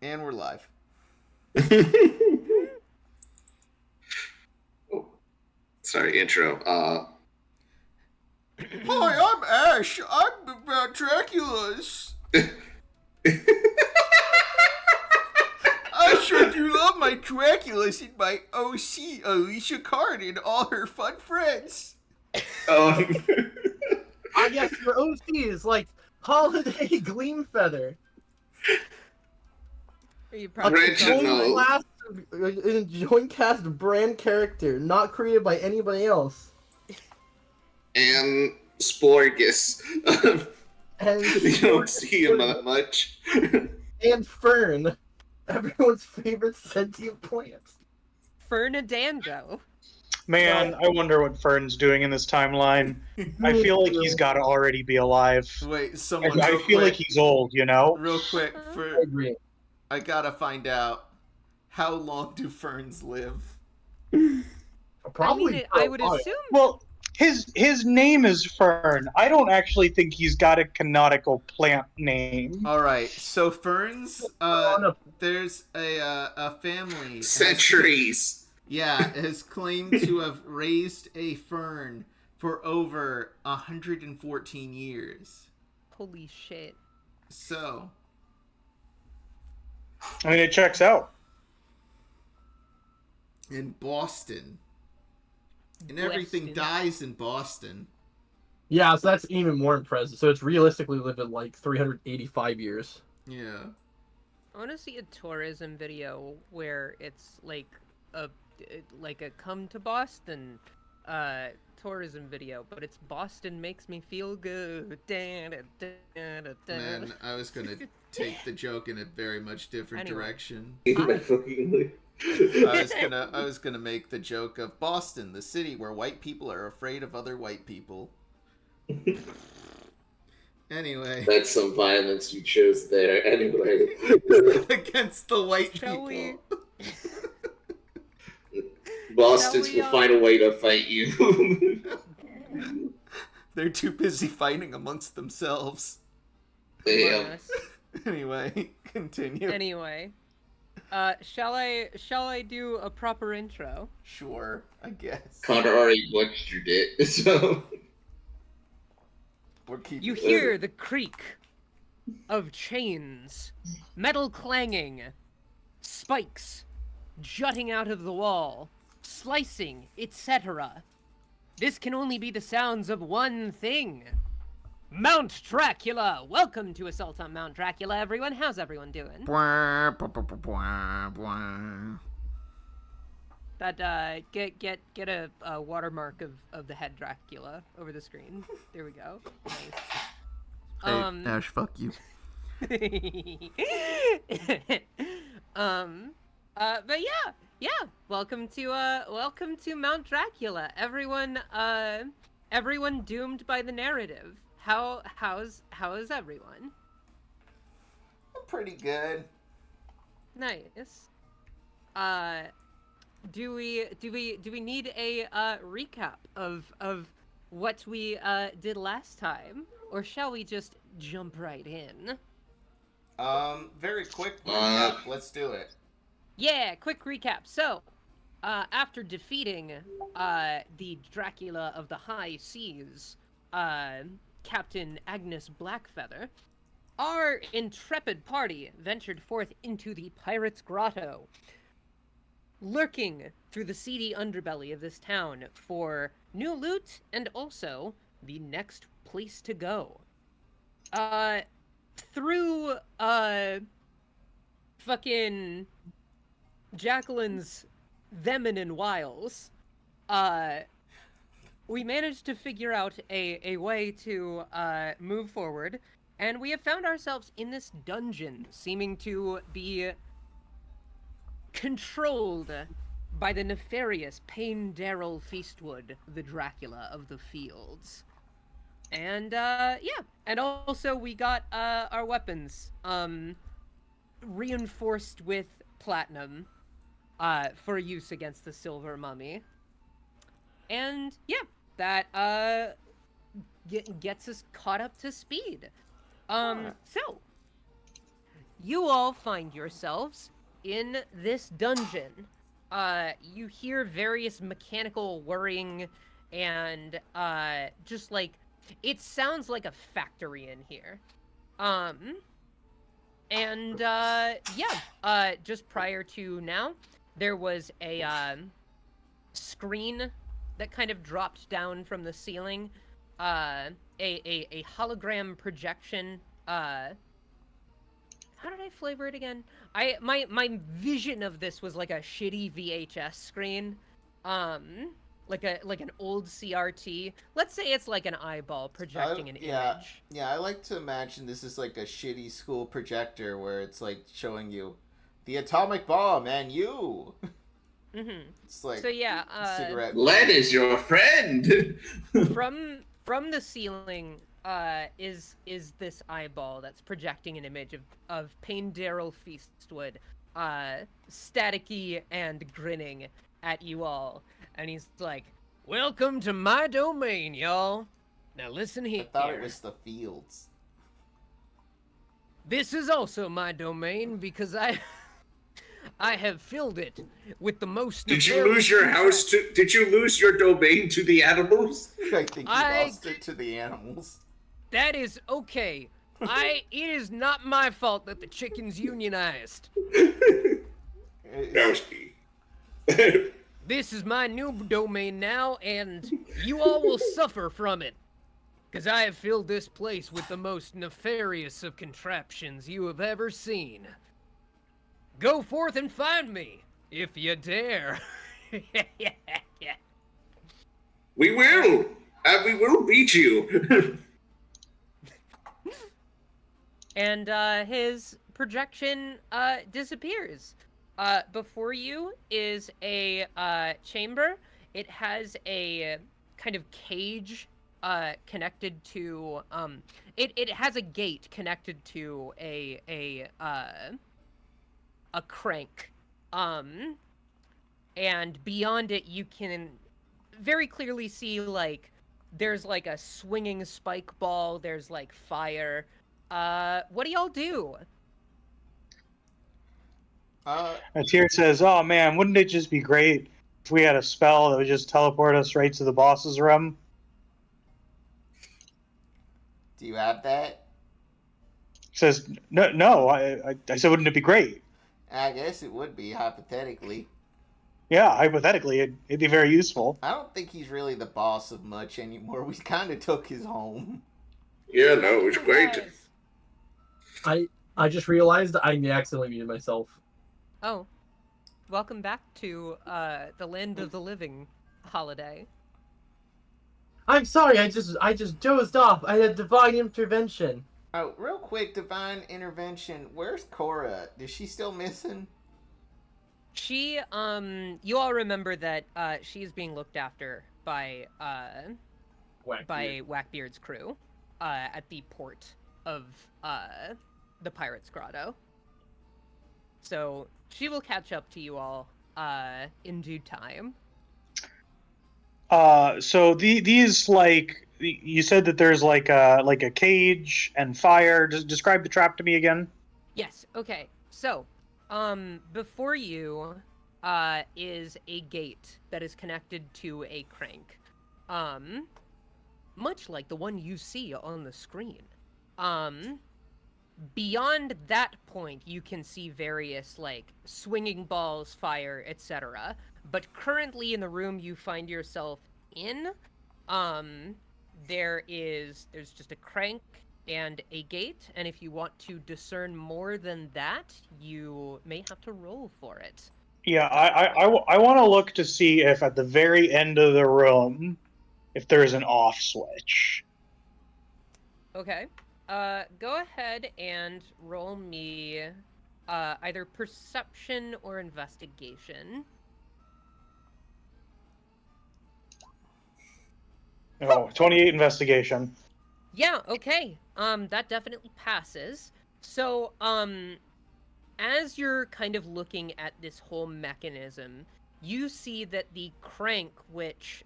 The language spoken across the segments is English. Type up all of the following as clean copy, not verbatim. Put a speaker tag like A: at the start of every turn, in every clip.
A: And we're live.
B: Oh, sorry, intro.
A: Hi, I'm Ashe. I'm about Dracula's. I sure do love my Draculas and my OC, Alicia Card, and all her fun friends.
C: I guess your OC is like Holiday Gleamfeather.
D: You probably
B: Original.
C: A joint cast brand character, not created by anybody else.
B: And Sporgus.
C: And
B: You don't see him that much.
C: And Fern, everyone's favorite sentient plant.
D: Fernandando.
E: Man, I wonder what Fern's doing in this timeline. I feel like he's got to already be alive.
A: Wait, someone.
E: I feel like he's old, you know?
A: Real quick,
C: I agree.
A: I gotta find out, how long do ferns live?
C: Probably.
D: I would assume.
E: Well, his name is Fern. I don't actually think he's got a canonical plant name.
A: All right, so ferns. There's a family.
B: Centuries.
A: Has claimed to have raised a fern for over 114 years.
D: Holy shit.
A: So.
E: I mean, it checks out.
A: In Boston. And everything dies in Boston.
C: Yeah, so that's even more impressive. So it's realistically lived at like 385 years.
A: Yeah.
D: I want to see a tourism video where it's like a come to Boston tourism video, but it's Boston makes me feel good.
A: Man, I was gonna take the joke in a very much different direction. I was gonna make the joke of Boston, the city where white people are afraid of other white people. Anyway.
B: That's some violence you chose there. Anyway.
A: Against the white people.
B: Bostons will find a way to fight you.
A: They're too busy fighting amongst themselves.
B: Damn.
A: Anyway, continue.
D: Anyway. Shall I do a proper intro?
A: Sure, I guess.
B: Connor already butchered it, so...
D: You hear the creak of chains, metal clanging, spikes jutting out of the wall, slicing, etc. This can only be the sounds of one thing. Mount Dracula! Welcome to Assault on Mount Dracula, everyone. How's everyone doing? That, get a watermark of the head Dracula over the screen. There we go. Nice.
A: Hey, Ash, fuck you.
D: But yeah. Welcome to Mount Dracula. Everyone doomed by the narrative. How's everyone?
A: Pretty good.
D: Nice. Do we need a recap of what we did last time, or shall we just jump right in?
A: Very quick recap. Let's do it.
D: Yeah, quick recap. So, after defeating the Dracula of the High Seas, Captain Agnes Blackfeather, our intrepid party ventured forth into the Pirate's Grotto, lurking through the seedy underbelly of this town for new loot and also the next place to go. Through fucking Jacqueline's feminine wiles, we managed to figure out a way to move forward, and we have found ourselves in this dungeon, seeming to be controlled by the nefarious Payne Darrell Feastwood, the Dracula of the fields. And and also we got our weapons reinforced with platinum for use against the Silver Mummy. And yeah, that gets us caught up to speed. So you all find yourselves in this dungeon. You hear various mechanical whirring and just like it sounds like a factory in here. And just prior to now, there was a screen that kind of dropped down from the ceiling. A hologram projection. How did I flavor it again? My vision of this was like a shitty VHS screen. Like an old CRT. Let's say it's like an eyeball projecting an image.
A: Yeah, I like to imagine this is like a shitty school projector where it's like showing you the atomic bomb and you.
D: Mm-hmm.
A: It's like
D: so yeah,
A: cigarette.
B: Lead is your friend.
D: from the ceiling is this eyeball that's projecting an image of Payne Darrell Feastwood, staticky and grinning at you all. And he's like, "Welcome to my domain, y'all. Now listen here.
A: I thought it was the fields.
D: This is also my domain because I have filled it with the most.
B: Did you lose your house to? Did you lose your domain to the animals?
A: I think you lost it to the animals.
D: That is okay. It is not my fault that the chickens unionized.
B: That was me.
D: This is my new domain now, and you all will suffer from it. Because I have filled this place with the most nefarious of contraptions you have ever seen. Go forth and find me, if you dare.
B: We will! And we will beat you!
D: And his projection disappears. Before you is a chamber. It has a kind of cage connected to it has a gate connected to a crank. And beyond it you can very clearly see like there's like a swinging spike ball, there's like fire. What do y'all do?
E: Tyr says, "Oh man, wouldn't it just be great if we had a spell that would just teleport us right to the boss's room?"
A: Do you have that?
E: Says, "No, I said, wouldn't it be great?"
A: I guess it would be, hypothetically.
E: Yeah, hypothetically, it'd be very useful.
A: I don't think he's really the boss of much anymore. We kind of took his home.
B: Yeah, no, it was great.
C: I just realized I accidentally muted myself.
D: Oh, welcome back to the Land of the Living holiday.
C: I'm sorry, I just dozed off. I had divine intervention.
A: Oh, real quick, divine intervention. Where's Cora? Is she still missing?
D: She, you all remember that she's being looked after by Whackbeard's crew at the port of the Pirate's Grotto. So she will catch up to you all in due time.
E: So these like you said that there's like a cage and fire. Just describe the trap to me again.
D: Yes. Okay. So, before you is a gate that is connected to a crank, much like the one you see on the screen. Beyond that point, you can see various like swinging balls, fire, etc. But currently in the room you find yourself in, there's just a crank and a gate, and if you want to discern more than that, you may have to roll for it.
E: Yeah, I want to look to see if at the very end of the room, if there's an off switch.
D: Okay. Go ahead and roll me either perception or investigation.
E: Oh, 28 investigation.
D: Yeah, okay. That definitely passes. So, as you're kind of looking at this whole mechanism, you see that the crank, which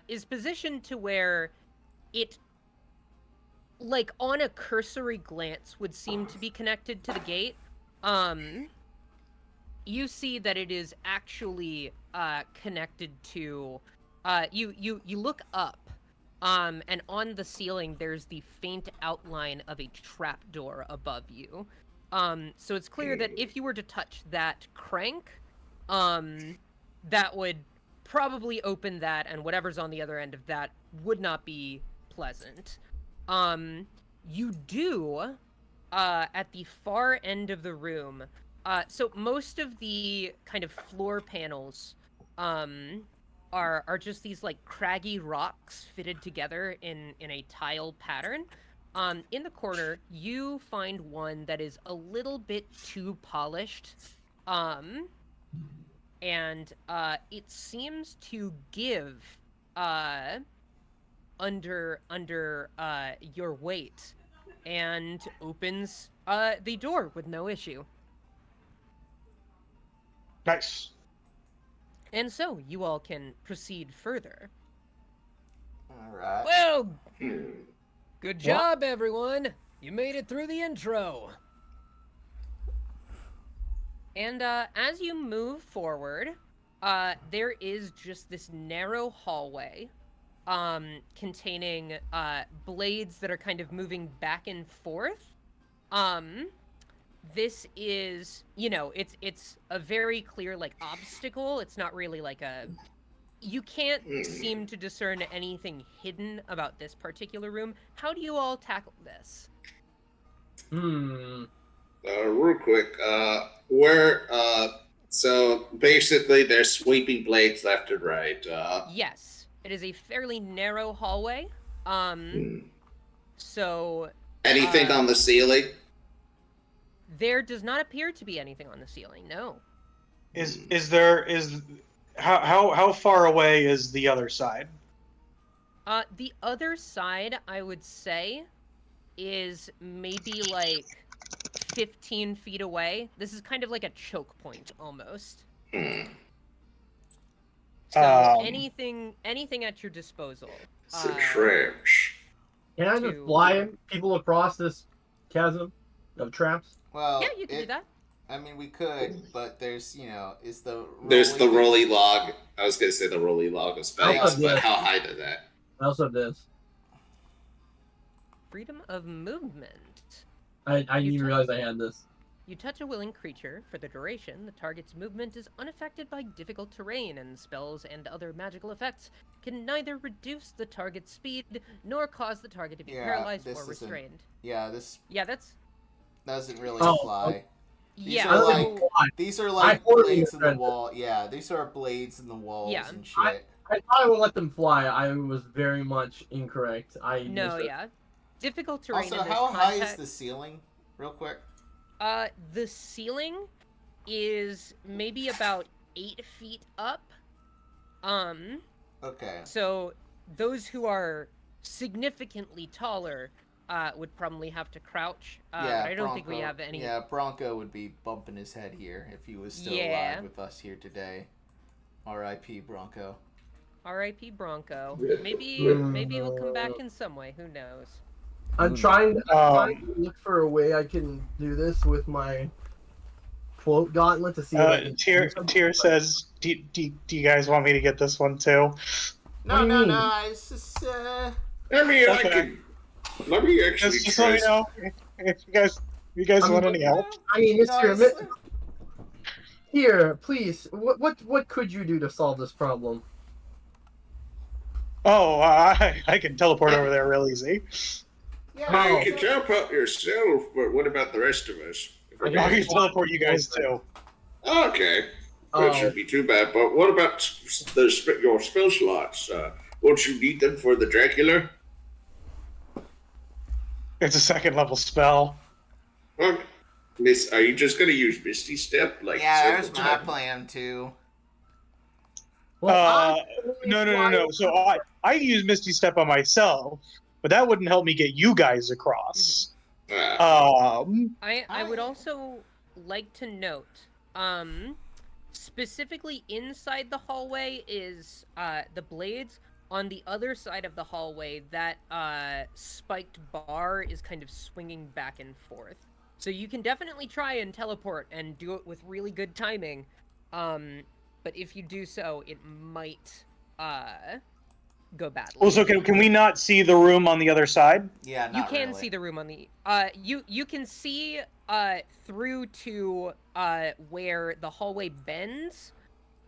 D: is positioned to where it, like on a cursory glance, would seem to be connected to the gate, you see that it is actually connected to you look up, and on the ceiling there's the faint outline of a trapdoor above you. So it's clear that if you were to touch that crank, that would probably open that, and whatever's on the other end of that would not be pleasant. You do, at the far end of the room, so most of the kind of floor panels are just these like craggy rocks fitted together in a tile pattern. In the corner, you find one that is a little bit too polished, and it seems to give under your weight, and opens the door with no issue.
E: Nice.
D: And so you all can proceed further.
A: All right.
D: Well, good job, everyone. You made it through the intro. And as you move forward, there is just this narrow hallway containing blades that are kind of moving back and forth. This is, it's a very clear, like, obstacle. It's not really like a... You can't seem to discern anything hidden about this particular room. How do you all tackle this?
B: Real quick, so basically they're sweeping blades left and right.
D: Yes, it is a fairly narrow hallway. So...
B: Anything on the ceiling?
D: There does not appear to be anything on the ceiling, no.
E: How far away is the other side?
D: The other side, I would say, is maybe like 15 feet away. This is kind of like a choke point, almost. So anything at your disposal.
B: It's a trench.
C: Can I just fly people across this chasm of traps?
A: Well,
D: yeah, you can do that.
A: I mean, we could, but there's
B: There's the rolly log. I was gonna say the rolly log of spells, but how high is that?
C: I also have this.
D: Freedom of movement.
C: I didn't even realize I had this.
D: You touch a willing creature. For the duration, the target's movement is unaffected by difficult terrain, and spells and other magical effects can neither reduce the target's speed nor cause the target to be paralyzed or restrained.
A: Yeah, this doesn't really
C: Oh,
A: apply. These are
C: I
A: like blades in the wall. Yeah, these are blades in the walls and shit.
C: I thought I would let them fly. I was very much incorrect.
D: Difficult terrain.
A: Also,
D: in this
A: how high
D: context,
A: is the ceiling? Real quick.
D: The ceiling is maybe about 8 feet up.
A: Okay.
D: So those who are significantly taller would probably have to crouch.
A: Yeah,
D: I don't think we have any.
A: Yeah, Bronco would be bumping his head here if he was still alive with us here today. R.I.P. Bronco.
D: R.I.P. Bronco. Maybe he'll come back in some way. Who knows?
C: I'm trying to look for a way I can do this with my quote gauntlet to see.
E: Tyr says, "Do you guys want me to get this one too?"
A: No. It's just.
B: Let me actually
E: just let me know if you guys want any help.
C: I mean, Mr. Here, please. What could you do to solve this problem?
E: Oh, I can teleport over there real easy.
A: Yeah,
B: you can teleport yourself, but what about the rest of us?
E: I can teleport you guys too.
B: Okay, that shouldn't be too bad. But what about your spell slots? Won't you need them for the Dracula?
E: It's a 2nd level spell.
B: Well, are you just gonna use Misty Step?
A: There's my plan too.
E: No. So I use Misty Step on myself, but that wouldn't help me get you guys across.
D: I would also like to note, specifically inside the hallway is the blades. On the other side of the hallway, that spiked bar is kind of swinging back and forth. So you can definitely try and teleport and do it with really good timing. But if you do so, it might go badly.
E: Well, so can we not see the room on the other side?
A: Yeah,
D: You
A: not
D: can
A: really.
D: see the room on the you can see through to where the hallway bends.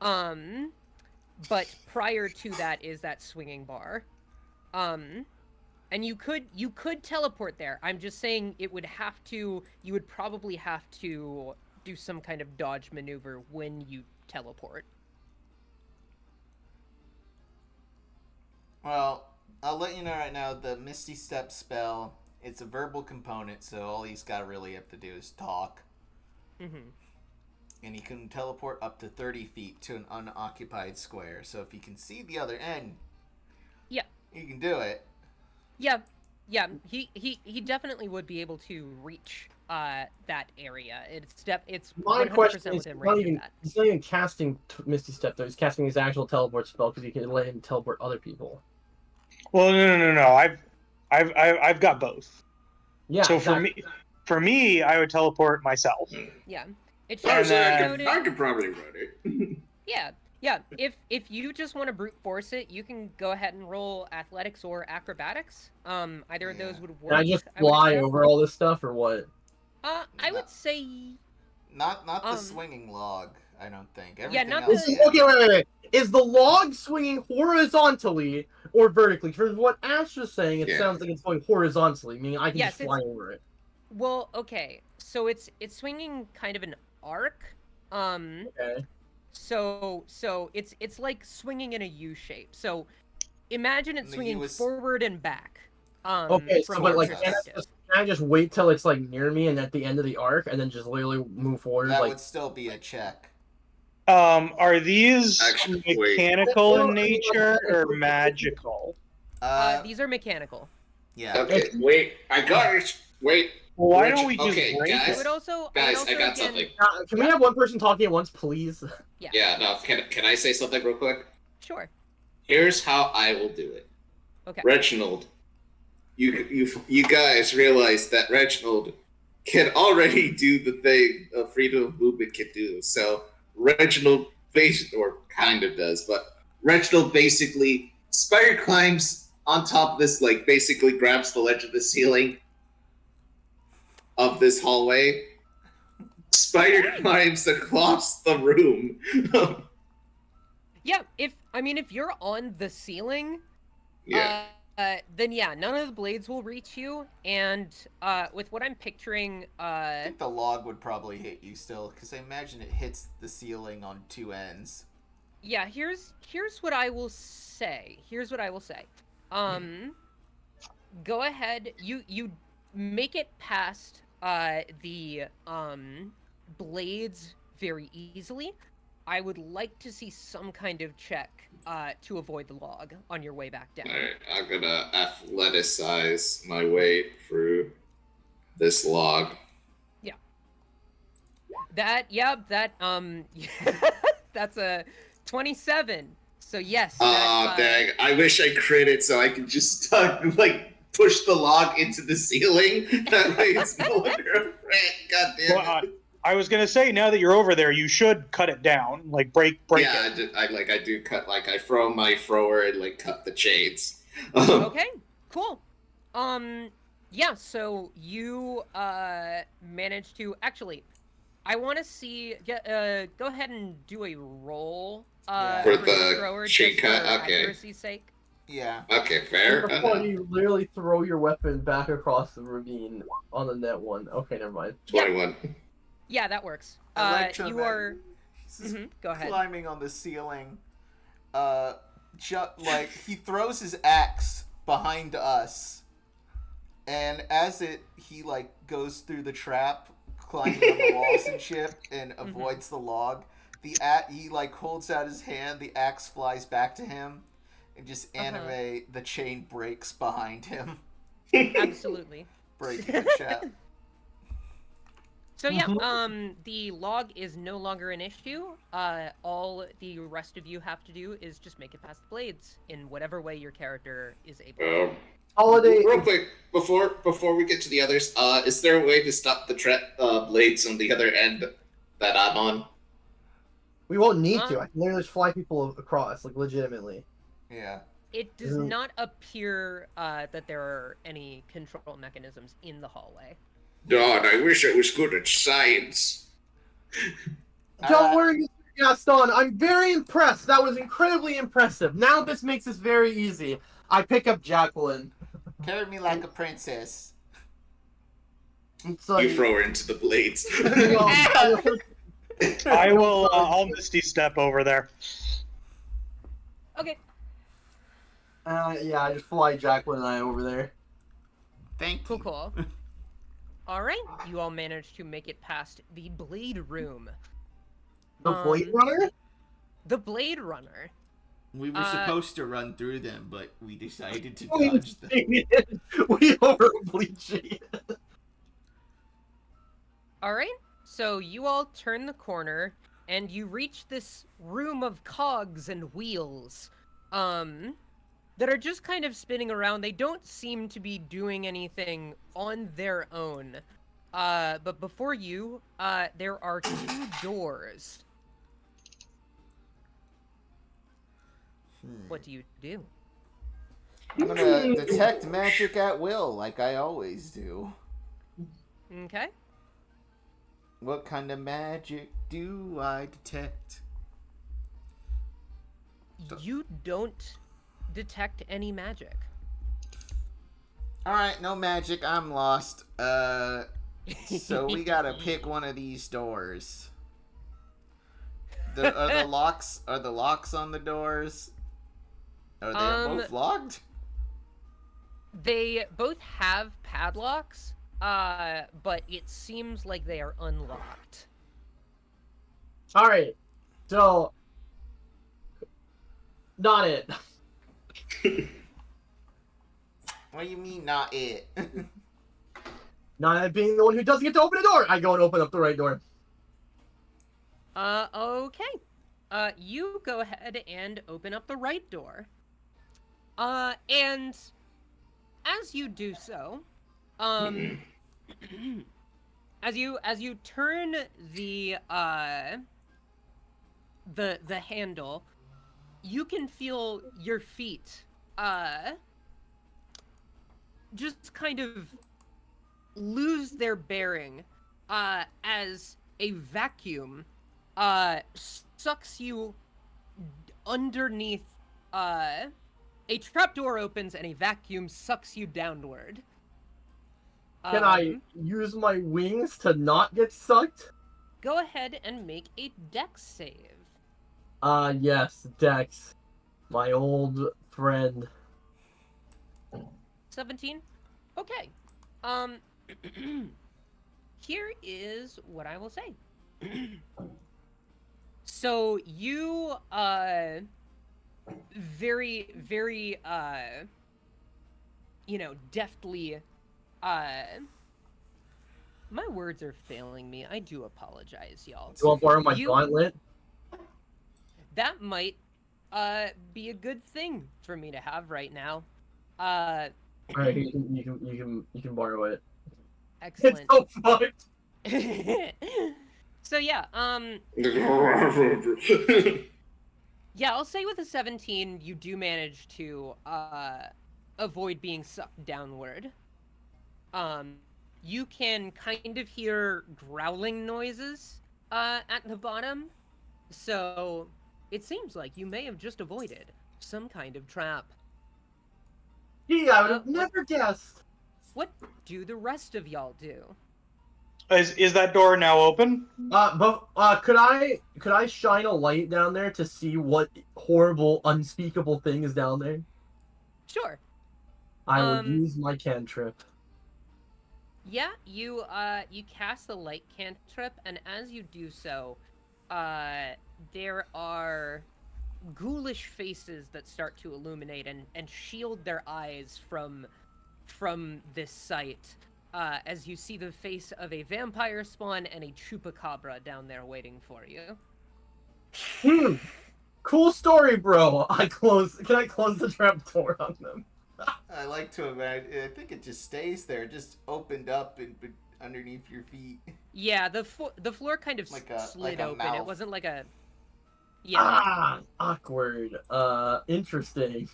D: But prior to that is that swinging bar. And you could teleport there. I'm just saying you would probably have to do some kind of dodge maneuver when you teleport.
A: Well, I'll let you know right now, the Misty Step spell, it's a verbal component, so all he's got really have to do is talk.
D: Mm-hmm.
A: And he can teleport up to 30 feet to an unoccupied square. So if he can see the other end,
D: yeah,
A: he can do it.
D: Yeah, he definitely would be able to reach that area. It's
C: My
D: 100%
C: question is,
D: within range of that.
C: he's not even casting Misty Step, though. He's casting his actual teleport spell because he can let him teleport other people.
E: Well, no. I've got both.
C: Yeah.
E: So for me, I would teleport myself.
D: Yeah. It
B: I
D: should
E: And,
D: be
B: I
D: noted.
B: could probably run it.
D: Yeah. If you just want to brute force it, you can go ahead and roll athletics or acrobatics. Either of those would work.
C: Can I just
D: would
C: fly
D: accept.
C: over all this stuff, or what?
D: I would say
A: Not the swinging log, I don't think. Everything
D: not
A: else,
D: the-
A: yeah.
C: Okay, wait. Is the log swinging horizontally or vertically? From what Ash was saying, it sounds like it's going horizontally, meaning I can just fly over it.
D: Well, okay. So it's swinging kind of an arc.
C: Okay.
D: So it's like swinging in a U shape. So imagine it
A: And the
D: swinging
A: U is-
D: forward and back.
C: Okay, so
D: from
C: but
D: your
C: like,
D: perspective.
C: can I just wait till it's like near me and at the end of the arc, and then just literally move forward?
A: That
C: like,
A: would still be a check.
E: Are these
B: Actually, wait.
E: mechanical in nature or magical?
D: These are mechanical.
A: Yeah.
B: Okay, wait. I got it. Wait.
E: Well, why don't we just
B: Okay,
E: break
B: guys.
D: I
E: it?
D: would also
B: Guys, I got
D: again-
B: something.
C: can we have one person talking at once, please?
B: Yeah, no, can I say something real quick?
D: Sure.
B: Here's how I will do it.
D: Okay.
B: Reginald, you guys realize that Reginald can already do the thing a freedom of movement can do. So Reginald kind of does, but Reginald basically spider climbs on top of this, like basically grabs the ledge of the ceiling of this hallway. Spider climbs across the room.
D: Yeah, if you're on the ceiling,
B: Yeah.
D: then yeah, none of the blades will reach you, and with what I'm picturing,
A: I think the log would probably hit you still, because I imagine it hits the ceiling on two ends.
D: yeah, here's what I will say. Go ahead, you make it past the blades very easily. I would like to see some kind of check to avoid the log on your way back down.
B: Alright, I'm gonna athleticize my way through this log.
D: That that's a 27. So yes.
B: Dang. I wish I critted so I could just push the log into the ceiling. That way it's no longer a threat. God damn it.
E: Well, I was gonna say, now that you're over there, you should cut it down, like break
B: Yeah,
E: it.
B: I do cut, I throw my thrower and cut the chains.
D: Okay, cool. Yeah, so you managed to actually. I want to see. Go ahead and do a roll.
B: For the
D: thrower,
B: chain
D: just
B: cut,
D: for
B: okay.
D: accuracy's sake.
A: Yeah.
B: Okay, fair.
C: Before you literally throw your weapon back across the ravine on the net one. Okay, never mind.
B: 21.
D: Yeah, that works. You are. Go ahead.
A: Climbing on the ceiling. He throws his axe behind us, and as he goes through the trap, climbing on the walls and shit, and avoids the log. He holds out his hand. The axe flies back to him, and just the chain breaks behind him.
D: Absolutely.
A: Breaking the trap.
D: So yeah, the log is no longer an issue. All the rest of you have to do is just make it past the blades in whatever way your character is able to.
C: Holiday.
B: Real quick, before we get to the others, is there a way to stop the blades on the other end that I'm on?
C: We won't need to. I can literally just fly people across, like, legitimately.
A: Yeah.
D: It does not appear that there are any control mechanisms in the hallway.
B: God, I wish I was good at science.
C: Don't worry, Mr. Gaston. I'm very impressed. That was incredibly impressive. Now this makes this very easy. I pick up Jacqueline.
A: Carry me like a princess.
C: So,
B: You throw her into the blades.
E: I will. I'll Misty step over there.
D: Okay.
C: Yeah, I just fly Jacqueline and I over there.
A: Thank you.
D: Cool. All right, you all managed to make it past the Blade Room.
C: The Blade Runner?
D: The Blade Runner.
A: We were supposed to run through them, but we decided to
C: We
A: dodge them.
C: We overbleached.
D: All right, so you all turn the corner and you reach this room of cogs and wheels, that are just kind of spinning around. They don't seem to be doing anything on their own. But before you, there are 2 doors. What do you do?
A: I'm gonna detect magic at will, like I always do.
D: Okay.
A: What kind of magic do I detect?
D: You don't detect any magic.
A: Alright, no magic, I'm lost. So we gotta pick one of these doors. Are the locks on the doors? Are they both locked?
D: They both have padlocks, but it seems like they are unlocked.
C: Alright, so... Not it.
A: What do you mean, not it?
C: Not it being the one who doesn't get to open a door! I go and open up the right door.
D: Okay. You go ahead and open up the right door. And as you do so, as you turn the handle, you can feel your feet, just kind of lose their bearing, as a vacuum, sucks you underneath, a trapdoor opens and a vacuum sucks you downward.
C: Can I use my wings to not get sucked?
D: Go ahead and make a dex save.
C: Yes, Dex. My old friend.
D: 17? Okay. Here is what I will say. So you, very, very, deftly, my words are failing me. I do apologize, y'all.
C: You want to borrow my gauntlet?
D: That might, be a good thing for me to have right now.
C: Alright, you can borrow it.
D: Excellent.
C: It's so fucked!
D: So yeah, yeah, I'll say with a 17, you do manage to, avoid being sucked downward. You can kind of hear growling noises, at the bottom, so it seems like you may have just avoided some kind of trap.
C: Gee, I would have never guessed!
D: What do the rest of y'all do?
E: Is that door now open?
C: Could I shine a light down there to see what horrible, unspeakable thing is down there?
D: Sure.
C: I will use my cantrip.
D: Yeah, you cast the light cantrip, and as you do so, there are ghoulish faces that start to illuminate and shield their eyes from this sight. As you see the face of a vampire spawn and a chupacabra down there waiting for you.
C: Cool story, bro. Can I close the trap door on them?
A: I like to imagine. I think it just stays there, just opened up and underneath your feet.
D: Yeah, the floor kind of
A: Like
D: slid
A: a
D: open.
A: mouth.
D: It wasn't like a. Yeah.
C: Ah, awkward. Interesting.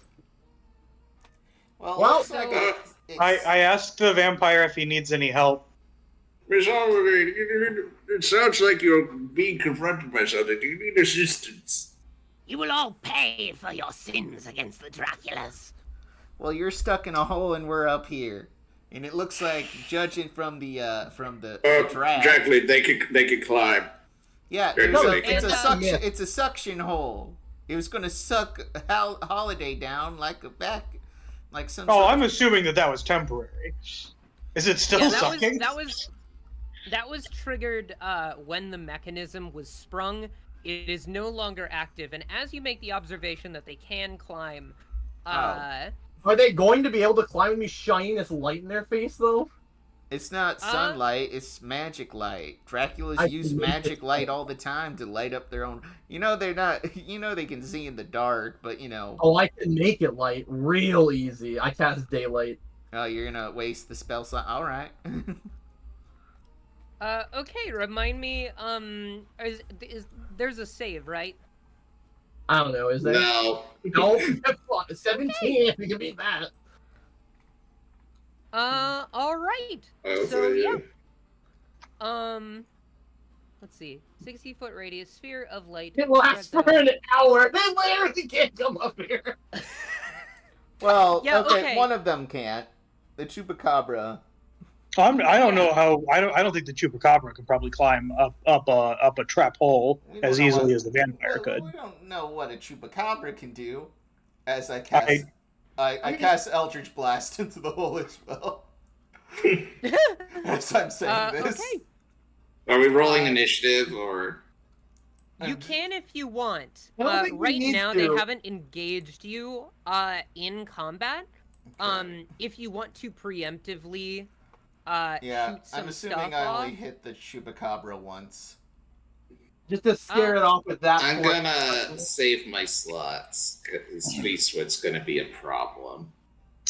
A: Well,
C: Well,
A: looks like it's...
E: I asked the vampire if he needs any help.
B: It sounds like you're being confronted by something. Do you need assistance?
F: You will all pay for your sins against the Draculas.
A: Well, you're stuck in a hole and we're up here. And it looks like, judging from the drag...
B: Dracula, they could climb.
A: Yeah, it's a suction hole. It was going to suck Holiday down like some...
E: Oh, I'm assuming that was temporary. Is it still sucking?
D: That was triggered when the mechanism was sprung. It is no longer active, and as you make the observation that they can climb,
C: Are they going to be able to climb with me shining this light in their face, though?
A: It's not sunlight, it's magic light. Dracula's use magic light all the time to light up their own... they're not... they can see in the dark, but,
C: Oh, I can make it light real easy. I cast daylight.
A: Oh, you're gonna waste the spell slot? Alright.
D: Okay, remind me, there's a save, right?
C: I don't know, is there?
B: No.
C: No? 17, if we can beat that.
D: Alright. So, yeah. Let's see. 60-foot radius, sphere of light.
C: It lasts for an hour. They literally can't come up here.
A: Well,
D: Yeah,
A: okay, one of them can't. The Chupacabra.
E: I don't know how. I don't think the Chupacabra could probably climb up a trap hole as easily as the vampire could.
A: We don't know what a Chupacabra can do. As I cast, I cast Eldritch Blast into the hole as well. As I'm saying this.
D: Okay.
B: Are we rolling initiative or?
D: You can if you want.
C: I don't think we
D: Right
C: need
D: now,
C: to.
D: they haven't engaged you in combat.
A: Okay.
D: If you want to preemptively
A: Yeah,
D: shoot some
A: I'm assuming
D: stuff
A: I
D: off.
A: only hit the Chupacabra once.
C: Just to scare it off with that.
B: I'm gonna save my slots because Fleecewood's gonna be a problem.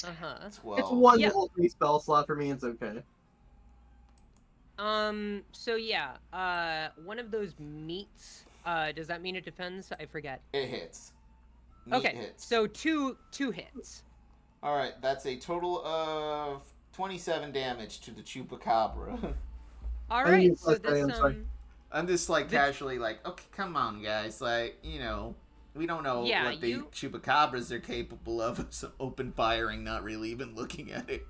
D: Uh-huh.
A: 12.
C: It's one
D: Yeah.
C: level 3 spell slot for me. It's okay.
D: So yeah, one of those meets, does that mean it defends? I forget.
A: It hits. Meat
D: Okay,
A: hits.
D: so two hits.
A: Alright, that's a total of 27 damage to the Chupacabra.
D: Alright,
C: need
D: so
C: plus three, I'm
D: this,
C: sorry.
A: I'm just casually okay, come on, guys. We don't know
D: Yeah,
A: what the Chupacabras are capable of. So open firing, not really even looking at it.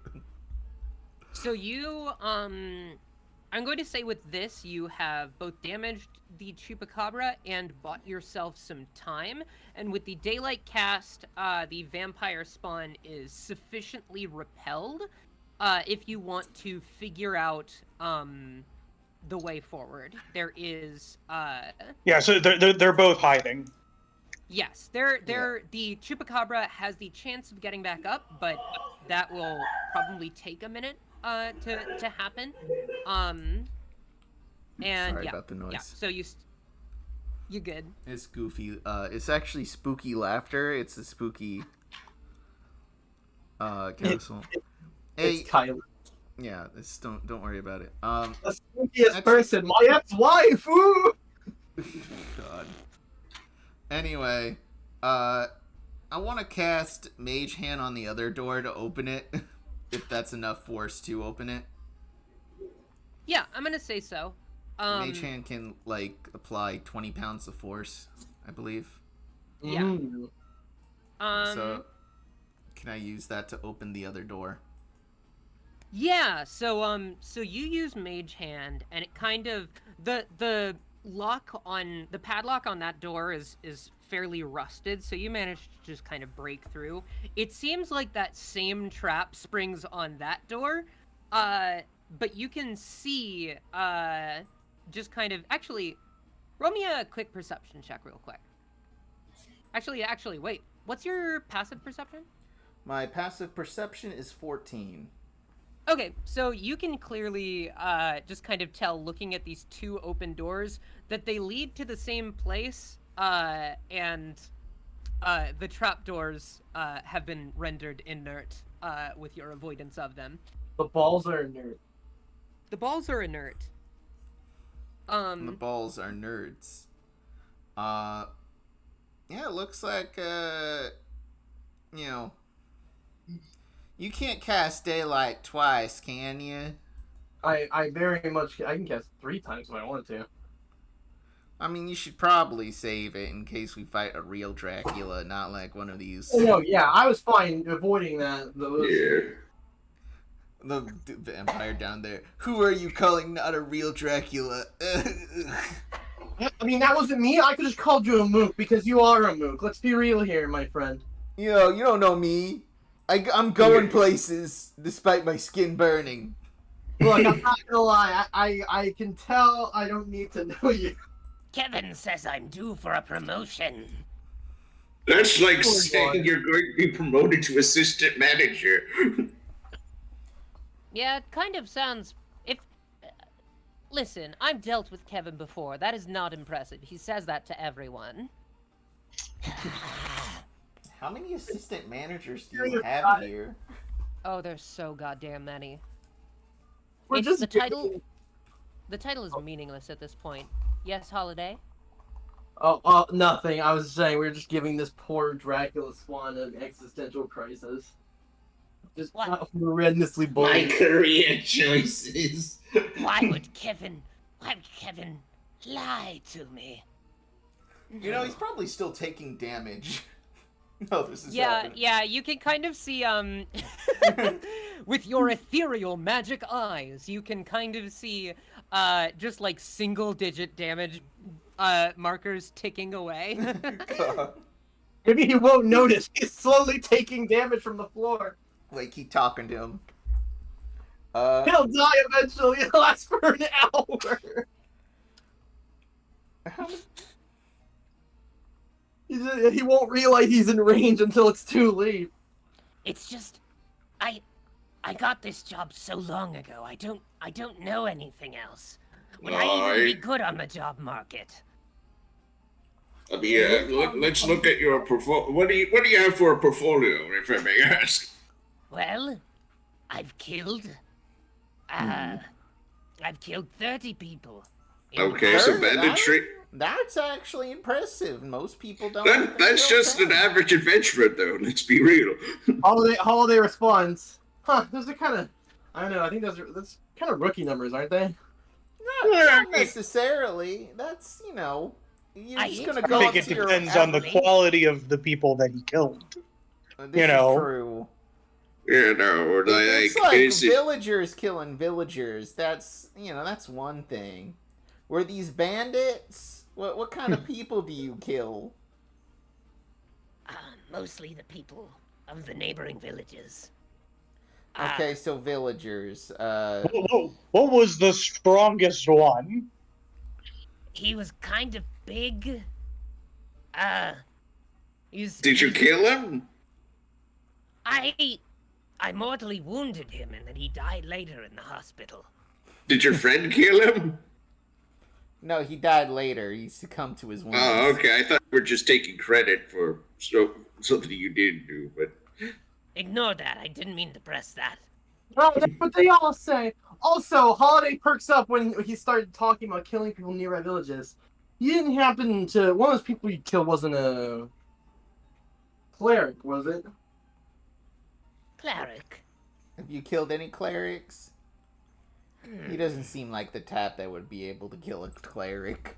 D: So you, I'm going to say with this, you have both damaged the Chupacabra and bought yourself some time. And with the Daylight cast, the vampire spawn is sufficiently repelled if you want to figure out the way forward. There is...
E: Yeah, so they're both hiding.
D: Yes, the Chupacabra has the chance of getting back up, but that will probably take a minute to happen. And
A: Sorry
D: yeah,
A: about the noise.
D: yeah. So you good?
A: It's goofy. It's actually spooky laughter. It's a spooky castle.
C: It's Kyler.
A: Yeah, don't worry about it.
C: The spookiest person, my ex-wife. Ooh.
A: God. Anyway, I want to cast Mage Hand on the other door to open it, if that's enough force to open it.
D: Yeah, I'm gonna say so.
A: Mage Hand can apply 20 pounds of force, I believe.
D: Yeah.
A: So, can I use that to open the other door?
D: Yeah. So you use Mage Hand, and it kind of the padlock on that door is fairly rusted, so you managed to just kind of break through. It seems like that same trap springs on that door, but you can see just kind of actually roll me a quick perception check real quick. Actually, wait. What's your passive perception?
A: My passive perception is 14.
D: Okay, so you can clearly just kind of tell, looking at these two open doors, that they lead to the same place, and The trapdoors have been rendered inert with your avoidance of them.
C: The balls are inert.
D: The balls are inert.
A: The balls are nerds. Yeah, it looks like, you know, you can't cast daylight twice, can you?
C: I very much, I can cast 3 times if I want to.
A: I mean, you should probably save it in case we fight a real Dracula, not like one of these.
C: Oh, no, yeah, I was fine avoiding that.
B: Yeah.
A: The vampire down there. Who are you calling not a real Dracula?
C: I mean, that wasn't me. I could just called you a mook because you are a mook. Let's be real here, my friend.
A: Yo, you don't know me. I'm going places despite my skin burning.
C: Look, I'm not gonna lie. I can tell I don't need to know you.
F: Kevin says I'm due for a promotion.
B: That's like saying you're going to be promoted to assistant manager.
D: Yeah, it kind of sounds... Listen, I've dealt with Kevin before. That is not impressive. He says that to everyone.
A: How many assistant managers do you have here?
D: Oh, there's so goddamn many.
C: We're just
D: the title... The title is meaningless at this point. Yes, Holiday?
C: Oh, nothing. I was saying we were just giving this poor Dracula Swan an existential crisis. Just horrendously
B: My
C: bullied.
B: career choices.
F: Why would Kevin lie to me?
A: You know, he's probably still taking damage. No, this is
D: Yeah,
A: happening.
D: yeah, you can kind of see, with your ethereal magic eyes, you can kind of see, just like single-digit damage, markers ticking away.
C: Maybe he won't notice. He's slowly taking damage from the floor.
A: Like, keep talking to him.
C: He'll die eventually. It'll last for an hour. He won't realize he's in range until it's too late.
F: It's just, I got this job so long ago. I don't know anything else. Would I even be good on the job market?
B: I mean, let's look at your portfolio. What do you have for a portfolio, if I may ask?
F: Well, I've killed 30 people.
B: Okay, so banditry.
A: That's actually impressive. Most people don't.
B: That's just an average adventurer, though. Let's be real.
C: Holiday responds. Huh? Those are kind of. I don't know. I think that's kind of rookie numbers, aren't they?
A: Not necessarily. That's You're just gonna go
E: I
A: up
E: think it
A: to your
E: depends on the quality of the people that he killed.
A: This is true.
B: Or
A: It's like villagers killing villagers. That's that's one thing. Were these bandits? What kind of people do you kill?
F: Mostly the people of the neighboring villages.
A: Okay, so villagers.
E: What was the strongest one?
F: He was kind of big.
B: Did you kill him?
F: I mortally wounded him, and then he died later in the hospital.
B: Did your friend kill him?
A: No, he died later. He succumbed to his wounds.
B: Oh, okay. I thought you were just taking credit for something you didn't do, but...
F: Ignore that. I didn't mean to press that.
C: Oh, that's what they all say. Also, Holiday perks up when he started talking about killing people nearby villages. You didn't happen to... One of those people you killed wasn't a... cleric, was it?
F: Cleric.
A: Have you killed any clerics? He doesn't seem like the type that would be able to kill a cleric.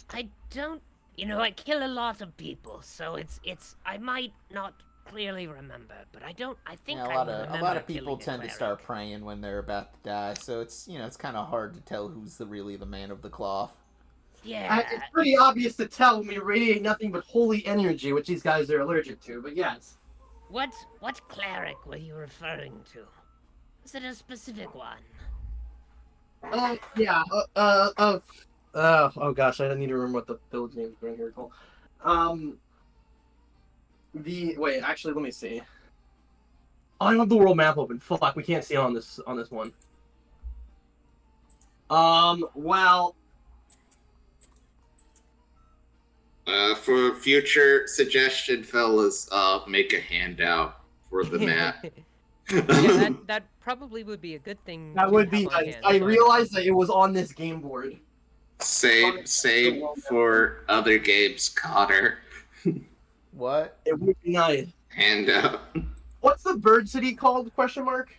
F: I don't... I kill a lot of people, so it's... I might not clearly remember, but I think
A: a lot of people tend to start praying when they're about to die, so it's it's kind of hard to tell who's really the man of the cloth.
F: Yeah.
C: It's pretty obvious to tell when we radiate nothing but holy energy, which these guys are allergic to, but yes.
F: What cleric were you referring to? Is it a specific one?
C: Yeah, oh gosh, I need to remember what the village name is going here called. Wait, actually, let me see. Oh, I don't have the world map open. Fuck, we can't see it on this one. Well...
B: For future suggestion, fellas, make a handout for the map.
D: Yeah, that probably would be a good thing.
C: That
D: to
C: would be
D: have on
C: nice.
D: hand,
C: I
D: but-
C: realized that it was on this game board.
B: Same for other games, Connor.
A: What?
C: It would be nice.
B: Handout.
C: What's the bird city called? Question mark.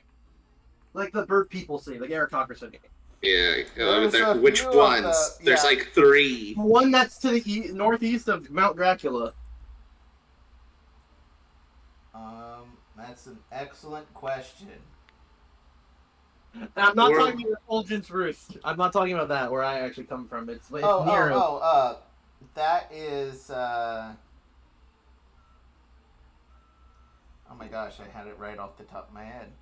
C: Like the bird people city, like Arakocra city.
B: Yeah,
A: There's a
B: which
A: few of
B: ones?
A: the-
B: There's
A: yeah.
B: like 3.
C: The one that's to the northeast of Mount Dracula.
A: That's an excellent question.
C: And I'm not
B: Or-
C: talking about Fulgence Roost. I'm not talking about that, where I actually come from. It's near.
A: That is. Oh my gosh, I had it right off the top of my head.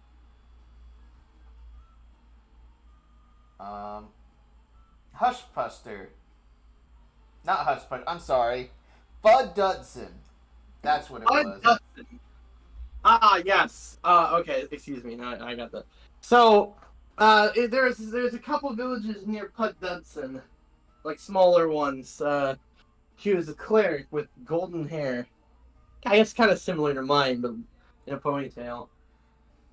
A: Hushpuster. Not Hushpuster. I'm sorry, Bud Dudson. That's what it was.
C: Dudson. Ah, yes. Okay. Excuse me. No, I got that. So, there's a couple villages near Pud Dudson, like smaller ones. She was a cleric with golden hair. I guess kind of similar to mine, but in a ponytail.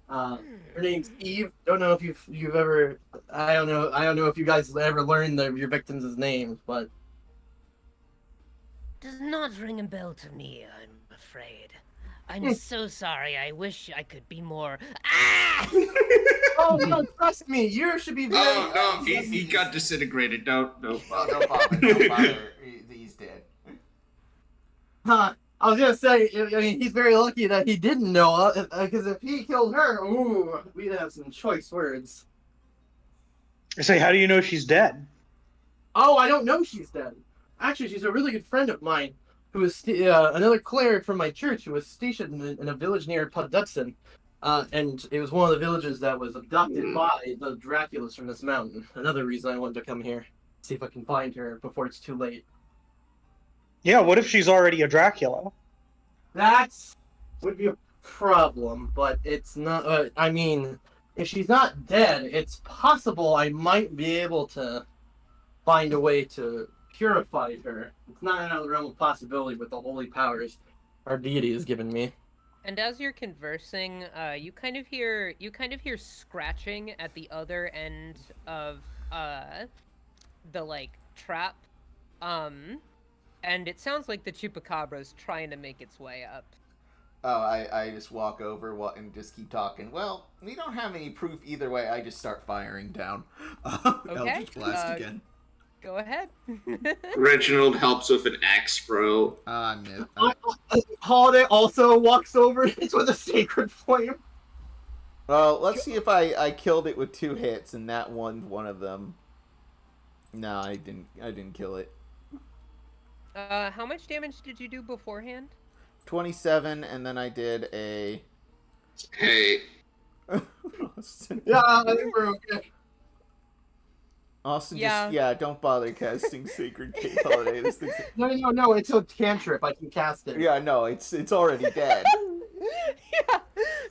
C: Her name's Eve. Don't know if you've ever. I don't know if you guys ever learned your victims' names, but
F: Does not ring a bell to me, I'm afraid. I'm so sorry. I wish I could be more. Ah!
C: oh no, trust me, you should be very.
B: Oh no, he got disintegrated. Don't
A: Oh, don't bother. Don't bother. He's dead.
C: Huh. I was gonna say, I mean, he's very lucky that he didn't know, because if he killed her, ooh, we'd have some choice words.
E: I say, how do you know she's dead?
C: Oh, I don't know she's dead. Actually, she's a really good friend of mine, who was another cleric from my church who was stationed in a village near Pudduxon. And it was one of the villages that was abducted by the Draculas from this mountain. Another reason I wanted to come here, see if I can find her before it's too late.
E: Yeah, what if she's already a Dracula?
C: That would be a problem, but it's not. I mean, if she's not dead, it's possible I might be able to find a way to purify her. It's not out of the realm of possibility with the holy powers our deity has given me.
D: And as you're conversing, you kind of hear scratching at the other end of the like trap. And it sounds like the Chupacabra's trying to make its way up.
A: Oh, I just walk over and just keep talking. Well, we don't have any proof either way. I just start firing down. Eldritch Blast again.
D: Go ahead.
B: Reginald helps with an axe throw.
A: I missed.
C: Holiday also walks over with a sacred flame.
A: Well, let's see if I killed it with 2 hits and that one of them. No, I didn't kill it.
D: How much damage did you do beforehand?
A: 27, and then I did a.
B: Hey,
C: Yeah, I think we're okay.
A: Austin,
D: Yeah.
A: don't bother casting Sacred Cape Holiday. This thing's...
C: No, it's a cantrip. I can cast it.
A: Yeah, no, it's already dead.
D: Yeah.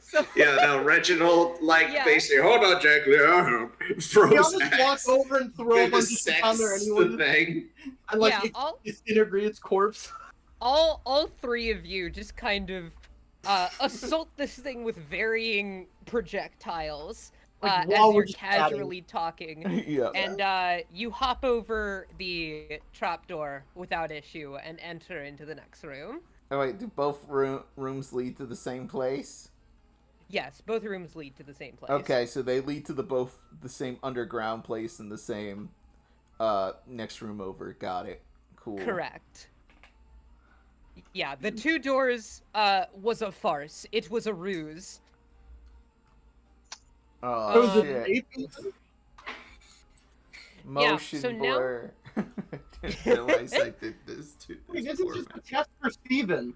D: So
B: yeah, no, Reginald, basically, hold on, Jack,
C: I'll
B: throws
C: just walk
B: axe,
C: over and throw a bunch of shit on there
B: vivisects
C: anyway.
B: the thing.
C: And like
D: Yeah,
C: disintegrate its corpse.
D: all 3 of you just kind of assault this thing with varying projectiles
C: Like,
D: as
C: while we're
D: you're
C: just
D: casually talking.
A: Yeah.
D: And you hop over the trapdoor without issue and enter into the next room.
A: Oh wait, do both rooms lead to the same place?
D: Yes, both rooms lead to the same place.
A: Okay, so they lead to the same underground place and the same next room over. Got it. Cool.
D: Correct. Yeah, the 2 doors was a farce. It was a ruse.
A: Oh
C: Those
A: shit. Motion
D: so now-
A: blur. I didn't realize I did this to
C: Wait,
A: this
C: this
A: poor
C: is just
A: man.
C: a test for Steven.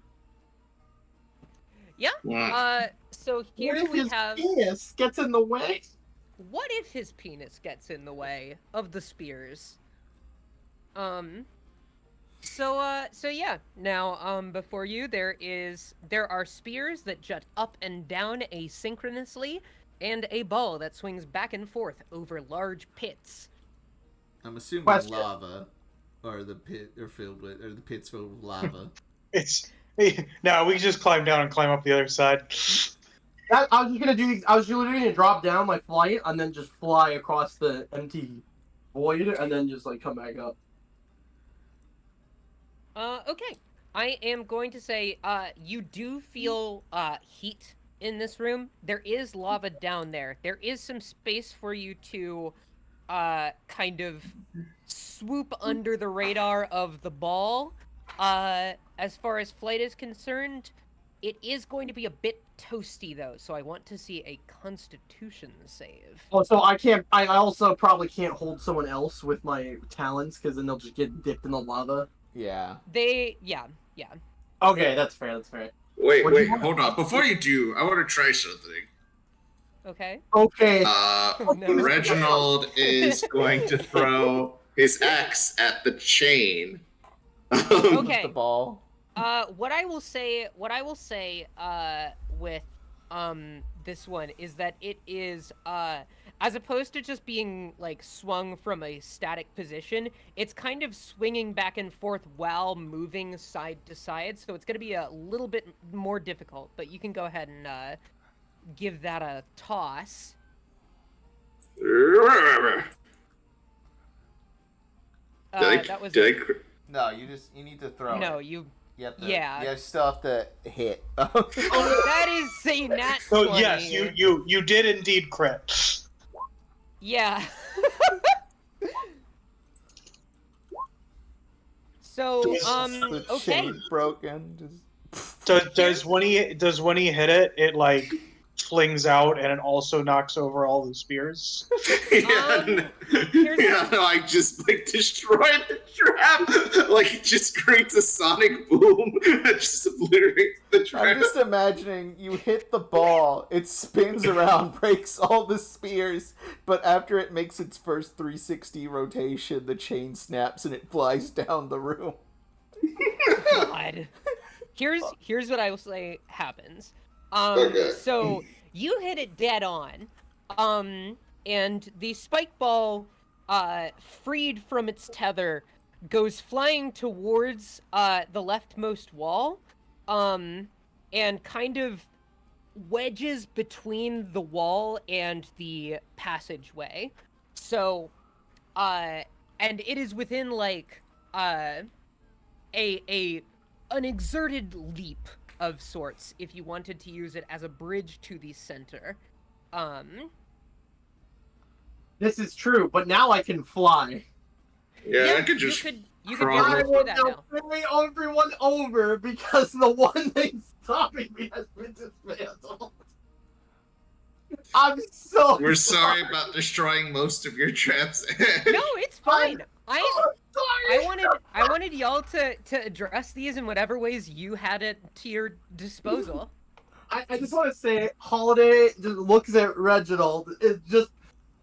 B: Yeah.
D: So
C: What
D: here
C: if
D: we
C: his
D: have...
C: penis gets in the way?
D: What if his penis gets in the way of the spears? So yeah. Now, before you, there are spears that jut up and down asynchronously, and a ball that swings back and forth over large pits.
A: I'm assuming
C: Question.
A: lava. Or the pit are filled with, or the pit's filled with lava?
E: It's no, we just climb down and climb up the other side.
C: I was just gonna do. I was literally gonna drop down my flight and then just fly across the empty void and then just like come back up.
D: Okay. I am going to say, you do feel heat in this room. There is lava down there. There is some space for you to kind of swoop under the radar of the ball. As far as flight is concerned, it is going to be a bit toasty though, so I want to see a Constitution save.
C: Oh, so I can't. I also probably can't hold someone else with my talents because then they'll just get dipped in the lava.
A: Yeah.
D: Yeah.
C: Okay, that's fair. That's fair.
B: Wait,
C: What do you
B: wait, hold on. Before you do, I want to try something.
D: Okay.
C: Okay.
D: No.
B: Reginald is going to throw his axe at the chain.
D: Okay.
A: The ball.
D: What I will say with this one is that it is as opposed to just being like swung from a static position, it's kind of swinging back and forth while moving side to side, so it's going to be a little bit more difficult, but you can go ahead and give that a toss.
A: No, you need to throw.
D: No,
A: it.
D: you
A: have to,
D: yeah.
A: You still have to hit.
D: That is a nat 20.
E: So yes, you did indeed crit.
D: Yeah. So
A: The
D: okay.
A: chain broken.
E: Does when he hit it, it like flings out and it also knocks over all the spears?
B: I just like destroy the trap. Like it just creates a sonic boom that just obliterates the trap.
A: I'm just imagining you hit the ball, it spins around, breaks all the spears, but after it makes its first 360 rotation, the chain snaps and it flies down the room.
D: God. Here's what I will say happens.
B: Okay.
D: So you hit it dead on, and the spike ball, freed from its tether, goes flying towards the leftmost wall, and kind of wedges between the wall and the passageway. So, and it is within like an exerted leap of sorts if you wanted to use it as a bridge to the center.
C: This is true, but now I can fly.
B: Yeah, I could just
D: you could
B: crawl.
C: I
D: do
C: will
D: that
C: now
D: now.
C: carry everyone over because the one thing stopping me has been dismantled. I'm so
B: We're sorry about destroying most of your traps.
D: No, it's fine.
C: I'm
D: I wanted y'all to address these in whatever ways you had it to your disposal.
C: I just want to say, Holiday just looks at Reginald.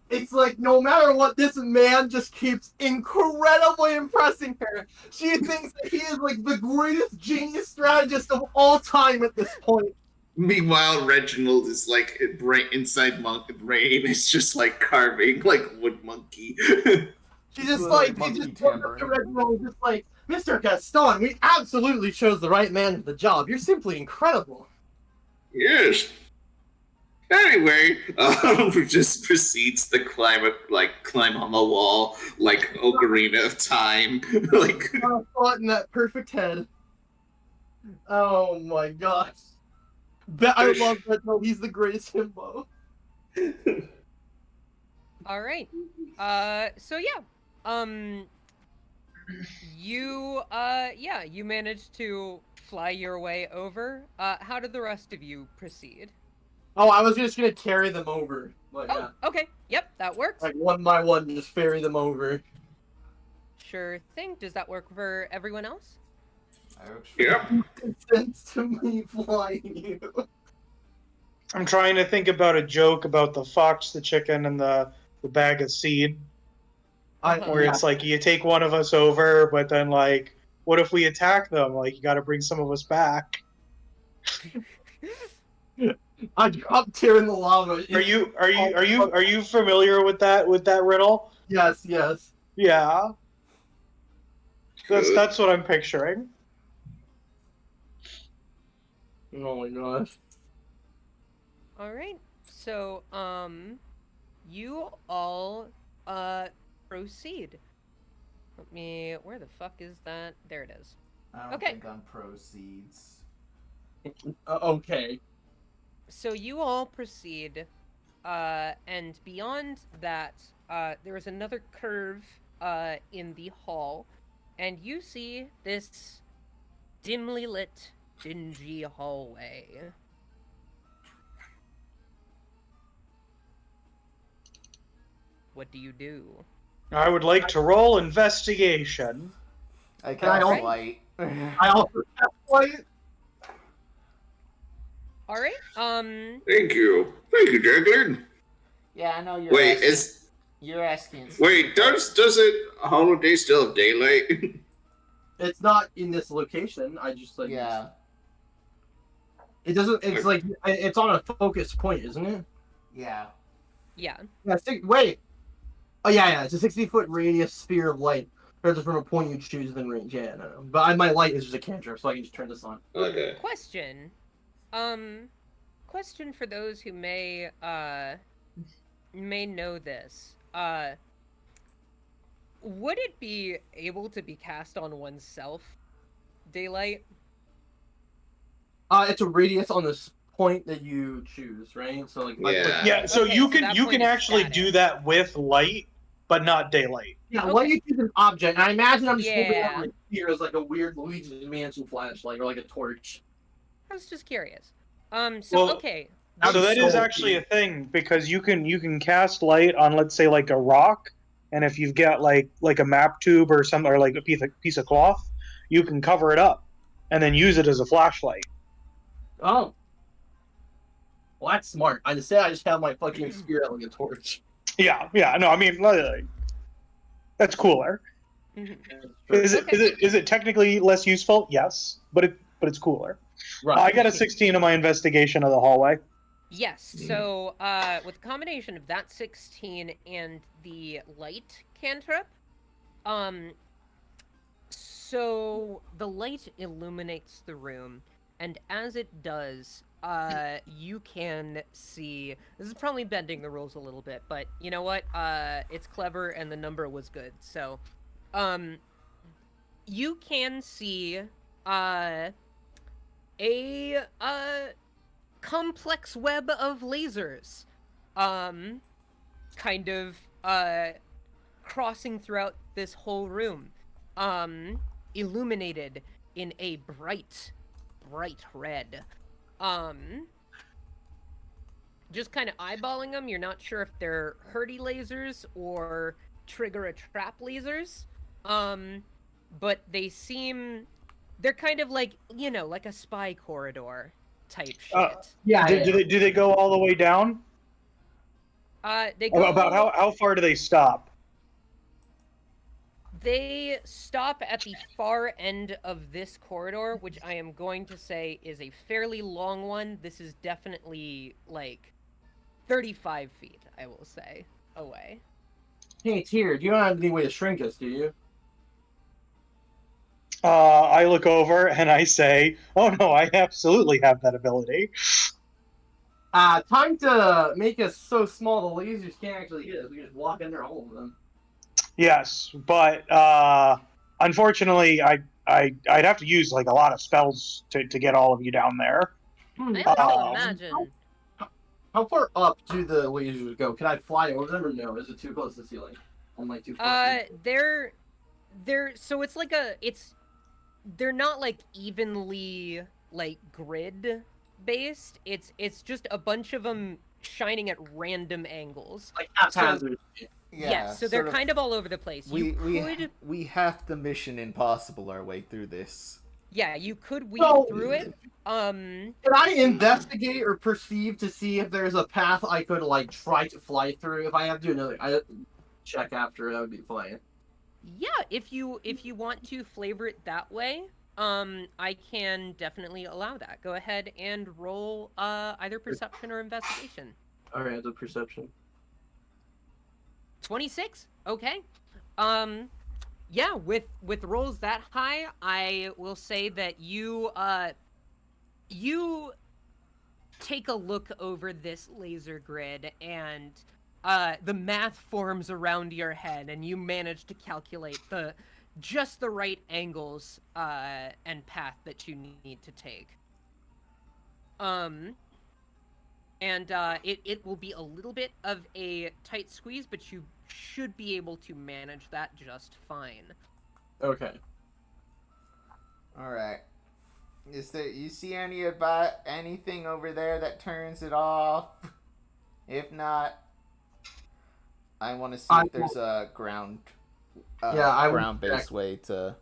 C: It's like no matter what, this man just keeps incredibly impressing her. She thinks that he is like the greatest genius strategist of all time at this point.
B: Meanwhile, Reginald is like inside Monk brain is just like carving like wood monkey.
C: She just
A: Like
C: like
A: monkey
C: he just looks up to
A: tambourine.
C: Reginald, just like, Mr. Gaston, we absolutely chose the right man for the job. You're simply incredible.
B: Yes. Anyway, just proceeds to climb on the wall like Ocarina of Time. Like
C: Thought in that perfect head. Oh my gosh. I love Reginald. He's the greatest himbo.
D: All right. So yeah. You managed to fly your way over. How did the rest of you proceed?
C: Oh, I was just gonna carry them over. Like,
D: Oh, okay. Yep, that works.
C: like one by one, just ferry them over.
D: Sure thing. Does that work for everyone else?
B: Yep.
C: Sense to me flying you.
E: I'm trying to think about a joke about the fox, the chicken, and the bag of seed. Where it's like you take one of us over, but then like, what if we attack them? Like you got to bring some of us back.
C: I dropped here in the lava.
E: Are you familiar with that riddle?
C: Yes.
E: Yeah. That's what I'm picturing.
C: Oh my gosh.
D: All right. So, you all proceed. Let me. Where the fuck is that? There it is.
A: I don't
D: Okay.
A: think I'm proceeds.
C: Okay.
D: So you all proceed, and beyond that, there is another curve in the hall, and you see this dimly lit, dingy hallway. What do you do?
E: I would like to roll investigation.
A: I
C: Can I
A: cast
C: also-
A: light.
C: I also cast light.
D: All right.
B: Thank you, Jacqueline.
A: Yeah, I know you're.
B: Wait,
A: asking,
B: is
A: you're asking.
B: wait does it holiday still have daylight?
C: It's not in this location. I just like.
A: Yeah.
C: It doesn't. It's like it's on a focus point, isn't it?
A: Yeah.
D: Yeah.
C: Yeah. Wait. Oh yeah. It's a 60-foot radius sphere of light. There's from a point you choose within range. Yeah, no. But my light is just a cantrip, so I can just turn this on.
B: Okay.
D: Question. Question for those who may know this. Would it be able to be cast on oneself? Daylight?
C: It's a radius on this point that you choose, right? So like.
B: Yeah.
E: Yeah, so
D: Okay,
E: you
D: so
E: can
D: that
E: you
D: point
E: can
D: is
E: actually
D: static.
E: do that with light, but not daylight.
C: Yeah,
D: Okay.
C: what you choose an object. And I imagine I'm just holding
D: Yeah.
C: up my spear as like a weird Luigi's Mansion flashlight or like a torch.
D: I was just curious.
E: Well,
D: Okay.
C: That'd
E: So
C: be
E: that is
C: so
E: actually
C: cool.
E: a thing because you can cast light on, let's say, like a rock, and if you've got like a map tube or something, or like a piece of cloth, you can cover it up and then use it as a flashlight.
C: Oh. Well, that's smart. I just have my fucking spear out like a torch.
E: Yeah, no, I mean that's cooler.
D: Mhm.
E: Is
D: Okay.
E: it technically less useful? Yes, but it's cooler.
C: Right.
E: I got a 16 on my investigation of the hallway.
D: Yes. So, with a combination of that 16 and the light cantrip, so the light illuminates the room, and as it does, you can see. This is probably bending the rules a little bit, but you know what? It's clever, and the number was good. So, you can see, a complex web of lasers, kind of crossing throughout this whole room, illuminated in a bright red. Just kind of eyeballing them, you're not sure if they're hurdy lasers or trigger a trap lasers, but they're kind of like, like a spy corridor type shit.
C: Yeah.
E: Do they go all the way down?
D: They go
E: About how far do they stop?
D: They stop at the far end of this corridor, which I am going to say is a fairly long one. This is definitely like 35 feet, I will say, away.
C: Hey, Tyr, you don't have any way to shrink us, do you?
E: I look over and I say, "Oh no, I absolutely have that ability."
C: Time to make us so small the lasers can't actually hit us. We can just walk under all of them.
E: Yes, but unfortunately, I'd have to use like a lot of spells to get all of you down there.
D: I also
E: Um,
D: imagine.
C: How far up do the lasers go? Can I fly over them or no? Is it too close to the ceiling? I'm like too far.
D: They're so it's like they're not like evenly like grid based. It's just a bunch of them shining at random angles.
C: Like haphazard.
A: Yeah.
D: Yes, so they're
A: sort of-
D: kind of all over the place.
A: We have to Mission Impossible our way through this.
D: Yeah, you could weave
C: So-
D: through it.
C: Can I investigate or perceive to see if there's a path I could like try to fly through? If I have to do another check after, that would be fine.
D: Yeah, if you want to flavor it that way, I can definitely allow that. Go ahead and roll either perception or investigation.
C: All right, the perception.
D: 26? Okay. yeah, with rolls that high, I will say that you take a look over this laser grid, and the math forms around your head, and you manage to calculate just the right angles and path that you need to take. And it will be a little bit of a tight squeeze, but you should be able to manage that just fine.
C: Okay.
A: All right. Is there? You see anything over there that turns it off? If not, I want to see if there's a ground-based way to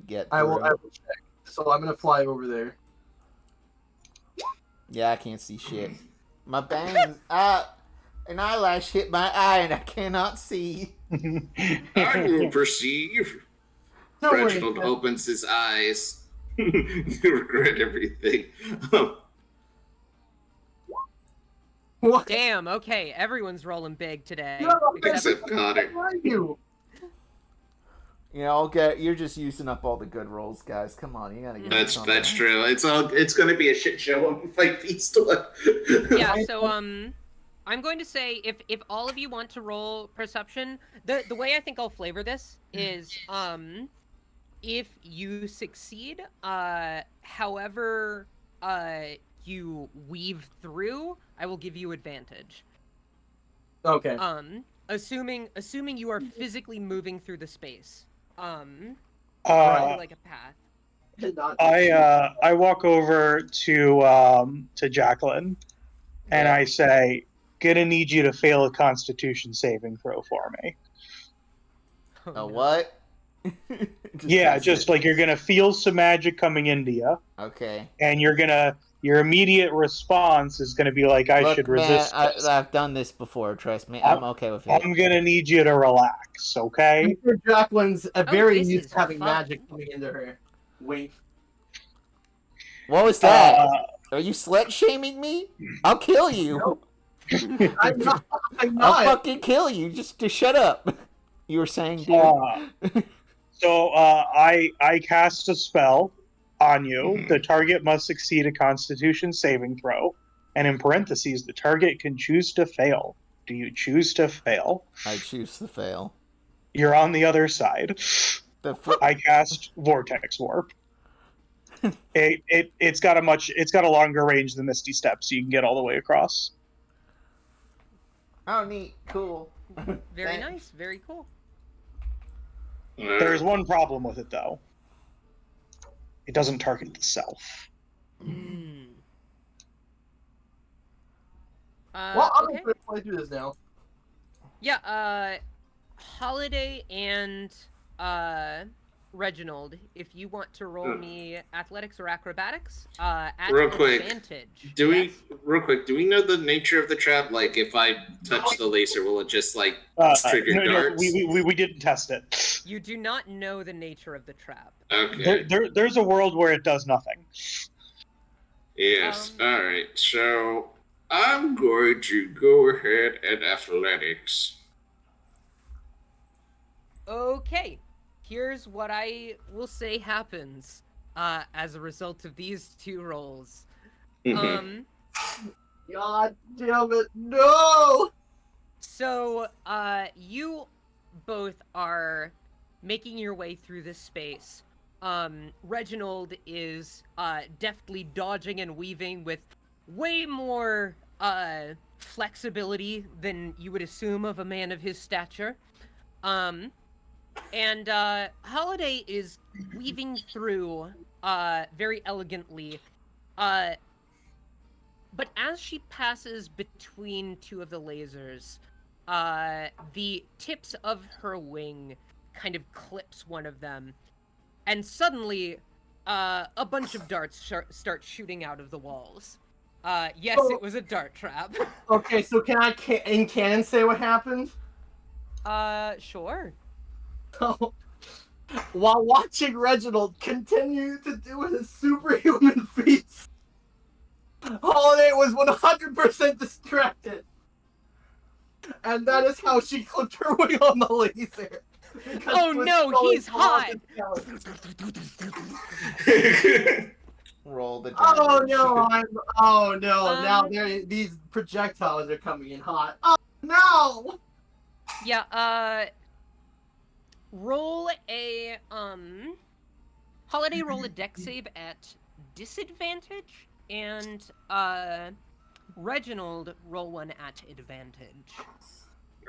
A: get through.
C: I will check. So I'm gonna fly over there.
A: Yeah, I can't see shit. My bangs, an eyelash hit my eye and I cannot see.
B: I will perceive.
C: Don't worry.
B: Reginald opens his eyes. You regret everything.
C: What?
D: Damn, okay, everyone's rolling big today.
C: No,
B: Except Connor.
C: Where are you?
A: You're just using up all the good rolls, guys. Come on, you gotta get
B: That's true. It's gonna be a shit show when we fight Feast.
D: Yeah, so I'm going to say if all of you want to roll perception, the way I think I'll flavor this is if you succeed, however you weave through, I will give you advantage.
C: Okay.
D: Assuming you are physically moving through the space. Like a path.
E: I walk over to Jacqueline, and I say, "Gonna need you to fail a Constitution saving throw for me."
A: What?
E: just like you're gonna feel some magic coming into you.
A: Okay.
E: And your immediate response is gonna be like, "I should resist." This.
A: I've done this before. Trust me, I'm okay with it.
E: I'm gonna need you to relax, okay?
C: I'm sure Jacqueline's very
D: this
C: used
D: is
C: to having
D: fun.
C: magic coming into her. Wink.
A: What was that? Are you slut shaming me? I'll kill you.
C: I'm not.
A: I'll fucking kill you. Just shut up. You were saying, dude.
E: So I cast a spell on you. The target must succeed a Constitution saving throw, and in parentheses, the target can choose to fail. Do you choose to fail?
A: I choose to fail.
E: You're on the other side. I cast Vortex Warp. It's got a longer range than Misty Step, so you can get all the way across.
A: Oh, neat, cool.
D: Very nice, very cool.
E: There's one problem with it, though. It doesn't target itself.
C: Well, I'm
D: Okay.
C: going to play through this now.
D: Yeah, Holiday and Reginald, if you want to roll me athletics or acrobatics, at
B: Real quick,
D: advantage.
B: do we know the nature of the trap? Like, if I touch the laser, will it just like trigger darts?
E: We didn't test it.
D: You do not know the nature of the trap.
B: Okay.
E: There's a world where it does nothing.
B: Yes. All right. So I'm going to go ahead and athletics.
D: Okay. Here's what I will say happens as a result of these two rolls.
C: God damn it, no!
D: So, you both are making your way through this space. Reginald is deftly dodging and weaving with way more flexibility than you would assume of a man of his stature. And Holiday is weaving through very elegantly. But as she passes between two of the lasers, the tips of her wing kind of clips one of them. And suddenly, a bunch of darts start shooting out of the walls. Yes, it was a dart trap.
C: Okay, so can I in canon say what happened?
D: Sure.
C: While watching Reginald continue to do his superhuman feats, Holiday was 100% distracted. And that is how she clipped her wing on the laser.
D: Oh no, he's hot!
A: Roll the damage.
C: Oh no! Oh no! Now
D: Um,
C: these projectiles are coming in hot. Oh no!
D: Yeah, roll a, Holiday roll a dex save at disadvantage, and, Reginald roll one at advantage.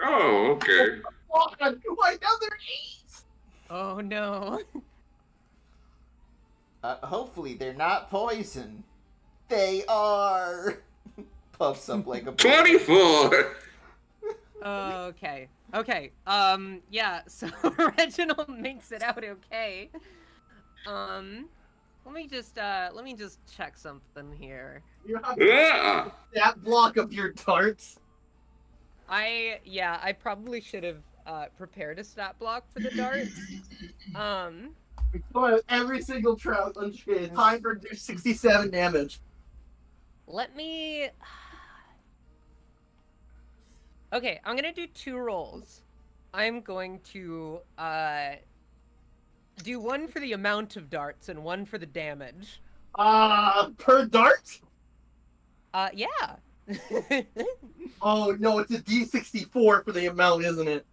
B: Oh, okay.
C: Oh, my other eight!
D: Oh no.
A: Hopefully they're not poison. They are. Puffs up like a
B: 24!
D: Okay. Okay. Yeah, so Reginald makes it out okay. Let me just check something here.
C: You have
B: Ah!
C: that block of your darts.
D: I probably should have prepared a stat block for the darts.
C: Every single trout unscathed. Time for 67 damage.
D: Let me. Okay, I'm gonna do 2 rolls. I'm going to do one for the amount of darts and one for the damage.
C: Per dart?
D: Yeah.
C: Oh no, it's a D64 for the amount, isn't it?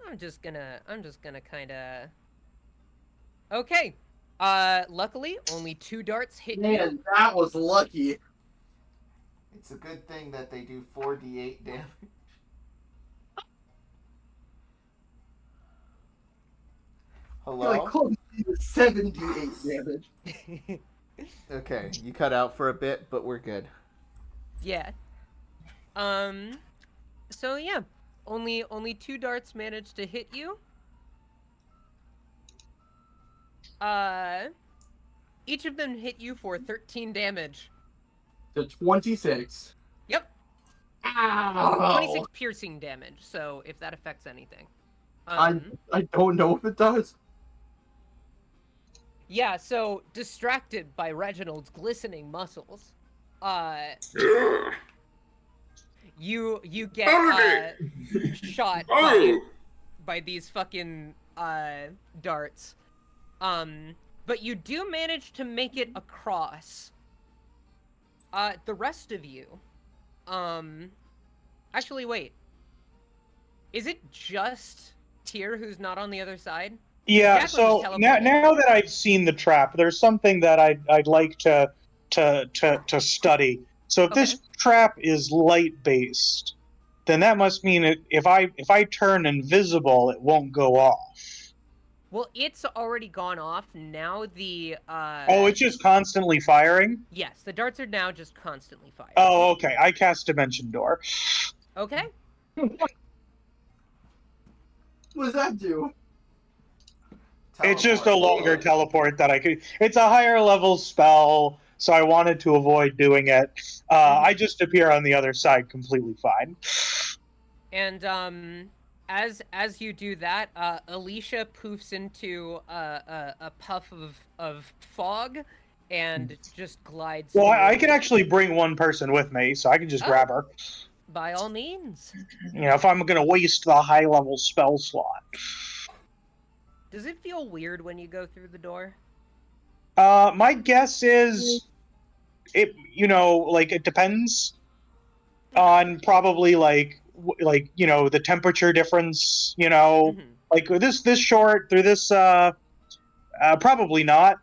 D: I'm just gonna kind of. Okay. Luckily, only 2 darts hit you.
C: Man, that was lucky.
A: It's a good thing that they do 4d8 damage. Hello?
C: Like close to 78 damage.
A: Okay, you cut out for a bit, but we're good.
D: Yeah. So yeah, only 2 darts managed to hit you. Each of them hit you for 13 damage.
C: To 26.
D: Yep.
C: Ow!
D: 26 piercing damage. So if that affects anything.
C: I don't know if it does.
D: Yeah. So distracted by Reginald's glistening muscles, you get shot by these fucking darts. But you do manage to make it across. The rest of you, actually, wait. Is it just Tyr who's not on the other side?
E: Yeah.
D: Jacqueline
E: So
D: just
E: now
D: teleported.
E: that I've seen the trap, there's something that I'd like to study. So if this trap is light based, then that must mean if I turn invisible, it won't go off.
D: Well, it's already gone off. Now the
E: Oh, it's just constantly firing?
D: Yes, the darts are now just constantly firing.
E: Oh, okay. I cast Dimension Door.
D: Okay.
C: What does that do?
E: It's just a longer teleport that I could. It's a higher level spell, so I wanted to avoid doing it. I just appear on the other side completely fine.
D: And as you do that, Alicia poofs into a puff of fog and just glides.
E: Well,
D: through.
E: I can actually bring one person with me, so I can just grab her.
D: By all means.
E: You know, if I'm going to waste the high level spell slot.
D: Does it feel weird when you go through the door?
E: My guess is, it depends on probably the temperature difference. Like this short through this, probably not.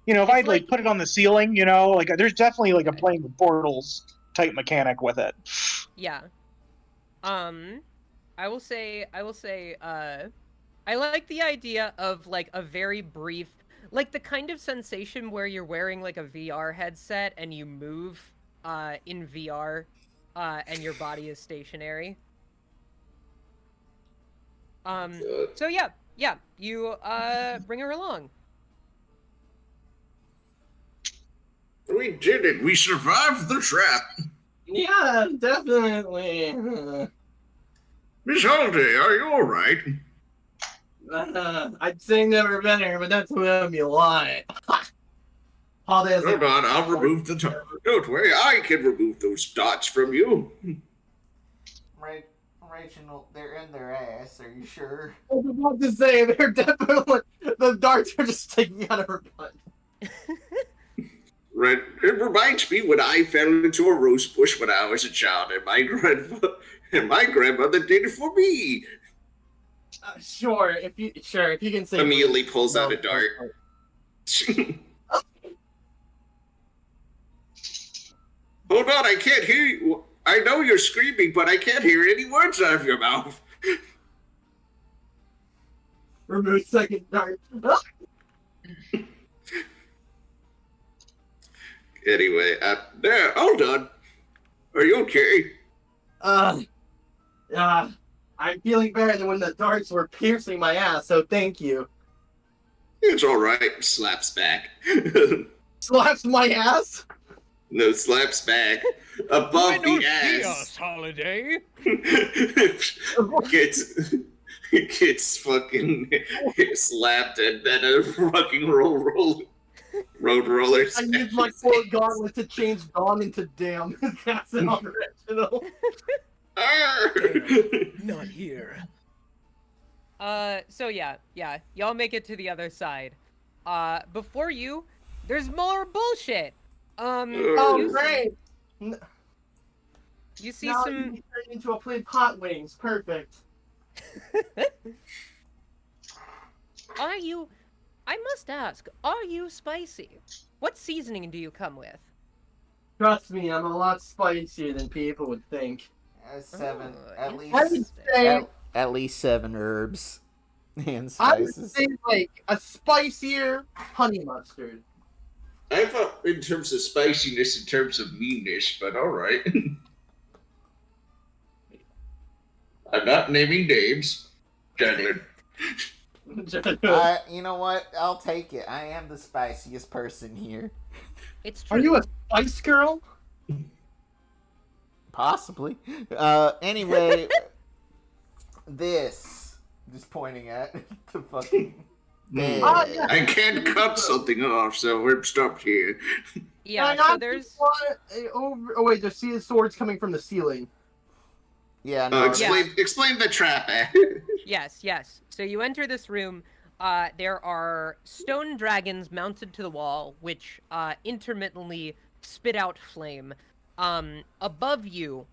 E: If I'd put it on the ceiling, there's definitely a playing with portals type mechanic with it.
D: Yeah. I will say, I like the idea of a very brief, the kind of sensation where you're wearing a VR headset and you move in VR and your body is stationary. So yeah, you bring her along.
B: We did it. We survived the trap.
C: Yeah, definitely.
B: Miss Holiday, are you all right?
C: I'd say never been here, but that's where you lie. Holiday has
B: Hold on, I'll remove the Don't worry, I can remove those dots from you.
A: Reginald, they're in their ass. Are you sure?
C: I was about to say, they're definitely... The darts are just sticking out of her butt.
B: It reminds me when I fell into a rose bush when I was a child, and my grandmother did it for me.
C: Sure, if you can say...
B: Immediately pulls out a dart. Hold on, I can't hear you. I know you're screaming, but I can't hear any words out of your mouth.
C: Remove second dart.
B: Anyway, there, hold on. Are you okay?
C: I'm feeling better than when the darts were piercing my ass, so thank you.
B: It's alright. Slaps back.
C: Slaps my ass?
B: No, slaps back. Above the ass.
D: Holiday.
B: gets fucking slapped and then a fucking road roller.
C: I used my core gauntlet to change Dawn into damn. That's an original.
D: Not here. So yeah, y'all make it to the other side. Before you, there's more bullshit.
C: Oh, great!
D: You see
C: now
D: some...
C: you can turn into a plate of hot wings. Perfect.
D: Are you... I must ask, are you spicy? What seasoning do you come with?
C: Trust me, I'm a lot spicier than people would think.
A: 7, at
C: I would
A: least,
C: say,
A: at least 7 herbs and
C: I would
A: spices.
C: say like a spicier honey mustard.
B: I thought in terms of spiciness, in terms of meanness, but alright. I'm not naming names. Jangler.
A: You know what? I'll take it. I am the spiciest person here.
D: It's true.
C: Are you a spice girl?
A: Possibly. Anyway, this. Just pointing at the fucking... bed.
C: Yeah.
B: I can't cut something off, so we're stopped here.
D: Yeah, so there's...
C: Oh wait, there's swords coming from the ceiling.
A: Yeah, no.
B: Explain the trap.
D: Yes. So you enter this room. There are stone dragons mounted to the wall, which intermittently spit out flame. Above you,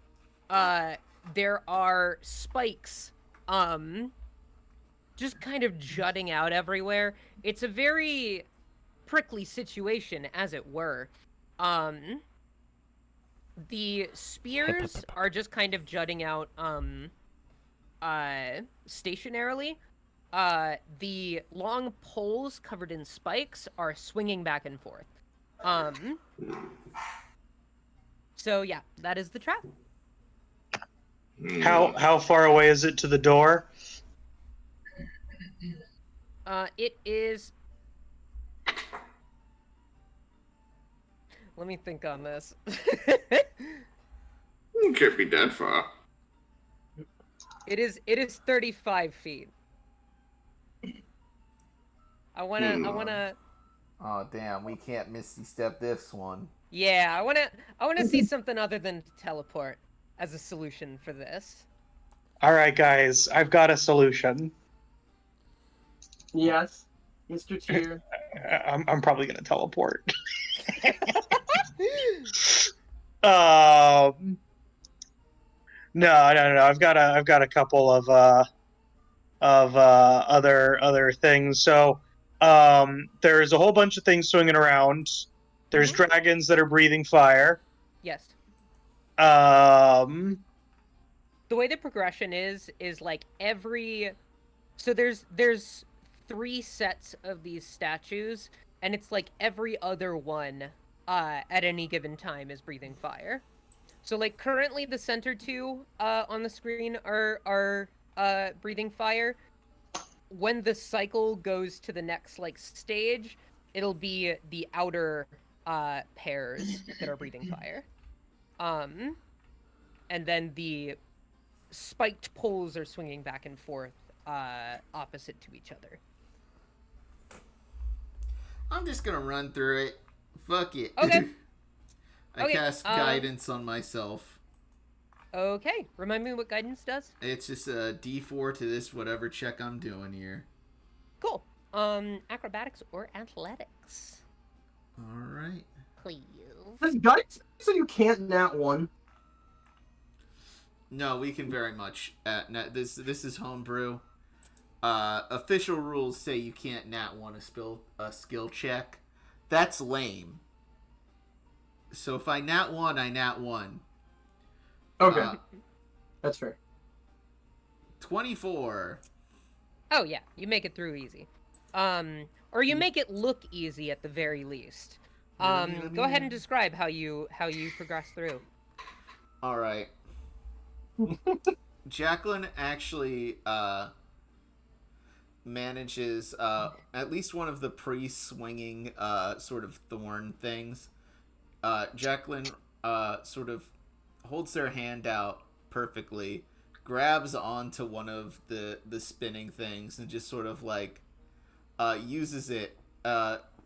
D: there are spikes, just kind of jutting out everywhere. It's a very prickly situation, as it were. The spears are just kind of jutting out, stationarily. The long poles covered in spikes are swinging back and forth. So yeah, that is the trap.
E: How far away is it to the door?
D: It is... Let me think on this.
B: It can't be that far.
D: It is 35 feet. I wanna...
A: Oh, damn. We can't misty step this one.
D: Yeah, I wanna see something other than teleport as a solution for this.
E: All right, guys, I've got a solution.
C: Yes, Mr. Tier.
E: I'm probably gonna teleport. No. I've got a couple of other things. So there's a whole bunch of things swinging around. There's dragons that are breathing fire.
D: Yes.
E: Um.
D: The way the progression is like every... So there's 3 sets of these statues, and it's like every other one at any given time is breathing fire. So like currently the center 2 on the screen are breathing fire. When the cycle goes to the next like stage, it'll be the outer pairs that are breathing fire. And then the spiked poles are swinging back and forth opposite to each other.
A: I'm just gonna run through it. Fuck it.
D: Okay.
A: I cast guidance on myself.
D: Okay, remind me what guidance does.
A: It's just a D4 to this whatever check I'm doing here.
D: Cool. Acrobatics or athletics?
A: All right.
D: Please.
C: This guidance so you can't nat one.
A: No, we can very much. This is homebrew. Official rules say you can't nat one a skill check. That's lame. So if I nat one, I nat one.
C: Okay. That's fair.
A: 24.
D: Oh yeah, you make it through easy. Or you make it look easy at the very least. Go ahead and describe how you progress through.
A: All right. Jacqueline actually manages at least one of the pre-swinging sort of thorn things. Jacqueline sort of holds their hand out perfectly, grabs onto one of the spinning things, and just sort of like uses it,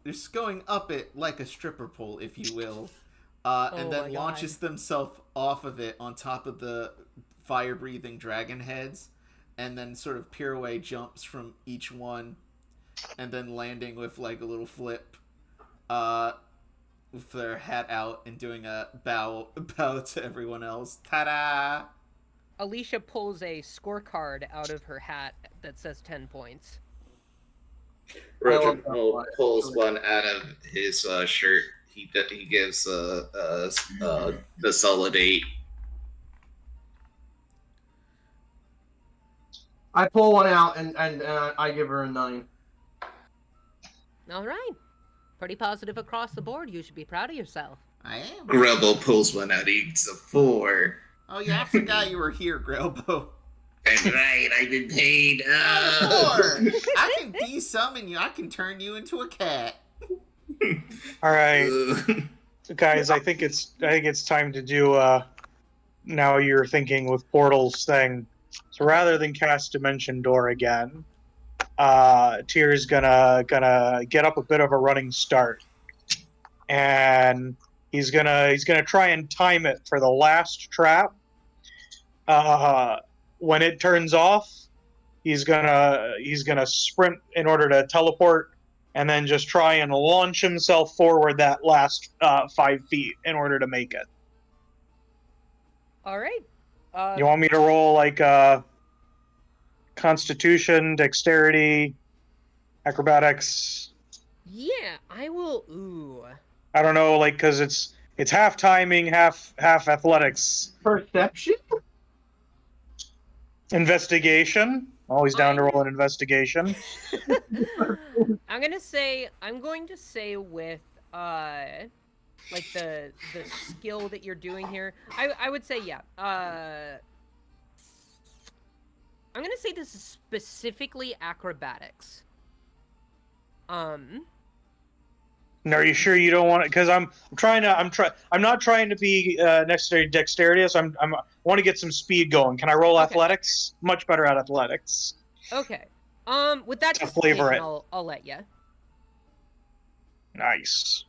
A: just going up it like a stripper pole, if you will, and then launches themselves off of it on top of the fire-breathing dragon heads, and then sort of pirouette jumps from each one, and then landing with like a little flip, with their hat out and doing a bow to everyone else. Ta-da!
D: Alicia pulls a scorecard out of her hat that says 10 points.
B: Reginald pulls one out of his shirt. He gives the solid 8.
C: I pull one out and I give her a 9.
D: All right. Pretty positive across the board. You should be proud of yourself.
A: I am.
B: Grubble pulls one out. It's a 4.
A: Oh yeah, I forgot you were here, Grelbo.
B: That's right, I've been paid.
A: 4! I can de-summon you. I can turn you into a cat.
E: All right, guys. I think it's time to do. Now you're thinking with portals thing. So rather than cast Dimension Door again, Tyr's gonna get up a bit of a running start, and he's gonna try and time it for the last trap. When it turns off, he's gonna sprint in order to teleport, and then just try and launch himself forward that last 5 feet in order to make it.
D: All right.
E: You want me to roll like Constitution, Dexterity, Acrobatics?
D: Yeah, I will. Ooh.
E: I don't know, like, because it's half timing, half athletics.
C: Perception?
E: Investigation. Always down to roll an investigation.
D: I'm going to say with like the skill that you're doing here, I would say yeah. I'm going to say this is specifically acrobatics.
E: Are you sure you don't want it? Because I'm not trying to be necessary dexterity. So I want to get some speed going. Can I roll athletics? Much better at athletics.
D: Okay. With that
E: To flavor it.
D: I'll let you.
E: Nice.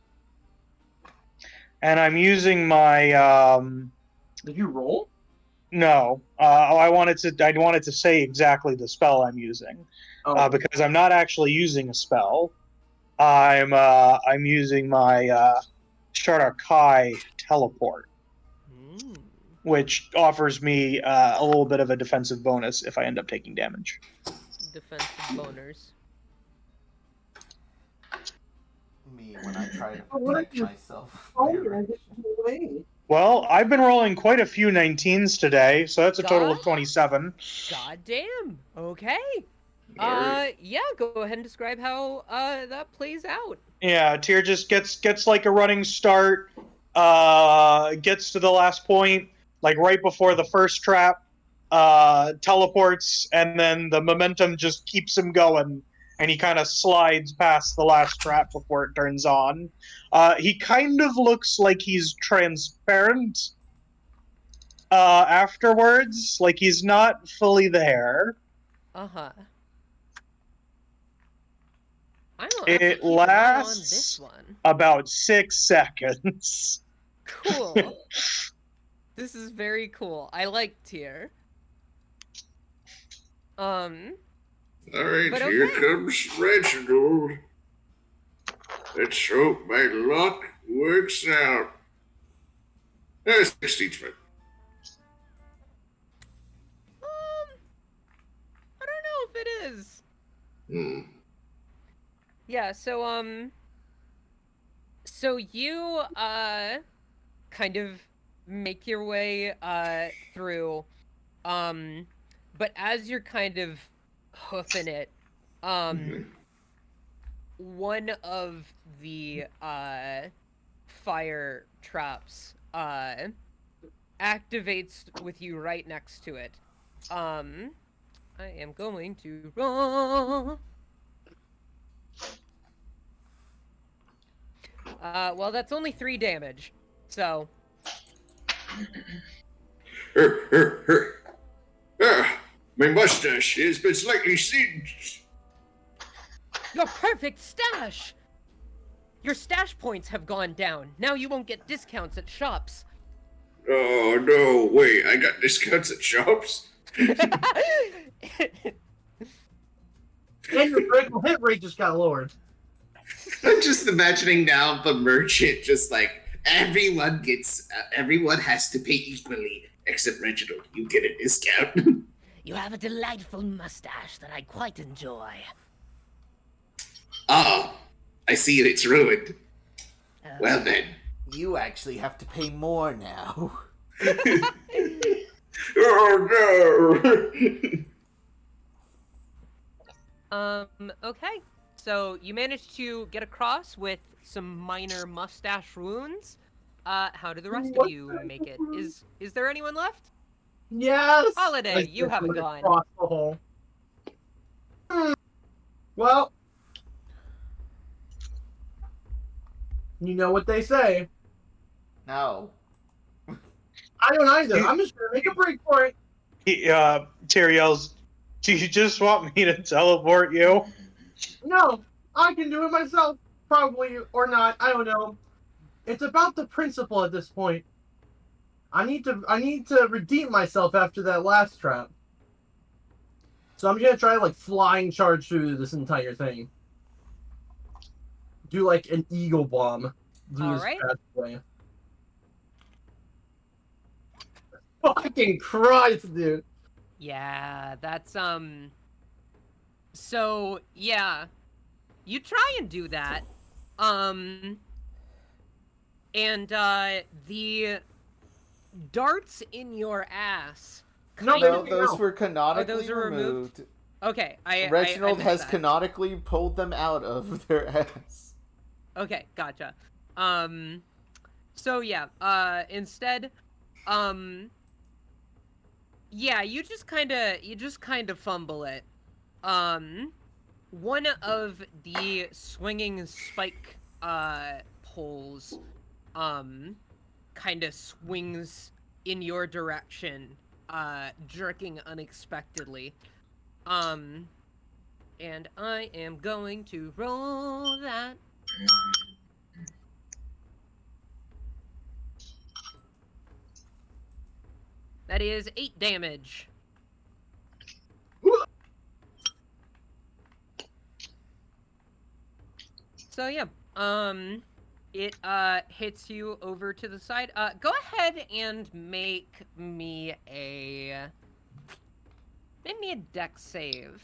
E: And I'm using my.
C: Did you roll?
E: No. I wanted to say exactly the spell I'm using, because I'm not actually using a spell. I'm using my Sharkai teleport, which offers me a little bit of a defensive bonus if I end up taking damage.
D: Defensive boners.
A: Me when I try to protect myself.
E: Well, I've been rolling quite a few 19s today, so that's a total of 27.
D: God damn. Okay. Yeah, go ahead and describe how that plays out.
E: Yeah, Tyr just gets like a running start, gets to the last point, like right before the first trap, teleports, and then the momentum just keeps him going, and he kind of slides past the last trap before it turns on. He kind of looks like he's transparent afterwards, like he's not fully there.
D: Uh-huh.
E: It lasts about 6 seconds.
D: Cool. This is very cool. I like Tyr.
B: Alright,
D: But
B: here
D: okay.
B: comes Reginald. Let's hope my luck works out. There's 16 foot.
D: I don't know if it is. Yeah, so you, kind of make your way, through, but as you're kind of hoofing it, one of the, fire traps, activates with you right next to it. I am going to roll. Well, that's only 3 damage, so...
B: My mustache has been slightly singed.
D: Your perfect stash! Your stash points have gone down. Now you won't get discounts at shops.
B: Oh, no, wait, I got discounts at shops?
C: And your critical hit rate just got lowered.
B: I'm just imagining now the merchant just like, everyone has to pay equally, except Reginald, you get a discount.
F: You have a delightful mustache that I quite enjoy.
B: Oh, I see it's ruined. Well then.
A: You actually have to pay more now.
B: Oh no!
D: Okay. So you managed to get across with some minor mustache wounds. How do the rest of you make it? Is there anyone left?
C: Yes!
D: Holiday, you haven't gone.
C: Across the hole. Well, you know what they say.
A: No.
C: I don't either. I'm just gonna make a break for it.
E: Terry yells, "Do you just want me to teleport you?"
C: No, I can do it myself. Probably, or not. I don't know. It's about the principle at this point. I need to redeem myself after that last trap. So I'm gonna try like flying charge through this entire thing. Do like an eagle bomb.
D: Alright.
C: Way. Fucking Christ, dude.
D: Yeah, that's so yeah. You try and do that. And the darts in your ass.
C: No,
A: No, those were canonically
D: those are removed? Okay,
A: Reginald
D: I
A: has
D: that.
A: canonically pulled them out of their ass.
D: Okay, gotcha. So yeah, instead, yeah, you just kind of fumble it. One of the swinging spike poles kind of swings in your direction, jerking unexpectedly. And I am going to roll that. That is 8 damage. So yeah, it hits you over to the side. Go ahead and make me a dex save.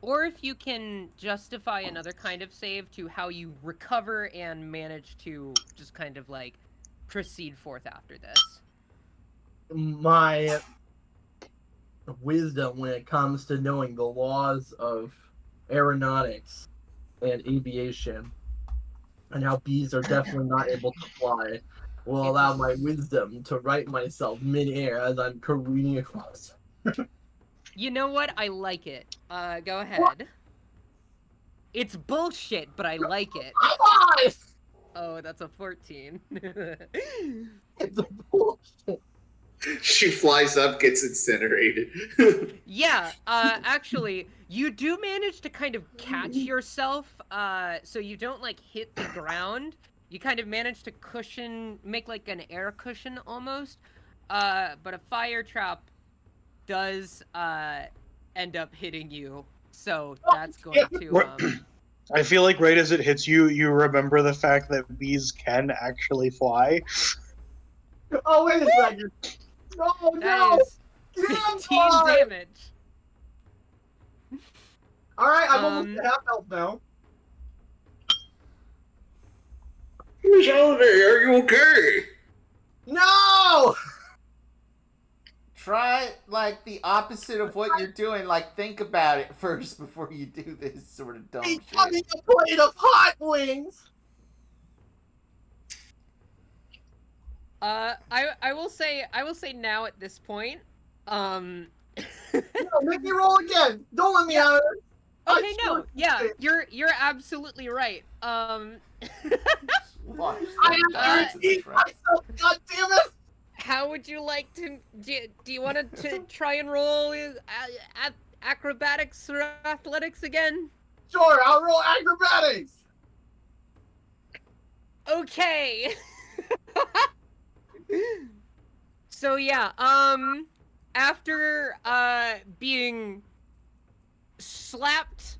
D: Or if you can justify another kind of save to how you recover and manage to just kind of like proceed forth after this.
C: My wisdom when it comes to knowing the laws of aeronautics and aviation and how bees are definitely not able to fly will allow my wisdom to right myself mid-air as I'm careening across.
D: You know what? I like it. Go ahead.
C: What?
D: It's bullshit, but I like it.
C: Nice!
D: Oh, that's a 14.
C: It's a bullshit.
B: She flies up, gets incinerated.
D: Yeah, actually, you do manage to kind of catch yourself, so you don't, like, hit the ground, you kind of manage to make like an air cushion almost. But a fire trap does end up hitting you, so that's going to.
E: I feel like right as it hits you, you remember the fact that bees can actually fly.
C: Oh, wait a second. No,
D: That is 15 damage.
C: Alright, I'm almost at half health now.
B: Who's out there? Are you okay?
C: No!
A: Try, like, the opposite of what you're doing. Like, think about it first before you do this sort of dumb
C: He's
A: shit.
C: having a plate of hot wings!
D: I will say now at this point,
C: No, make me roll again! Don't let me out of it!
D: Okay, no, yeah, you're absolutely right.
A: Watch
C: I
A: them die to the
C: eat
A: trap.
C: myself, god damn it!
D: How would you like to? Do you want to try and roll acrobatics or athletics again?
C: Sure, I'll roll acrobatics!
D: Okay. So yeah, after being slapped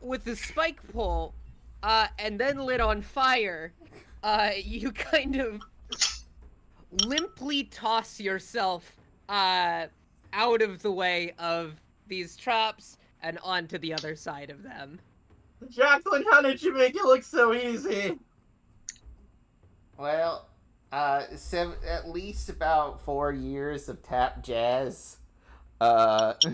D: with the spike pole, and then lit on fire, you kind of limply toss yourself out of the way of these traps and onto the other side of them.
C: Jacqueline, how did you make it look so easy?
A: Well, at least about 4 years of tap jazz.
C: Out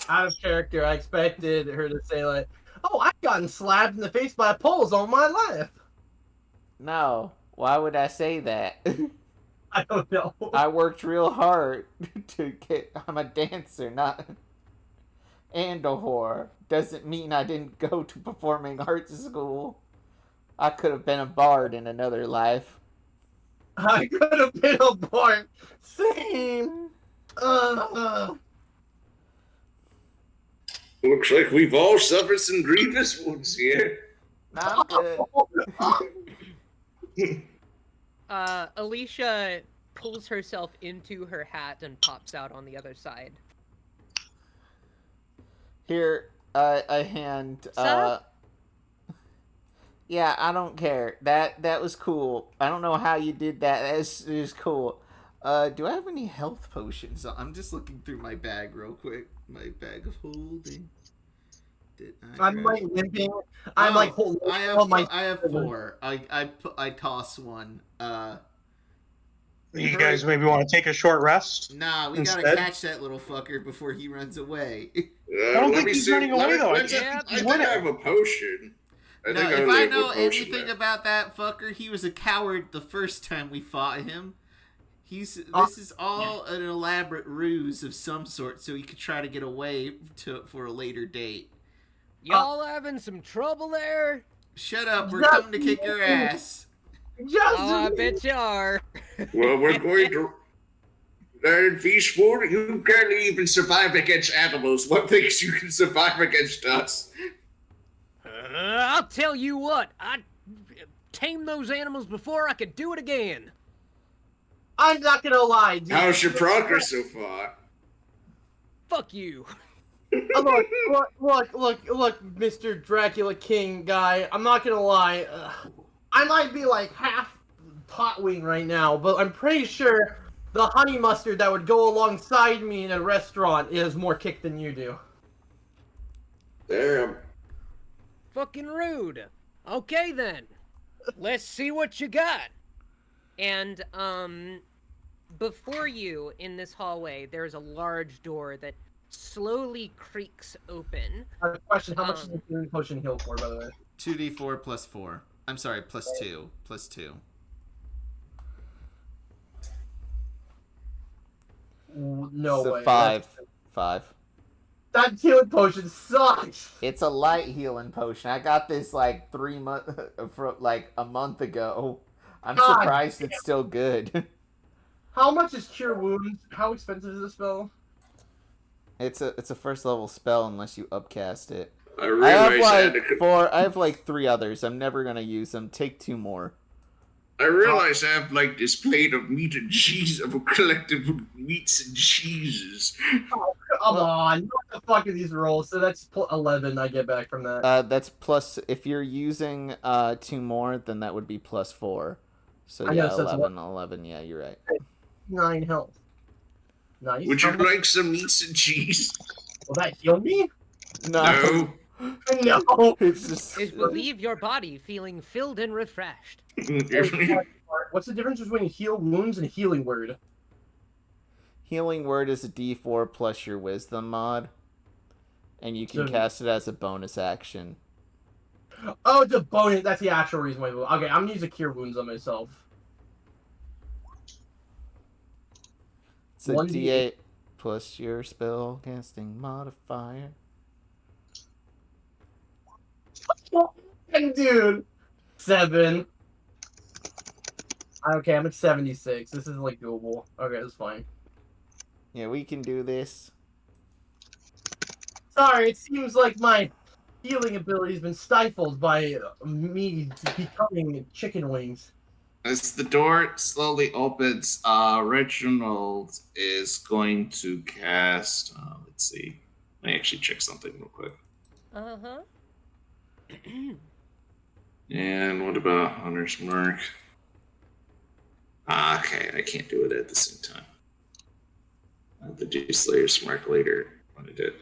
C: of character, I expected her to say, like, oh, I've gotten slapped in the face by poles all my life.
A: No, why would I say that?
C: I don't know.
A: I worked real hard to get. I'm a dancer, not. And a whore. Doesn't mean I didn't go to performing arts school. I could have been a bard in another life.
C: I could have been a bard. Same.
B: Looks like we've all suffered some grievous wounds here.
A: I'm good.
D: Alicia pulls herself into her hat and pops out on the other side.
A: Here, I hand. Yeah, I don't care. That was cool. I don't know how you did that. That is cool. Do I have any health potions? I'm just looking through my bag real quick. My bag of holding.
C: I'm like limping. I'm like holding.
A: I have 4. I toss one.
E: You guys maybe want to take a short rest?
A: Nah, we
E: instead?
A: gotta catch that little fucker before he runs away.
E: I don't think he's running away though.
B: I think I have a potion.
A: No, if I know anything about that fucker, he was a coward the first time we fought him. This is all an elaborate ruse of some sort, so he could try to get away for a later date.
D: Y'all having some trouble there?
A: Shut up! We're coming to kick your ass.
D: Oh, I bet you are.
B: Well, we're going to learn Feastful. You can't even survive against animals. What makes you can survive against us?
D: I'll tell you what. I tamed those animals before I could do it again.
C: I'm not gonna lie, dude.
B: How's your progress so far?
D: Fuck you.
C: Look, Mr. Dracula King guy. I'm not gonna lie. I might be like half pot wing right now, but I'm pretty sure the honey mustard that would go alongside me in a restaurant is more kick than you do.
B: Damn.
D: Fucking rude. Okay then. Let's see what you got. And before you in this hallway, there's a large door that slowly creaks open.
C: I have a question. How much does the healing potion heal for, by the way?
A: 2d4 plus 4. I'm sorry, plus 2. Plus 2.
C: No
A: so
C: way.
A: 5. 5.
C: That healing potion sucks.
A: It's a light healing potion. I got this like 3 months, like a month ago. I'm
C: God
A: surprised
C: damn.
A: it's still good.
C: How much is Cure Wounds? How expensive is this spell?
A: It's a first level spell unless you upcast it.
B: I
A: I have
B: realize I had
A: like
B: to.
A: four. I have like 3 others. I'm never gonna use them. Take 2 more.
B: I realize I have like this plate of meat and cheese of a collective of meats and cheeses.
C: Come on, what the fuck are these rolls? So that's 11 I get back from that.
A: That's plus. If you're using 2 more, then that would be plus 4. So
C: I
A: yeah,
C: know, so it's
A: 11. Yeah, you're right.
C: 9 health. Nice.
B: Would you like some meats and cheese?
C: Will that heal me?
B: No.
C: No.
A: It's just.
D: Is leave your body feeling filled and refreshed.
C: What's the difference between heal wounds and healing word?
A: Healing word is a D4 plus your wisdom mod, and you can
C: So-
A: cast it as a bonus action.
C: Oh, it's a bonus. That's the actual reason why. Okay, I'm gonna use a cure wounds on myself.
A: It's a
C: 1d8
A: D8 plus your spell casting modifier.
C: Dude, 7. Okay, I'm at 76. This is like doable. Okay, that's fine.
A: Yeah, we can do this.
C: Sorry, it seems like my healing ability has been stifled by me becoming chicken wings.
B: As the door slowly opens, Reginald is going to cast. Let's see. Let me actually check something real quick.
D: Uh-huh.
B: And what about Hunter's Mark? Okay, I can't do it at the same time. I have to do Slayer's Mark later when I did.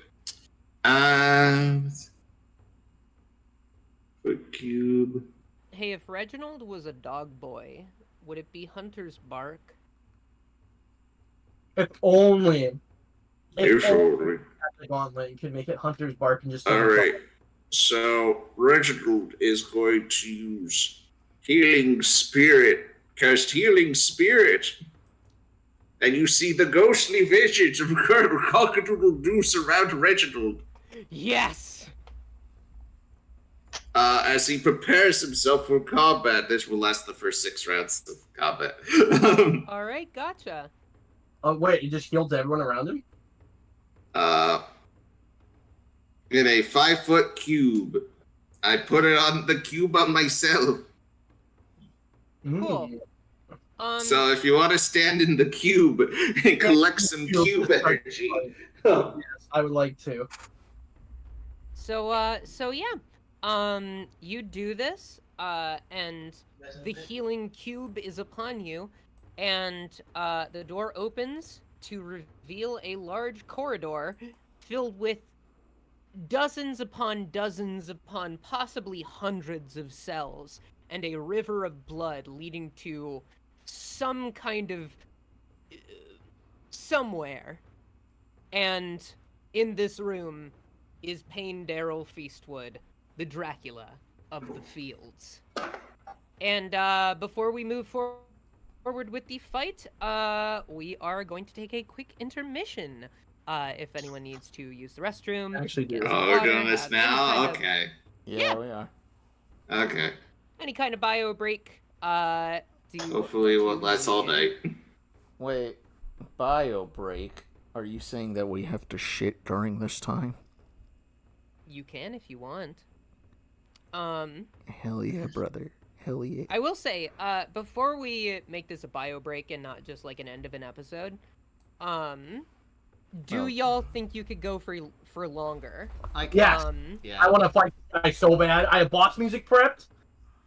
B: Foot cube.
D: Hey, if Reginald was a dog boy, would it be Hunter's Bark?
C: If only.
B: If only.
C: The gauntlet could make it Hunter's Bark and just.
B: Alright. So Reginald is going to use Healing Spirit. Cast Healing Spirit. And you see the ghostly visions of Cock-a-doodle-doo surround Reginald.
D: Yes!
B: As he prepares himself for combat. This will last the first 6 rounds of combat.
D: Alright, gotcha.
C: Oh wait, he just healed everyone around him.
B: In a 5-foot cube. I put it on the cube on myself.
D: Cool.
B: So if you want to stand in the cube and collect some cube energy.
C: Yes, I would like to.
D: So yeah. You do this, and the healing cube is upon you, and the door opens to reveal a large corridor filled with dozens upon possibly hundreds of cells, and a river of blood leading to some kind of somewhere. And in this room is Payne Daryl Feastwood, the Dracula of the fields. And before we move forward with the fight, we are going to take a quick intermission. If anyone needs to use the restroom.
C: Actually,
D: get
C: do.
D: some
B: We're
D: water,
B: doing this
D: have
B: now?
D: any kind of-
B: Okay.
A: Yeah, we are.
B: Okay.
D: Any kind of bio break.
B: Hopefully it won't last all night.
A: Wait, bio break? Are you saying that we have to shit during this time?
D: You can if you want.
A: Hell yeah, brother. Hell yeah.
D: I will say, before we make this a bio break and not just like an end of an episode, do
A: Oh.
D: y'all think you could go for longer?
A: I can.
C: Yes.
A: Yeah.
C: I want to fight this guy so bad. I have boss music prepped.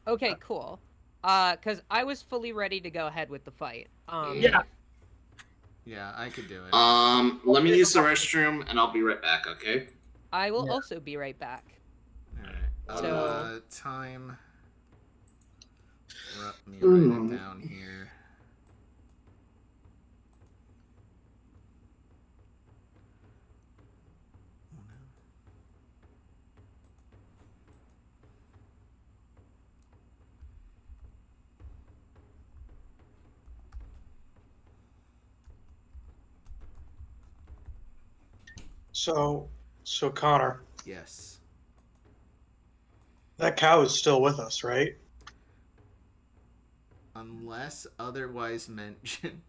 D: Okay, cool. Cause I was fully ready to go ahead with the fight.
C: Yeah.
A: Yeah, I could do it.
B: Let me use the restroom and I'll be right back, okay?
D: I will
C: Yeah.
D: also be right back.
A: Alright.
D: So-
A: Time. Let me write it down here.
E: So Connor,
A: Yes.
E: that cow is still with us, right?
A: Unless otherwise mentioned.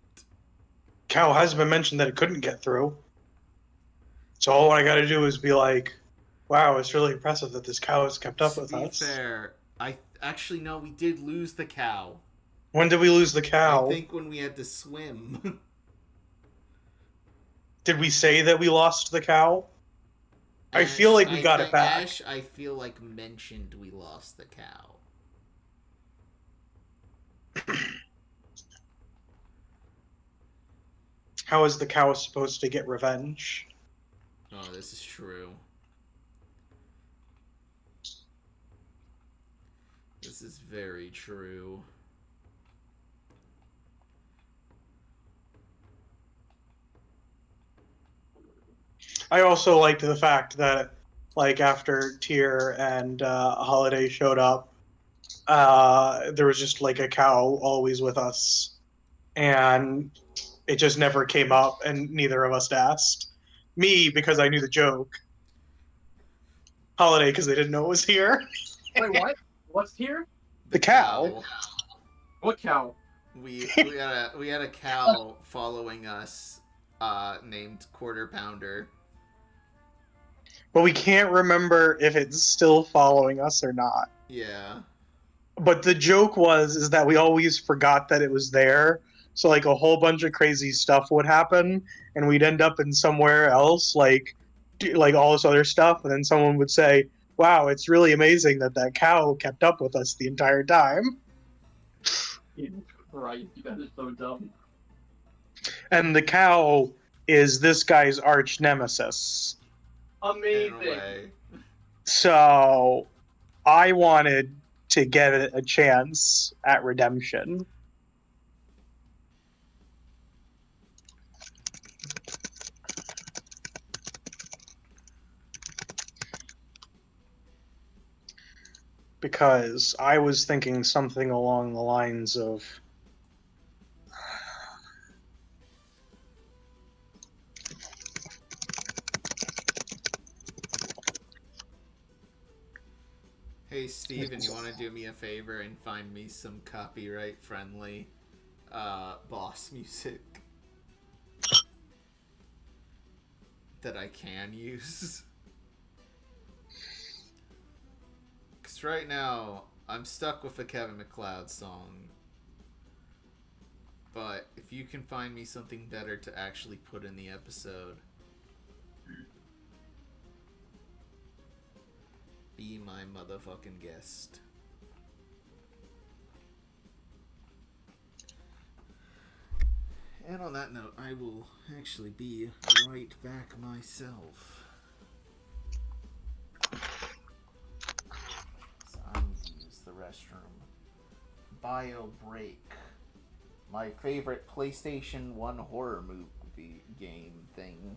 E: Cow has been mentioned that it couldn't get through. So all I gotta do is be like, Wow, it's really impressive that this cow has kept up
A: To
E: with
A: be
E: us.
A: fair, I actually no, we did lose the cow.
E: When did we lose the
A: I
E: cow?
A: think when we had to swim.
E: Did we say that we lost the cow? I feel like we got it back.
A: Ashe, I feel like mentioned we lost the cow.
E: How is the cow supposed to get revenge?
A: Oh, this is true. This is very true.
E: I also liked the fact that, like, after Tyr and Holiday showed up, there was just like a cow always with us, and it just never came up, and neither of us asked. Me because I knew the joke. Holiday because they didn't know it was here.
C: Wait, what? What's here?
E: The cow.
C: What cow?
A: We had a cow following us, named Quarter Pounder.
E: But we can't remember if it's still following us or not.
A: Yeah.
E: But the joke is that we always forgot that it was there. So like a whole bunch of crazy stuff would happen, and we'd end up in somewhere else, like all this other stuff, and then someone would say, "Wow, it's really amazing that that cow kept up with us the entire time."
C: Jesus Christ, you guys are so dumb.
E: And the cow is this guy's arch nemesis.
A: In a
C: Amazing.
A: way.
E: So I wanted to get it a chance at redemption. Because I was thinking something along the lines of,
A: Hey Steven, you want to do me a favor and find me some copyright friendly boss music that I can use? Because right now I'm stuck with a Kevin MacLeod song, but if you can find me something better to actually put in the episode, be my motherfucking guest. And on that note, I will actually be right back myself. So I need to use the restroom. Bio Break. My favorite PlayStation 1 horror movie game thing.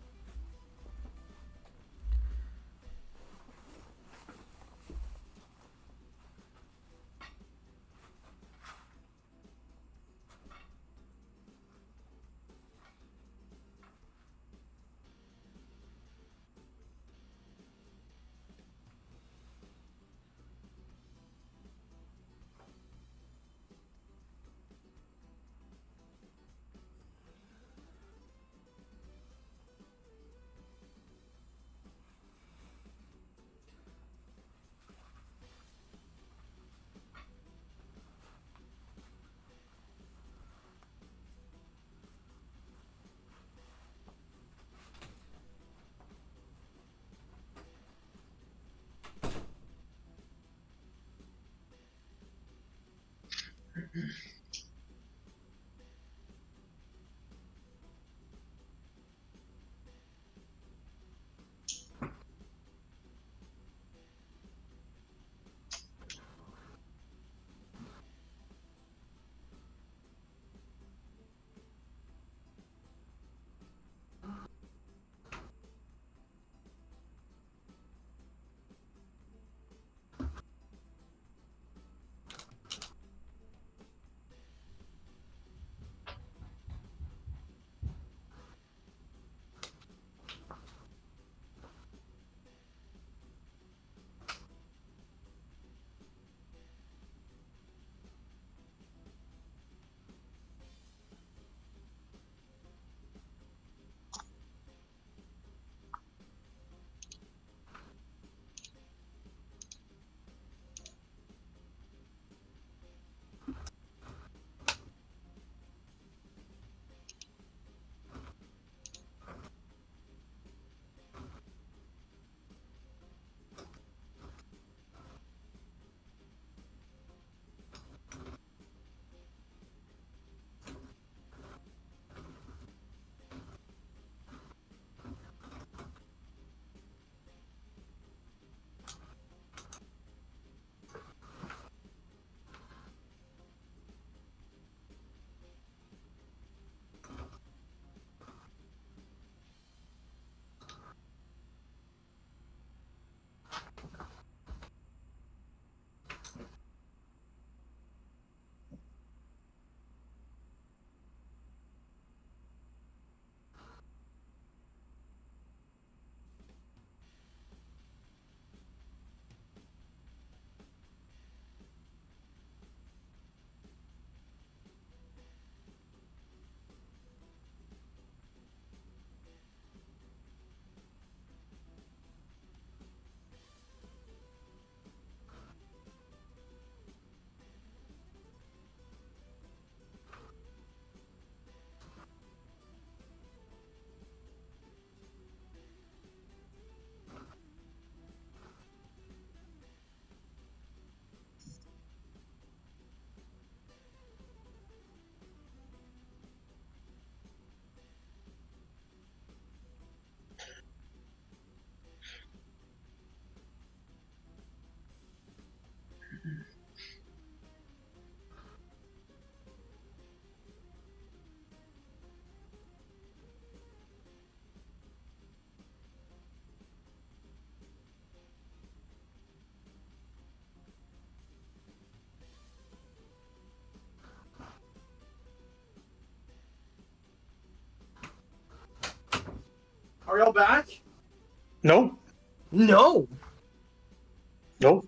C: Are y'all back?
E: Nope.
C: No.
E: Nope.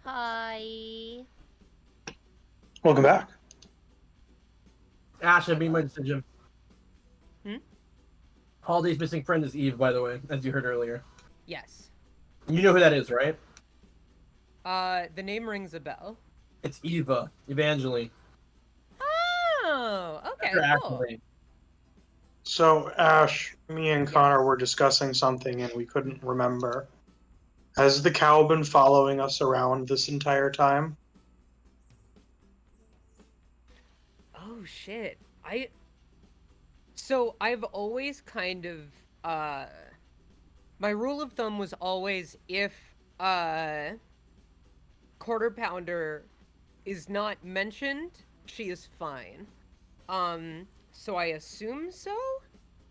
F: Hi.
E: Welcome back.
C: Ashe, I made my decision.
D: Hmm?
C: Holiday's missing friend is Eve, by the way, as you heard earlier.
D: Yes.
C: You know who that is, right?
D: The name rings a bell.
C: It's Eva, Evangeline.
D: Oh, okay,
C: That's her
D: cool.
C: actual name.
E: So, Ash, me and
D: Yes.
E: Connor were discussing something and we couldn't remember. Has the cow been following us around this entire time?
D: Oh shit. So I've always kind of my rule of thumb was always if Quarter Pounder is not mentioned, she is fine. So I assume so?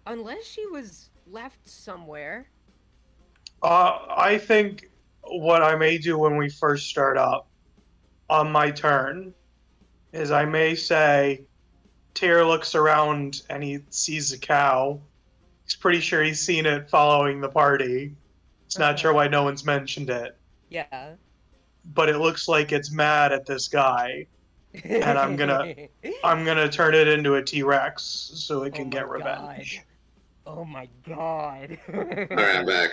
D: Unless she was left somewhere.
E: I think what I may do when we first start up on my turn is I may say, Tyr looks around and he sees a cow. He's pretty sure he's seen it following the party. He's not sure why no one's mentioned it,
D: Yeah.
E: but it looks like it's mad at this guy, and I'm gonna turn it into a T-Rex so it can get revenge.
D: Oh my god.
B: Alright, I'm back.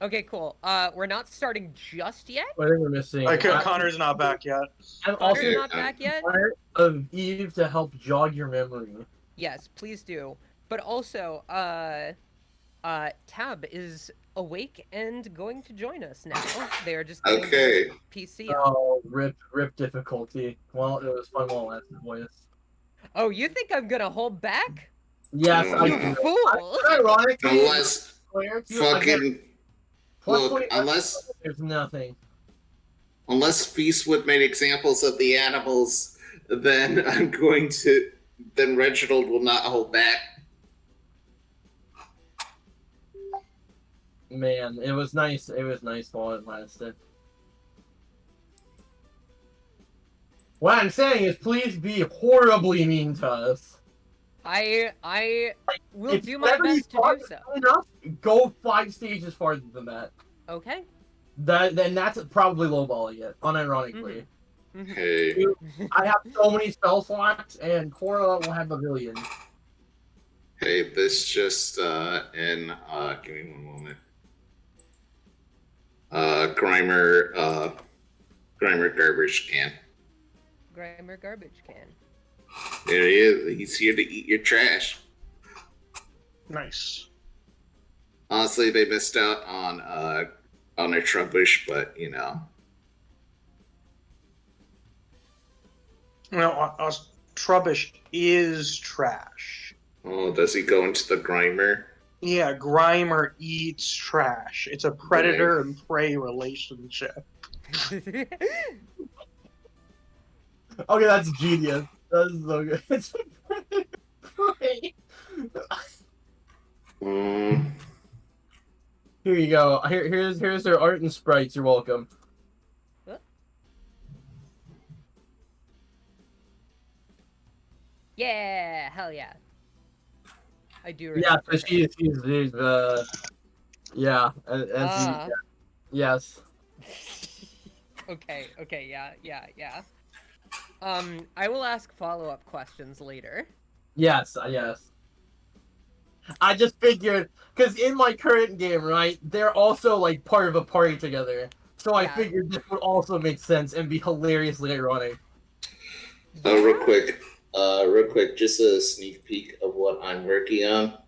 D: Okay, cool. We're not starting just yet.
C: I think we're missing.
E: Connor's not back yet.
C: I'm
D: Connor's
C: also
D: not back yet.
C: part of Eve to help jog your memory.
D: Yes, please do. But also, Tab is awake and going to join us now. They are just getting
B: Okay.
D: their PC up.
C: Oh, rip difficulty. Well, it was fun while it lasted, boys.
D: Oh, you think I'm gonna hold back?
C: Yes,
B: No.
C: I
D: You
C: do.
D: fool!
C: Ironically,
B: Unless fucking look,
C: there's nothing.
B: unless Feastwood made examples of the animals, then then Reginald will not hold back.
C: Man, it was nice. It was nice while it lasted. What I'm saying is, please be horribly mean to us.
D: I will
C: If
D: do my
C: whatever you
D: best to
C: thought
D: do so.
C: was enough, go 5 stages farther than that.
D: Okay.
C: Then that's probably lowballing it, unironically.
B: Hey.
C: I have so many spell slots, and Cora will have a billion.
B: Hey, this just give me one moment. Grimer garbage can.
D: Grimer garbage can.
B: There he is. He's here to eat your trash.
E: Nice.
B: Honestly, they missed out on their Trubbish, but you know.
E: No, Trubbish is trash.
B: Oh, does he go into the Grimer?
E: Yeah, Grimer eats trash. It's a predator and prey relationship.
C: Okay, that's genius. That's so good. It's great. Here you go. Here's their art and sprites. You're welcome.
D: Yeah, hell yeah. I do
C: Yeah,
D: remember.
C: so she's Yeah. Yes.
D: Okay, yeah. I will ask follow-up questions later.
C: Yes. Yes. I just figured, because in my current game, right, they're also like part of a party together. So I
D: Yeah.
C: figured this would also make sense and be hilariously ironic.
B: Real quick, just a sneak peek of what I'm working on.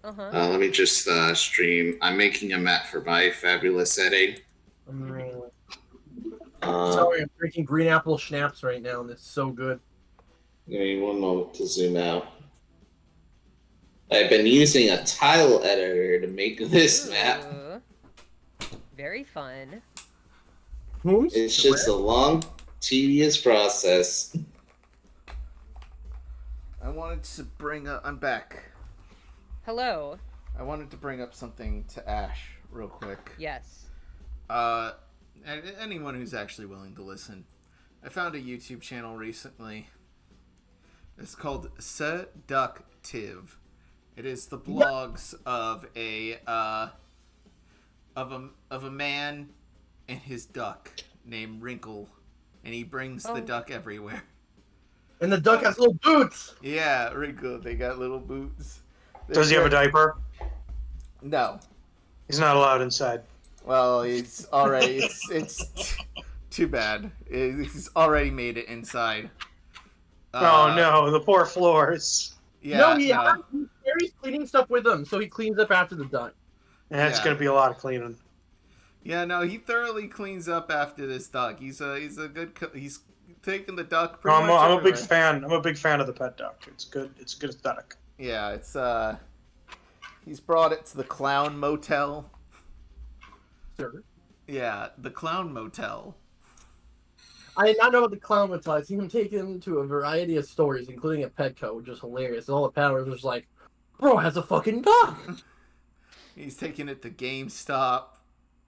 B: Let me just stream. I'm making a map for my fabulous setting.
C: Sorry, I'm drinking green apple schnapps right now, and it's so good.
B: Give me one moment to zoom out. I've been using a tile editor to make this map.
D: Very fun.
B: It's just a long, tedious process.
A: I wanted to bring up... I'm back.
D: Hello.
A: I wanted to bring up something to Ashe real quick.
D: Yes.
A: Anyone who's actually willing to listen. I found a YouTube channel recently. It's called Seductive. It is the blogs of a man and his duck named Wrinkle, and he brings the duck everywhere.
C: And the duck has little boots.
A: Yeah, Wrinkle. They got little boots.
E: Does he have a diaper?
A: No.
E: He's not allowed inside.
A: Well, it's already. It's too bad. He's already made it inside.
E: Oh no, the poor floors.
A: Yeah.
C: He's cleaning stuff with him, so he cleans up after the duck.
E: Yeah, it's gonna be a lot of cleaning.
A: Yeah, no, he thoroughly cleans up after this duck. He's a good. He's taking the duck.
E: I'm a big fan. I'm a big fan of the pet duck. It's good. It's a good aesthetic.
A: Yeah, it's he's brought it to the Clown Motel.
C: Sure.
A: Yeah, the Clown Motel.
C: I did not know about the Clown Motel. I've seen him take him to a variety of stores, including a Petco, which is hilarious. And all the pet owners are just like, bro has a fucking duck.
A: He's taking it to GameStop.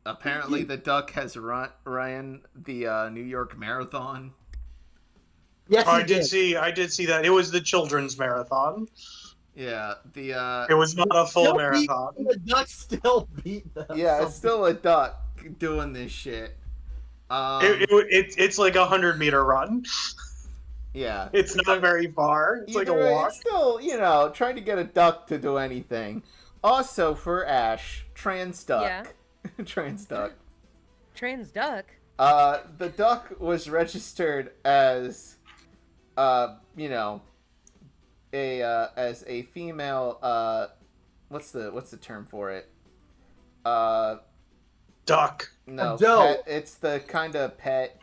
A: Apparently, the duck has ran the New York Marathon.
C: Yes,
E: I did see that. It was the children's marathon.
A: Yeah,
E: it was not a full marathon.
C: The duck still beat them.
A: Yeah, it's still a duck doing this shit.
E: It's like a 100-meter run.
A: Yeah.
E: It's not very far. It's like a walk.
A: It's still, trying to get a duck to do anything. Also, for Ashe, trans duck.
D: Yeah.
A: Trans duck.
D: Trans duck?
A: The duck was registered as, as a female, what's the term for it?
E: Duck.
A: No, pet, it's the kind of pet,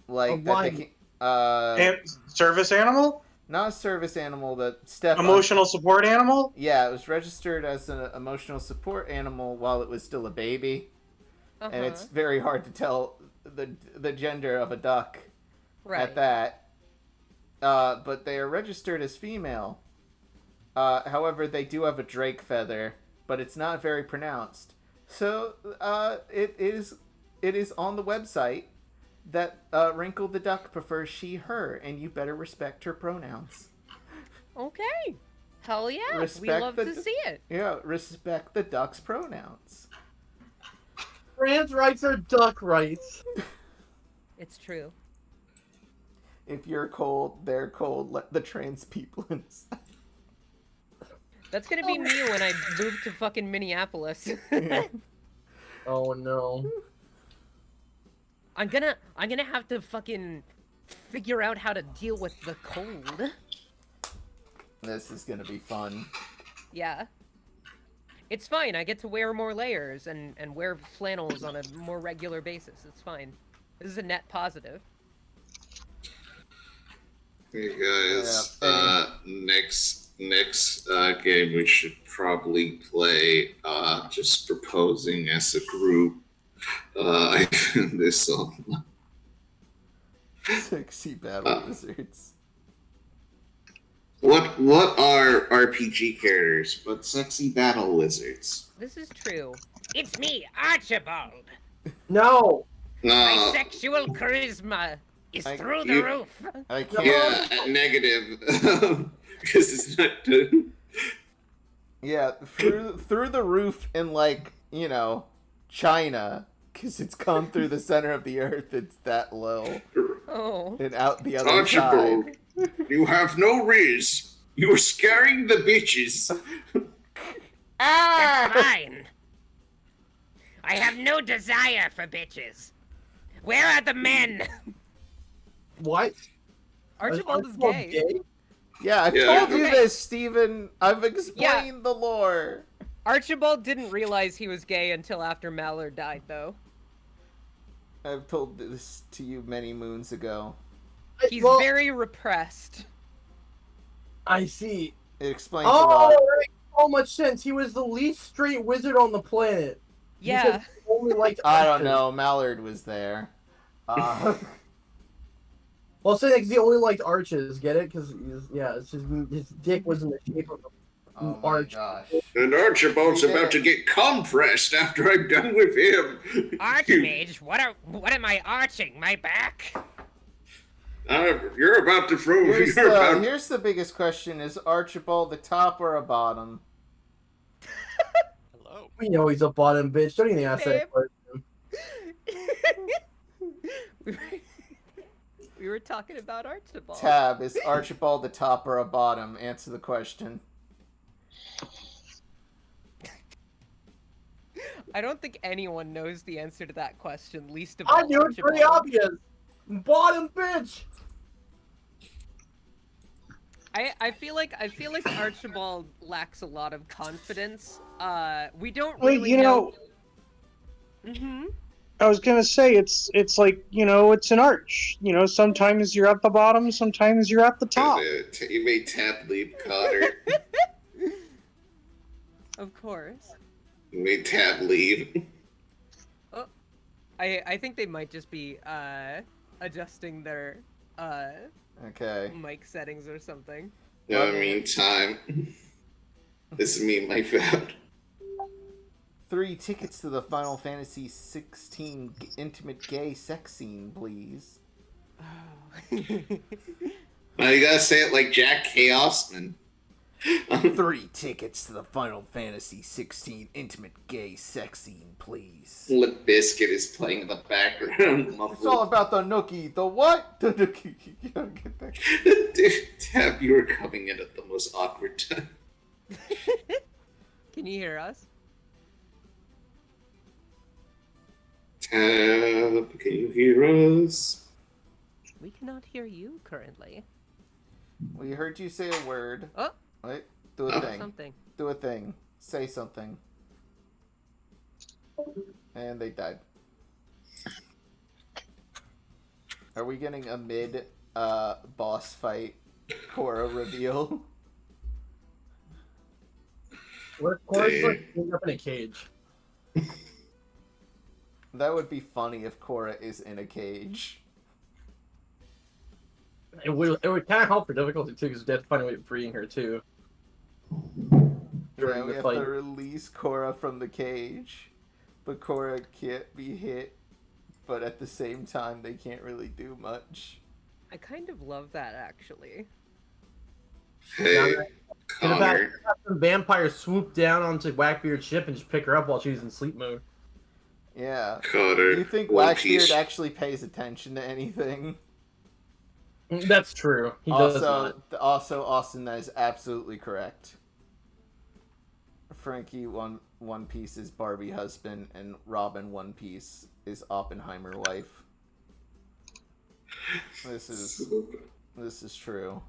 A: like, that they can,
E: service animal?
A: Not a service animal,
E: emotional support animal?
A: Yeah, it was registered as an emotional support animal while it was still a baby. And it's very hard to tell the gender of a duck at that. But they are registered as female. However, they do have a drake feather, but it's not very pronounced. So it is on the website that Wrinkle the duck prefers she, her, and you better respect her pronouns.
D: Okay. Hell yeah. We love to see it.
A: Yeah, respect the duck's pronouns.
C: Trans rights are duck rights.
D: It's true.
A: If you're cold, they're cold. Let the trans people inside.
D: That's gonna be me when I move to fucking Minneapolis.
A: Yeah.
C: Oh no.
D: I'm gonna have to fucking figure out how to deal with the cold.
A: This is gonna be fun.
D: Yeah. It's fine, I get to wear more layers and wear flannels on a more regular basis. It's fine. This is a net positive.
B: Hey guys, next game we should probably play, just proposing as a group. I found this on
A: Sexy battle wizards.
B: What are RPG characters but sexy battle wizards?
D: This is true.
F: It's me, Archibald.
C: No.
F: My sexual charisma is through the roof.
A: I can't.
B: Yeah, negative. Because it's not.
A: Yeah, through the roof in, like, you know, China, because it's gone through the center of the earth. It's that low.
D: Oh.
A: And out the other
B: Archibald,
A: side.
B: you have no riz. You are scaring the bitches.
F: That's fine. I have no desire for bitches. Where are the men?
C: What?
D: Archibald is
C: Archibald
D: gay.
A: Yeah, I've
B: Yeah.
A: told you
D: Okay.
A: this, Steven. I've explained the lore.
D: Archibald didn't realize he was gay until after Mallard died, though.
A: I've told this to you many moons ago.
D: He's
C: Well,
D: very repressed.
C: I see.
A: It explains a
C: Oh,
A: lot.
C: that makes so much sense. He was the least straight wizard on the planet.
D: Yeah.
C: Because he only liked
A: I don't
C: archers.
A: know. Mallard was there.
C: Well, saying because he only liked arches, get it? Because it's just his dick was in the shape of
A: Oh
C: an
A: my
C: arch.
A: gosh.
B: And Archibald's
A: You did
B: about to
A: it.
B: get compressed after I'm done with him.
F: Archmage, what am I arching? My back?
B: You're about to throw.
A: Here's the biggest question: is Archibald the top or a bottom?
G: Hello.
C: We know he's a bottom bitch. Don't even ask that
D: Babe.
C: question.
D: We were talking about Archibald.
A: Tab, is Archibald the top or a bottom? Answer the question.
D: I don't think anyone knows the answer to that question, least of all
C: I knew it's pretty
D: Archibald.
C: obvious. Bottom bitch.
D: I feel like Archibald lacks a lot of confidence. We don't
E: Well,
D: really
E: you know,
D: Mm-hmm.
E: I was gonna say it's like, you know, it's an arch. You know, sometimes you're at the bottom, sometimes you're at the top.
B: You made Tab leave, Cotter.
D: Of course.
B: You made Tab leave.
D: I think they might just be adjusting their
A: Okay.
D: mic settings or something.
B: In the meantime, this is me and my found.
A: 3 tickets to the Final Fantasy 16 intimate gay sex scene, please.
B: Now you gotta say it like Jack Chaosman.
A: 3 tickets to the Final Fantasy 16 intimate gay sex scene, please.
B: Lip Biscuit is playing in the background.
A: It's all about the nookie. The what? The nookie. You don't get that.
B: Tab, you were coming in at the most awkward time.
D: Can you hear us?
B: Tab, can you hear us?
D: We cannot hear you currently.
A: We heard you say a word.
D: Oh,
A: Wait, do a thing.
D: something.
A: Do a thing. Say something. And they died. Are we getting a mid boss fight Cora reveal?
C: Cora's like ended up in a cage.
A: That would be funny if Cora is in a cage.
C: It would kind of help for difficulty too, because we have to find a way of freeing her too.
A: Yeah,
C: During
A: we
C: the
A: have
C: fight.
A: to release Cora from the cage. But Cora can't be hit. But at the same time, they can't really do much.
D: I kind of love that actually.
B: Hey,
C: Could have had
B: Connor.
C: some vampires swoop down onto Wackbeard's ship and just pick her up while she's in sleep mode.
A: Yeah.
B: Connor.
A: Do you think
B: One
A: Wackbeard
B: Piece.
A: actually pays attention to anything?
C: That's true. He does
A: Also, Austin, that is absolutely correct. Frankie One Piece is Barbie husband, and Robin One Piece is Oppenheimer wife. This is true.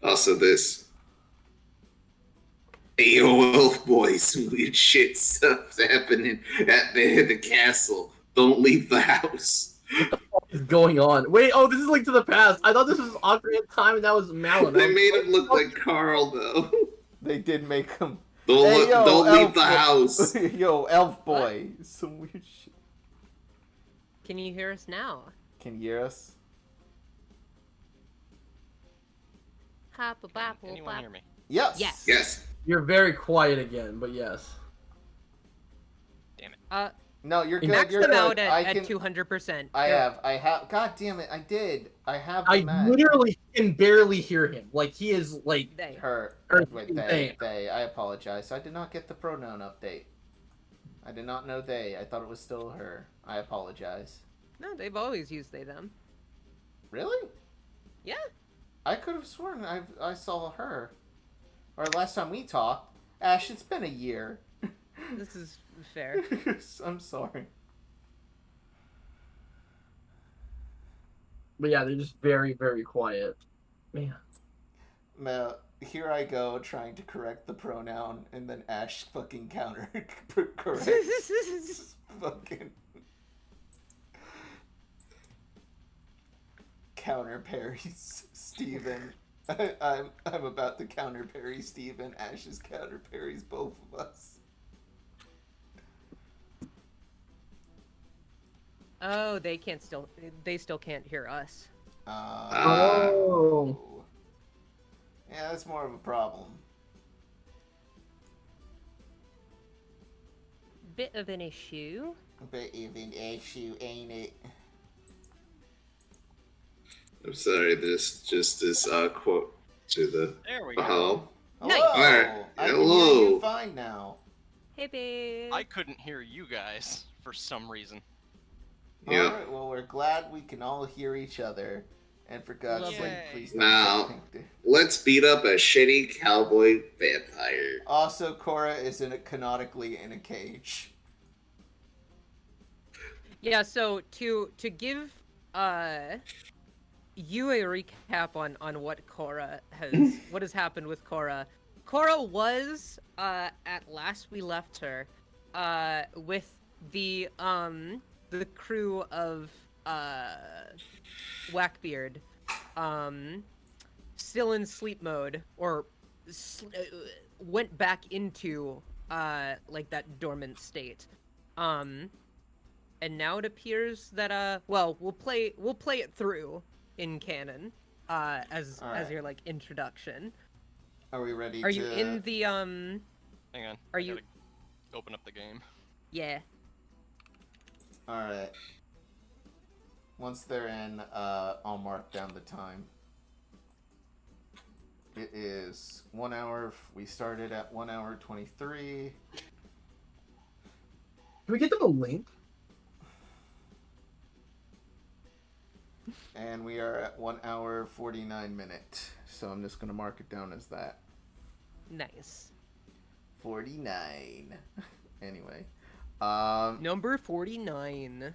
B: Also this. Ayo, elf boys, some weird shit stuff's happening at the castle. Don't leave the house.
C: What is going on? Wait, oh, this is Link to the Past. I thought this was Ocarina of Time and that was Malin.
B: They made him look like Carl, though.
A: They did make him.
B: Don't leave
A: elf
B: the house.
A: Yo, elf boy, some weird shit.
D: Can you hear us now?
A: Can you hear us?
G: Can anyone hear me?
A: Yes.
B: Yes.
C: You're very quiet again, but yes.
G: Damn it.
A: No, you're good.
D: Max
A: You're
D: them
A: good.
D: out
A: I
D: at
A: can.
D: 200%.
A: I have. God damn it! I did. I have.
C: I
A: them at
C: literally can barely hear him. Like he is like
D: They.
A: her.
C: Or
A: Wait,
C: they.
A: they. I apologize. I did not get the pronoun update. I did not know they. I thought it was still her. I apologize.
D: No, they've always used they them.
A: Really?
D: Yeah.
A: I could have sworn I saw her. Or last time we talked. Ash, it's been a year.
D: This is fair.
A: I'm sorry.
C: But yeah, they're just very, very quiet. Man.
A: Here I go trying to correct the pronoun, and then Ash fucking counter corrects. Fucking counter parries Steven. I'm about to counter parry Steven. Ash is counter parries both of us.
D: Oh, they still can't hear us.
C: Oh.
A: Yeah, that's more of a problem.
D: Bit of an issue.
A: A bit of an issue, ain't it?
B: I'm sorry, this just this quote to the
G: There we go.
B: hello.
D: Nice.
A: Hello!
B: Alright,
A: I can hear
B: hello.
A: you fine now.
D: Hey, babe.
G: I couldn't hear you guys for some reason.
B: Yeah.
A: Alright, well, we're glad we can all hear each other. And for God's
D: Lovely.
A: sake, please don't
B: Now.
A: get pinked.
B: Let's beat up a shitty cowboy vampire.
A: Also, Cora is canonically in a cage.
D: Yeah, so to give you a recap on what Cora has happened with Cora. Cora was at last we left her with the crew of Whackbeard still in sleep mode, or went back into like that dormant state. And now it appears that well, we'll play it through in canon as
A: Alright.
D: your like introduction.
A: Are we ready
D: Are
A: to...
D: you in the
G: Hang on.
D: Are
G: I
D: you-
G: gotta open up the game?
D: Yeah.
A: Alright. Once they're in, I'll mark down the time. It is 1 hour. We started at 1 hour 23.
C: Can we get them a link?
A: And we are at 1 hour 49 minutes. So I'm just going to mark it down as that.
D: Nice.
A: 49. Anyway.
D: Number 49.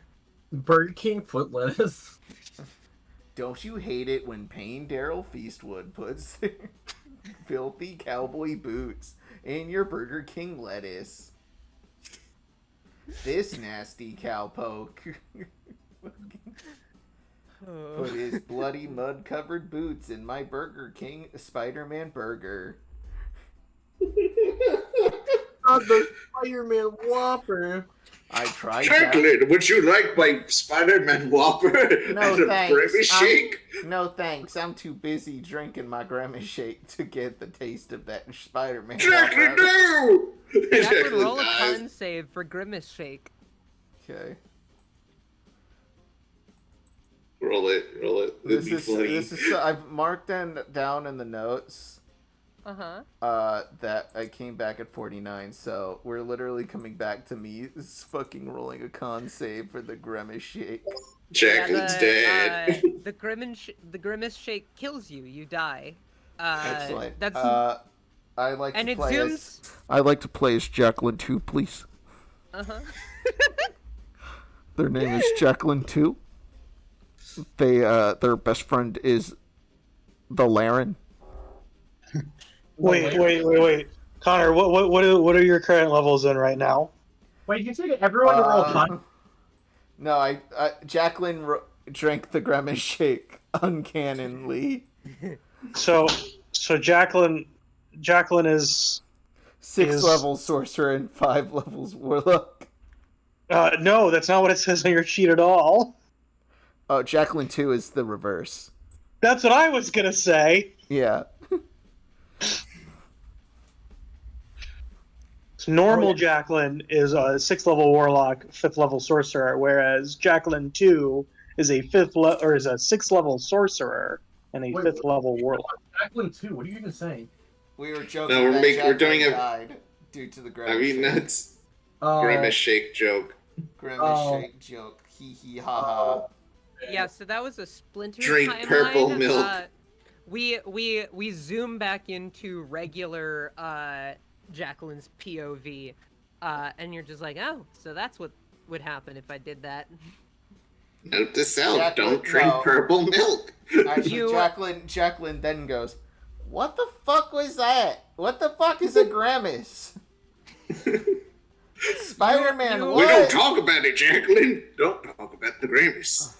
C: Burger King foot lettuce.
A: Don't you hate it when Payne Daryl Feastwood puts their filthy cowboy boots in your Burger King lettuce? This nasty cowpoke put his bloody mud-covered boots in my Burger King Spider-Man burger.
C: Oh, the Spider-Man Whopper.
A: I tried
B: Franklin, would you like my Spider-Man Whopper
A: No,
B: and a
A: thanks.
B: Grimace shake?
A: No thanks, I'm too busy drinking my Grimace shake to get the taste of that Spider-Man
B: Jacqueline,
A: Whopper.
B: no!
D: Jacqueline, roll a
B: dies.
D: con save for Grimace Shake.
A: Okay.
B: Roll it. It'd be funny.
A: I've marked down in the notes that I came back at 49, so we're literally coming back to me fucking rolling a con save for the Grimace shake.
B: Jacqueline's dead.
D: The Grimace Shake kills you. You die.
A: Excellent.
D: That's
A: I like
D: and
A: to
D: it
A: play
D: zooms.
A: I like to play as Jacqueline 2, please. Their name is Jacqueline 2. They their best friend is the Laren.
E: Wait. Connor, what are your current levels in right now?
C: Wait, you take everyone to roll con.
A: No, I Jacqueline drank the Grimace shake uncannonly.
E: So Jacqueline is
A: 6 levels sorcerer and 5 levels warlock.
E: no, that's not what it says on your sheet at all.
A: Oh, Jacqueline 2 is the reverse.
E: That's what I was gonna say.
A: Yeah.
E: So normal Jacqueline is a 6th level warlock, 5th level sorcerer, whereas Jacqueline 2 is a 6th level sorcerer and a 5th level warlock.
C: Jacqueline 2, what are you even saying?
A: We were joking
B: No,
A: that
B: we're doing
A: Jacqueline
B: a.
A: died due to the
B: I
A: grimace
B: mean,
A: shake.
B: that's grimace shake joke.
A: Grimace shake joke. Hee hee ha ha.
D: Yeah, so that was a splinter
B: Drink
D: timeline.
B: purple milk.
D: We zoom back into regular Jacqueline's POV, and you're just like, oh, so that's what would happen if I did that.
B: Note to self:
A: Jacqueline-
B: don't drink
A: no.
B: purple milk.
A: Actually, Jacqueline then goes, "What the fuck was that? What the fuck is a grimace?" Spider-Man,
D: You-
A: what?
B: We don't talk about it, Jacqueline. Don't talk about the grimace.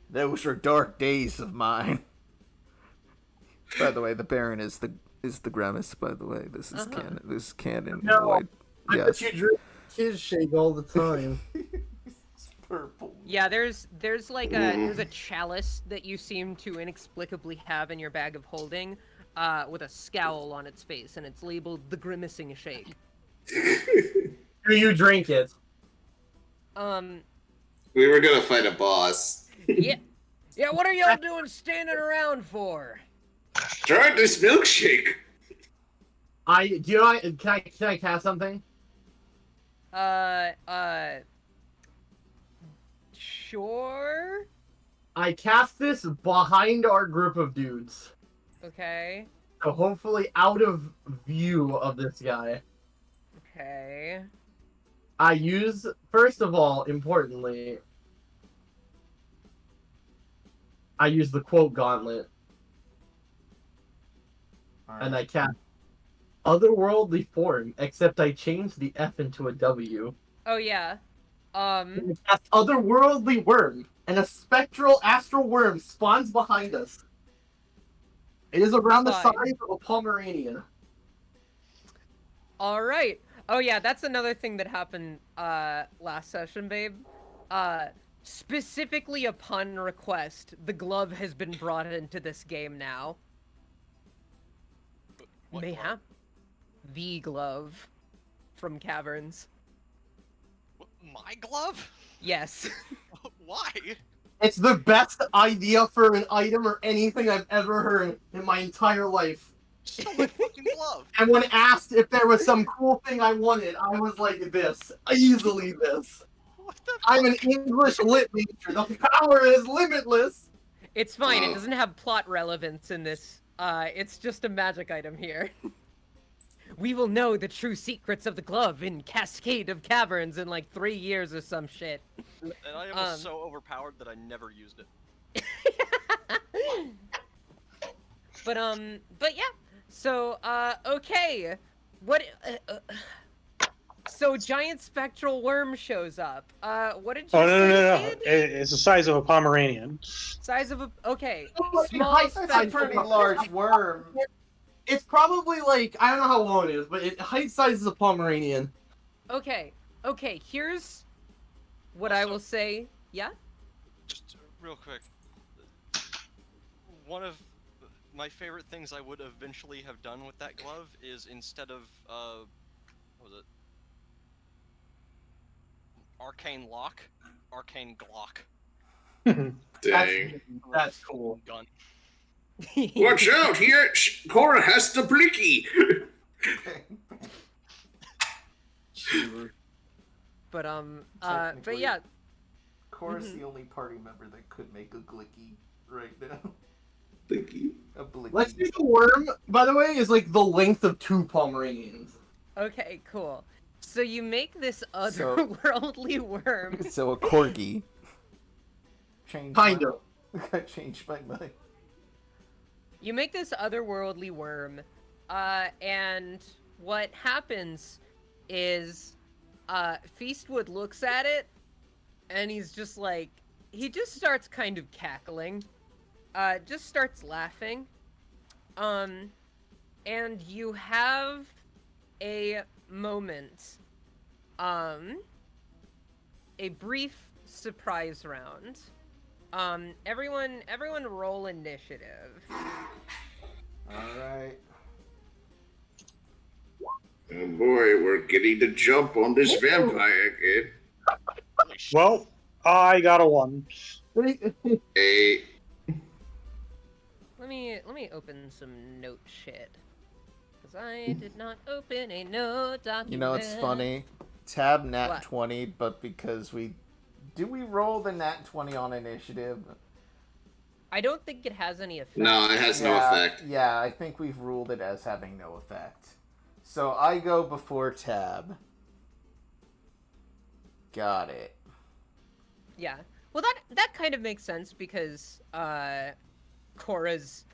A: Those were dark days of mine. By the way, the Baron is the grimace. By the way, this is canon. This is canon.
C: No, I
A: Yes.
C: bet you drink his shake all the time.
A: It's purple.
D: Yeah, there's like there's a chalice that you seem to inexplicably have in your bag of holding, with a scowl on its face, and it's labeled the Grimacing Shake.
C: Do you drink it?
B: We were gonna fight a boss.
D: Yeah, what are y'all doing standing around for?
B: Try this milkshake.
C: Can I cast something?
D: Sure.
C: I cast this behind our group of dudes.
D: Okay.
C: So hopefully out of view of this guy.
D: Okay.
C: I use, first of all, importantly, I use the quote gauntlet. And I cast otherworldly form, except I changed the F into a W.
D: Oh yeah.
C: And I cast otherworldly worm, and a spectral astral worm spawns behind us. It is around the
D: Fine.
C: size of a Pomeranian.
D: All right. Oh yeah, that's another thing that happened last session, babe. Specifically upon request, the glove has been brought into this game now.
G: What
D: Mayhap. The glove from Caverns.
G: What, my glove?
D: Yes.
G: Why?
C: It's the best idea for an item or anything I've ever heard in my entire life.
G: Still my fucking glove.
C: And when asked if there was some cool thing I wanted, I was like this. Easily this.
G: What the
C: I'm an English lit major. The power is limitless.
D: It's fine. It doesn't have plot relevance in this. It's just a magic item here. We will know the true secrets of the glove in Cascade of Caverns in like 3 years or some shit.
G: And I was so overpowered that I never used it.
D: But yeah. So, okay. What? So giant spectral worm shows up. What did you say?
E: No.
D: Kid?
E: It's the size of a Pomeranian.
D: Size of a
C: Oh,
D: small
C: it's
A: That's a pretty large worm.
C: It's probably like, I don't know how long it is, but height size is a Pomeranian.
D: Okay. Here's what I will say. Yeah.
G: Just real quick. One of my favorite things I would eventually have done with that glove is instead of what was it? Arcane lock, arcane Glock.
B: Dang.
C: That's cool.
G: Gun.
B: Watch out! Here, Cora has the blicky.
D: But
A: Technically,
D: yeah.
A: Cora's the only party member that could make a glicky right now.
B: Blicky.
A: A blicky.
C: Let's do the worm, by the way, is like the length of 2 Pomeranians.
D: Okay, cool. So you make this otherworldly worm.
A: So a corgi.
C: Kind of.
A: I changed my mind.
D: You make this otherworldly worm, and what happens is, Feastwood looks at it, and he's just like, he just starts kind of cackling, just starts laughing, and you have a moment, a brief surprise round. Everyone roll initiative.
A: Alright.
B: Oh boy, we're getting the jump on this vampire kid.
G: Holy shit.
E: Well, I got a 1.
B: Hey,
D: Let me open some note shit. Because I did not open a note document.
A: You know, it's funny. Tab nat
D: What?
A: 20, but because we roll the nat 20 on initiative?
D: I don't think it has any effect.
B: no, it has no effect.
A: Yeah, I think we've ruled it as having no effect. So I go before Tab. Got it.
D: Yeah. Well, that kind of makes sense because Cora's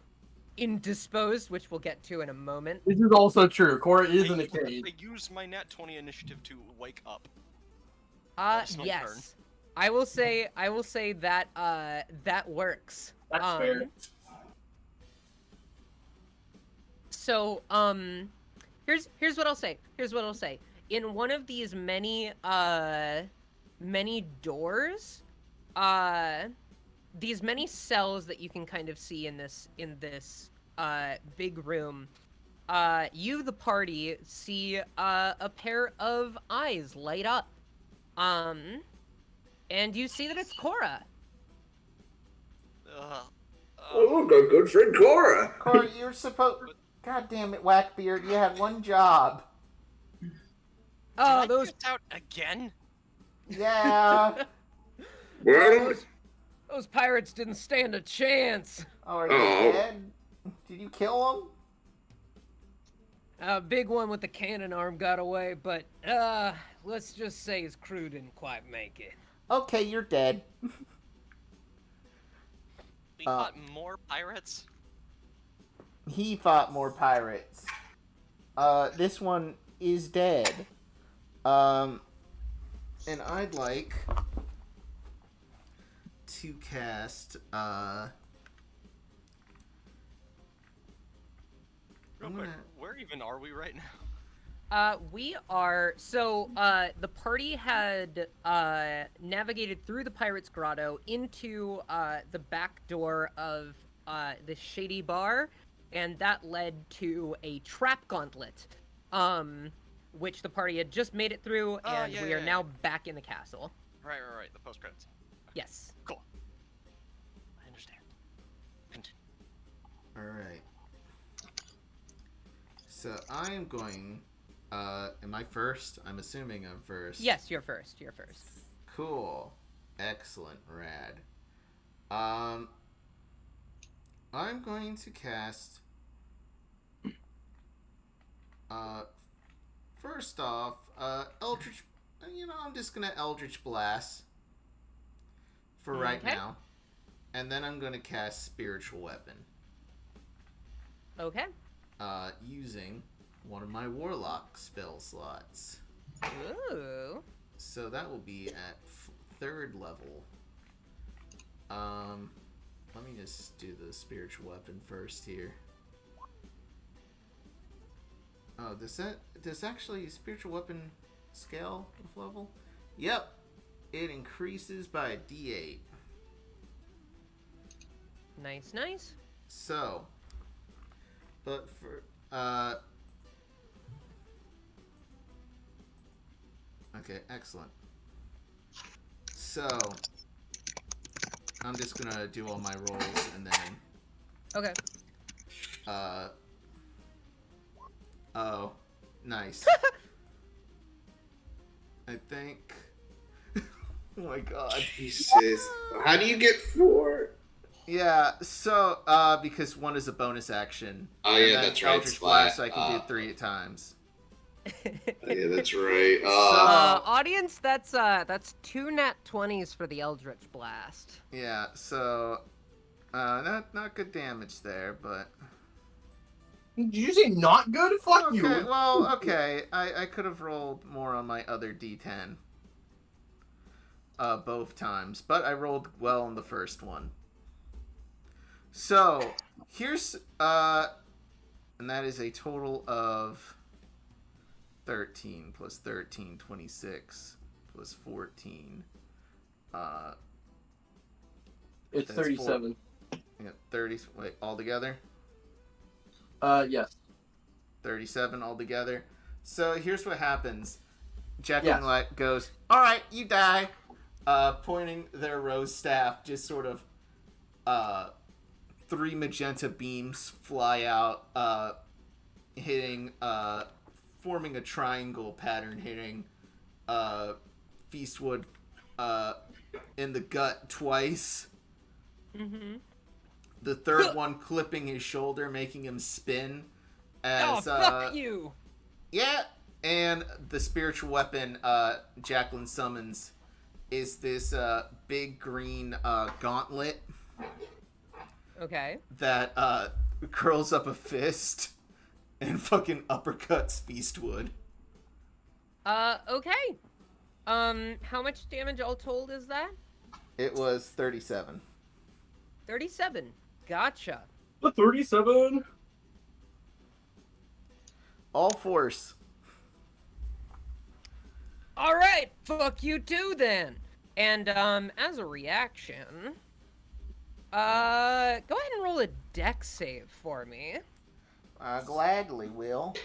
D: indisposed, which we'll get to in a moment.
C: This is also true. Cora is in a cage.
G: I use my nat 20 initiative to wake up. That's my
D: Yes.
G: turn.
D: I will say that that works.
C: That's fair.
D: So, here's what I'll say. In one of these many doors, these many cells that you can kind of see in this big room, you, the party, see a pair of eyes light up. And you see that it's Cora.
B: Oh, look, our good friend Cora.
A: Cora, you're supposed... God damn it, Whackbeard, you had one job.
D: Oh,
G: Did I miss out again?
A: Yeah.
B: Well,
D: those pirates didn't stand a chance.
A: Oh, are you dead? Did you kill him?
D: Big one with the cannon arm got away, but let's just say his crew didn't quite make it.
A: Okay, you're dead.
G: We fought more pirates?
A: He fought more pirates. This one is dead. And I'd like to cast,
G: Real quick, where even are we right now?
D: We are... So, the party had navigated through the Pirate's Grotto into the back door of the Shady Bar, and that led to a trap gauntlet, which the party had just made it through, and we are now back in the castle.
G: Right, the post-credits.
D: Yes.
G: Cool. I understand. Continue.
A: Alright. So, I am going... am I first? I'm assuming I'm first.
D: Yes, you're first.
A: Cool. Excellent. Rad. I'm going to cast... first off, Eldritch... I'm just gonna Eldritch Blast. For right now. And then I'm gonna cast Spiritual Weapon.
D: Okay.
A: Using one of my Warlock spell slots.
D: Ooh.
A: So that will be at 3rd level. Let me just do the Spiritual Weapon first here. Oh, does actually Spiritual Weapon scale with level? Yep. It increases by a D8.
D: Nice.
A: So, but for, okay, excellent. So, I'm just gonna do all my rolls and then...
D: Okay.
A: Oh, nice. I think... Oh my god.
B: Jesus. How do you get 4?
A: Yeah, so, because 1 is a bonus action.
B: Oh,
A: and
B: yeah,
A: then
B: that's right.
A: Eldritch Blast, I can do 3 times.
B: Yeah, that's right.
D: Audience, that's 2 nat 20s for the Eldritch Blast.
A: Yeah, so, not good damage there, but...
C: Did you say not good? Fuck
A: okay,
C: you.
A: Well, okay. I could have rolled more on my other d10. Both times. But I rolled well on the first one. So, here's... and that is a total of 13 plus 13, 26 plus 14.
C: It's
A: That's
C: 37.
A: I got 30... Wait, all together?
C: Yes.
A: 37 altogether. So here's what happens. Jacqueline goes, "All right, you die." Pointing their rose staff, just sort of 3 magenta beams fly out, hitting, forming a triangle pattern, hitting Feastwood in the gut twice.
D: Mm-hmm.
A: The third one clipping his shoulder, making him spin. As,
D: fuck you!
A: Yeah, and the spiritual weapon Jacqueline summons is this big green gauntlet.
D: Okay.
A: That curls up a fist and fucking uppercuts Feastwood.
D: Okay. How much damage all told is that?
A: It was 37.
D: 37. Gotcha.
C: The 37.
A: All force.
D: All right, fuck you too then. And as a reaction, go ahead and roll a dex save for me.
A: I gladly will.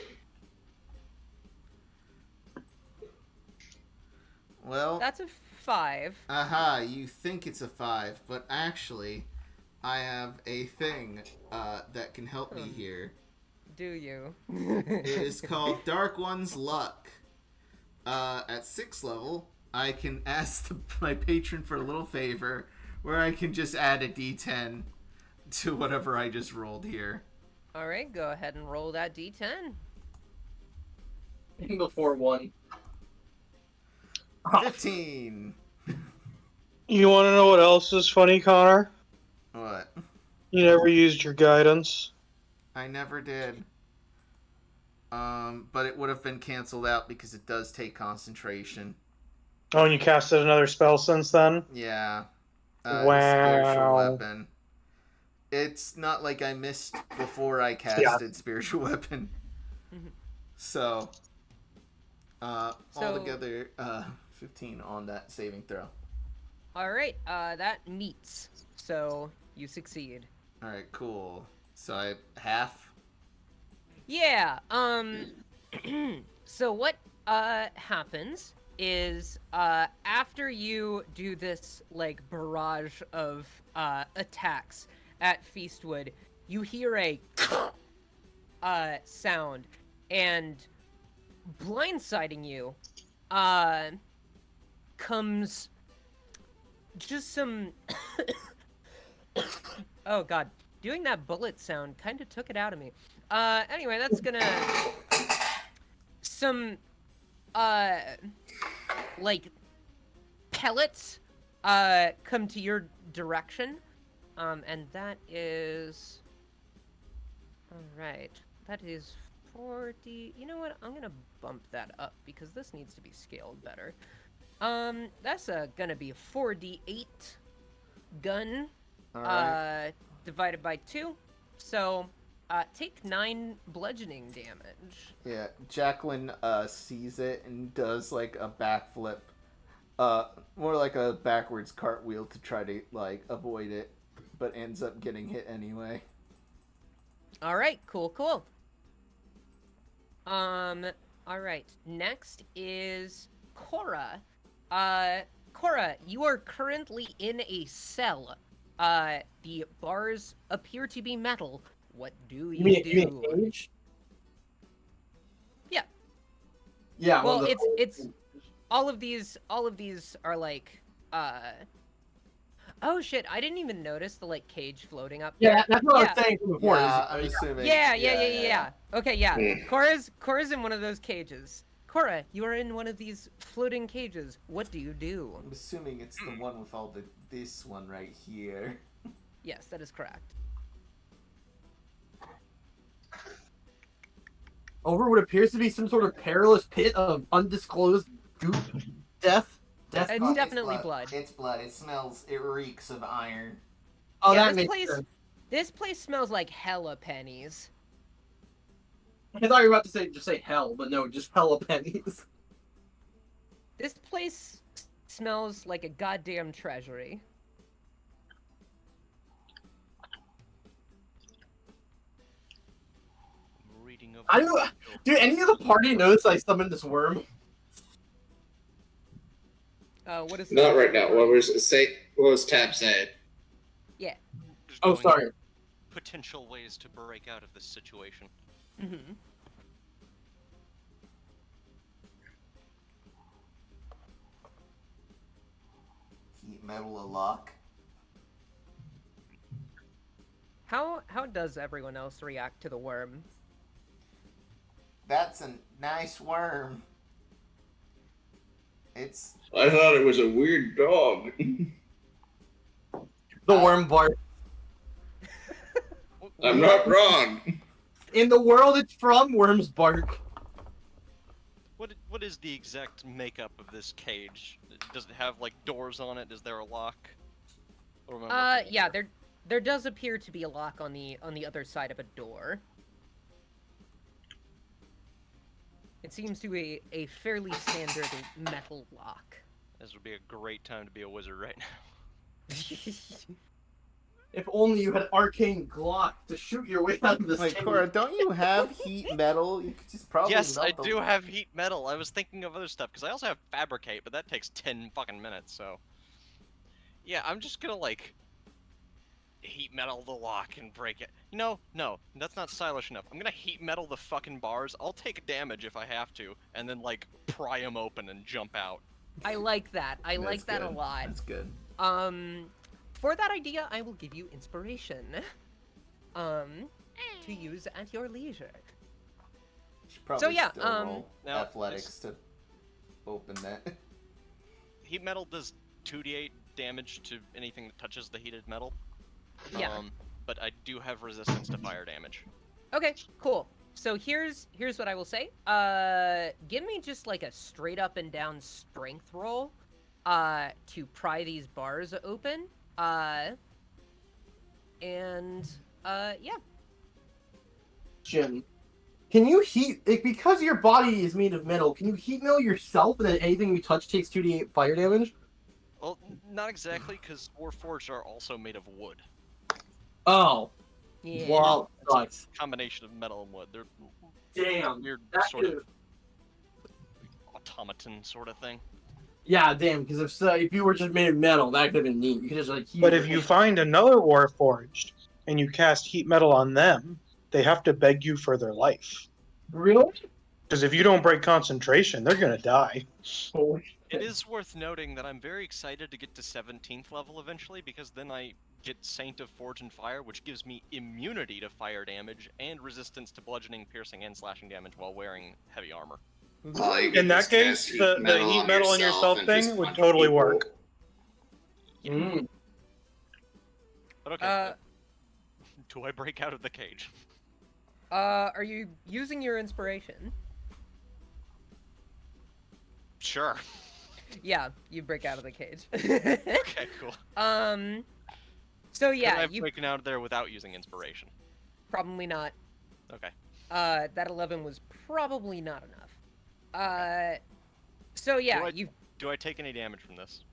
A: Well,
D: That's a 5.
A: aha, you think it's a 5, but actually, I have a thing that can help me here.
D: Do you?
A: It is called Dark One's Luck. At 6th level, I can ask my patron for a little favor, where I can just add a d10 to whatever I just rolled here.
D: All right, go ahead and roll that d10.
C: Before 1.
A: 15.
E: You want to know what else is funny, Connor?
A: What?
E: You never used your guidance.
A: I never did. But it would have been canceled out because it does take concentration.
E: Oh, and you casted another spell since then?
A: Yeah.
E: Wow.
A: Spiritual weapon. It's not like I missed before I casted spiritual weapon. So, altogether, 15 on that saving throw.
D: All right, that meets. So you succeed.
A: All right, cool. So I half.
D: Yeah. So what happens is after you do this like barrage of attacks at Feastwood, you hear a sound, and blindsiding you comes just some oh god, doing that bullet sound kind of took it out of me. Anyway, that's gonna some like pellets come to your direction, and that is all right. That is 40. You know what? I'm gonna bump that up because this needs to be scaled better. That's gonna be a 4d8 gun divided by 2. So take 9 bludgeoning damage.
A: Yeah, Jacqueline sees it and does like a backflip, more like a backwards cartwheel to try to like avoid it, but ends up getting hit anyway.
D: All right, cool. All right. Next is Cora. Cora, you are currently in a cell. The bars appear to be metal. What do you do?
C: You mean a cage?
D: Yeah.
C: Yeah.
D: Well, it's all of these are like oh shit, I didn't even notice the like cage floating up.
C: Yeah, that's what I was saying before.
A: Yeah, I'm assuming.
D: Yeah. Okay, yeah. Cora's in one of those cages. Cora, you are in one of these floating cages. What do you do?
A: I'm assuming it's the one with all this one right here.
D: Yes, that is correct.
C: Over what appears to be some sort of perilous pit of undisclosed goop, death.
D: It's definitely blood.
A: It's blood. It smells. It reeks of iron.
C: Oh,
D: Yeah,
C: that makes sense.
D: This place smells like hella pennies.
C: I thought you were about to just say hell, but no, just hella pennies.
D: This place smells like a goddamn treasury.
G: Reading King of
C: I know. Dude, any of the party knows I summoned this worm?
D: What is
B: Not right now. What was Tab saying?
D: Yeah.
G: Just
C: Oh,
G: going
C: sorry.
G: Potential ways to break out of this situation.
D: Mm-hmm.
A: Heat metal a lock.
D: How does everyone else react to the worm?
A: That's a nice worm. It's
B: I thought it was a weird dog.
C: The worm bark.
B: I'm not wrong.
C: In the world it's from, worms bark.
G: What is the exact makeup of this cage? Does it have like doors on it? Is there a lock? Or am I looking
D: Yeah,
G: at it?
D: there does appear to be a lock on the other side of a door. It seems to be a fairly standard metal lock.
G: This would be a great time to be a wizard right now.
C: If only you had arcane Glock to shoot your way out of this
A: like
C: cave.
A: Cora. Don't you have heat metal? You could just probably.
G: Yes, I
A: melt the-
G: do have heat metal. I was thinking of other stuff because I also have fabricate, but that takes 10 fucking minutes. So, yeah, I'm just gonna like heat metal the lock and break it. No, that's not stylish enough. I'm gonna heat metal the fucking bars. I'll take damage if I have to, and then like pry them open and jump out.
D: I like that. I
A: That's
D: like that a
A: good.
D: lot.
A: That's good.
D: For that idea, I will give you inspiration. To use at your leisure.
A: Should probably
D: So, yeah,
A: still roll
G: now,
A: athletics to open that.
G: Heat metal does 2d8 damage to anything that touches the heated metal.
D: Yeah.
G: But I do have resistance to fire damage.
D: Okay, cool. So here's what I will say. Give me just like a straight up and down strength roll, to pry these bars open. Yeah.
C: Jim, can you heat like, because your body is made of metal? Can you heat metal yourself, and then anything you touch takes 2d8 fire damage?
G: Well, not exactly, because Warforged are also made of wood.
C: Oh,
D: Yeah.
C: wow, sucks.
G: Combination of metal and wood. They're
C: Damn.
G: weird
C: That
G: sort of
C: could've-
G: automaton sort of thing.
C: Yeah, damn. Because if you were just made of metal, that could have been neat. You could just like. Heat
E: But
C: it.
E: if you find another Warforged and you cast heat metal on them, they have to beg you for their life.
C: Really?
E: Because if you don't break concentration, they're gonna die.
C: Holy
G: It is worth noting that I'm very excited to get to 17th level eventually, because then I get Saint of Forge and Fire, which gives me immunity to fire damage and resistance to bludgeoning, piercing, and slashing damage while wearing heavy armor.
B: Oh, you
E: In
B: can
E: that
B: just
E: case,
B: cast heat
E: the heat metal on yourself
B: and
E: thing
B: just
E: would
B: punch
E: totally
B: people.
E: work.
C: Mm.
G: But okay, do I break out of the cage?
D: Are you using your inspiration?
G: Sure.
D: Yeah, you break out of the cage.
G: Okay, cool.
D: So
G: Could I
D: yeah,
G: have
D: you
G: breaking out of there without using inspiration?
D: probably not.
G: Okay.
D: That 11 was probably not enough. So yeah,
G: Do I take any damage from this?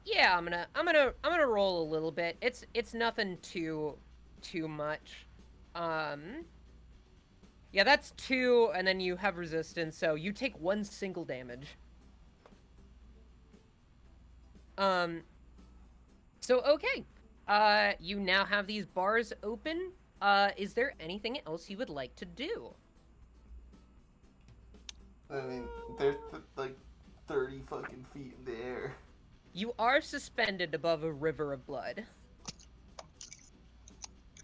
D: yeah, I'm gonna roll a little bit. It's nothing too much. Yeah, that's 2, and then you have resistance, so you take 1 single damage. So okay. You now have these bars open. Is there anything else you would like to do?
A: I mean, they're like 30 fucking feet in the air.
D: You are suspended above a river of blood.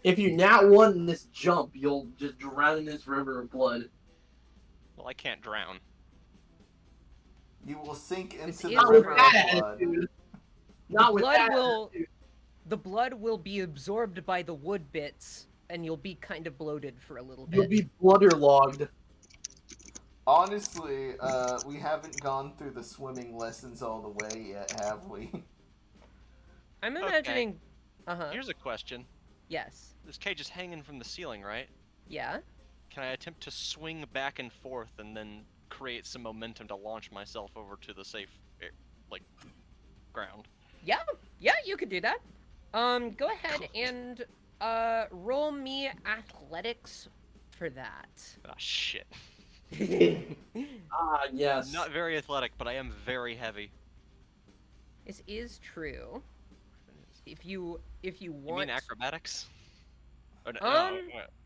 C: If you nat one in this jump, you'll just drown in this river of blood.
G: Well, I can't drown.
A: You will sink
D: This
A: into
D: is
A: the
C: Not with
A: river
C: that
A: of blood.
C: attitude. Not with
D: blood
C: that
D: will-
C: attitude.
D: The blood will be absorbed by the wood bits, and you'll be kind of bloated for a little bit.
C: You'll be bludderlogged.
A: Honestly, we haven't gone through the swimming lessons all the way yet, have we?
D: I'm
G: Okay.
D: imagining. Uh-huh.
G: Here's a question.
D: Yes.
G: This cage is hanging from the ceiling, right?
D: Yeah.
G: Can I attempt to swing back and forth and then create some momentum to launch myself over to the safe, ground?
D: Yeah, you could do that. Go ahead and roll me athletics for that.
G: Ah, shit.
C: Ah, yes.
G: Not very athletic, but I am very heavy.
D: This is true. If you
G: You
D: want,
G: mean acrobatics? Oh, no,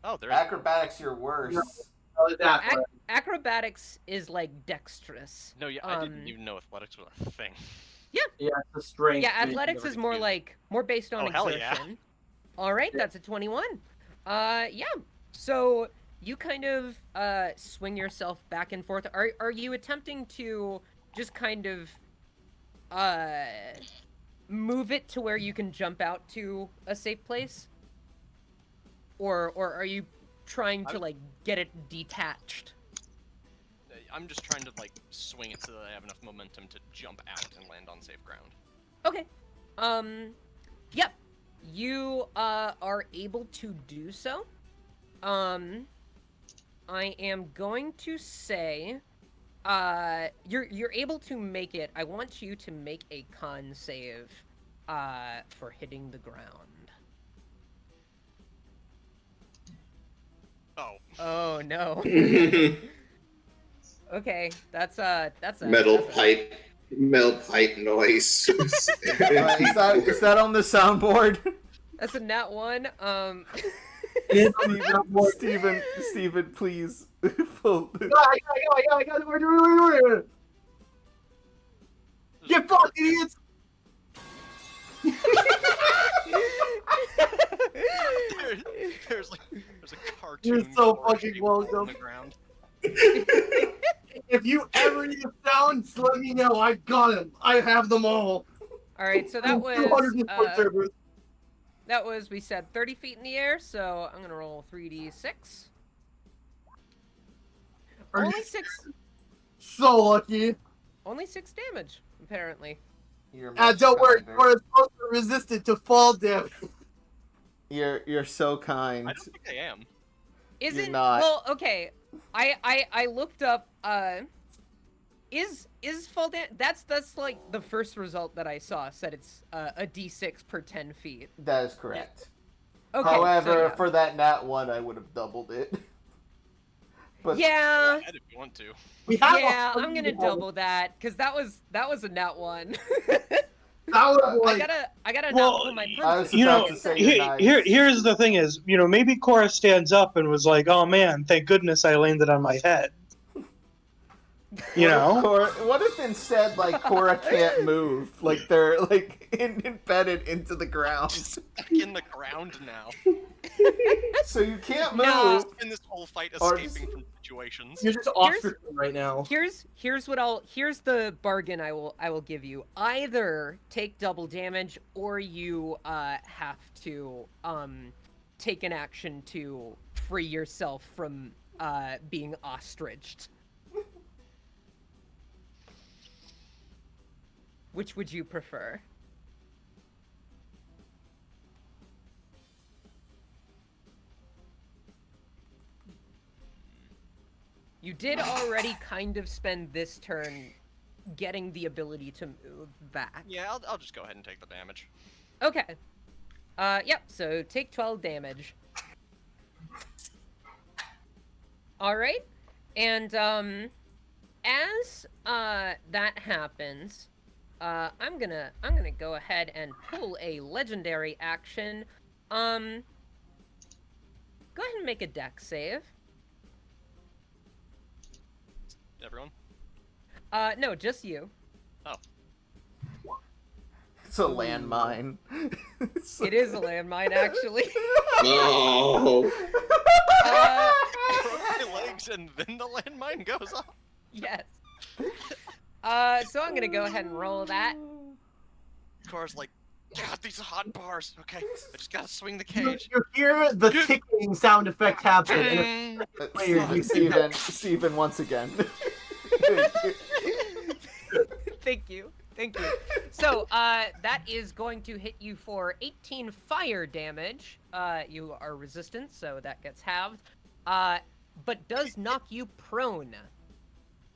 G: oh, there is.
A: Acrobatics, you're worse.
D: acrobatics is like dexterous.
G: No, yeah, I didn't even know athletics was a thing.
C: Yeah, it's a strength.
D: Yeah, athletics is more based on
G: Oh, hell yeah.
D: exertion. All right, that's a 21. Yeah. So you kind of swing yourself back and forth. Are you attempting to just kind of move it to where you can jump out to a safe place? Or are you trying to like get it detached?
G: I'm just trying to like swing it so that I have enough momentum to jump out and land on safe ground.
D: Okay. Yep. You are able to do so. I am going to say you're able to make it. I want you to make a con save for hitting the ground.
G: Oh.
D: Oh no. Okay, that's a
B: Metal pipe noise.
A: Is that on the soundboard?
D: That's a nat 1.
A: Steven, please. Pull.
C: I got it. Wait. Get fucked, idiots!
G: there's a cartoon.
C: You're so
G: Cora
C: fucking
G: shape on
C: welcome.
G: the ground.
C: If you ever need a sound, let me know. I got them. I have them all.
D: All right, so that was
C: 200 Discord servers.
D: that was, we said 30 feet in the air, so I'm gonna roll 3d6.
C: Are
D: Only
C: you
D: 6.
C: so lucky?
D: Only 6 damage, apparently.
A: You're much
C: Don't worry,
A: kinder.
C: Cora's supposed to resist it to fall damage.
A: You're so kind.
G: I don't think I am.
D: Isn't
A: not.
D: well? Okay, I looked up. Is fall damage? That's like the first result that I saw said it's a d6 per 10 feet.
A: That is correct.
D: Okay.
A: However,
D: so, yeah.
A: for that nat 1, I would have doubled it. But
D: Yeah.
G: If you want to.
D: Yeah, I'm gonna double that because that was a nat 1. I gotta not pull my
A: I was
D: punch.
A: about to say you're nice.
E: Here's the thing is, maybe Cora stands up and was like, oh man, thank goodness I landed on my head.
A: What if instead, like, Cora can't move? Like, they're, like, embedded into the ground.
G: She's stuck in the ground now.
A: So you can't move.
D: No.
G: In this whole fight,
A: Or
G: escaping from situations.
C: You're just off right now.
D: Here's the bargain I will give you. Either take double damage or you have to take an action to free yourself from being ostriched. Which would you prefer? You did already kind of spend this turn getting the ability to move back.
G: Yeah, I'll just go ahead and take the damage.
D: Okay. Yep, so take 12 damage. Alright. And, as, that happens, I'm gonna go ahead and pull a legendary action. Go ahead and make a dex save.
G: Everyone?
D: No, just you.
G: Oh.
A: It's a landmine.
D: It is a landmine, actually.
B: No.
G: My legs and then the landmine goes off.
D: Yes. So I'm gonna go ahead and roll that.
G: Cora's like, God, these hot bars. Okay, I just gotta swing the cage.
C: You hear the ticking sound effect happen.
A: Steven, once again.
D: Thank you. So, that is going to hit you for 18 fire damage. You are resistant, so that gets halved. But does knock you prone.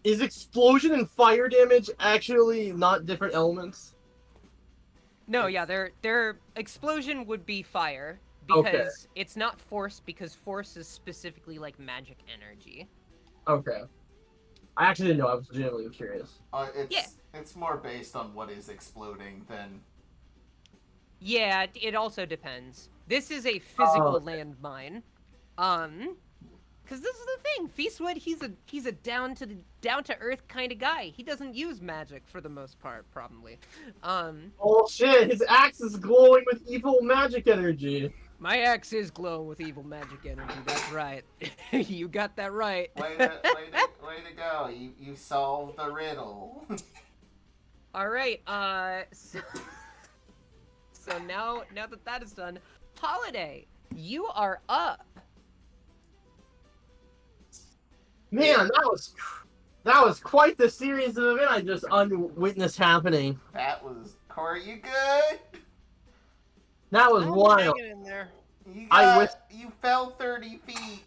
C: Is explosion and fire damage actually not different elements?
D: No, yeah, their explosion would be fire. because it's not force, because force is specifically like magic energy.
C: Okay. I actually didn't know. I was genuinely curious.
A: It's more based on what is exploding than.
D: Yeah, it also depends. This is a physical landmine. Because this is the thing, Feastwood, he's a down to earth kind of guy. He doesn't use magic for the most part, probably.
C: Oh shit! His axe is glowing with evil magic energy.
D: My axe is glowing with evil magic energy. That's right. You got that right.
A: Way to go! You solved the riddle.
D: All right. So now that is done, Holiday, you are up.
C: Man, that was quite the series of events I just unwitnessed happening.
A: That was Cora. You good?
C: That was wild.
G: In there.
A: You fell 30 feet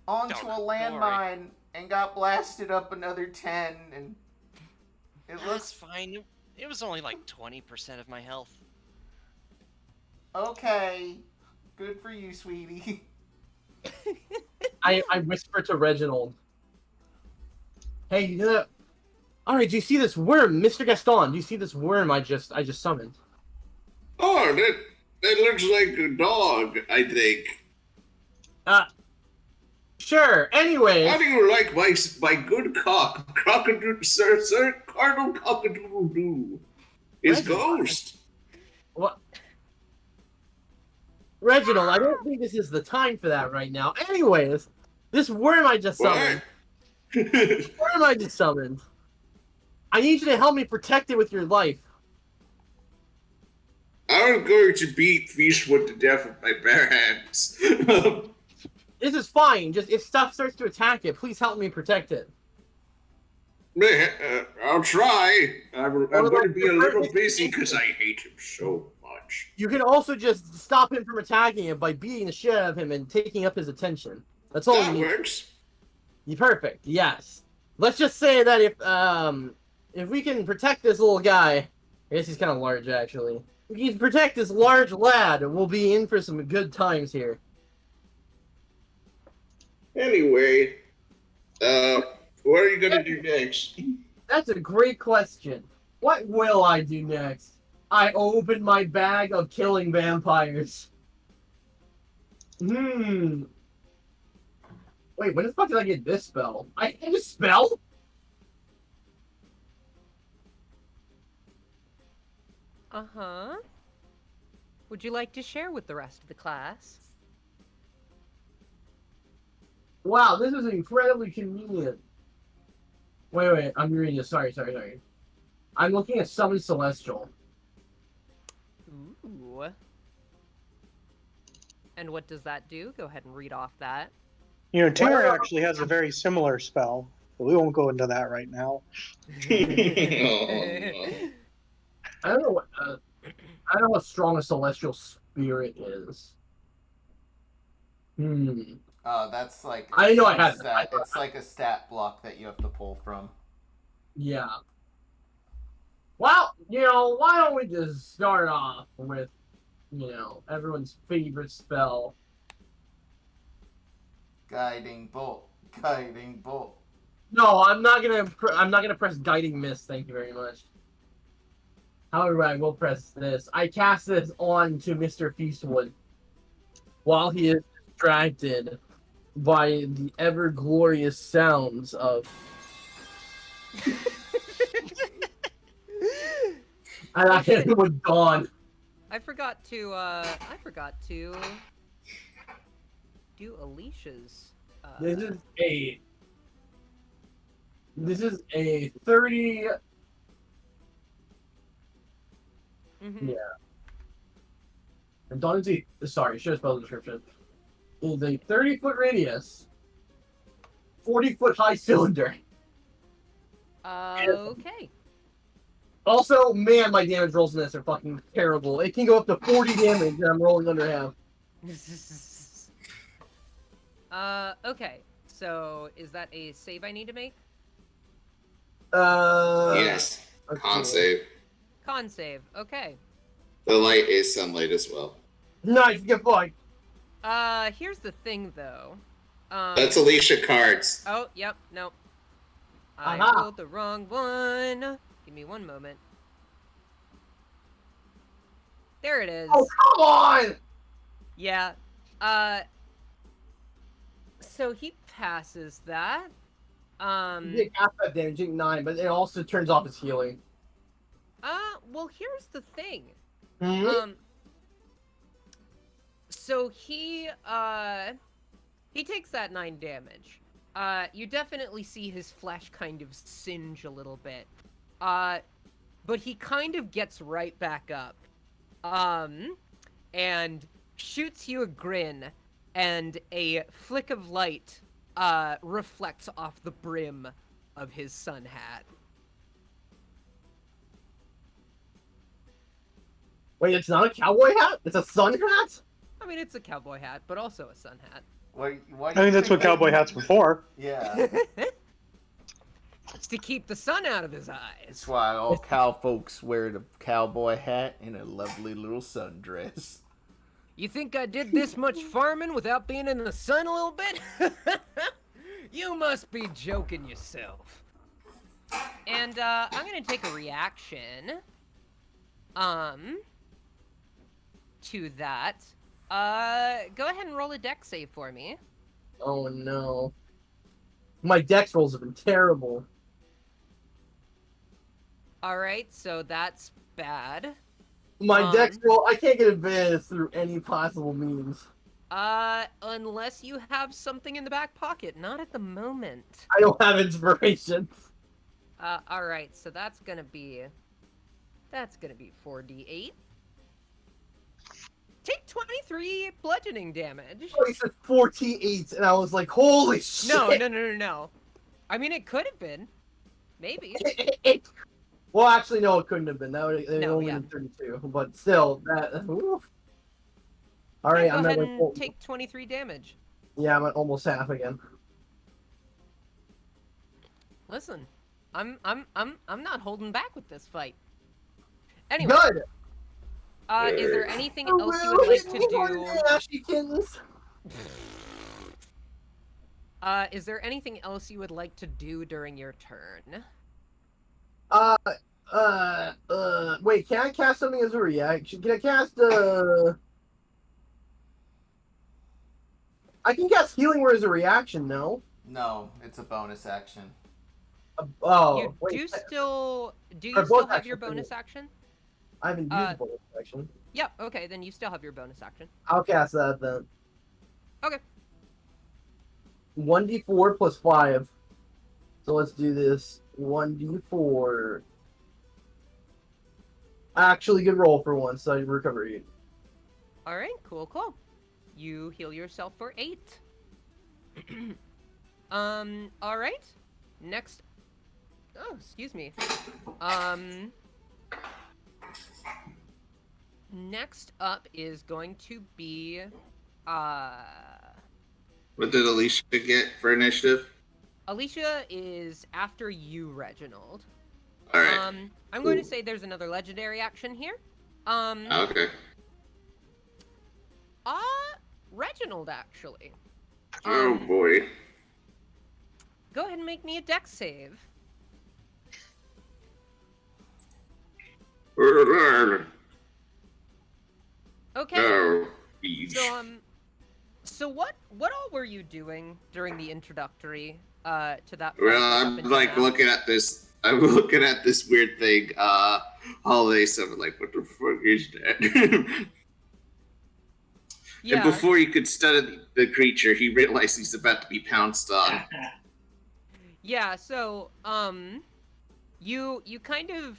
A: onto a landmine and got blasted up another 10, and it looks
G: fine. It was only like 20% of my health.
A: Okay. Good for you, sweetie.
C: I whisper to Reginald. Hey, alright, do you see this worm, Mr. Gaston? Do you see this worm I just summoned?
B: Oh, that looks like a dog, I think.
C: Sure. Anyway.
B: How do you like my good cock-a-doodle, Sir Cardinal Cock-a-doodle-doo? His ghost.
C: What? Reginald, I don't think this is the time for that right now. Anyways, this worm I just summoned. I need you to help me protect it with your life.
B: I'm going to beat Feastwood to death with my bare hands.
C: This is fine. Just if stuff starts to attack it, please help me protect it.
B: I'll try. I'm going to be a little busy because I hate him so much.
C: You can also just stop him from attacking it by beating the shit out of him and taking up his attention. That's all
B: That
C: you need.
B: works.
C: Perfect. Yes. Let's just say that if we can protect this little guy, I guess he's kind of large actually. If we can protect this large lad, we'll be in for some good times here.
B: Anyway, what are you going to do next?
C: That's a great question. What will I do next? I open my bag of killing vampires. Wait, when the fuck did I get this spell? I get a spell?
D: Uh-huh. Would you like to share with the rest of the class?
C: Wow, this is incredibly convenient. Wait, I'm reading this. Sorry. I'm looking at Summon Celestial.
D: Ooh. And what does that do? Go ahead and read off that.
E: You know, Tara actually has a very similar spell, but we won't go into that right now.
C: I don't know how strong a Celestial Spirit is.
A: That's like
C: I know I had
A: it's like a stat block that you have to pull from.
C: Yeah. Well, why don't we just start off with, everyone's favorite spell.
A: Guiding bolt.
C: No, I'm not gonna press Guiding Mist. Thank you very much. However, I will press this. I cast this on to Mr. Feastwood while he is distracted by the ever glorious sounds of. And I hit him with Dawn.
D: I forgot to do Alicia's.
C: This is a 30.
D: Mm-hmm.
C: Yeah. And Dawn is sorry, should have spelled the description. Is a 30-foot radius, 40-foot high cylinder.
D: Okay.
C: Also, man, my damage rolls in this are fucking terrible. It can go up to 40 damage, and I'm rolling under half.
D: Okay. So, is that a save I need to make?
B: Yes. Con save.
D: Con save. Okay.
B: The light is sunlight as well.
C: Nice, get fucked.
D: Here's the thing, though.
B: That's Alicia cards.
D: Oh, yep, nope. I
C: Aha.
D: rolled the wrong one. Give me one moment. There it is.
C: Oh, come on!
D: Yeah. So he passes that.
C: You take half that damage, you take 9, but it also turns off his healing.
D: Well, here's the thing.
C: Hmm?
D: So he takes that 9 damage. You definitely see his flesh kind of singe a little bit. But he kind of gets right back up. And shoots you a grin, and a flick of light, reflects off the brim of his sun hat.
C: Wait, it's not a cowboy hat? It's a sun hat?
D: I mean, it's a cowboy hat, but also a sun hat.
A: Why
E: I mean, that's what cowboy hats were for.
A: Yeah.
D: It's to keep the sun out of his eyes.
A: That's why all cow folks wear the cowboy hat and a lovely little sundress.
D: You think I did this much farming without being in the sun a little bit? You must be joking yourself. And, I'm gonna take a reaction. To that. Go ahead and roll a dex save for me.
C: Oh no. My dex rolls have been terrible.
D: Alright, so that's bad.
C: My dex roll, I can't get advantage through any possible means.
D: Unless you have something in the back pocket. Not at the moment.
C: I don't have inspiration.
D: Alright, so that's gonna be 4d8. Take 23 bludgeoning damage.
C: Oh, he said 48, and I was like, holy shit!
D: No. I mean, it could have been. Maybe.
C: Well, actually, no, it couldn't have been. That would
D: No,
C: only
D: yeah.
C: been 32, but still, that. Oof. All right,
D: Go
C: I'm
D: ahead
C: at
D: and take 23 damage.
C: Yeah, I'm at almost half again.
D: Listen, I'm not holding back with this fight. Anyway,
C: Good.
D: Is there anything else you would like to do?
C: Ashy kittens.
D: Is there anything else you would like to do during your turn?
C: Wait, can I cast something as a reaction? Can I cast, I can cast Healing Word as a reaction, no?
A: No, it's a bonus action.
C: Oh,
D: Do you still
C: both
D: have your
C: actions,
D: bonus action?
C: I haven't used bonus action.
D: Yep, okay, then you still have your bonus action.
C: I'll cast that then.
D: Okay.
C: 1d4 plus 5. So let's do this. 1d4. Actually, good roll for once, so I recover 8.
D: Alright, cool. You heal yourself for 8. Alright. Next. Oh, excuse me. Next up is going to be,
B: What did Alicia get for initiative?
D: Alicia is after you, Reginald.
B: All right.
D: I'm going to say there's another legendary action here.
B: Okay.
D: Reginald, actually.
B: Oh boy.
D: Go ahead and make me a dex save. Okay.
B: Oh,
D: So what all were you doing during the introductory to that?
B: Well, I'm like looking at this. I'm looking at this weird thing. Holiday stuff. Like, what the fuck is that?
D: Yeah.
B: And before you could study the creature, he realized he's about to be pounced on.
D: Yeah. So you kind of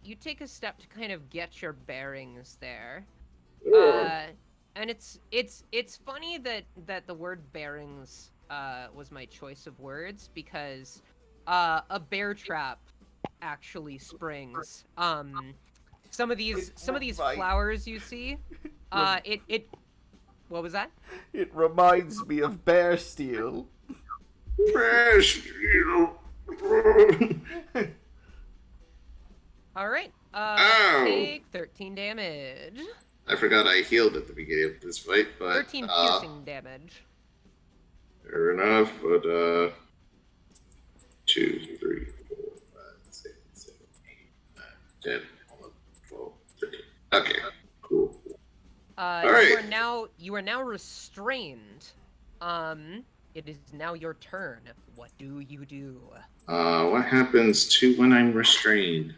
D: you take a step to kind of get your bearings there. And it's funny that the word bearings was my choice of words because a bear trap actually springs. Some of these flowers you see, it what was that?
A: It reminds me of bear steel.
B: Bear steel.
D: All right.
B: Ow.
D: Take 13 damage.
B: I forgot I healed at the beginning of this fight, but
D: 13 piercing damage.
B: fair enough. But 2, 3, 4, 5, 6, 7, 8, 9, 10, 11, 12, 13. Okay, cool.
D: All right. You are now restrained. It is now your turn. What do you do?
B: What happens to when I'm restrained?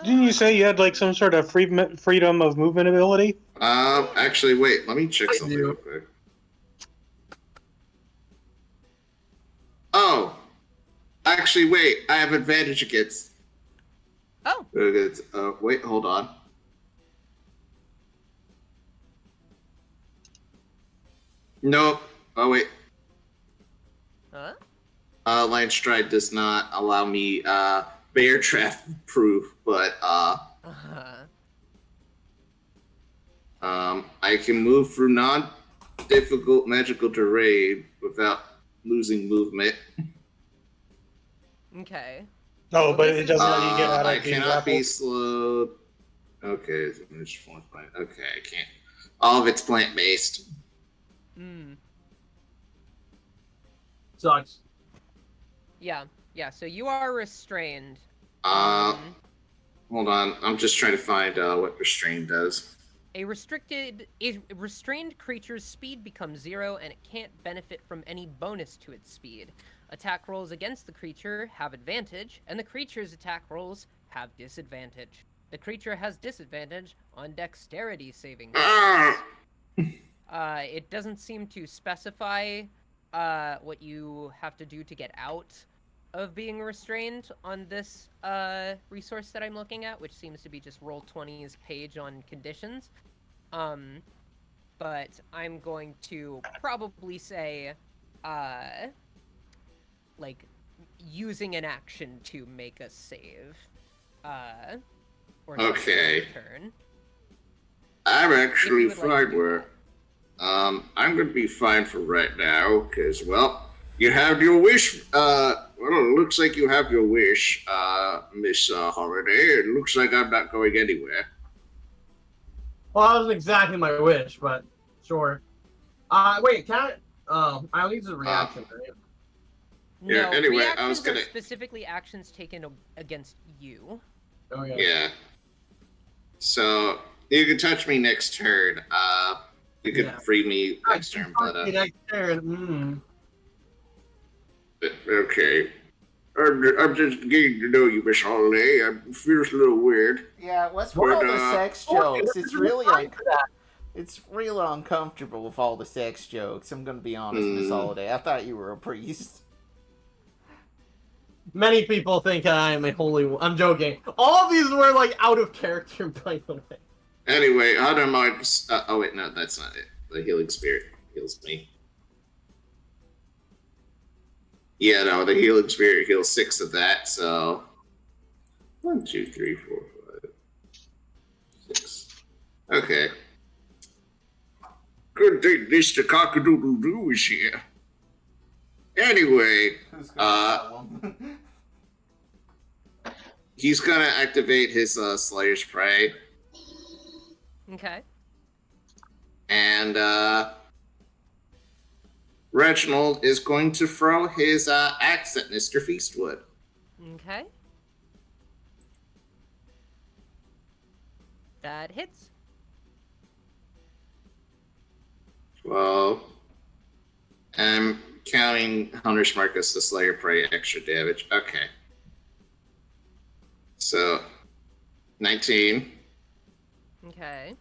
E: Didn't you say you had like some sort of freedom of movement ability?
B: Actually, wait. Let me check
C: I
B: something
C: do.
B: real quick. Oh, actually, wait. I have advantage against.
D: Oh.
B: Wait. Hold on. Nope. Oh wait.
D: Huh?
B: Line stride does not allow me bear trap proof, but I can move through non-difficult magical terrain without losing movement.
D: Okay.
E: Oh,
D: Well,
E: but
D: this
E: it
D: is-
E: doesn't let you get out
B: I
E: of being
B: cannot be
E: grappled.
B: slowed. Okay, okay, I can't. All of it's plant-based.
D: Hmm.
C: Sucks.
D: Yeah. So you are restrained.
B: Hold on. I'm just trying to find what restrain does.
D: A restrained creature's speed becomes 0, and it can't benefit from any bonus to its speed. Attack rolls against the creature have advantage, and the creature's attack rolls have disadvantage. The creature has disadvantage on dexterity saving throws. It doesn't seem to specify what you have to do to get out of being restrained on this resource that I'm looking at, which seems to be just Roll20's page on conditions. But I'm going to probably say, like, using an action to make a save. Or
B: Okay.
D: turn.
B: I'm actually
D: If you would like to
B: fine
D: do
B: with. I'm gonna be fine for right now, because, well, you have your wish. Well, it looks like you have your wish, Miss Holiday. It looks like I'm not going anywhere.
C: Well, that wasn't exactly my wish, but sure. Wait, can I? Oh, I only use a reaction, right?
B: Yeah,
D: No,
B: anyway,
D: reactions
B: I was gonna.
D: are specifically actions taken against you.
C: Okay.
B: Yeah. So you can touch me next turn. You can
C: Yeah.
B: free me next turn, but
C: Next turn.
B: okay. I'm just getting to know you, Miss Holiday. It feels a little weird.
A: Yeah, what's
B: But,
A: with all the sex jokes?
C: Okay,
A: It's really like
C: that.
A: it's real uncomfortable with all the sex jokes. I'm gonna be honest, Miss Holiday. I thought you were a priest.
C: Many people think I am a holy. I'm joking. All of these were like out of character, by the way.
B: Anyway, other marks. Oh wait, no, that's not it. The healing spirit heals me. Yeah, no, the healing spirit heals 6 of that. So 1, 2, 3, 4, 5, 6. Okay. Good thing Mr. Cockadoodle-Doo is here. Anyway,
A: Who's gonna tell him?
B: he's gonna activate his Slayer's Prey,
D: Okay.
B: and Reginald is going to throw his axe at Mr. Feastwood.
D: Okay. That hits.
B: Well, I'm counting Hunter's Mark as the Slayer Prey extra damage. Okay. So, 19.
D: Okay.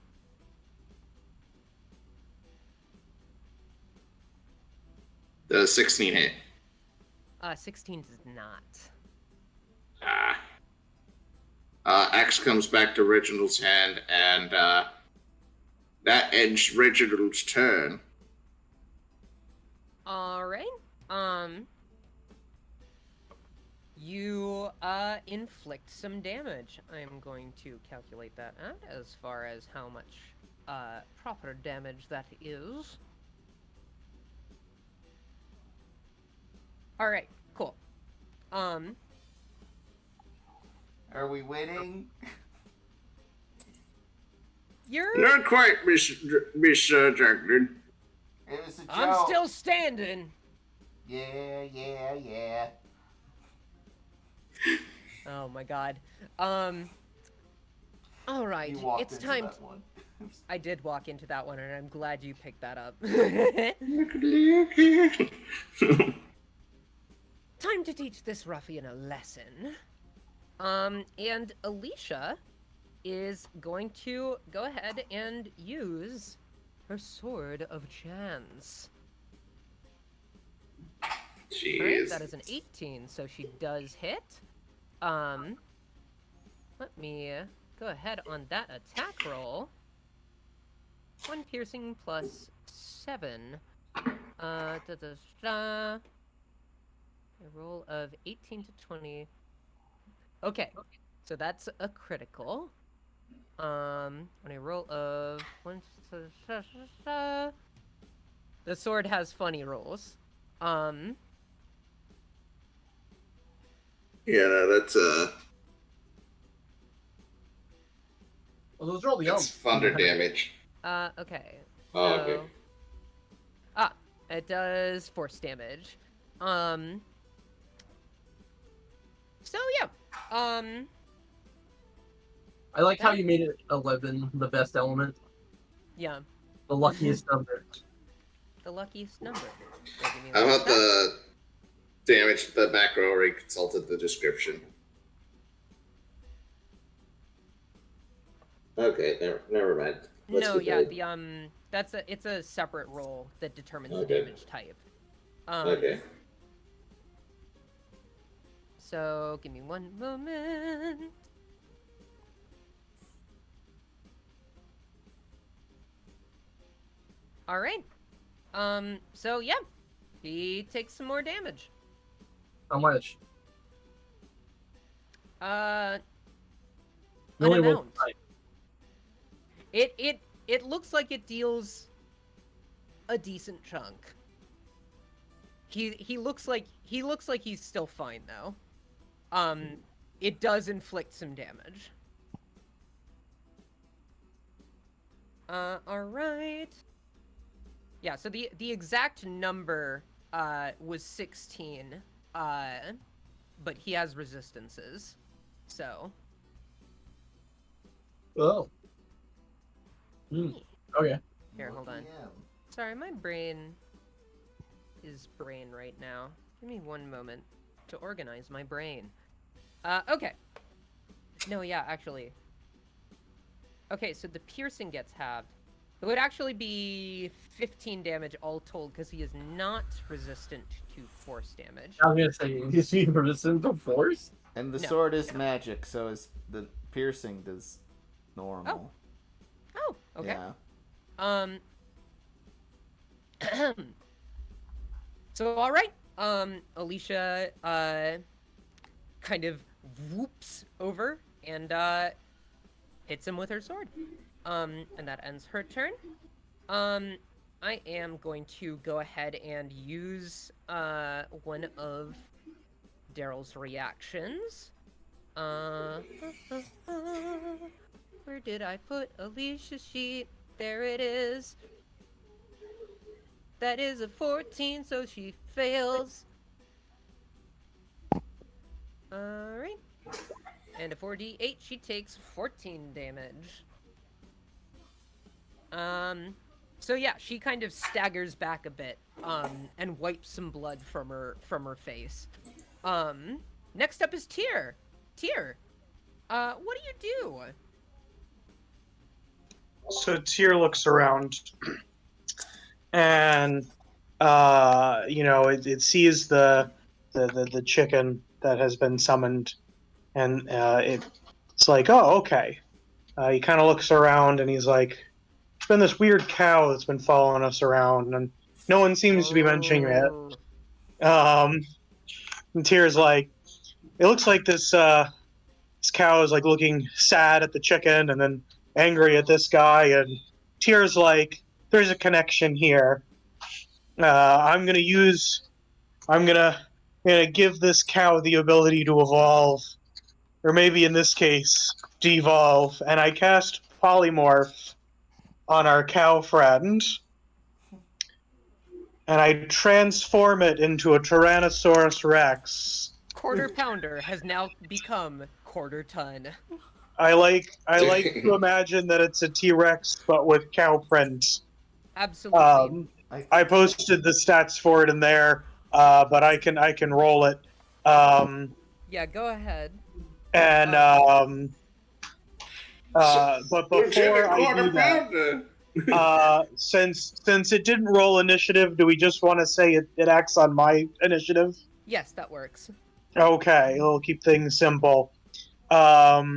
B: The 16 hit.
D: 16 does not.
B: Axe comes back to Reginald's hand, and that ends Reginald's turn.
D: Alright. You inflict some damage. I'm going to calculate that out as far as how much proper damage that is. Alright, cool.
A: Are we winning?
D: You're.
B: Not quite, Miss Jackman.
A: It was a joke.
D: I'm still standing.
A: Yeah.
D: Oh my god. All right.
A: You walked
D: It's
A: into
D: time.
A: that one.
D: I did walk into that one, and I'm glad you picked that up. Time to teach this ruffian a lesson. And Alicia is going to go ahead and use her Sword of Chance.
B: Jeez.
D: Alright, that is an 18, so she does hit. Let me go ahead on that attack roll. 1 piercing plus 7. A roll of 18 to 20. Okay, so that's a critical. On a roll of 1. The sword has funny rolls.
B: Yeah, no, that's
C: Well, those are all the
B: that's thunder damage.
D: Okay.
B: Oh, okay.
D: It does force damage. So yeah.
C: I like how you made it 11, the best element,
D: Yeah.
C: the luckiest number.
D: The luckiest number.
B: How about the damage? The macro already consulted the description. Okay, never mind. Let's
D: No, yeah,
B: continue.
D: it's a separate roll that determines the
B: Okay.
D: damage type.
B: Okay.
D: So give me one moment. All right. So yeah, he takes some more damage.
C: How much?
D: An
C: Only one
D: amount. It looks like it deals a decent chunk. He looks like he's still fine though. It does inflict some damage. All right. Yeah, so the exact number was 16. But he has resistances. So.
C: Oh. Okay.
D: Here, hold on. Sorry, my brain is brain right now. Give me one moment to organize my brain. Okay. No, yeah, actually. Okay, so the piercing gets halved. It would actually be 15 damage all told, because he is not resistant to force damage.
C: I was gonna say, is he resistant to force?
A: And the
D: No,
A: sword is
D: no.
A: magic, so the piercing does normal.
D: Oh, okay.
A: Yeah.
D: So, alright. Alicia, kind of whoops over and, hits him with her sword. And that ends her turn. I am going to go ahead and use, one of Daryl's reactions. Where did I put Alicia's sheet? There it is. That is a 14, so she fails. Alright. And a 4d8, she takes 14 damage. So yeah, she kind of staggers back a bit, and wipes some blood from her face. Next up is Tyr. Tyr, what do you do?
E: So Tyr looks around, and it sees the chicken that has been summoned, and it's like, oh, okay. He kind of looks around, and he's like, "There's been this weird cow that's been following us around, and no one seems to be mentioning it." And Tyr's like, "It looks like this cow is like looking sad at the chicken, and then angry at this guy." And Tyr's like, "There's a connection here. I'm gonna give this cow the ability to evolve, or maybe in this case, devolve." And I cast Polymorph on our cow friend, and I transform it into a Tyrannosaurus Rex.
D: Quarter pounder has now become quarter ton.
E: I like to imagine that it's a T-Rex but with cow print.
D: Absolutely.
E: I posted the stats for it in there, but I can roll it.
D: Yeah, go ahead.
E: And but before I do that, since it didn't roll initiative, do we just want to say it acts on my initiative?
D: Yes, that works.
E: Okay, we'll keep things simple. So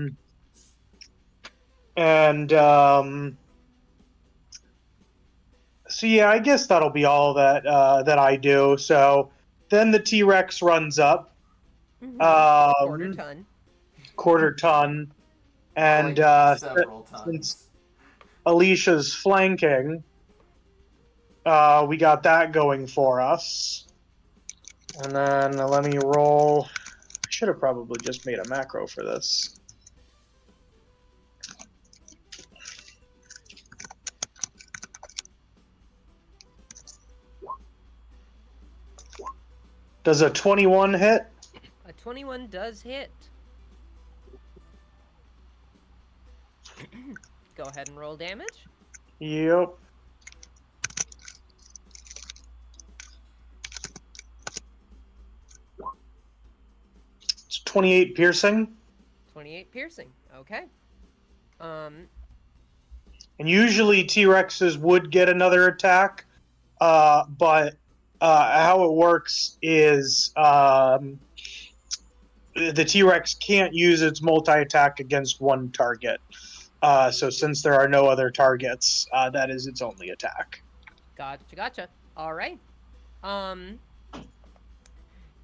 E: yeah, I guess that'll be all that I do. So then the T-Rex runs up,
D: Quarter ton.
E: quarter ton, and
A: several tons.
E: since Alicia's flanking, we got that going for us. And then let me roll. I should have probably just made a macro for this. Does a 21 hit?
D: A 21 does hit. Go ahead and roll damage.
E: Yep. It's 28 piercing.
D: 28 piercing. Okay.
E: And usually T-Rexes would get another attack, but how it works is the T-Rex can't use its multi-attack against one target. So since there are no other targets, that is its only attack.
D: Gotcha. All right.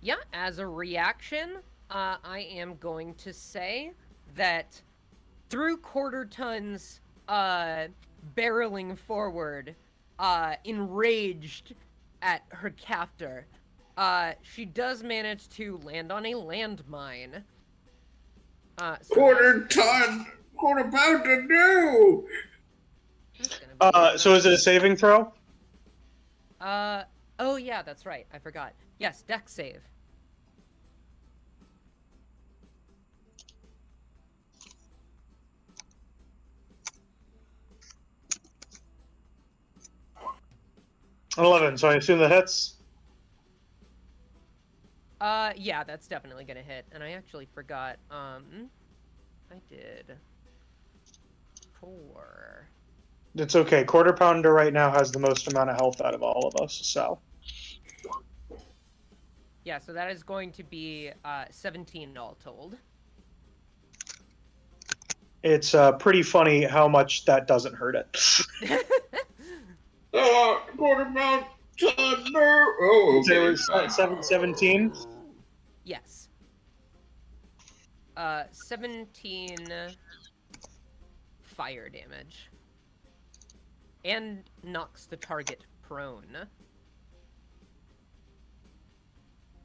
D: Yeah, as a reaction, I am going to say that through quarter tons barreling forward, enraged at her captor, she does manage to land on a landmine.
B: Quarter pounder, no!
E: So is it a saving throw?
D: Oh yeah, that's right. I forgot. Yes, dex save.
E: An 11, so I assume that hits?
D: Yeah, that's definitely gonna hit. And I actually forgot, I did 4.
E: It's okay. Quarter pounder right now has the most amount of health out of all of us, so.
D: Yeah, so that is going to be 17 all told.
E: It's pretty funny how much that doesn't hurt it.
B: Quarter pounder, no! Oh, okay.
E: It was 17?
D: Yes. 17 fire damage. And knocks the target prone.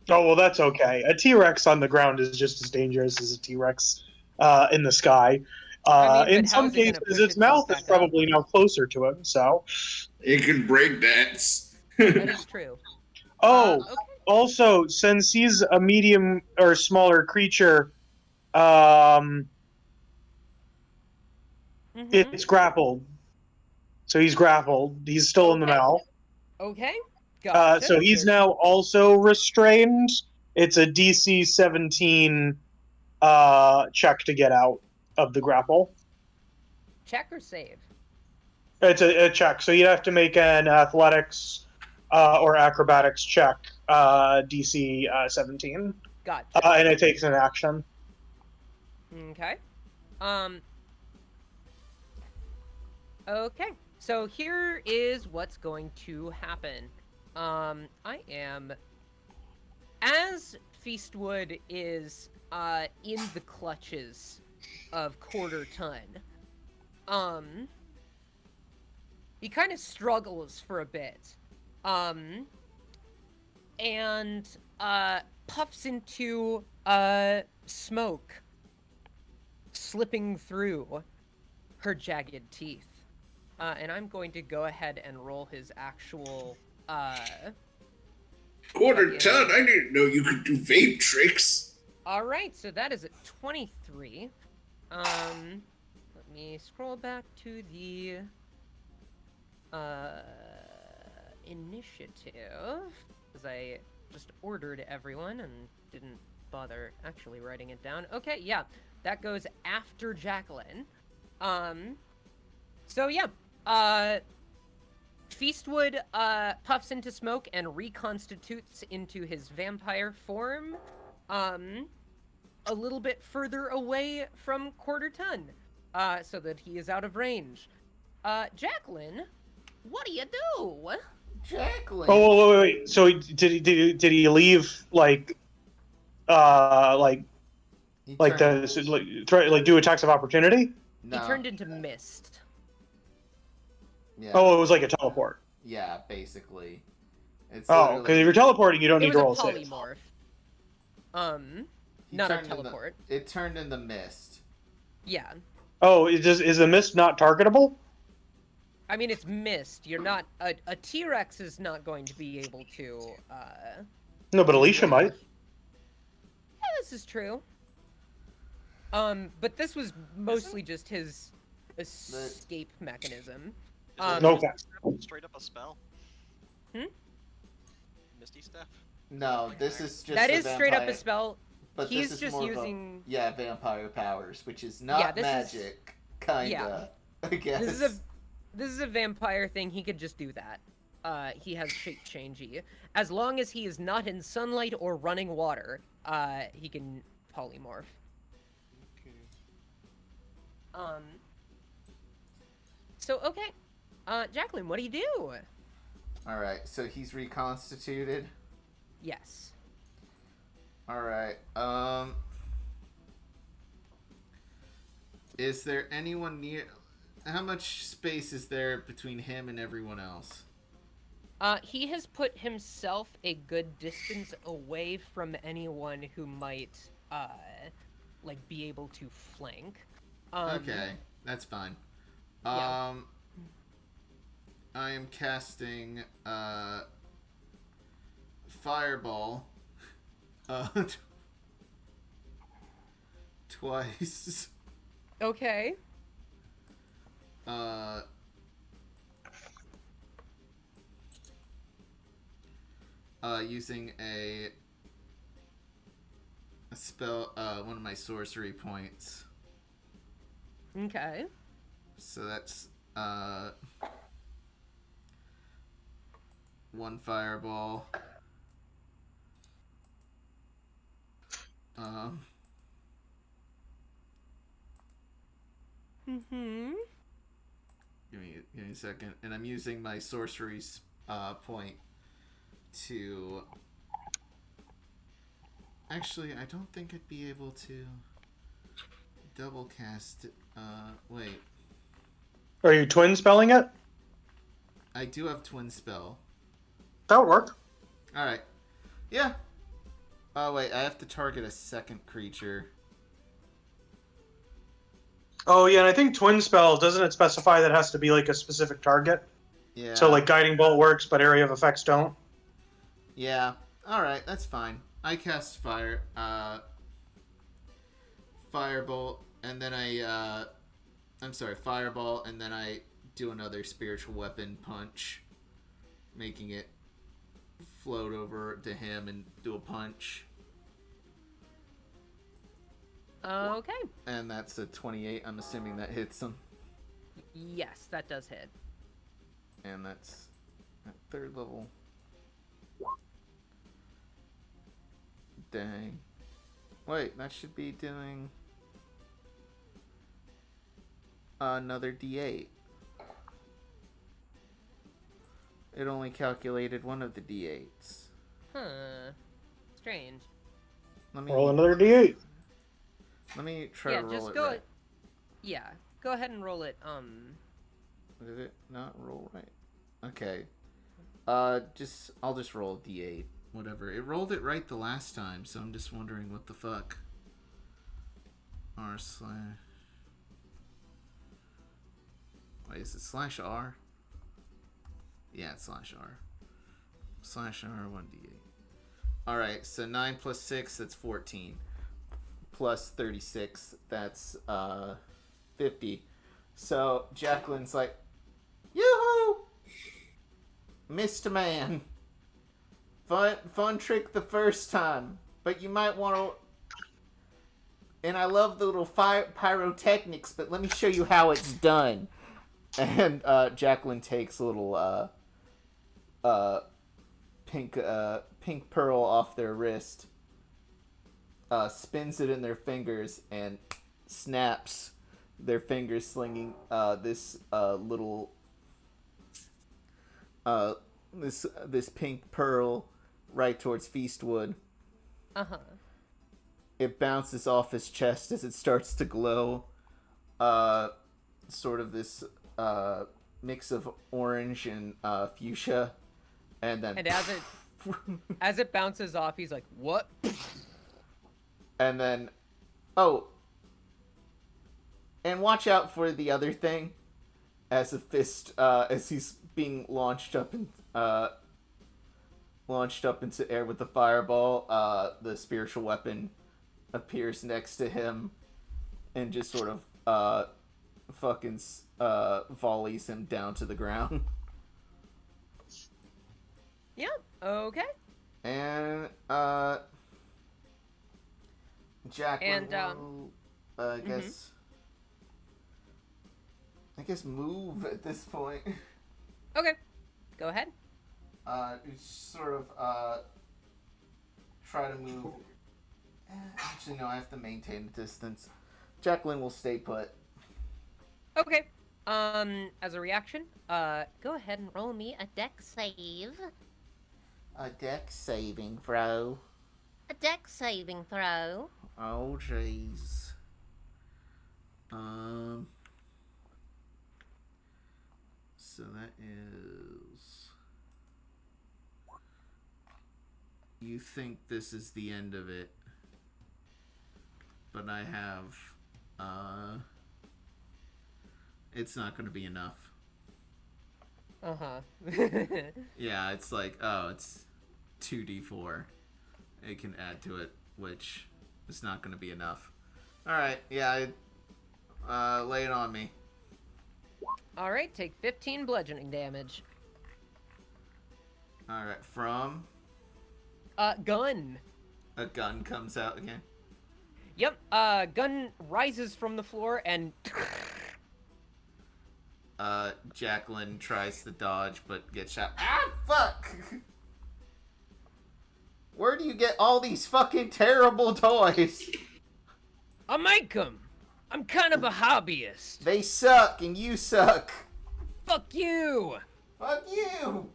E: Oh, well, that's okay. A T-Rex on the ground is just as dangerous as a T-Rex in the sky. In some cases, its mouth is probably now closer to it, so.
B: It can break dance.
D: That is true.
E: Oh,
D: okay.
E: Also, since he's a medium or smaller creature, it's grappled. So he's grappled. He's still in the mouth.
D: Okay. Gotcha.
E: So he's now also restrained. It's a DC 17 check to get out of the grapple.
D: Check or save?
E: It's a check. So you'd have to make an athletics or acrobatics check, DC 17.
D: Gotcha.
E: And it takes an action.
D: Okay. Okay. So here is what's going to happen. I am, as Feastwood is in the clutches of Quarter Ton, he kind of struggles for a bit, and puffs into smoke, slipping through her jagged teeth. And I'm going to go ahead and roll his actual
B: Quarter
D: fucking-
B: ton, I didn't know you could do vape tricks.
D: Alright, so that is a 23. Let me scroll back to the initiative, because I just ordered everyone and didn't bother actually writing it down. Okay, yeah, that goes after Jacqueline. So yeah, Feastwood puffs into smoke and reconstitutes into his vampire form, a little bit further away from Quarter Ton, so that he is out of range. Jacqueline, what do you do?
A: Jacqueline.
E: Oh, wait. So did he leave like
A: He
E: like
A: turned-
E: the do attacks of opportunity?
A: No.
D: He turned into mist.
A: Yeah.
E: Oh, it was like a teleport.
A: Yeah, basically. It's
E: Oh,
A: literally-
E: because if you're teleporting, you don't
D: It
E: need
D: was
E: to
D: a
E: roll saves.
D: polymorph.
A: he
D: Not a
A: turned into-
D: teleport.
A: it turned into mist.
D: Yeah.
E: Oh, is the mist not targetable?
D: I mean, it's mist. You're not... A T-Rex is not going to be able to,
E: No, but Alicia might.
D: Yeah, this is true. But this was mostly just his escape mechanism.
E: Okay.
G: Straight up a spell.
D: Hmm?
G: Misty Step.
A: No, this is just
D: That
A: a
D: is straight up a
A: vampire-
D: spell.
A: But
D: He's
A: this is
D: just
A: more
D: using...
A: of a, vampire powers, which is not
D: Yeah, this is-
A: magic. Kinda. I guess.
D: This is a vampire thing. He could just do that. He has shape changey. As long as he is not in sunlight or running water, he can polymorph. So okay, Jacqueline, what do you do?
A: All right, so he's reconstituted.
D: Yes.
A: All right. Is there anyone near? How much space is there between him and everyone else?
D: He has put himself a good distance away from anyone who might, like, be able to flank.
A: Okay, that's fine.
D: Yeah.
A: I am casting Fireball twice.
D: Okay.
A: Using a spell, one of my sorcery points.
D: Okay.
A: So that's one fireball.
D: Mm-hmm.
A: Give me a second, and I'm using my sorcery point to. Actually, I don't think I'd be able to double cast. Wait.
E: Are you twin spelling it?
A: I do have twin spell.
E: That would work.
A: All right. Yeah. Oh wait, I have to target a second creature.
E: Oh yeah, and I think twin spell doesn't it specify that it has to be like a specific target?
A: Yeah.
E: So like guiding bolt works, but area of effects don't.
A: Yeah. All right, that's fine. I cast firebolt, and then fireball, and then I do another spiritual weapon punch, making it float over to him and do a punch.
D: Okay.
A: And that's a 28. I'm assuming that hits him.
D: Yes, that does hit.
A: And that's at third level. Dang. Wait, that should be doing another D8. It only calculated one of the D8s.
D: Huh. Strange.
A: Let me
E: Roll another d8.
A: Let me try
D: Yeah,
A: to roll
D: just
A: it
D: go.
A: right.
D: Yeah, go ahead and roll it.
A: Did it not roll right? Okay. I'll just roll a D8. Whatever. It rolled it right the last time, so I'm just wondering what the fuck. R/. Wait, is it /R? Yeah, it's /R. /R 1d8. Alright, so 9 plus 6, that's 14. Plus 36, that's 50. So Jacqueline's like, yoo-hoo! Missed a man. Fun trick the first time, but you might want to... And I love the little pyrotechnics, but let me show you how it's done. And Jacqueline takes a little pink pearl off their wrist, spins it in their fingers, and snaps their fingers, slinging this little this pink pearl right towards Feastwood.
D: Uh-huh.
A: It bounces off his chest as it starts to glow. Sort of this mix of orange and fuchsia. And then...
D: And as it bounces off, he's like, what?
A: And then... Oh. And watch out for the other thing. As a fist... as he's being launched up into air with the fireball, the spiritual weapon appears next to him and just sort of fucking volleys him down to the ground.
D: Yeah, okay.
A: And Jacqueline will, I guess move at this point.
D: Okay, go ahead.
A: Sort of try to move. Actually, no, I have to maintain the distance. Jacqueline will stay put.
D: Okay. As a reaction, go ahead and roll me a dex save.
A: A dex saving throw.
F: A dex saving throw.
A: Oh, jeez. So that is... You think this is the end of it. But I have... It's not going to be enough.
D: Uh-huh.
A: Yeah, it's like, oh, it's 2d4. It can add to it, which is not going to be enough. Alright, yeah, lay it on me.
D: Alright, take 15 bludgeoning damage.
A: Alright, from...
D: Gun.
A: A gun comes out again.
D: Yep, gun rises from the floor and...
A: Jacqueline tries to dodge, but gets shot. Ah, fuck! Where do you get all these fucking terrible toys?
D: I make them. I'm kind of a hobbyist.
A: They suck, and you suck.
D: Fuck you!
A: Fuck you!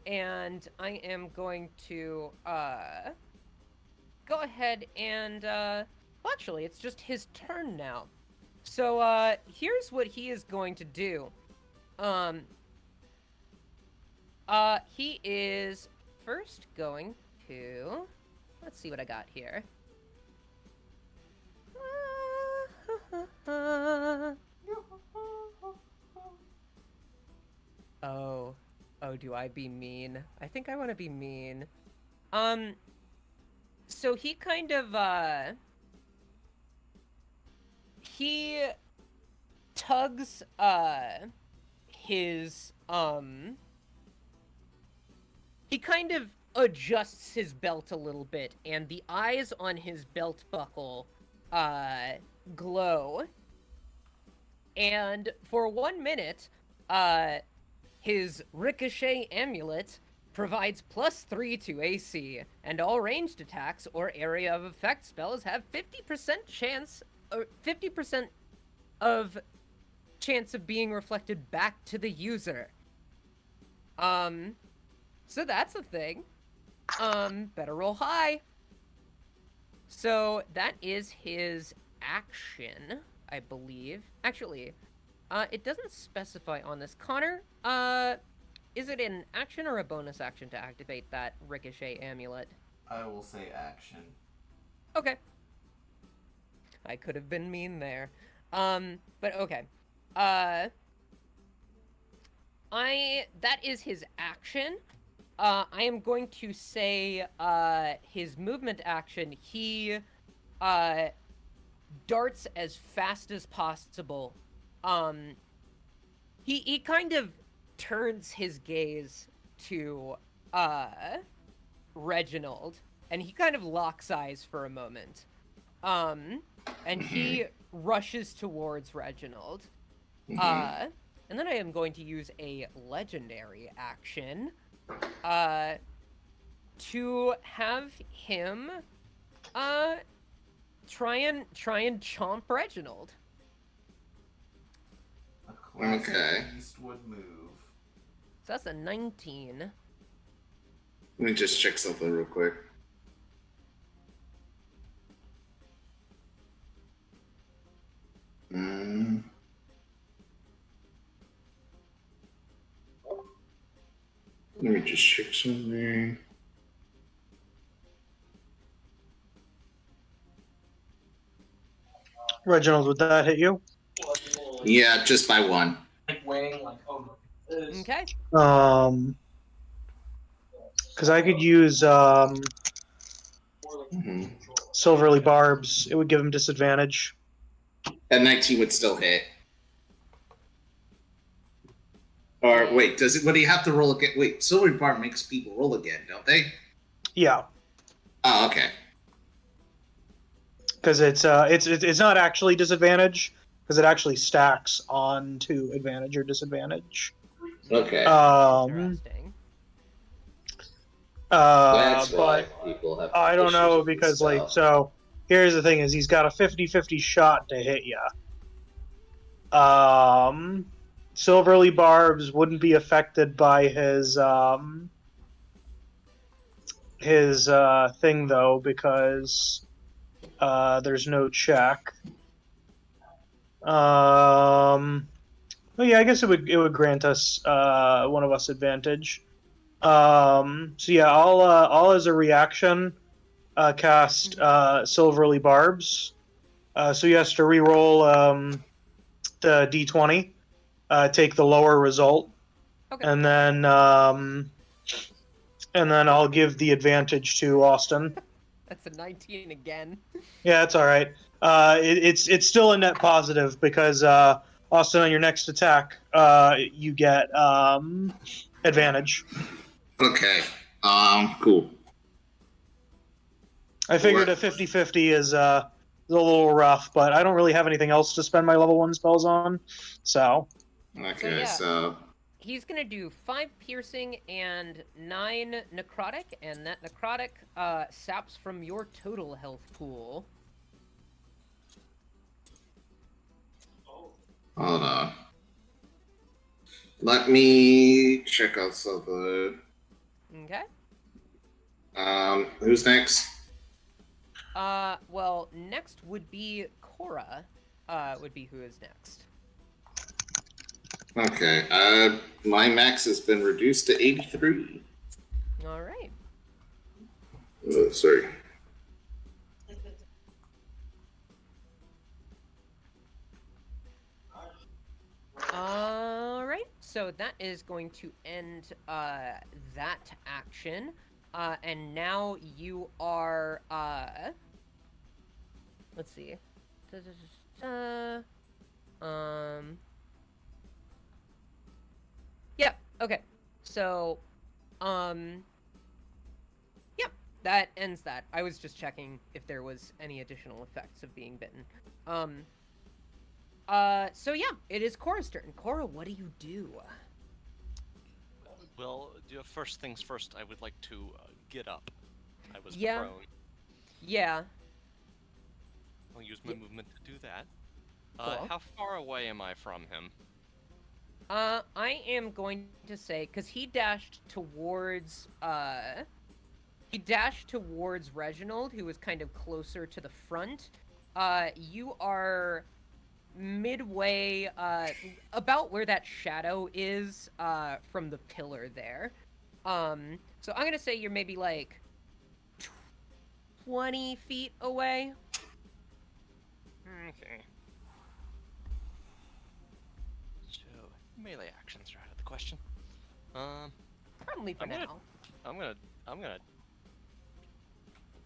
D: And I am going to, go ahead and, well, actually, it's just his turn now. So, here's what he is going to do. He is first going to... Let's see what I got here. Oh, do I be mean? I think I want to be mean. So he kind of, he tugs, his, he kind of adjusts his belt a little bit, and the eyes on his belt buckle, glow. And for 1 minute, his Ricochet Amulet provides +3 to AC, and all ranged attacks or area of effect spells have 50% chance, or 50% of chance of being reflected back to the user. So that's a thing. Better roll high. So that is his action, I believe. Actually, it doesn't specify on this. Connor, is it an action or a bonus action to activate that Ricochet Amulet?
A: I will say action.
D: Okay. I could have been mean there. But okay. That is his action. I am going to say, his movement action, he, darts as fast as possible. He kind of turns his gaze to, Reginald, and he kind of locks eyes for a moment. And he rushes towards Reginald. And then I am going to use a legendary action, to have him, try and chomp Reginald.
A: A classic
B: Okay.
A: Eastwood move.
D: So that's a 19.
B: Let me just check something real quick. Let me just check something.
E: Reginald, would that hit you?
B: Yeah, just by one.
D: Okay.
E: Because I could use Silverly Barbs. It would give him disadvantage.
B: That 19 would still hit. Or wait, does it? Would he have to roll again? Wait, Silver Bar makes people roll again, don't they?
E: Yeah,
B: Oh, okay.
E: because it's not actually disadvantage, because it actually stacks onto advantage or disadvantage.
B: Okay.
D: Interesting.
B: That's why
E: But
B: people have.
E: I don't
B: issues
E: know
B: with this
E: because
B: spell.
E: so here's the thing: is he's got a 50-50 shot to hit you. Silverly Barbs wouldn't be affected by his thing though, because there's no check. Well, yeah, I guess it would grant us one of us advantage. So yeah, I'll as a reaction cast Silverly Barbs. So he has to re-roll the d20, take the lower result,
D: Okay.
E: and then I'll give the advantage to Austin.
D: That's a 19 again.
E: Yeah, that's all right. It's still a net positive because Austin, on your next attack, you get advantage.
B: Okay. Cool.
E: I figured a 50-50 is a little rough, but I don't really have anything else to spend my level 1 spells on, so.
B: Okay,
D: yeah.
B: so
D: He's gonna do 5 piercing and 9 necrotic, and that necrotic saps from your total health pool.
B: hold on. Let me check out something.
D: Okay.
B: Who's next?
D: Well, next would be Cora. Would be who is next.
B: Okay. My max has been reduced to 83.
D: All right.
B: Oh, sorry.
D: All right. So that is going to end that action. And now you are let's see. Yep. Okay. So yep, that ends that. I was just checking if there was any additional effects of being bitten. So yeah, it is Cora's turn. Cora, what do you do?
G: Well, first things first, I would like to get up. I was
D: Yeah.
G: prone.
D: Yeah.
G: I'll use my movement to do that.
D: Cool.
G: How far away am I from him?
D: I am going to say, because he dashed towards Reginald, who was kind of closer to the front. You are midway, about where that shadow is, from the pillar there. So I'm gonna say you're maybe like 20 feet away.
G: Okay. Melee actions are out of the question.
D: Probably for
G: I'm gonna-
D: now.
G: I'm gonna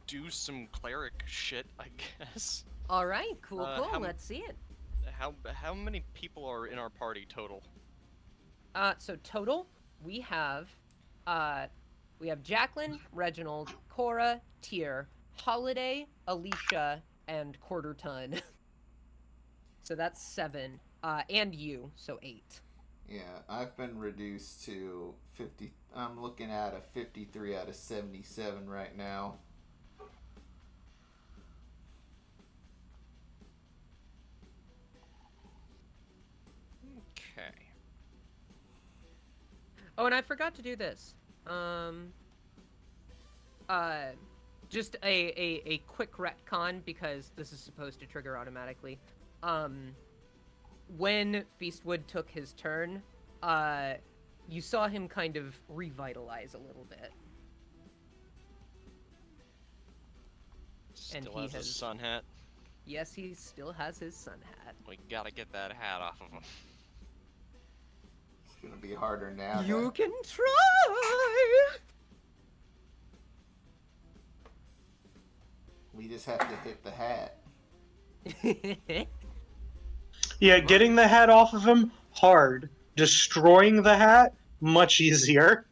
G: do some cleric shit, I guess.
D: All right, cool.
G: how-
D: Let's see it.
G: How many people are in our party total?
D: So total, we have Jacqueline, Reginald, Cora, Tyr, Holiday, Alicia, and Quarter Ton. So that's 7. And you, so 8.
A: Yeah, I've been reduced to 50. I'm looking at a 53 out of 77 right now.
G: Okay.
D: Oh, and I forgot to do this. Just a quick retcon because this is supposed to trigger automatically. When Feastwood took his turn, you saw him kind of revitalize a little bit.
G: Still
D: he
G: has his
D: has-
G: sun hat.
D: Yes, he still has his sun hat.
G: We gotta get that hat off of him.
A: It's gonna be harder now.
D: You can try!
A: We just have to hit the hat.
E: Yeah, getting the hat off of him, hard. Destroying the hat, much easier.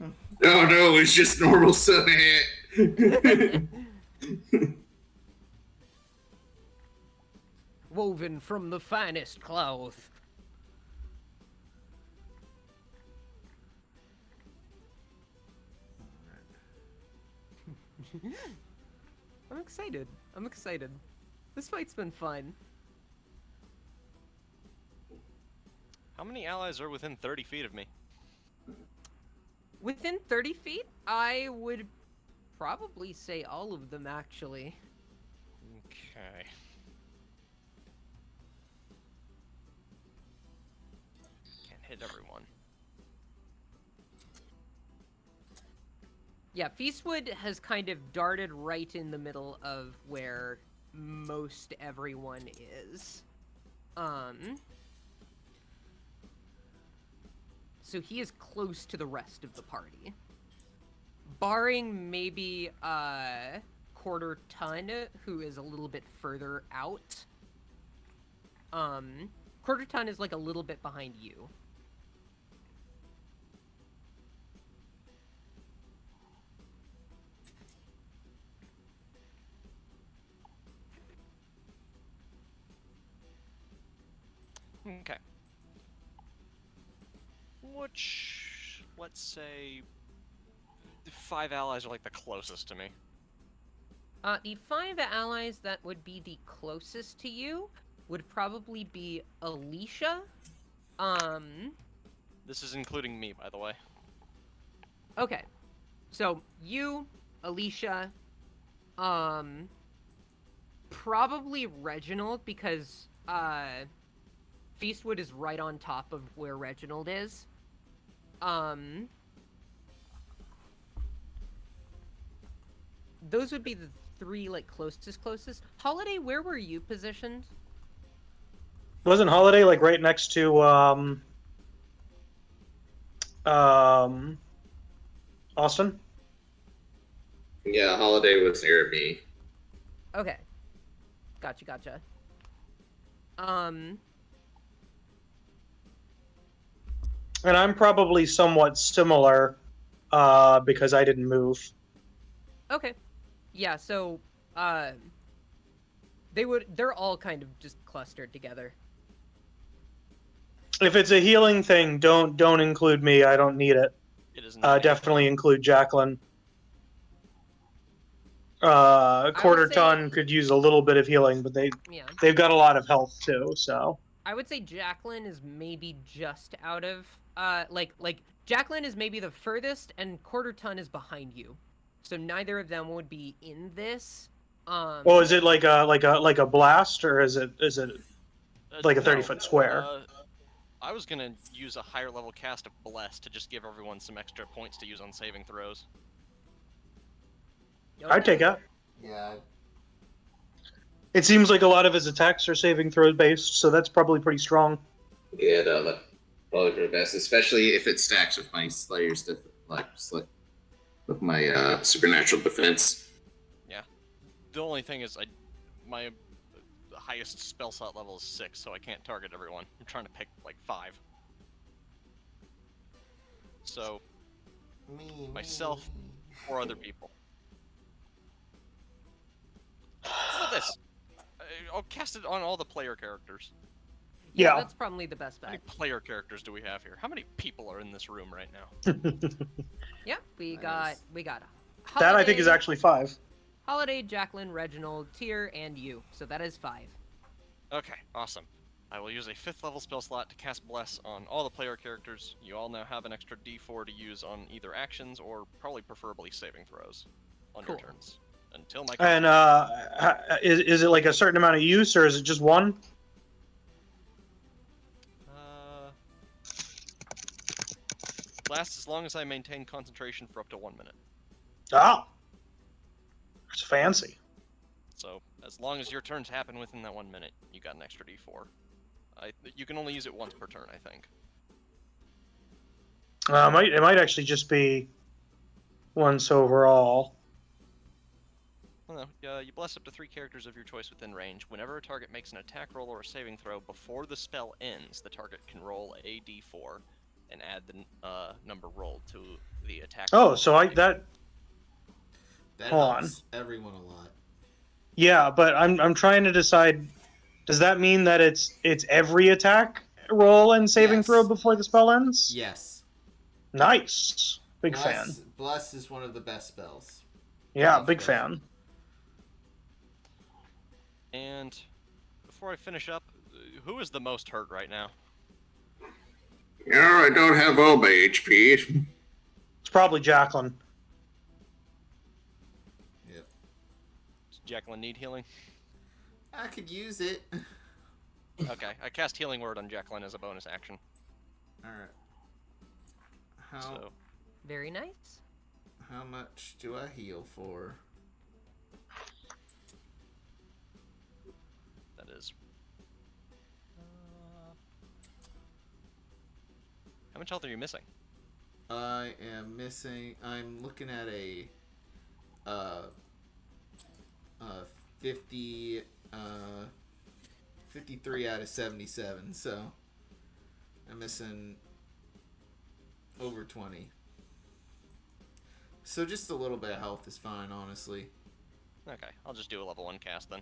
B: Oh no, it's just normal sun hat.
D: Woven from the finest cloth. I'm excited. I'm excited. This fight's been fun.
G: How many allies are within 30 feet of me?
D: Within 30 feet, I would probably say all of them, actually.
G: Okay. Can't hit everyone.
D: Yeah, Feastwood has kind of darted right in the middle of where most everyone is. So he is close to the rest of the party. Barring maybe Quarter Ton, who is a little bit further out. Quarter Ton is like a little bit behind you.
G: Okay. Which, let's say, the 5 allies are like the closest to me.
D: The 5 allies that would be the closest to you would probably be Alicia.
G: This is including me, by the way.
D: Okay. So, you, Alicia, probably Reginald, because, Feastwood is right on top of where Reginald is. Those would be the 3, like, closest. Holiday, where were you positioned?
E: Wasn't Holiday like right next to Austin?
B: Yeah, Holiday was near me.
D: Okay. Gotcha.
E: And I'm probably somewhat similar because I didn't move.
D: Okay. Yeah, so, they're all kind of just clustered together.
E: If it's a healing thing, don't include me. I don't need it.
G: It is not.
E: Definitely include Jacqueline. Quarter
D: say-
E: Ton could use a little bit of healing, but
D: Yeah.
E: they've got a lot of health too. So
D: I would say Jacqueline is maybe just out of, like Jacqueline is maybe the furthest, and Quarter Ton is behind you. So neither of them would be in this.
E: well, is it like a blast, or is it like a 30-foot square?
G: I was gonna use a higher level cast of Bless to just give everyone some extra points to use on saving throws.
E: I'd take it.
A: Yeah,
E: It seems like a lot of his attacks are saving throw based, so that's probably pretty strong.
B: Yeah, no, Probably for the best, especially if it stacks with my Slayer's with my supernatural defense.
G: Yeah. The only thing is, my highest spell slot level is 6, so I can't target everyone. I'm trying to pick like 5. So, myself or other people. How about this? I'll cast it on all the player characters.
D: Yeah,
E: Yeah.
D: that's probably the best
G: How many
D: bet.
G: player characters do we have here? How many people are in this room right now?
D: Yeah, we
A: Nice.
D: got
E: That I think is
D: Holiday-
E: actually 5.
D: Holiday, Jacqueline, Reginald, Tyr, and you. So that is 5.
G: Okay, awesome. I will use a 5th level spell slot to cast Bless on all the player characters. You all now have an extra d4 to use on either actions or probably preferably saving throws on your
D: Cool.
G: turns. Until my
E: And is it like a certain amount of use, or is it just one?
G: Lasts as long as I maintain concentration for up to 1 minute.
E: Ah, it's fancy.
G: So, as long as your turns happen within that 1 minute, you got an extra d4. You can only use it once per turn, I think.
E: It might actually just be once overall.
G: Well, no, you bless up to 3 characters of your choice within range. Whenever a target makes an attack roll or a saving throw before the spell ends, the target can roll a d4 and add the number rolled to the attack.
E: Oh, so
A: That
E: Hold on.
A: helps everyone a lot.
E: Yeah, but I'm trying to decide. Does that mean that it's every attack roll and saving
A: Yes.
E: throw before the spell ends?
A: Yes.
E: Nice. Big fan.
A: Bless is one of the best spells.
E: Yeah,
A: Nice
E: big
A: spells.
E: fan.
G: And before I finish up, who is the most hurt right now?
B: Yeah, I don't have all my HP.
E: It's probably Jacqueline.
A: Yep.
G: Does Jacqueline need healing?
A: I could use it.
G: Okay, I cast Healing Word on Jacqueline as a bonus action.
A: Alright.
G: So,
D: Very nice.
A: How much do I heal for?
G: that is... how much health are you missing?
A: I am missing. I'm looking at a 50 53 out of 77, so I'm missing over 20. So just a little bit of health is fine, honestly.
G: Okay, I'll just do a level 1 cast then.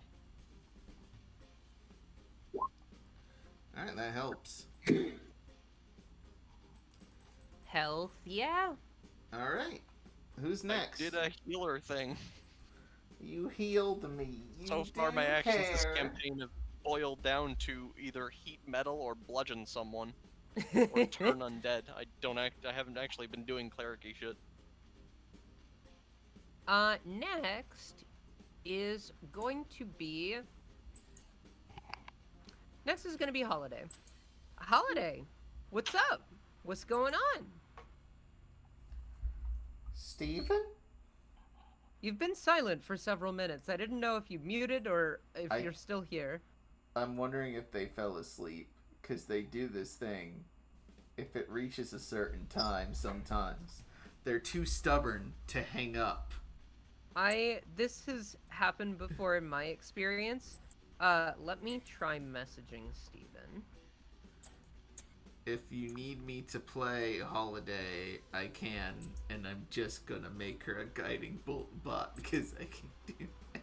A: Alright, that helps.
D: Health, yeah.
A: Alright. Who's next?
G: I did a healer thing.
A: You healed me. You
G: So far, my
A: didn't
G: actions this
A: care.
G: campaign have boiled down to either heat metal or bludgeon someone, or turn undead. I haven't actually been doing cleric-y shit.
D: Next is going to be... Next is going to be Holiday. Holiday, what's up? What's going on?
A: Steven?
D: You've been silent for several minutes. I didn't know if you muted or if you're still here.
A: I'm wondering if they fell asleep, because they do this thing. If it reaches a certain time, sometimes they're too stubborn to hang up.
D: This has happened before in my experience. Let me try messaging Steven.
A: If you need me to play Holiday, I can, and I'm just gonna make her a guiding bolt bot because I can do that.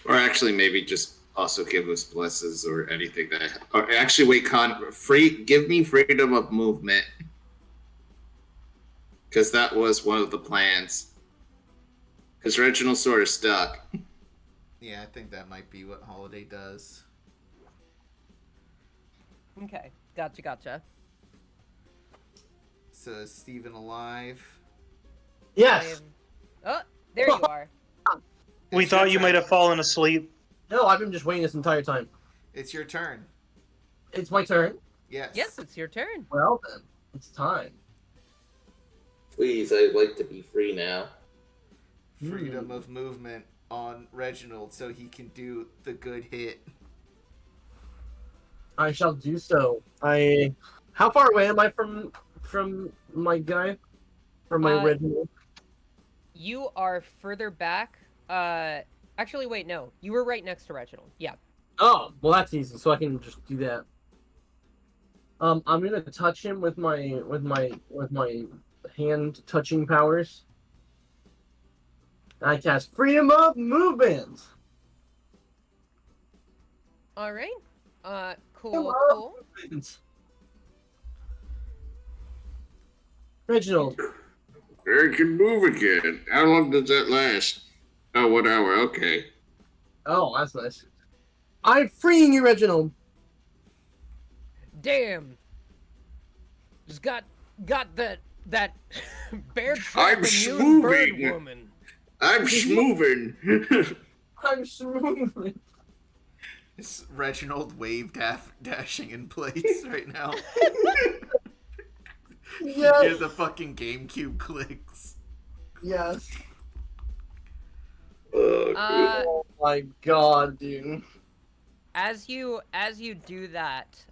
B: Or actually, maybe just also give us blesses or anything that. Or actually, wait, give me freedom of movement, because that was one of the plans. Because Reginald's sort of stuck.
A: Yeah, I think that might be what Holiday does.
D: Okay, gotcha.
A: So is Steven alive?
C: Yes.
D: Oh, there you are.
E: We
A: It's your
E: thought you
A: turn.
E: might have fallen asleep.
C: No, I've been just waiting this entire time.
A: It's your turn.
C: It's my turn.
A: Yes.
D: Yes, it's your turn.
C: Well then, it's time.
B: Please, I'd like to be free now.
A: Freedom of movement on Reginald so he can do the good hit.
C: I shall do so. How far away am I from my guy? From my original?
D: You are further back. Actually, wait, no. You were right next to Reginald. Yeah.
C: Oh, well, that's easy. So I can just do that. I'm gonna touch him with my hand touching powers. I cast Freedom of Movement.
D: All right. Cool,
C: Freedom of
D: cool.
C: Movement. Reginald.
B: I can move again. How long does that last? Oh, 1 hour. Okay.
C: Oh, that's nice. I'm freeing you, Reginald.
D: Damn. Just got that bear trap
B: I'm
D: immune bird
B: smoothing.
D: woman.
B: I'm smoothing.
C: I'm smooth.
A: Is Reginald wave dashing in place right now?
C: Yes.
A: Hear the fucking GameCube clicks.
C: Yes.
B: Oh,
C: Oh my god, dude.
D: As you do that,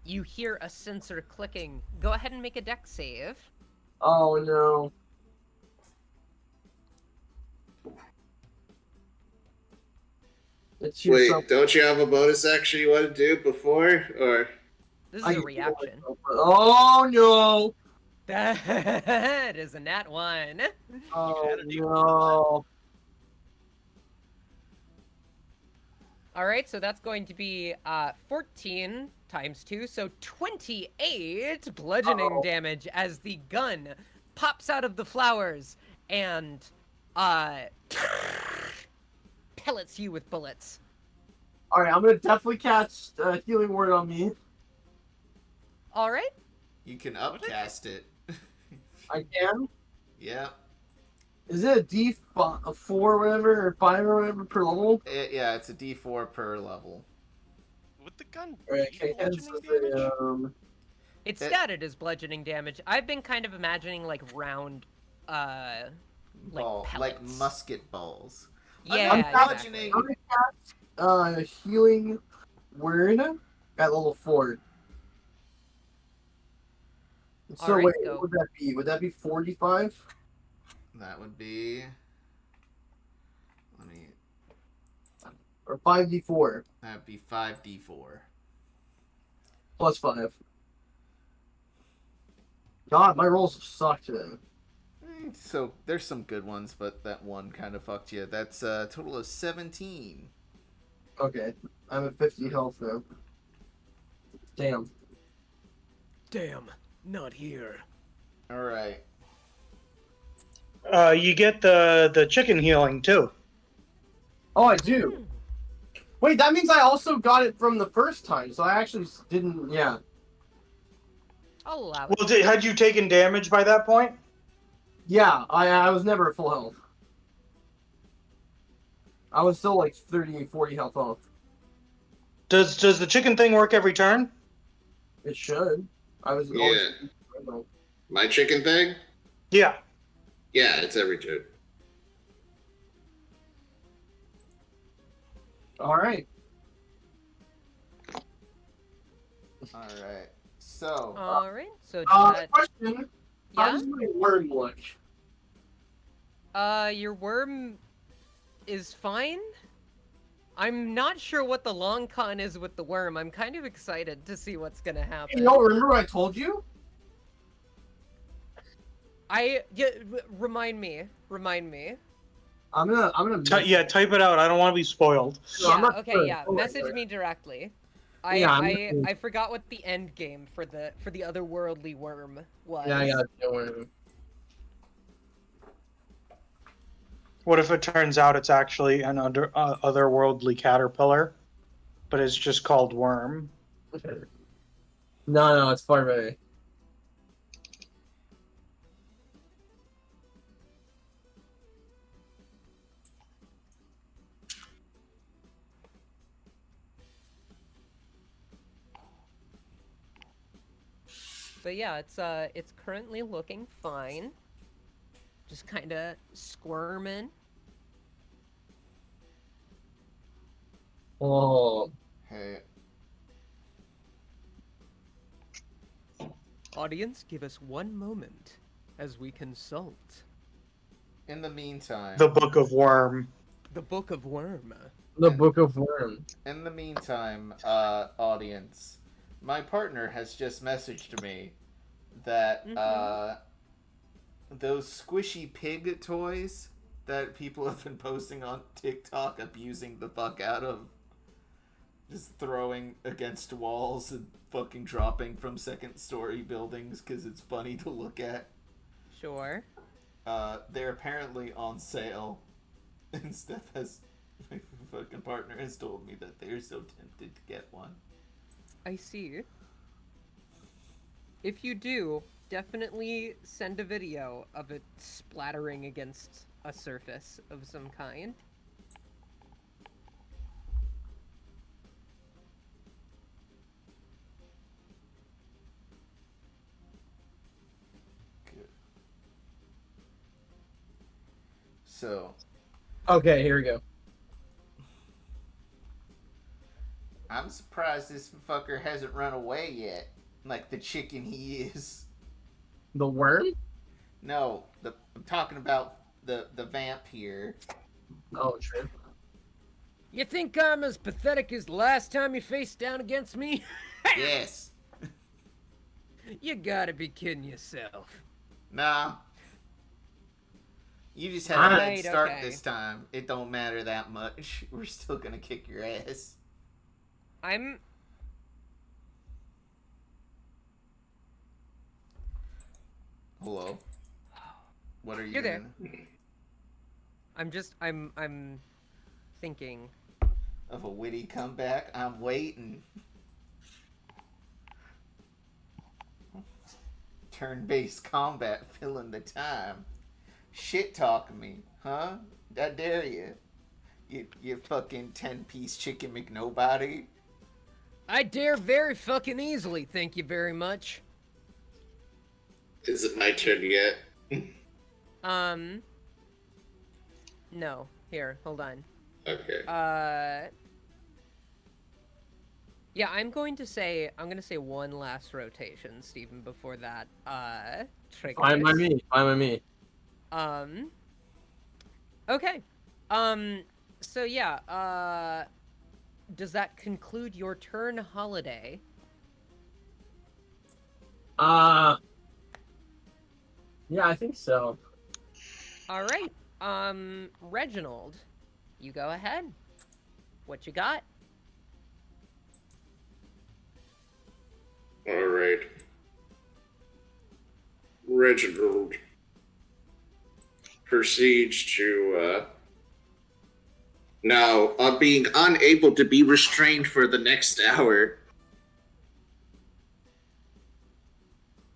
D: you hear a sensor clicking. Go ahead and make a dex save.
C: Oh no. It's
B: Wait, don't you have a bonus action you want to do before? Or
D: This is a reaction.
C: Oh no.
D: That is a nat 1.
C: Oh no.
D: Alright, so that's going to be 14 times 2, so 28 bludgeoning damage as the gun pops out of the flowers and pellets you with bullets.
C: Alright, I'm gonna definitely cast Healing Word on me.
D: Alright.
A: You can upcast it.
C: I can?
A: Yeah.
C: Is it a D4 or whatever, or 5 or whatever per level?
A: Yeah, it's a D4 per level.
G: With the gun,
C: Alright,
G: do bludgeoning damage?
D: It's statted as bludgeoning damage. I've been kind of imagining like round, like pellets.
A: musket balls.
D: Yeah,
A: Bludgeoning.
C: I'm gonna cast Healing Word at level 4. So
D: Alright,
C: wait,
D: go.
C: what would that be? Would that be 45?
A: That would be. Let me.
C: Or 5d4?
A: That'd be 5d4.
C: Plus 5. God, my rolls suck today.
A: So there's some good ones, but that one kind of fucked you. That's a total of 17.
C: Okay, I'm at 50 health now. Damn.
D: Damn, not here.
A: All right.
E: You get the chicken healing too.
C: Oh, I do. Wait, that means I also got it from the first time, so I actually didn't. Yeah.
D: I'll allow it.
E: Well, had you taken damage by that point?
C: Yeah, I was never at full health. I was still like 30, 40 health off.
E: Does the chicken thing work every turn?
C: It should. I was.
B: yeah, my chicken thing.
E: Yeah.
B: Yeah, it's every turn.
C: All right.
A: All right. So.
D: All right. So that,
C: question. How
D: yeah.
C: does my worm look?
D: Your worm is fine. I'm not sure what the long con is with the worm. I'm kind of excited to see what's gonna happen.
C: You don't remember what I told you?
D: Remind me.
C: I'm gonna.
E: Type it out. I don't want to be spoiled.
C: No, I'm
D: Yeah,
C: not
D: okay,
C: sure.
D: yeah. Message me directly. I forgot what the end game for the otherworldly worm was.
C: Yeah, I got it.
E: What if it turns out it's actually an otherworldly caterpillar, but it's just called worm?
C: No, it's far away.
D: But yeah, it's currently looking fine. Just kind of squirming.
C: Oh.
A: Hey,
D: Audience, give us one moment as we consult
A: In the meantime,
E: The Book of Worm.
D: the Book of Worm.
C: The Book of Worm.
A: Audience, my partner has just messaged me that those squishy pig toys that people have been posting on TikTok, abusing the fuck out of, just throwing against walls and fucking dropping from second-story buildings because it's funny to look at.
D: Sure.
A: They're apparently on sale, and Steph has, my fucking partner has told me that they're so tempted to get one.
D: I see. If you do, definitely send a video of it splattering against a surface of some kind.
A: Good. So,
C: Okay, here we go.
A: I'm surprised this fucker hasn't run away yet, like the chicken he is.
C: The worm?
A: No, I'm talking about the vamp here.
C: Oh, true.
D: You think I'm as pathetic as the last time you faced down against me?
A: Yes.
D: You gotta be kidding yourself.
A: Nah. You just had a head
D: Right,
A: start
D: okay.
A: this time. It don't matter that much. We're still gonna kick your ass.
D: I'm...
A: Hello. What are you
D: You're there.
A: doing?
D: I'm thinking.
A: Of a witty comeback? I'm waiting. Turn-based combat filling the time. Shit talking me, huh? I dare you. You fucking 10-piece chicken McNobody.
D: I dare very fucking easily, thank you very much.
B: Is it my turn yet?
D: No. Here, hold on.
B: Okay.
D: Yeah, I'm gonna say one last rotation, Stephen, before that, triggers.
C: Fine by me. Fine by me.
D: Okay. So yeah, does that conclude your turn, Holiday?
C: Yeah, I think so.
D: Alright. Reginald, you go ahead. What you got?
B: Alright. Reginald proceeds to, now, being unable to be restrained for the next hour,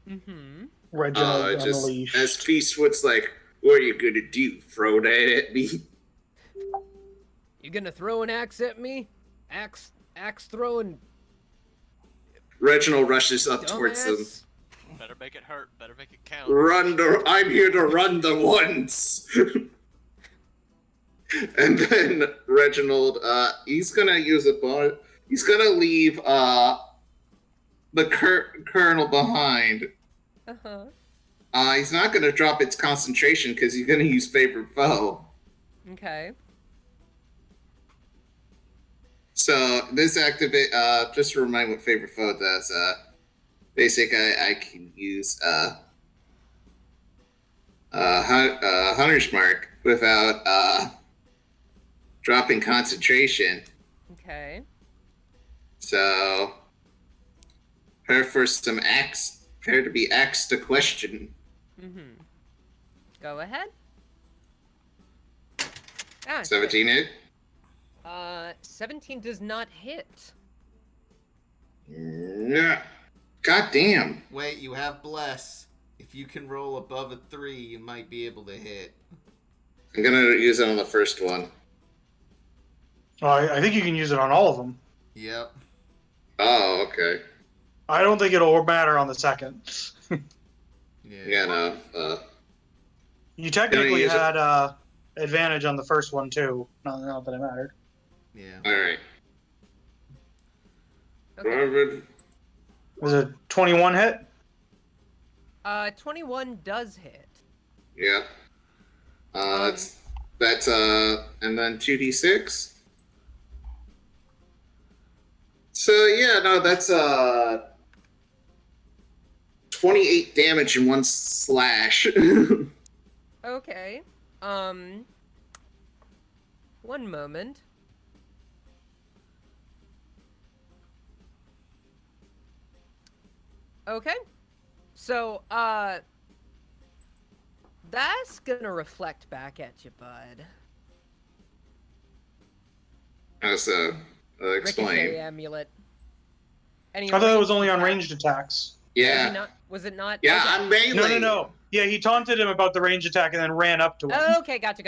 D: Mm-hmm.
E: Reginald
B: just
E: Unleashed.
B: as Feastwood's like, what are you gonna do? Throw that at me?
D: You gonna throw an axe at me? Axe throwing
B: Reginald rushes up towards them.
D: dumbass?
G: Better make it hurt. Better make it count.
B: I'm here to run the ones. And then Reginald, he's gonna use a bonus. He's gonna leave the colonel behind.
D: Uh-huh.
B: He's not gonna drop its concentration because he's gonna use favorite foe.
D: Okay.
B: So this activate. Just to remind what favorite foe does. Basic, I can use Hunter's Mark without dropping concentration.
D: Okay.
B: So, prepare to be asked a question.
D: Mm-hmm. Go ahead.
B: 17 hit?
D: 17 does not hit.
B: Yeah. God damn.
A: Wait, you have bless. If you can roll above a 3, you might be able to hit.
B: I'm gonna use it on the first one.
E: Oh, I think you can use it on all of them.
A: Yep.
B: Oh, okay.
E: I don't think it'll matter on the second.
B: Yeah, no.
E: You technically
B: use it?
E: had advantage on the first one too. Not that it mattered.
A: Yeah.
B: Alright.
D: Okay.
B: Robert.
E: Was it 21 hit?
D: 21 does hit.
B: Yeah. That's and then 2d6. So yeah, no, that's 28 damage in one slash.
D: Okay. One moment. Okay. So, that's gonna reflect back at you, bud.
B: So,
D: Ricochet
B: explain.
D: amulet. Any
E: I thought it was
D: ranged
E: only on
D: attack?
E: ranged attacks.
B: Yeah.
D: Was it not?
B: Yeah,
D: Okay.
B: I'm melee.
E: No. Yeah, he taunted him about the range attack and then ran up to him.
D: Okay, gotcha.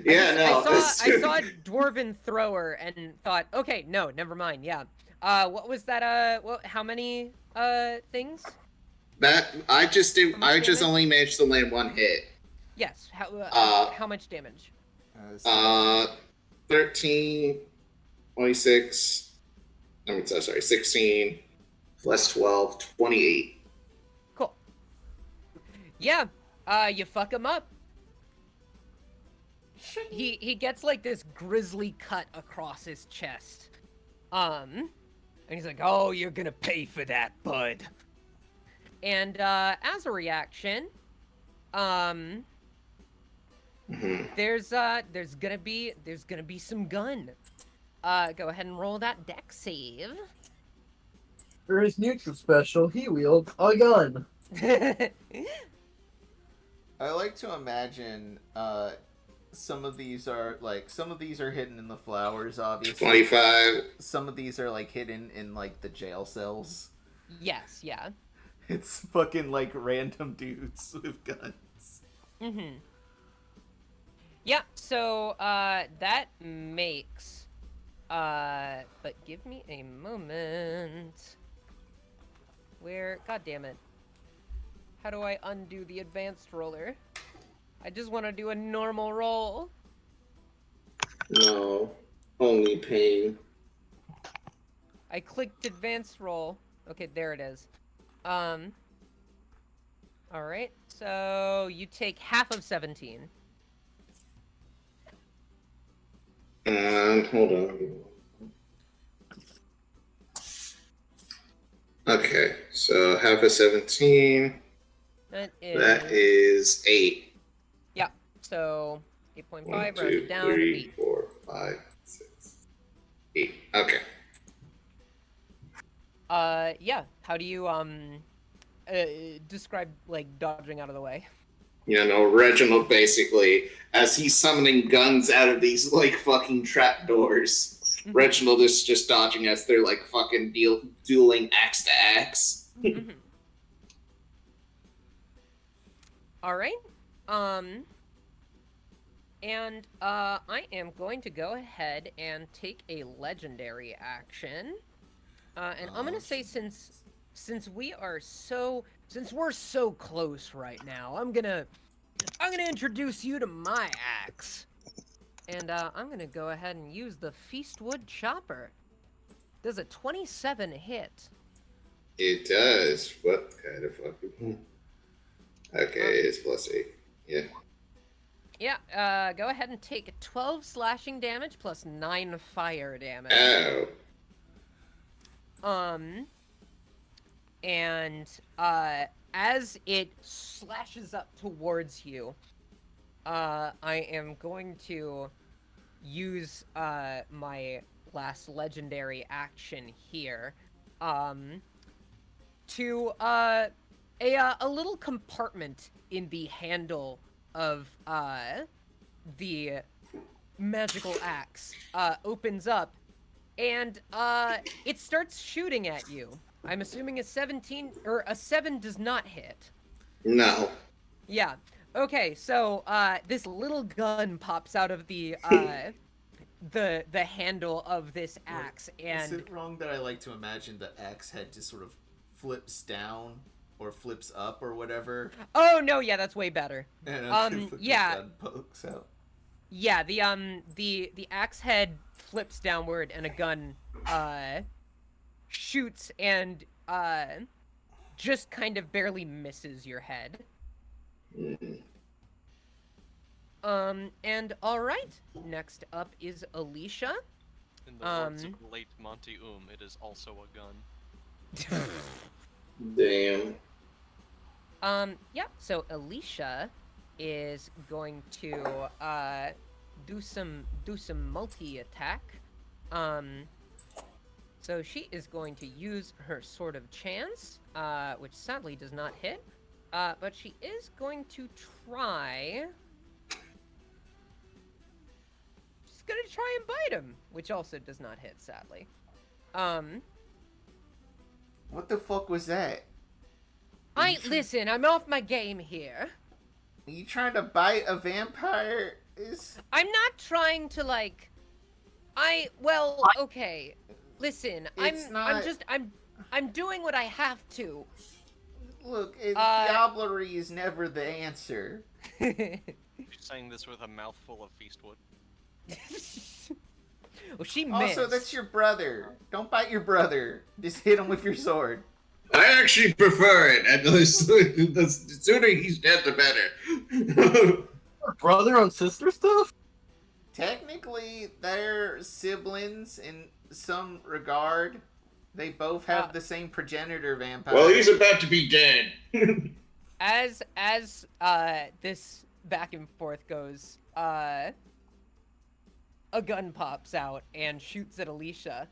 B: Yeah,
D: I saw dwarven thrower and thought, okay, no, never mind. Yeah. What was that? How many things?
B: That I just
D: damage?
B: only managed to land one hit.
D: Yes. How much damage?
B: 13, 26. I'm so sorry, 16 plus 12, 28.
D: Cool. Yeah. You fuck him up. He gets like this grisly cut across his chest. And he's like, "Oh, you're gonna pay for that, bud." And as a reaction, there's gonna be some gun. Go ahead and roll that dex save.
C: For his neutral special, he wields a gun.
A: I like to imagine some of these are hidden in the flowers, obviously.
B: 25.
A: Some of these are like hidden in like the jail cells.
D: Yes, yeah.
A: It's fucking like random dudes with guns.
D: Mm-hmm. Yeah, so that makes but give me a moment. God damn it. How do I undo the advanced roller? I just want to do a normal roll.
B: No, only pain.
D: I clicked advanced roll. Okay, there it is. Alright, so you take half of 17.
B: Hold on. Okay, so half of 17.
D: That
B: That is 8.
D: Yeah, so 8.5
B: 1,
D: rounded
B: 2,
D: down
B: 3,
D: 8.
B: 4, 5, 6, 8. Okay.
D: Yeah, how do you, describe, like, dodging out of the way?
B: You know, Reginald basically, as he's summoning guns out of these, like, fucking trapdoors, Reginald is just dodging as they're, like, fucking dueling axe to axe.
D: Mm-hmm. Alright, and, I am going to go ahead and take a legendary action. And I'm gonna say since we're so close right now, I'm gonna introduce you to my axe. And I'm gonna go ahead and use the Feastwood Chopper. Does a 27 hit?
B: It does. What kind of fucking... Okay, it's plus 8. Yeah.
D: Yeah, go ahead and take 12 slashing damage plus 9 fire damage.
B: Oh.
D: And, as it slashes up towards you, I am going to use, my last legendary action here, to, a little compartment in the handle of, the magical axe, opens up, and, it starts shooting at you. I'm assuming a 17, or a 7 does not hit.
B: No.
D: Yeah. Okay, so, this little gun pops out of the, the handle of this axe, and...
A: Is it wrong that I like to imagine the axe head just sort of flips down, or flips up, or whatever?
D: Oh, no, yeah, that's way better.
A: And
D: yeah.
A: gun pokes out.
D: Yeah, the axe head flips downward, and a gun, shoots, and, just kind of barely misses your head. And alright, next up is Alicia.
G: In the words of the late Monty it is also a gun.
B: Damn.
D: Yeah, so Alicia is going to do some multi-attack. So she is going to use her Sword of Chance, which sadly does not hit. But she is going to try. She's gonna try and bite him, which also does not hit, sadly.
A: What the fuck was that?
D: Listen, I'm off my game here.
A: Are you trying to bite a vampire?
D: I'm not trying to okay. Listen, I'm doing what I have to.
A: Look, diablerie is never the answer.
G: She's saying this with a mouthful of feastwood.
D: Well, she missed.
A: Also, that's your brother. Don't bite your brother. Just hit him with your sword.
B: I actually prefer it, and the sooner he's dead, the better.
C: Brother on sister stuff?
A: Technically, they're siblings in some regard. They both have the same progenitor vampire.
B: Well, he's about to be dead.
D: As this back and forth goes, a gun pops out and shoots at Alicia.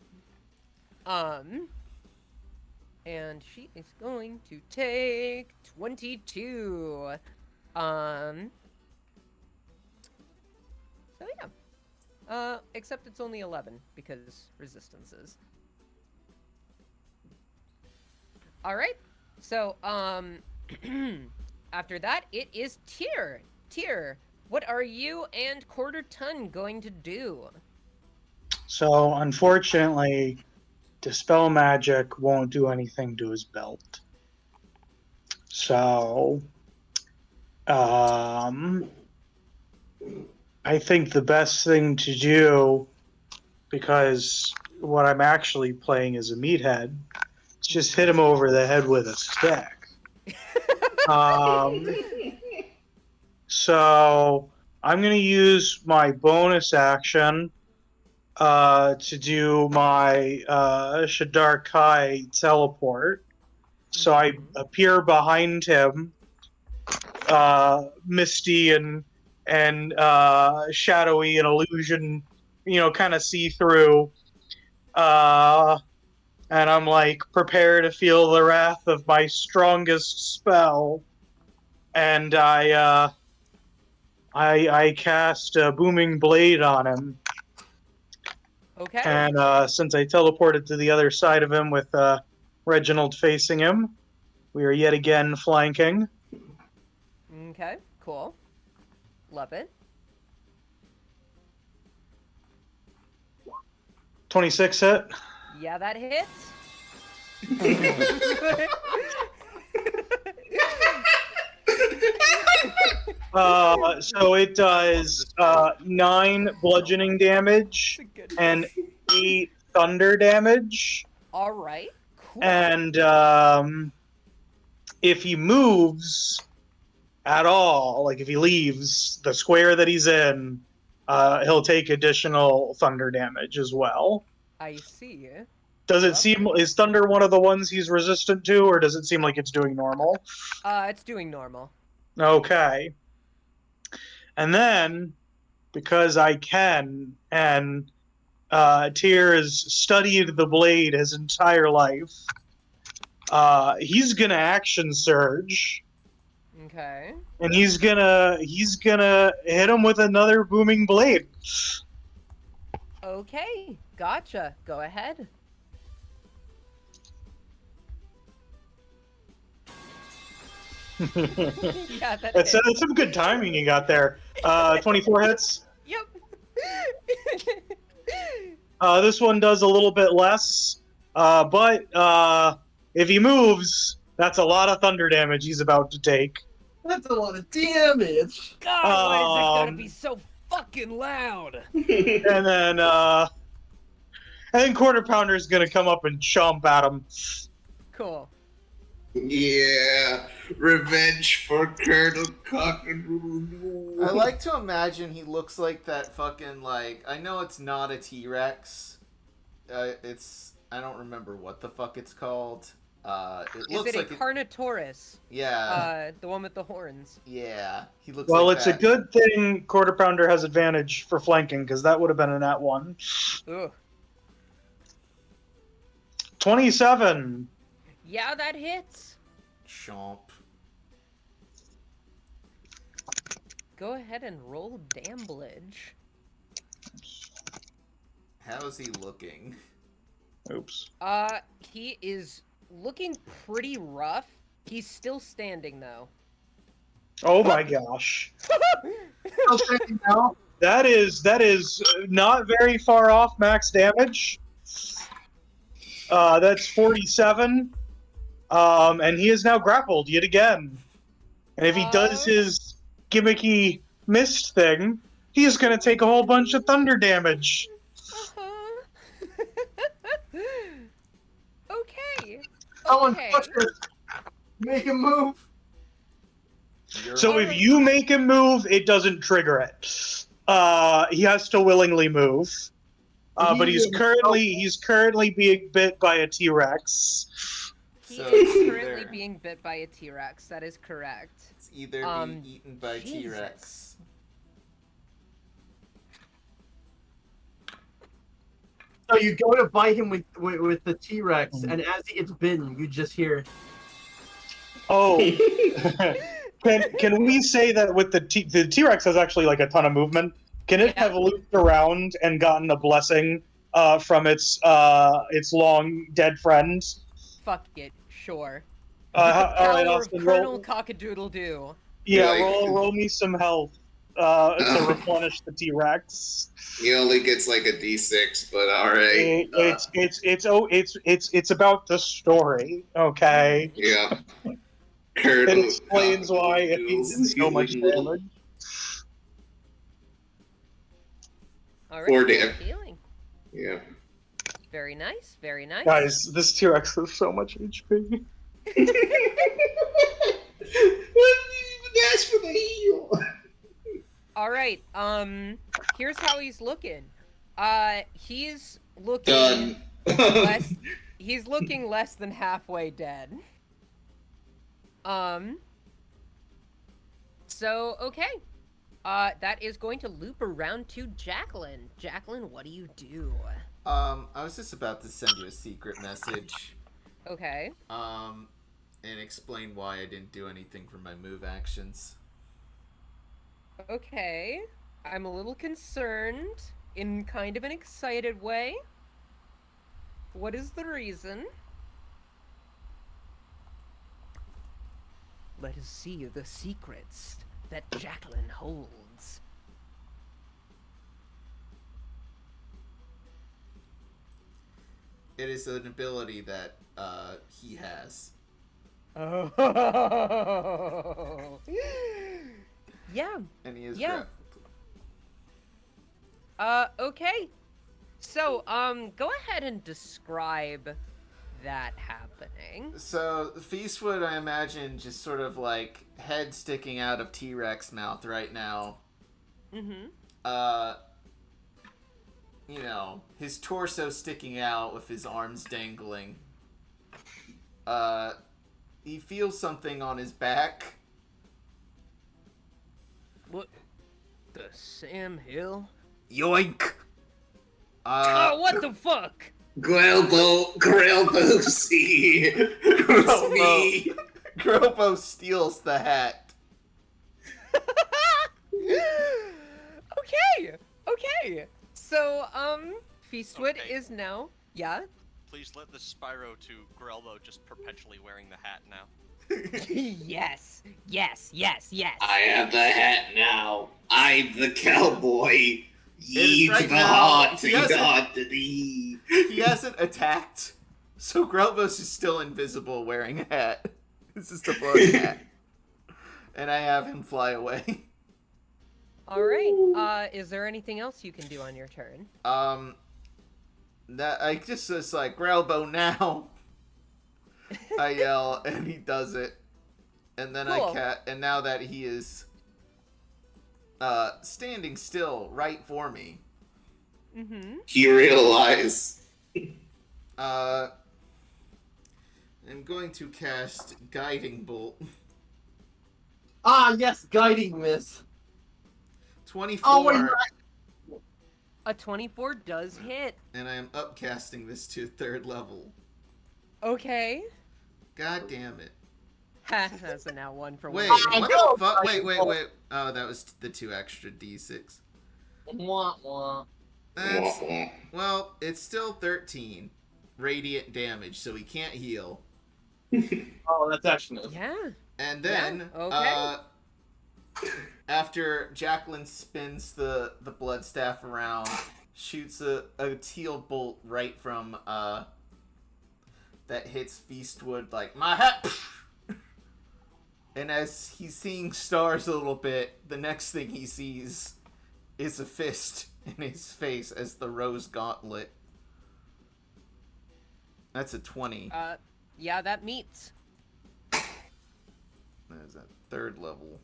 D: And she is going to take 22. So yeah. Except it's only 11 because resistances. Alright. So, after that, it is Tyr. Tyr, what are you and Quarter Ton going to do?
E: So, unfortunately, Dispel Magic won't do anything to his belt. So, I think the best thing to do, because what I'm actually playing is a meathead, is just hit him over the head with a stick. So, I'm going to use my bonus action to do my Sharkai teleport. So I appear behind him, misty and shadowy and illusion, kind of see through. And I'm like, prepare to feel the wrath of my strongest spell. And I cast a Booming Blade on him.
D: Okay.
E: And since I teleported to the other side of him with Reginald facing him, we are yet again flanking.
D: Okay, cool. Love it.
E: 26 hit.
D: Yeah, that hits.
E: So it does 9 bludgeoning damage and 8 thunder damage.
D: All right, cool.
E: And if he moves at all, like if he leaves the square that he's in, he'll take additional thunder damage as well.
D: I see.
E: Does it seem, is thunder one of the ones he's resistant to, or does it seem like it's doing normal?
D: It's doing normal.
E: Okay. And then, because I can, and Tyr has studied the blade his entire life, he's gonna action surge.
D: Okay.
E: And he's gonna hit him with another booming blade.
D: Okay, gotcha. Go ahead. Yeah,
E: That's some good timing you got there. 24 hits.
D: Yep.
E: This one does a little bit less, but if he moves, that's a lot of thunder damage he's about to take.
C: That's a lot of damage.
D: God, why is it gotta be so fucking loud?
E: And then Quarter Pounder is gonna come up and chomp at him.
D: Cool.
B: Yeah, revenge for Colonel Cockadoodle.
A: I like to imagine he looks like that fucking, like, I know it's not a T-Rex. It's, I don't remember what the fuck it's called. It
D: Is
A: looks
D: it a
A: like
D: Carnotaurus?
A: yeah.
D: The one with the horns.
A: Yeah, he looks
E: Well,
A: like
E: it's
A: that.
E: a good thing Quarter Pounder has advantage for flanking, because that would have been a nat 1.
D: Ugh.
E: 27.
D: Yeah, that hits.
A: Chomp.
D: Go ahead and roll damblage.
A: How is he looking?
E: Oops.
D: He is looking pretty rough. He's still standing though.
E: Oh my gosh.
C: Still standing now.
E: That is not very far off max damage. That's 47. And he is now grappled yet again. And if he does his gimmicky mist thing, he is going to take a whole bunch of thunder damage.
D: Okay.
C: Someone
D: Okay.
C: push it. Make him move.
E: So if you make him move, it doesn't trigger it. He has to willingly move. But he's currently being bit by a T-Rex.
D: He
A: So
D: is currently being bit by a T-Rex. That is correct.
A: It's either being eaten by
D: Jesus.
A: T-Rex.
C: So you go to bite him with the T-Rex, and as he gets bitten, you just hear.
E: Oh, can we say that with the T-Rex has actually like a ton of movement? Can it have looped around and gotten a blessing from its long dead friends?
D: Fuck it, sure.
E: All right,
D: Power of
E: Austin,
D: Colonel Cockadoodle-Doo.
E: Yeah, roll me some health to replenish the T-Rex.
B: He only gets like a D6, but alright.
E: It's about the story, okay?
B: Yeah.
E: It explains why it needs so much damage.
D: All
B: 4
D: right,
B: damage.
D: healing.
B: Yeah.
D: Very nice, very nice.
E: Guys, this T-Rex has so much HP.
B: Why didn't you even ask for the heal?
D: All right, here's how he's looking. He's looking
B: Done.
D: he's looking less than halfway dead. So, okay. That is going to loop around to Jacqueline. Jacqueline, what do you do?
A: I was just about to send you a secret message.
D: Okay.
A: And explain why I didn't do anything for my move actions.
D: Okay. I'm a little concerned in kind of an excited way. What is the reason? Let us see the secrets that Jacqueline holds.
A: It is an ability that he has.
D: Oh. Yeah.
A: And he is
D: Yeah.
A: grappled.
D: Okay. So, go ahead and describe that happening.
A: So, Feastwood, I imagine, just sort of like head sticking out of T-Rex mouth right now.
D: Mm-hmm.
A: You know, his torso sticking out with his arms dangling. He feels something on his back.
D: What? The Sam Hill?
A: Yoink!
D: Oh, what the fuck?
B: Grelbo, see. It's me.
A: Grelbo steals the hat.
D: Okay. So, Feastwood
G: Okay.
D: is now... Yeah?
G: Please let the Spyro to Grelbo just perpetually wearing the hat now.
D: Yes.
B: I have the hat now. I'm the cowboy. Yeet
A: right
B: the
A: now.
B: heart to
A: He hasn't-
B: God to thee.
A: He hasn't attacked, so Grelbos is still invisible wearing a hat. This is the floating hat. And I have him fly away.
D: Alright, is there anything else you can do on your turn?
A: That I just was like, Grelbo now. I yell, and he does it. And then
D: Cool.
A: and now that he is standing still right for me,
B: You realize.
A: I'm going to cast Guiding Bolt.
C: Ah, yes, guiding miss.
A: 24.
C: Oh, wait,
D: A 24 does hit.
A: And I am upcasting this to 3rd level.
D: Okay.
A: God damn it.
D: Ha, that's a now 1 for
A: Wait,
D: 1.
A: what the fuck? Wait. Oh, that was the 2 extra d6.
C: Wah, wah.
A: That's, well, it's still 13 radiant damage, so he can't heal.
C: Oh, that's actually nice.
D: Yeah.
A: And then,
D: Yeah, okay.
A: After Jacqueline spins the blood staff around, shoots a teal bolt right from, that hits Feastwood like, my hat! And as he's seeing stars a little bit, the next thing he sees is a fist in his face as the rose gauntlet. That's a 20.
D: Yeah, that meets.
A: That is at 3rd level.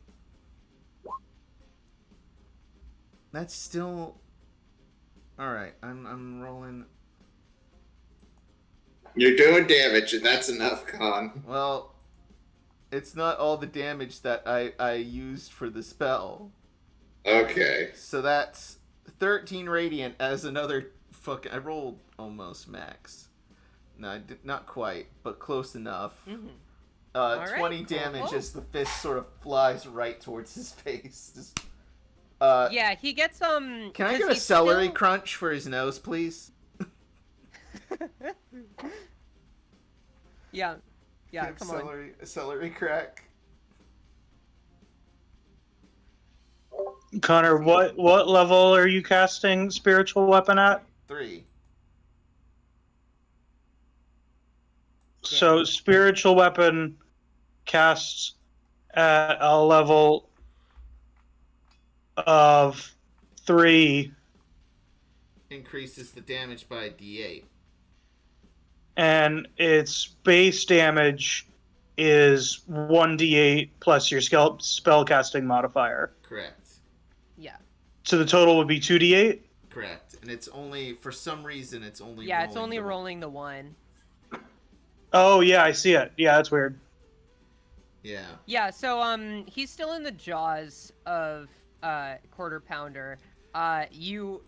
A: That's still... Alright, I'm rolling...
B: You're doing damage, and that's enough, Con.
A: Well, it's not all the damage that I used for the spell.
B: Okay.
A: So that's 13 radiant as another I rolled almost max. No, I did not quite, but close enough. 20 damage as the fist sort of flies right towards his face. Just,
D: Yeah, he gets
A: Can I get a celery crunch for his nose, please?
D: Yeah, come on.
A: A celery crack.
E: Connor, what level are you casting spiritual weapon at?
A: 3.
E: So spiritual weapon casts at a level of 3,
A: Increases the damage by a d8.
E: and its base damage is 1d8 plus your spell casting modifier.
A: Correct.
D: Yeah.
E: So the total would be 2d8?
A: Correct. And it's only, for some reason, it's only
D: Yeah, it's only rolling the 1.
E: Oh, yeah, I see it. Yeah, that's weird.
A: Yeah.
D: Yeah, so he's still in the jaws of Quarter Pounder. You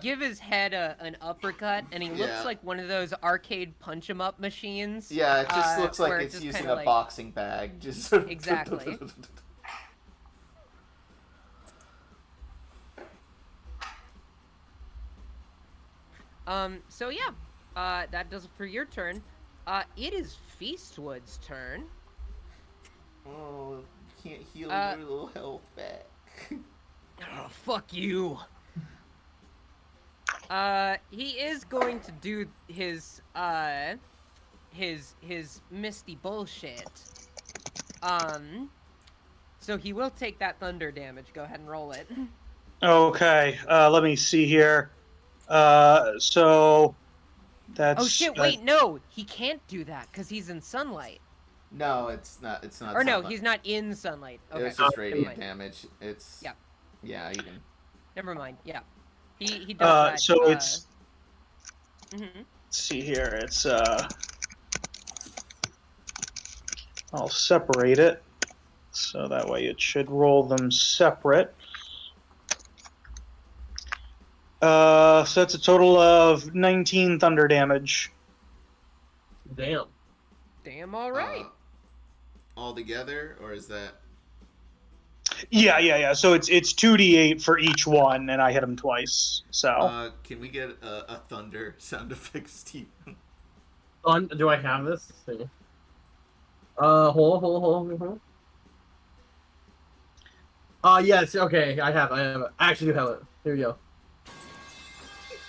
D: give his head an uppercut, and he looks like one of those arcade punch 'em up machines.
A: Yeah, it just looks like it's
D: just
A: using
D: kinda
A: a boxing bag. Just
D: Exactly. So yeah, that does it for your turn. It is Feastwood's turn.
A: Oh, can't heal your little health back.
D: Oh, fuck you. He is going to do his misty bullshit. So he will take that thunder damage. Go ahead and roll it.
E: Okay, let me see here. So that's...
D: Oh shit, wait, no! He can't do that, because he's in sunlight.
A: No, it's not. It's not.
D: Or no,
A: sunlight.
D: he's not in sunlight. Okay.
A: It's just
D: never
A: radiant
D: mind.
A: damage. It's...
D: Yeah.
A: Yeah, you can...
D: Never mind, yeah. He does that.
E: So it's...
D: Mhm.
E: Let's see here, it's, I'll separate it, so that way it should roll them separate. So that's a total of 19 thunder damage.
C: Damn.
D: Damn, alright.
A: All together, or is that...
E: Yeah. So it's 2d8 for each one, and I hit him twice, so...
A: Can we get a thunder sound effect, Steve?
C: Do I have this? Let's see. Hold. Yes, okay, I have it. I actually do have it. Here we go.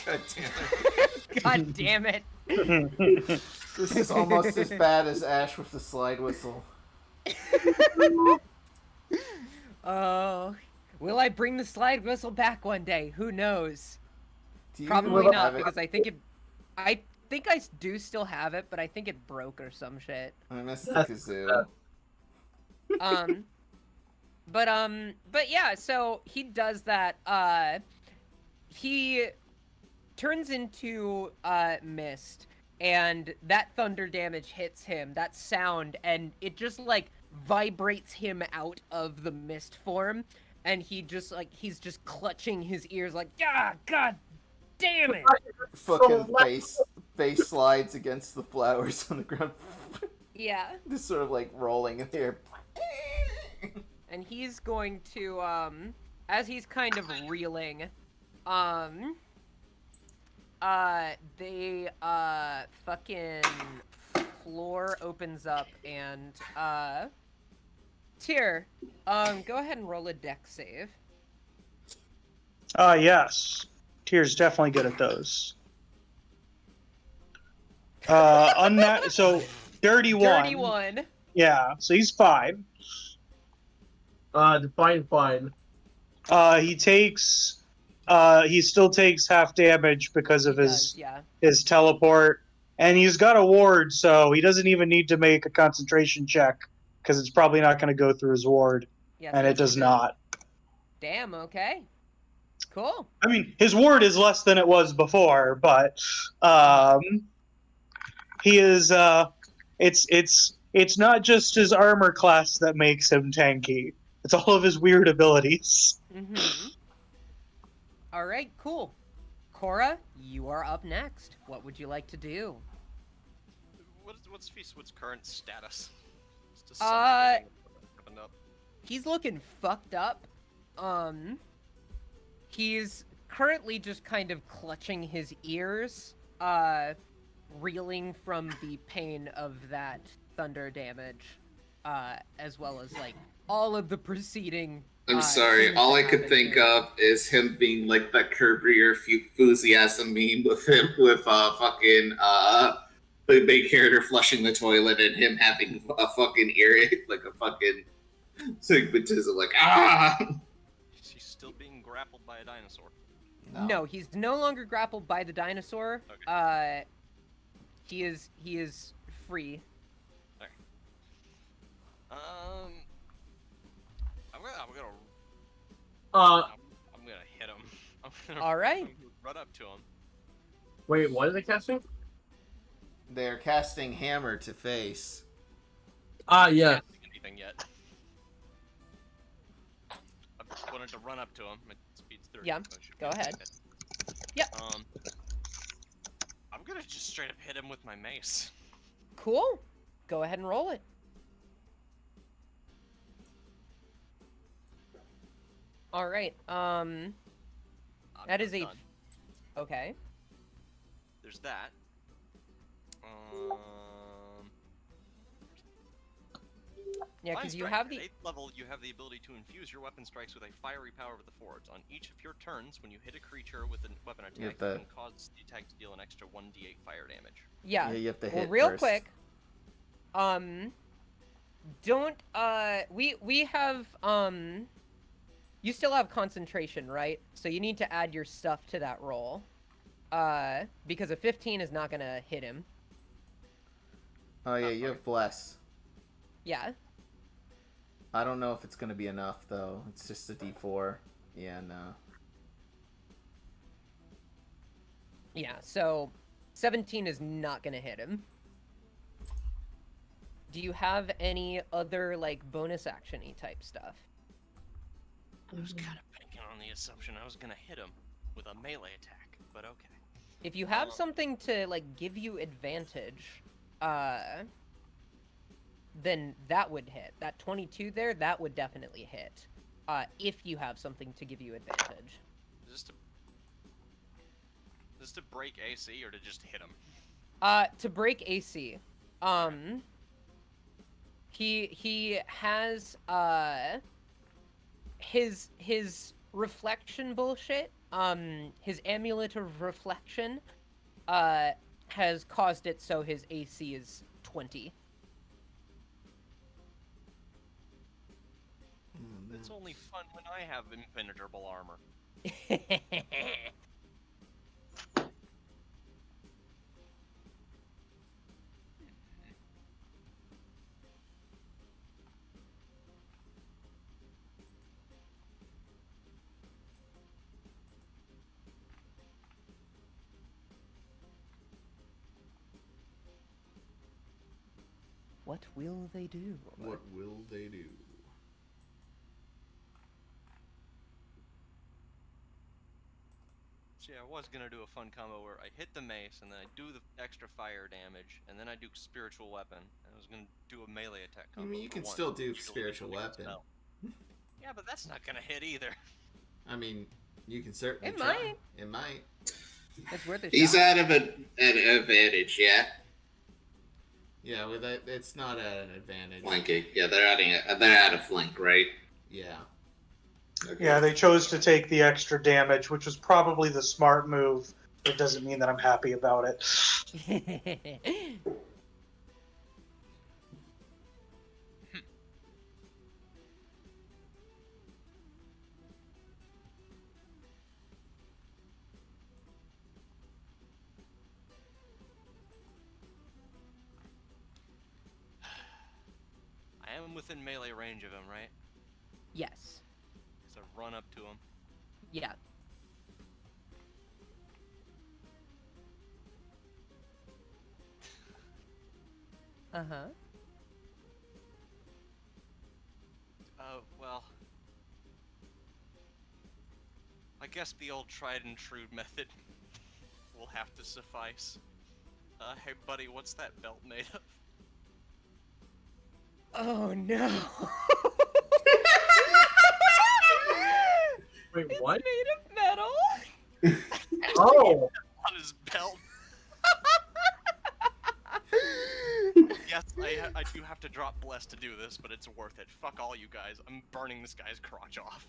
A: God damn it.
D: God damn it.
A: This is almost as bad as Ashe with the slide whistle.
D: Oh, will I bring the slide whistle back one day? Who knows?
A: Do you
D: Probably
A: even
D: not,
A: have it?
D: because I think it... think I do still have it, but I think it broke or some shit.
A: I missed the kazoo.
D: But yeah, so he does that. He turns into mist, and that thunder damage hits him, that sound, and it just like vibrates him out of the mist form, and he's just clutching his ears like, ah, god damn it.
A: Fucking face slides against the flowers on the ground.
D: Yeah.
A: Just sort of like rolling in the air.
D: And he's going to, as he's kind of reeling, fucking floor opens up and, Tyr, go ahead and roll a dex save.
E: Yes. Tyr's definitely good at those. So, dirty one.
D: Dirty one.
E: Yeah, so he's fine.
C: Fine.
E: He still takes half damage because of his teleport, and he's got a ward, so he doesn't even need to make a concentration check because it's probably not going to go through his ward, and it does not.
D: Damn. Okay. Cool.
E: I mean, his ward is less than it was before, but he is. It's not just his armor class that makes him tanky. It's all of his weird abilities.
D: Mm-hmm. All right, cool. Cora, you are up next. What would you like to do?
G: What's Feastwood's current status?
D: He's looking fucked up. He's currently just kind of clutching his ears, reeling from the pain of that thunder damage, as well as like all of the preceding.
B: I'm sorry, all I could think of is him being like that Curb Your Enthusiasm meme with him with fucking the big character flushing the toilet and him having a fucking earache, like a fucking segmentism, like
G: He's still being grappled by a dinosaur.
D: No, he's no longer grappled by the dinosaur.
G: Okay.
D: He is free.
G: Alright. I'm gonna hit him.
D: All right.
G: I'm gonna run up to him.
C: Wait, what are they casting?
A: They're casting Hammer to face.
C: Yeah.
G: Can't think of anything yet. I wanted to run up to him. My speed's 30.
D: Yeah,
G: So it should
D: go
G: be
D: ahead.
G: good.
D: Yep.
G: I'm gonna just straight up hit him with my mace.
D: Cool. Go ahead and roll it. All right. That is a.
G: Done.
D: Okay.
G: There's that.
D: Yeah, because you
G: Strike.
D: have
G: At
D: the.
G: 8th level, you have the ability to infuse your weapon strikes with a fiery power of the Forge. On each of your turns, when you hit a creature with a weapon attack, you can cause the attack to deal an extra 1d8 fire damage.
D: Yeah.
A: You have to
D: Well,
A: hit
D: real
A: first.
D: quick. Don't. We have. You still have concentration, right? So you need to add your stuff to that roll. Because a 15 is not gonna hit him.
A: Oh yeah, you have Bless.
D: Yeah.
A: I don't know if it's gonna be enough though. It's just a D4. Yeah, no.
D: Yeah, so 17 is not gonna hit him. Do you have any other, like, bonus action-y type stuff?
G: I was kind of banking on the assumption I was gonna hit him with a melee attack, but okay.
D: If you have something to, like, give you advantage, then that would hit. That 22 there, that would definitely hit. If you have something to give you advantage.
G: Is this to break AC or to just hit him?
D: To break AC. He has, his reflection bullshit, his amulet of reflection, has caused it so his AC is 20.
G: It's only fun when I have impenetrable armor.
D: What will they do?
A: What will they do?
G: So yeah, I was gonna do a fun combo where I hit the mace and then I do the extra fire damage and then I do spiritual weapon. And I was gonna do a melee attack
A: I
G: combo.
A: mean, you
G: for
A: can
G: one,
A: still do
G: which really
A: spiritual
G: didn't
A: weapon.
G: spell. Yeah, but that's not gonna hit either.
A: I mean, you can certainly
D: It
A: try.
D: might.
A: It might.
D: It's worth a
B: He's
D: shot.
B: out of an advantage, yeah.
A: Yeah, with that, it's not at an advantage.
B: Flanking. Yeah, they're out of flank, right?
A: Yeah.
B: Okay.
E: Yeah, they chose to take the extra damage, which was probably the smart move. It doesn't mean that I'm happy about it.
G: I am within melee range of him, right?
D: Yes.
G: So run up to him.
D: Yeah. Uh-huh.
G: Oh, well. I guess the old tried and true method will have to suffice. Hey buddy, what's that belt made of?
D: Oh no.
C: Wait,
D: It's
C: what?
D: made of metal.
C: Oh,
G: On his belt. Yes, I do have to drop bless to do this, but it's worth it. Fuck all you guys. I'm burning this guy's crotch off.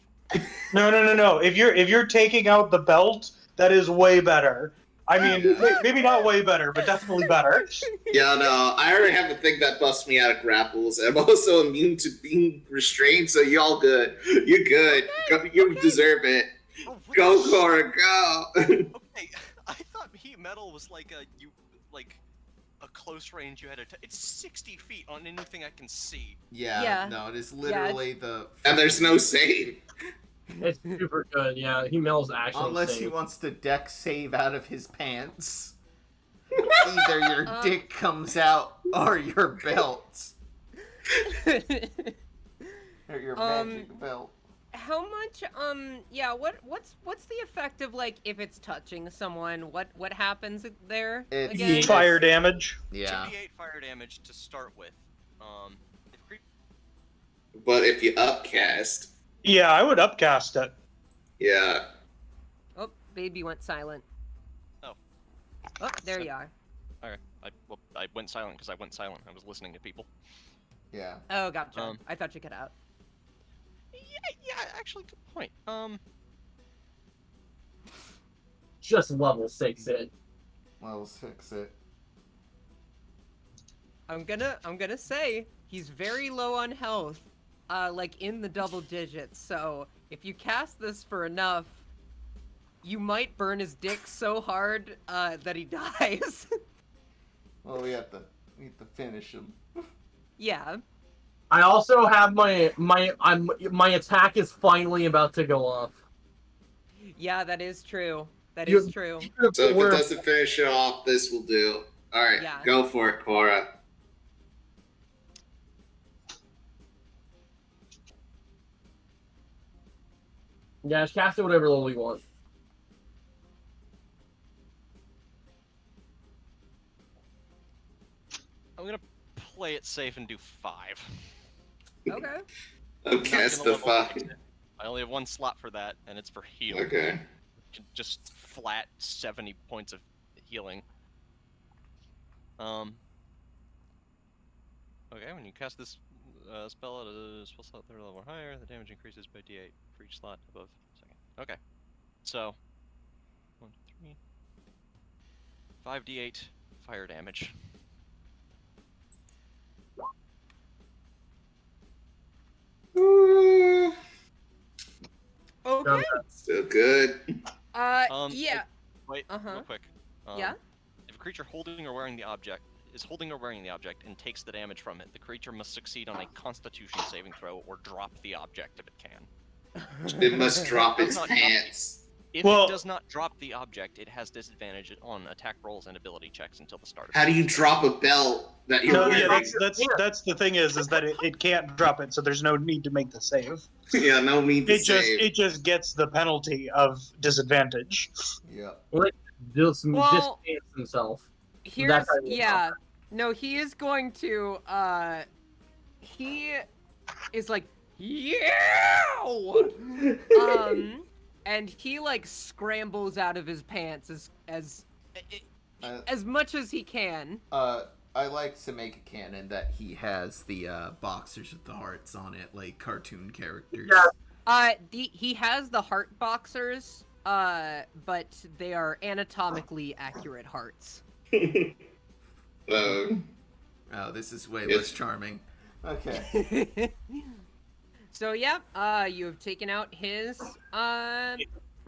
E: No. If you're taking out the belt, that is way better. I mean, maybe not way better, but definitely better.
B: Yeah, no, I already have a thing that busts me out of grapples. I'm also immune to being restrained, so y'all good. You're good. You deserve it.
G: Oh, what
B: Go,
G: the
B: Cora, go!
G: Okay, I thought heat metal was like a close range you had to. It's 60 feet on anything I can see.
A: Yeah.
D: Yeah.
A: No, it is literally the.
B: And there's no save.
C: it's super good. Yeah, he mel's actually
A: Unless
C: safe.
A: he wants to deck save out of his pants. Either your dick comes out or your belt. Or your magic belt.
D: How much yeah, what's the effect of, like, if it's touching someone, what happens there
A: It's-
D: again?
E: Fire damage.
A: Yeah.
G: 2d8 fire damage to start with. If
B: But if you upcast,
E: Yeah, I would upcast it.
B: yeah.
D: Oh, baby went silent.
G: Oh.
D: Oh, there you are.
G: Okay, I went silent because I went silent. I was listening to people.
A: Yeah.
D: Oh, gotcha. I thought you cut out.
G: Yeah, actually, good point.
C: Just level 6 it.
A: Well, let's fix it.
D: I'm gonna say he's very low on health, like in the double digits. So if you cast this for enough, you might burn his dick so hard that he dies.
A: Well, we have to finish him.
D: Yeah.
C: I also have my attack is finally about to go off.
D: Yeah, that is true. That
C: You-
D: is true.
B: So if it doesn't finish it off, this will do. Alright,
D: Yeah.
B: go for it, Cora.
C: Yeah, just cast it whatever level you want.
G: I'm gonna play it safe and do 5.
D: Okay.
B: Upcast the 5.
G: I only have one slot for that, and it's for heal.
B: Okay.
G: Just flat 70 points of healing. Okay, when you cast this spell at a spell slot 3rd level or higher, the damage increases by d8 for each slot above second. Okay. So 1, 2, 3. 5d8 fire damage.
D: Okay.
B: Still good.
D: Yeah.
G: Wait,
D: Uh-huh.
G: real quick.
D: Yeah?
G: If a creature holding or wearing the object and takes the damage from it, the creature must succeed on a Constitution saving throw or drop the object if it can.
B: It must drop its
G: Not-
B: pants.
G: If
E: Well-
G: it does not drop the object, it has disadvantage on attack rolls and ability checks until the start of
B: How do you drop a belt that you're
E: No, yeah,
B: wearing?
E: that's the thing is that it can't drop it, so there's no need to make the save.
B: Yeah, no need to save.
E: It just gets the penalty of disadvantage.
A: Yeah.
C: Just
D: Well-
C: distance himself.
D: Here's
C: That's how you
D: yeah. No, he is going to he is like yeah. And he like scrambles out of his pants as much as he can.
A: I like to make a canon that he has the boxers with the hearts on it, like cartoon characters.
C: Yeah.
D: He has the heart boxers, but they are anatomically accurate hearts.
B: So,
A: Oh, this is way
B: Yes.
A: less charming. Okay.
D: So yeah, you have taken out his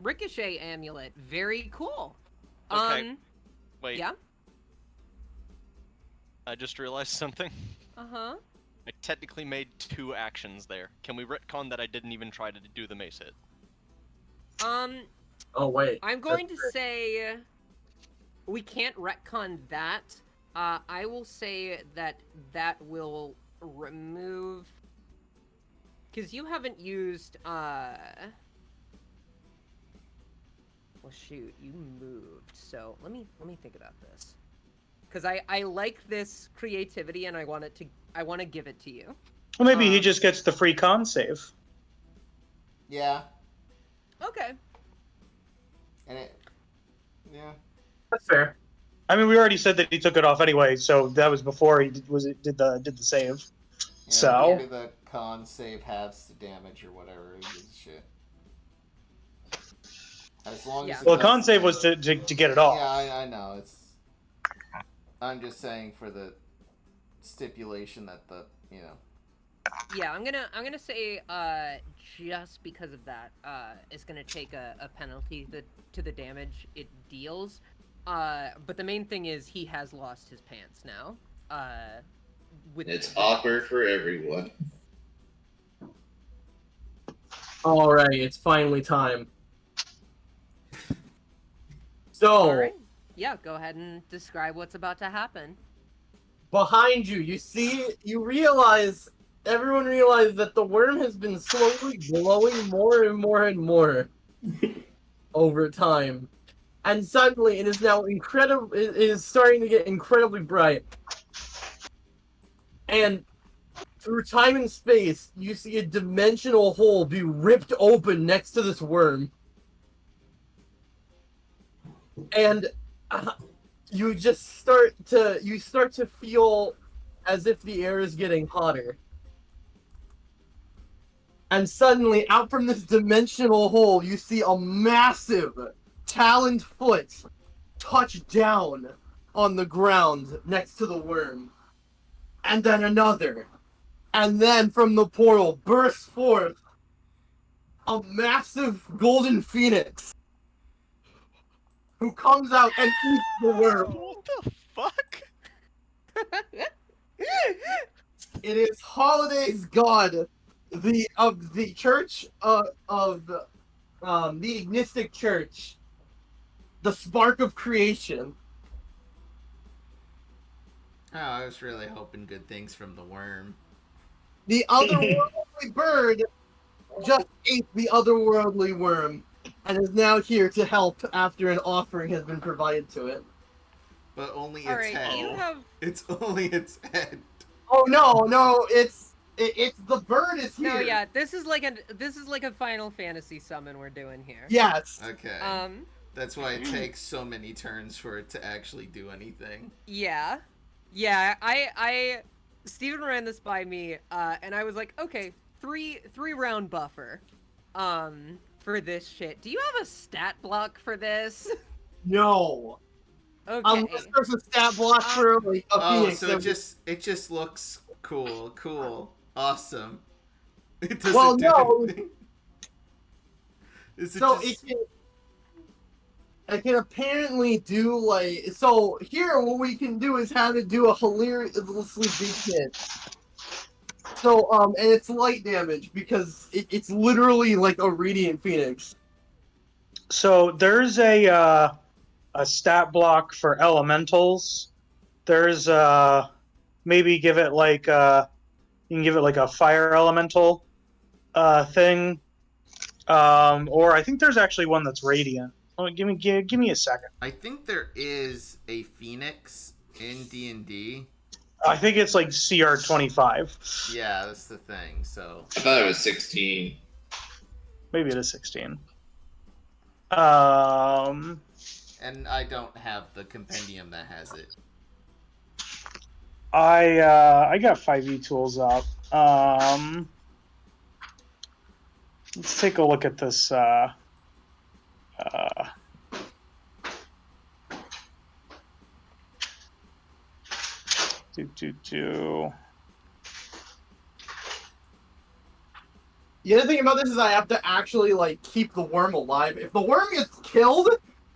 D: ricochet amulet. Very cool.
G: Okay. Wait,
D: Yeah.
G: I just realized something.
D: Uh-huh.
G: I technically made 2 actions there. Can we retcon that I didn't even try to do the mace hit?
C: Oh wait.
D: I'm going to say we can't retcon that. I will say that will remove, because you haven't used well shoot, you moved. So let me think about this. Because I like this creativity and I want to give it to you.
E: Well, maybe he just gets the free con save.
A: Yeah.
D: Okay.
A: And it. Yeah.
C: That's fair.
E: I mean, we already said that he took it off anyway, so that was before he did the save.
A: Yeah,
E: So-
A: maybe the con save halves the damage or whatever. Who gives a shit? As long
D: Yeah.
A: as. it
E: Well,
A: does
E: con save
A: the-
E: was to get it off.
A: Yeah, I know. I'm just saying for the stipulation that
D: Yeah, I'm gonna say just because of that, it's gonna take a penalty to the damage it deals. But the main thing is he has lost his pants now.
B: it's awkward for everyone.
C: All right, it's finally time. So,
D: All right. Yeah, go ahead and describe what's about to happen.
C: behind you, everyone realized that the worm has been slowly glowing more and more and more over time. And suddenly it is now it is starting to get incredibly bright. And through time and space, you see a dimensional hole be ripped open next to this worm. And you start to feel as if the air is getting hotter. And suddenly, out from this dimensional hole, you see a massive taloned foot touch down on the ground next to the worm. And then another. And then from the portal bursts forth a massive golden phoenix who comes out and eats the worm.
G: What the fuck?
C: It is Holiday's god, of the church of the Ignistic Church, the spark of creation.
A: Oh, I was really hoping good things from the worm.
C: The otherworldly bird just ate the otherworldly worm and is now here to help after an offering has been provided to it.
A: But only its
D: All right,
A: head.
D: you have
A: It's only its head.
C: Oh no, it's the bird is here.
D: no, yeah. This is like a Final Fantasy summon we're doing here.
C: Yes.
A: Okay. That's why it takes so many turns for it to actually do anything.
D: Yeah. I Steven ran this by me, and I was like, okay, three round buffer, for this shit. Do you have a stat block for this?
C: No.
D: Okay.
C: Unless there's a stat block for like a
A: Oh,
C: phoenix.
A: so it just looks cool, awesome. It doesn't
C: Well,
A: do
C: no.
A: anything. Is it
C: So
A: just...
C: it can apparently do like so. Here, what we can do is have it do a hilariously big hit. So and it's light damage because it's literally like a radiant phoenix.
E: So there's a stat block for elementals. There's maybe give it like you can give it like a fire elemental thing, or I think there's actually one that's radiant. Oh, give me a second.
A: I think there is a Phoenix in D&D.
E: I think it's like CR 25.
A: Yeah, that's the thing. So
B: I thought it was 16.
E: Maybe it is 16.
A: and I don't have the compendium that has it.
E: I got 5e tools up. Let's take a look at this.
C: The other thing about this is I have to actually like keep the worm alive. If the worm gets killed,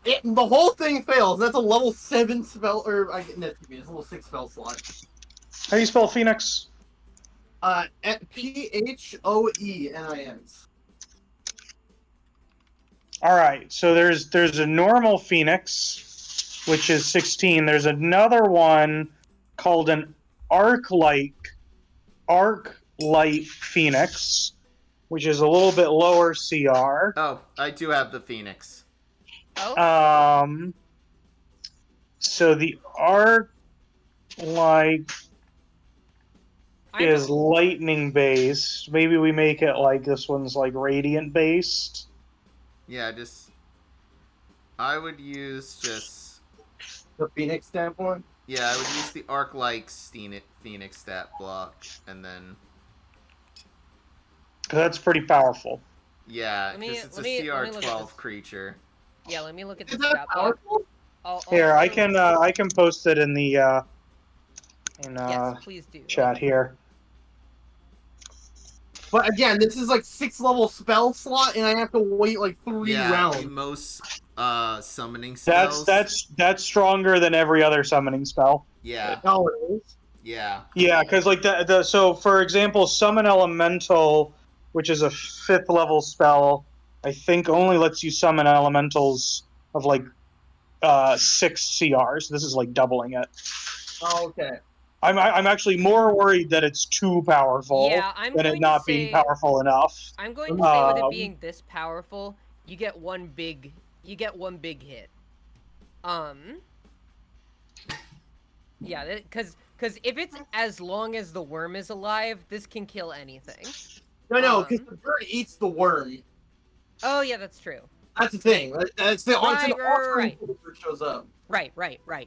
C: the whole thing fails. That's a level 7 spell, or it's a level 6 spell slot.
E: How do you spell Phoenix?
C: Phoenix.
E: All right, so there's a normal Phoenix, which is 16. There's another one called an arc light Phoenix, which is a little bit lower CR.
A: Oh, I do have the Phoenix.
D: Oh.
E: So the arc light is lightning based. Maybe we make it like this one's like radiant based.
A: Yeah, I would use just
C: the Phoenix stat one.
A: Yeah, I would use the arc-like Phoenix stat block, and then.
E: That's pretty powerful.
A: Yeah, because it's a CR12 creature.
D: Yeah, let me look at
C: Is
D: the
C: that
D: stat block.
C: powerful?
E: Here, I can post it in the
D: yes, please do.
E: chat here.
C: But again, this is like 6 level spell slot, and I have to wait like 3 rounds.
A: Yeah, most summoning spells.
E: That's stronger than every other summoning spell.
A: Yeah.
C: Oh, it is?
A: Yeah.
E: Yeah, because like so for example, summon elemental, which is a 5th level spell, I think only lets you summon elementals of like 6 CRs. This is like doubling it.
C: Oh, okay.
E: I'm actually more worried that it's too powerful than it not being powerful enough.
D: I'm going to say with it being this powerful, you get one big hit. Yeah, because if it's as long as the worm is alive, this can kill anything.
C: No, because the bird eats the worm.
D: Oh yeah, that's true.
C: That's the thing. That's the
D: right.
C: shows up.
D: Right,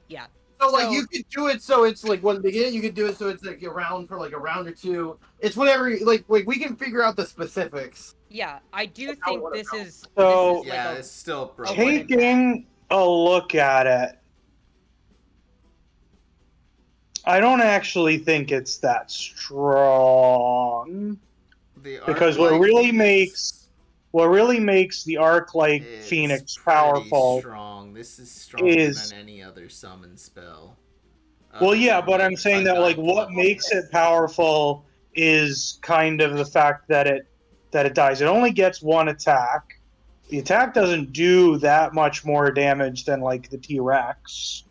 D: yeah.
C: So like you could do it so it's like one big hit. You could do it so it's like around for like a round or two. It's whatever. Like we can figure out the specifics.
D: Yeah, I do think this is.
E: So
D: this is
A: yeah,
D: like
A: it's still broken.
E: Taking a look at it, I don't actually think it's that strong. Because what really makes the arc-like Phoenix powerful
A: strong. This is stronger than any other summon spell.
E: Well, yeah, but I'm saying that like what makes it powerful is kind of the fact that it dies. It only gets 1 attack. The attack doesn't do that much more damage than like the T-Rex.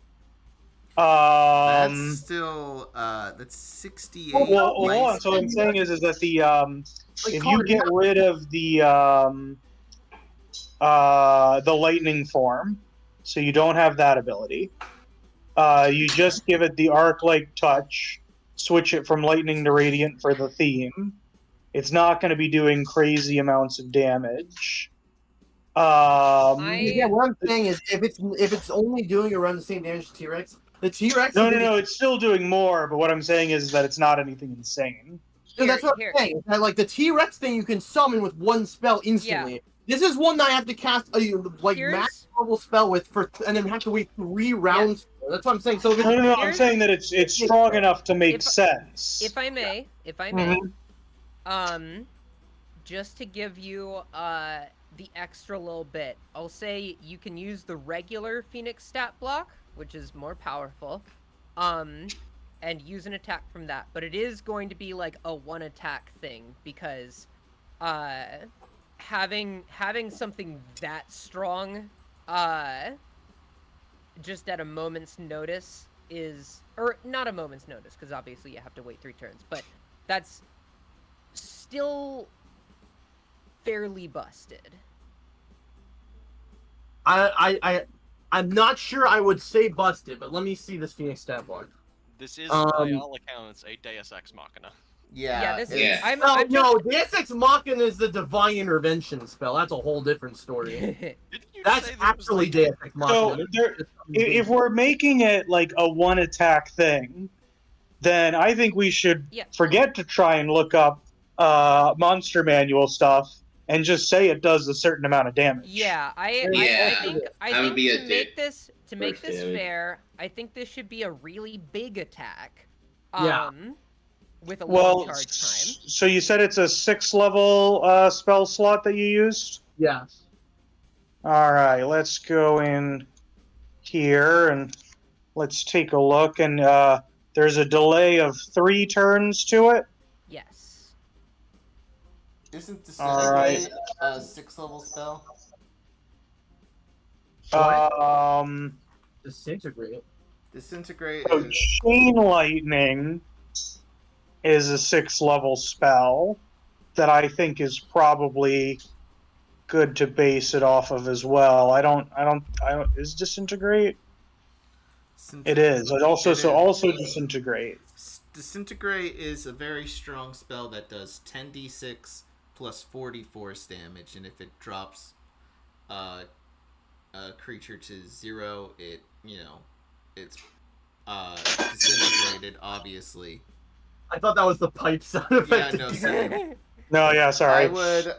A: That's still that's 68.
E: Well, hold on. So what I'm saying is that the if you get rid of the lightning form, so you don't have that ability, you just give it the arc-like touch, switch it from lightning to radiant for the theme. It's not going to be doing crazy amounts of damage.
C: Yeah, what I'm saying is if it's only doing around the same damage to T-Rex, the T-Rex.
E: No, it's still doing more. But what I'm saying is that it's not anything insane.
C: So that's what I'm saying. That, like the T-Rex thing, you can summon with 1 spell instantly. Yeah. This is one that I have to cast a max level spell with and then have to wait 3 rounds. Yeah. That's what I'm saying. So
E: no, I'm saying that it's strong enough to make sense.
D: If I may, just to give you the extra little bit, I'll say you can use the regular Phoenix stat block, which is more powerful, and use an attack from that. But it is going to be like a 1 attack thing because having something that strong, just at a moment's notice is, or not a moment's notice, because obviously you have to wait 3 turns, but that's still fairly busted.
C: I'm not sure I would say busted, but let me see this Phoenix stat block.
G: This is, by all accounts, a Deus Ex Machina.
A: Yeah.
D: This
B: yeah.
D: is. I'm
C: No,
D: just...
C: Deus Ex Machina is the divine intervention spell. That's a whole different story.
G: Didn't you
C: That's
G: say that was
C: actually
G: like...
C: Deus Ex Machina.
E: So, if we're making it like a one attack thing, then I think we should
D: Yeah.
E: forget to try and look up monster manual stuff and just say it does a certain amount of damage.
D: Yeah, I
B: Yeah,
D: think
B: that would be a
D: to make
B: dick.
D: this
B: First damage.
D: fair, I think this should be a really big attack.
C: Yeah.
D: With a long
E: Well,
D: charge time.
E: so you said it's a 6th level spell slot that you used?
C: Yeah.
E: All right, let's go in here and let's take a look. And there's a delay of 3 turns to it.
D: Yes.
A: Isn't
E: Alright.
A: Disintegrate a 6th level spell?
C: Disintegrate.
A: Disintegrate
E: So
A: is...
E: Chain Lightning is a 6th level spell that I think is probably good to base it off of as well. I don't. Is Disintegrate? It is. It also Disintegrate.
A: Disintegrate is a very strong spell that does 10d6 plus 40 force damage, and if it drops a creature to 0, it's disintegrated, obviously.
C: I thought that was the pipe sound effect.
A: Yeah, no, same.
E: No, yeah, sorry.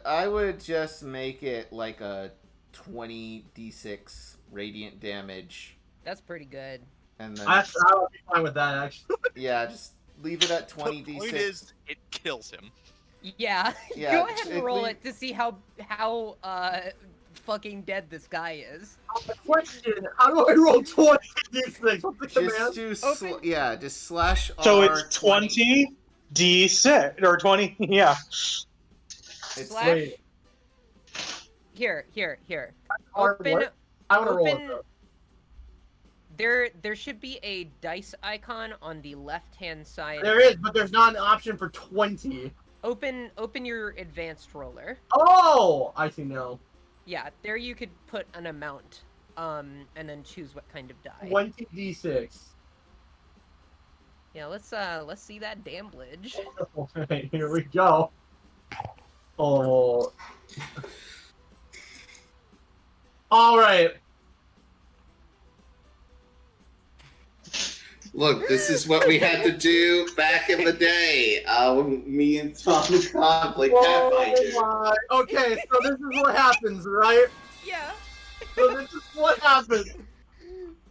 A: I would just make it like a 20d6 radiant damage,
D: That's pretty good.
A: and then
C: I would be fine with that, actually.
A: yeah, just leave it at
G: The
A: 20d6.
G: point is, it kills him.
D: Yeah.
A: Yeah,
D: Go ahead and
A: it
D: roll
A: le-
D: it to see how fucking dead this guy is.
C: Question: how do I roll 20 d6? What's the command?
A: Just do just slash
E: So
A: R
E: it's 20 d6 or 20. Yeah.
A: It's
D: Slash.
C: Wait.
D: Here.
C: Or
D: Open.
C: what? I want to roll it,
D: Open.
C: though.
D: There should be a dice icon on the left-hand side.
C: There is, but there's not an option for 20.
D: Open your advanced roller.
C: Oh! I see now.
D: Yeah, there you could put an amount, and then choose what kind of die.
C: 20 d6.
D: Yeah, let's see that damage.
C: Alright, here we go. Oh. Alright.
B: Look, this is what we had to do back in the day. Me and Tom Conflict Pathfinder.
C: my. Okay, so this is what happens, right?
D: Yeah.
C: So this is what happens.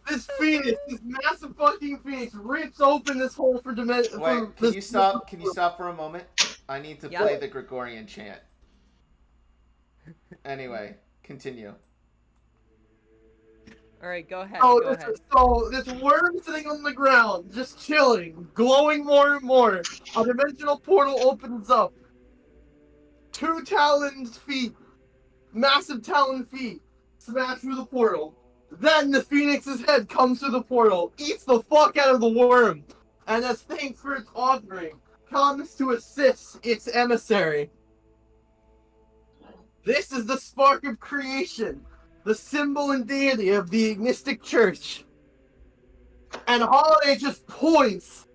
C: This phoenix, this massive fucking phoenix, rips open this hole for dimension.
A: Wait, can you stop? Can you stop for a moment? I need to
D: Yeah.
A: play the Gregorian chant. Anyway, continue.
D: All right, go ahead.
C: Oh,
D: Go ahead.
C: this worm sitting on the ground, just chilling, glowing more and more. A dimensional portal opens up. 2 taloned feet, massive talon feet, smash through the portal. Then the phoenix's head comes through the portal, eats the fuck out of the worm, and as thanks for its offering, comes to assist its emissary. This is the spark of creation, the symbol and deity of the Ignistic Church. And Holiday just points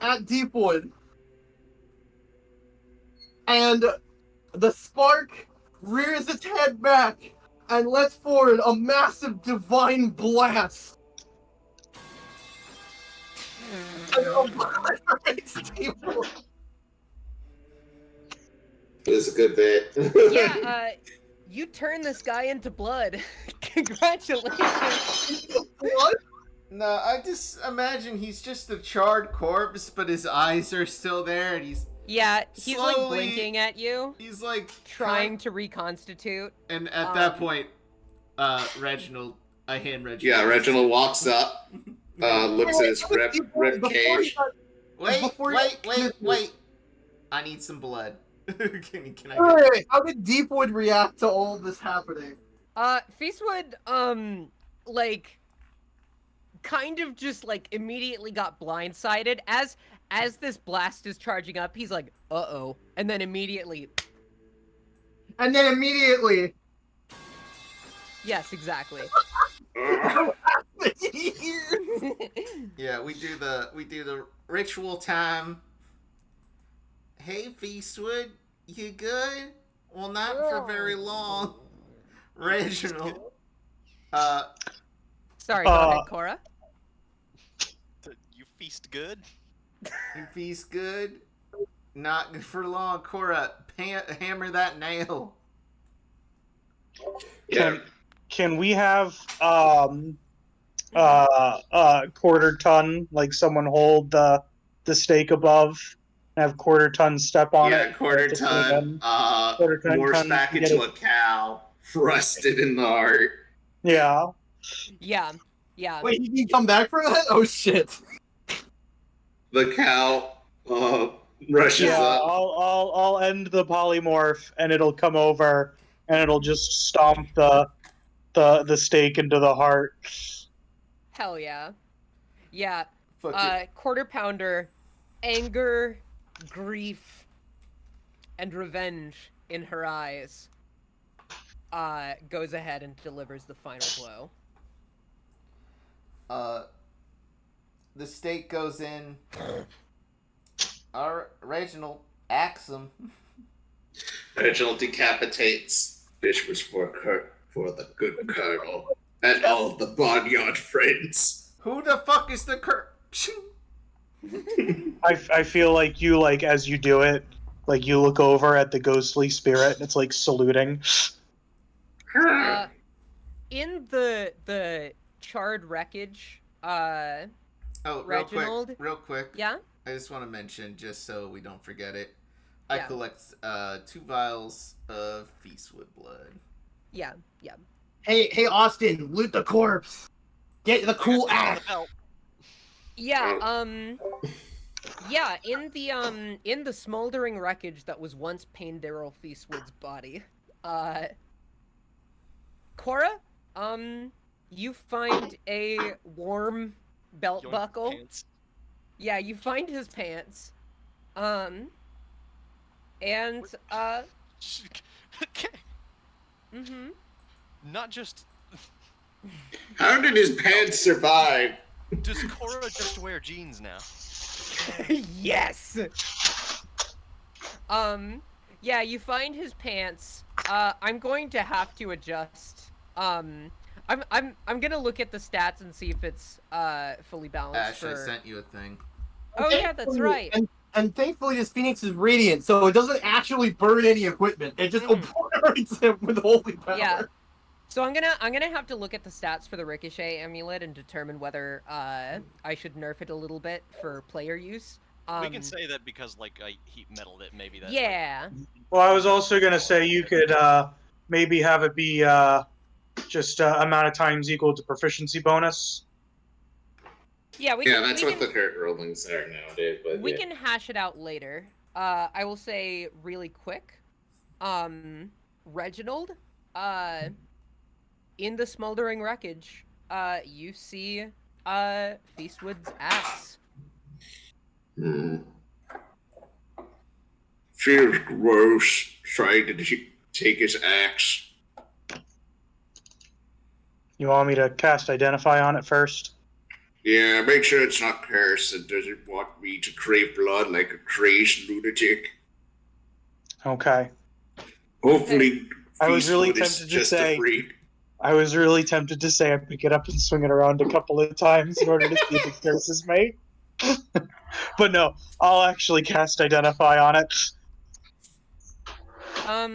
C: at Deepwood. And the spark rears its head back and lets forward a massive divine blast. And obliterates Deepwood.
B: It was a good bit.
D: Yeah, you turn this guy into blood. Congratulations.
C: What?
A: No, I just imagine he's just a charred corpse, but his eyes are still there, and he's
D: Yeah, he's like
A: Slowly-
D: blinking at you,
A: like
D: trying to reconstitute.
A: And at that point, Reginald, I hand Reginald.
B: Yeah, Reginald walks up, looks at his rib
C: Before
B: cage.
C: he got-
A: Wait,
C: before you-
A: wait. I need some blood. can I
C: Alright, how did Deepwood react to all this happening?
D: Feastwood, like, kind of just, like, immediately got blindsided. As this blast is charging up, he's like, uh-oh. And then immediately... Yes, exactly.
A: Yeah, we do the ritual time. Hey, Feastwood, you good? Well, not for very long. Reginald.
D: Sorry, go ahead, Cora.
G: You feast good?
A: You feast good? Not for long. Cora, hammer that nail.
B: Yeah.
E: Can we have quarter ton, like someone hold the stake above, and have quarter ton step on it?
B: Yeah, quarter
E: to swing
B: ton.
E: in? Quarter ton
B: Morphs back
E: get
B: into
E: it.
B: a cow, thrusted in the heart.
E: Yeah.
D: Yeah.
C: Wait, he can come back for that? Oh shit.
B: The cow rushes
E: Yeah,
B: up.
E: I'll end the polymorph, and it'll come over, and it'll just stomp the stake into the heart.
D: Hell yeah. Yeah.
A: Fuck it.
D: Quarter pounder, anger, grief, and revenge in her eyes, goes ahead and delivers the final blow.
A: The stake goes in. Reginald, axe him.
B: Reginald decapitates. This was for the good colonel and all the barnyard friends.
A: Who the fuck is the
E: I feel like you, like, as you do it, like, you look over at the ghostly spirit, and it's like saluting.
D: In the charred wreckage, Reginald?
A: Real quick.
D: Yeah?
A: I just want to mention, just so we don't forget it, I
D: Yeah.
A: collect 2 vials of Feastwood blood.
D: Yeah.
C: Hey, Austin, loot the corpse. Get the cool axe.
D: Yeah, yeah, in the smoldering wreckage that was once Paindaryl Feastwood's body, Cora, you find a warm belt buckle.
G: Pants.
D: Yeah, you find his pants. And,
G: Okay.
D: mm-hmm.
G: Not just...
B: How did his pants survive?
G: Does Cora just wear jeans now?
D: Yes! Yeah, you find his pants. I'm going to have to adjust. I'm gonna look at the stats and see if it's, fully balanced.
A: Ash, I sent you a thing.
D: Oh yeah, that's right.
C: And thankfully, this Phoenix is radiant, so it doesn't actually burn any equipment. It just obliterates him with holy power.
D: Yeah. So I'm gonna have to look at the stats for the Ricochet amulet and determine whether I should nerf it a little bit for player use.
G: We can say that because, like, I heat metaled it, maybe that...
D: Yeah.
E: Well, I was also gonna say you could maybe have it be just amount of times equal to proficiency bonus.
D: Yeah,
B: That's what the current rollings are nowadays. But
D: we can hash it out later. I will say really quick. Reginald, in the smoldering wreckage, you see Feastwood's axe.
B: Feels gross trying to take his axe.
E: You want me to cast Identify on it first?
B: Yeah, make sure it's not cursed and doesn't want me to crave blood like a crazed lunatic.
E: Okay.
B: Hopefully,
E: I was really
B: Feastwood is
E: tempted to
B: just
E: say-
B: a freak.
E: I was really tempted to say I pick it up and swing it around a couple of times in order to see if it curses me. But no, I'll actually cast Identify on it.
D: How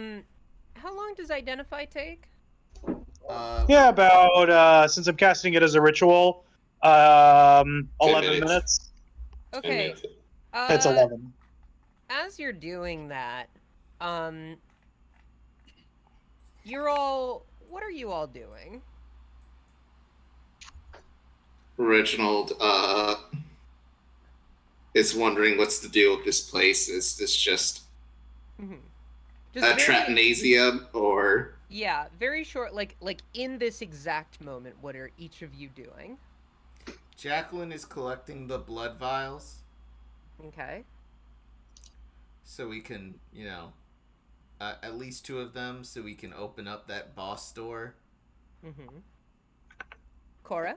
D: long does Identify take?
E: Yeah, about, since I'm casting it as a ritual, 11
B: minutes.
E: minutes.
D: Okay.
E: It's 11.
D: As you're doing that, you're all... What are you all doing?
B: Reginald is wondering what's the deal with this place. Is this just
D: Mm-hmm. Just
B: Tratnasium, or...
D: Yeah, very short, like in this exact moment, what are each of you doing?
A: Jacqueline is collecting the blood vials.
D: Okay.
A: So we can, at least 2 of them, so we can open up that boss door.
D: Mm-hmm. Cora?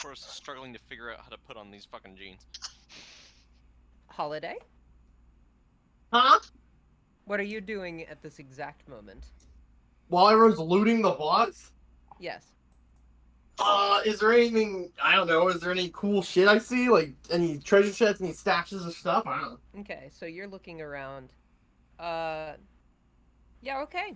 G: Cora's struggling to figure out how to put on these fucking jeans.
D: Holiday?
C: Huh?
D: What are you doing at this exact moment?
C: While everyone's looting the box?
D: Yes.
C: Is there anything, I don't know, is there any cool shit I see? Like, any treasure chests, any stashes of stuff? I don't know.
D: Okay, so you're looking around. Yeah, okay.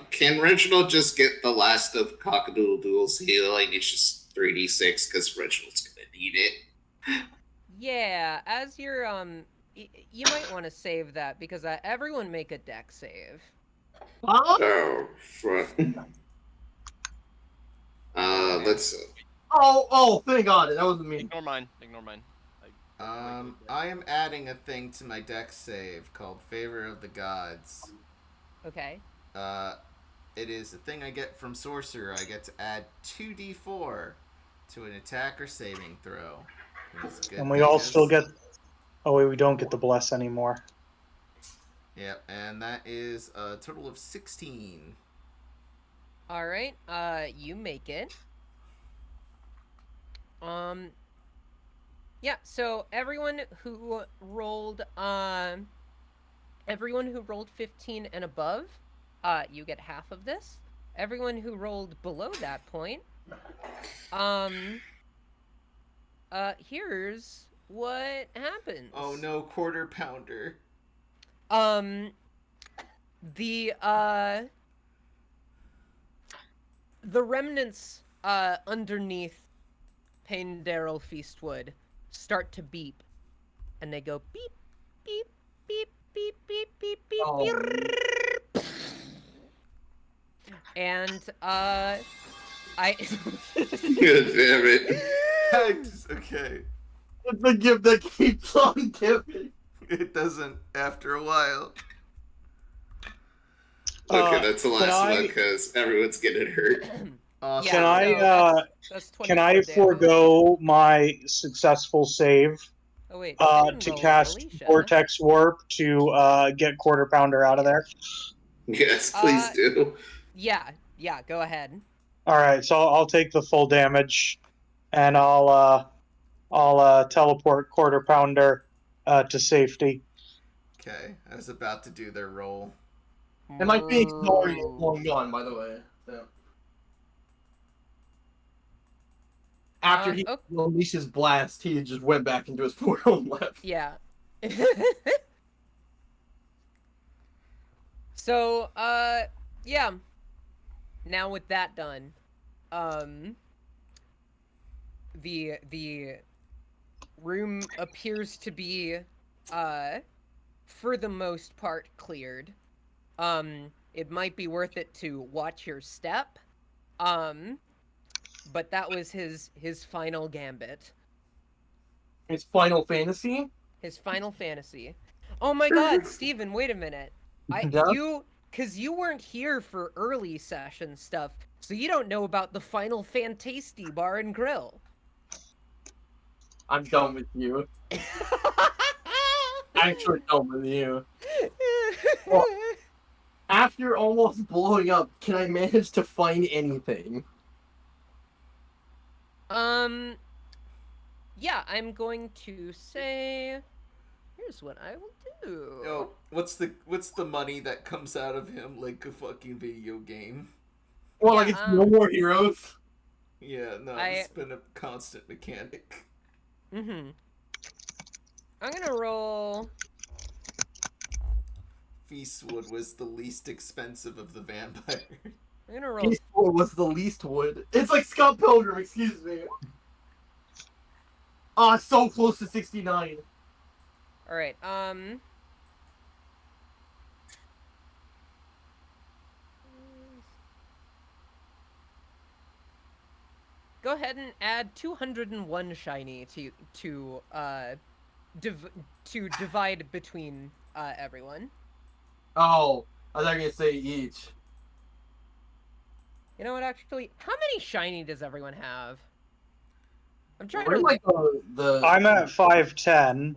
B: Can Reginald just get the last of Cockadoodle-Doodle's healing? It's just 3d6, because Reginald's gonna need it.
D: Yeah, as you're, you might want to save that, because everyone make a deck save.
C: Huh?
B: Oh, fuck. Let's...
C: Oh, thank God, that wasn't me.
G: Ignore mine.
A: I am adding a thing to my deck save called Favor of the Gods.
D: Okay.
A: It is a thing I get from Sorcerer. I get to add 2d4 to an attack or saving throw.
E: And we all still get... Oh, wait, we don't get the bless anymore.
A: Yep, and that is a total of 16.
D: Alright, you make it. Yeah, so everyone who rolled 15 and above, you get half of this. Everyone who rolled below that point, here's what happens.
A: Oh no, quarter pounder.
D: The remnants underneath Paindaryl Feastwood start to beep, and they go beep, beep, beep, beep, beep, beep, beep, beep. And I
B: Good damn it.
A: Okay.
C: It's the gift that keeps on giving.
A: It doesn't after a while.
B: Okay, that's the last one, because everyone's getting hurt.
D: Yeah, that's
E: Can I forego my successful save to cast Vortex Warp to get Quarter Pounder out of there?
B: Yes, please do.
D: Yeah, go ahead.
E: All right, so I'll take the full damage, and I'll teleport Quarter Pounder to safety.
A: Okay, I was about to do their roll.
C: It might be ignoring long gone, by the way. So. After he unleashed his blast, he just went back into his portal and left.
D: Yeah. So, yeah. Now with that done, the room appears to be, for the most part, cleared. It might be worth it to watch your step. But that was his final gambit.
C: His final fantasy?
D: His final fantasy. Oh my God, Steven, wait a minute. Cause you weren't here for early session stuff, so you don't know about the Final Fantasty Bar and Grill.
C: I'm done with you. Actually done with you. Well, after almost blowing up, can I manage to find anything?
D: Yeah, I'm going to say, here's what I will do.
A: Yo, what's the money that comes out of him like a fucking video game?
C: Well, like it's no more heroes.
A: Yeah, no, it's been a constant mechanic.
D: I'm gonna roll.
A: Feastwood was the least expensive of the vampires.
D: I'm gonna roll.
C: Feastwood was the least wood. It's like Scott Pilgrim, excuse me. So close to 69.
D: Alright, go ahead and add 201 shiny to divide between everyone.
C: Oh, I thought you were gonna say each.
D: You know what? Actually, how many shiny does everyone have? I'm trying
C: We're
D: to.
C: like the.
E: I'm at 510.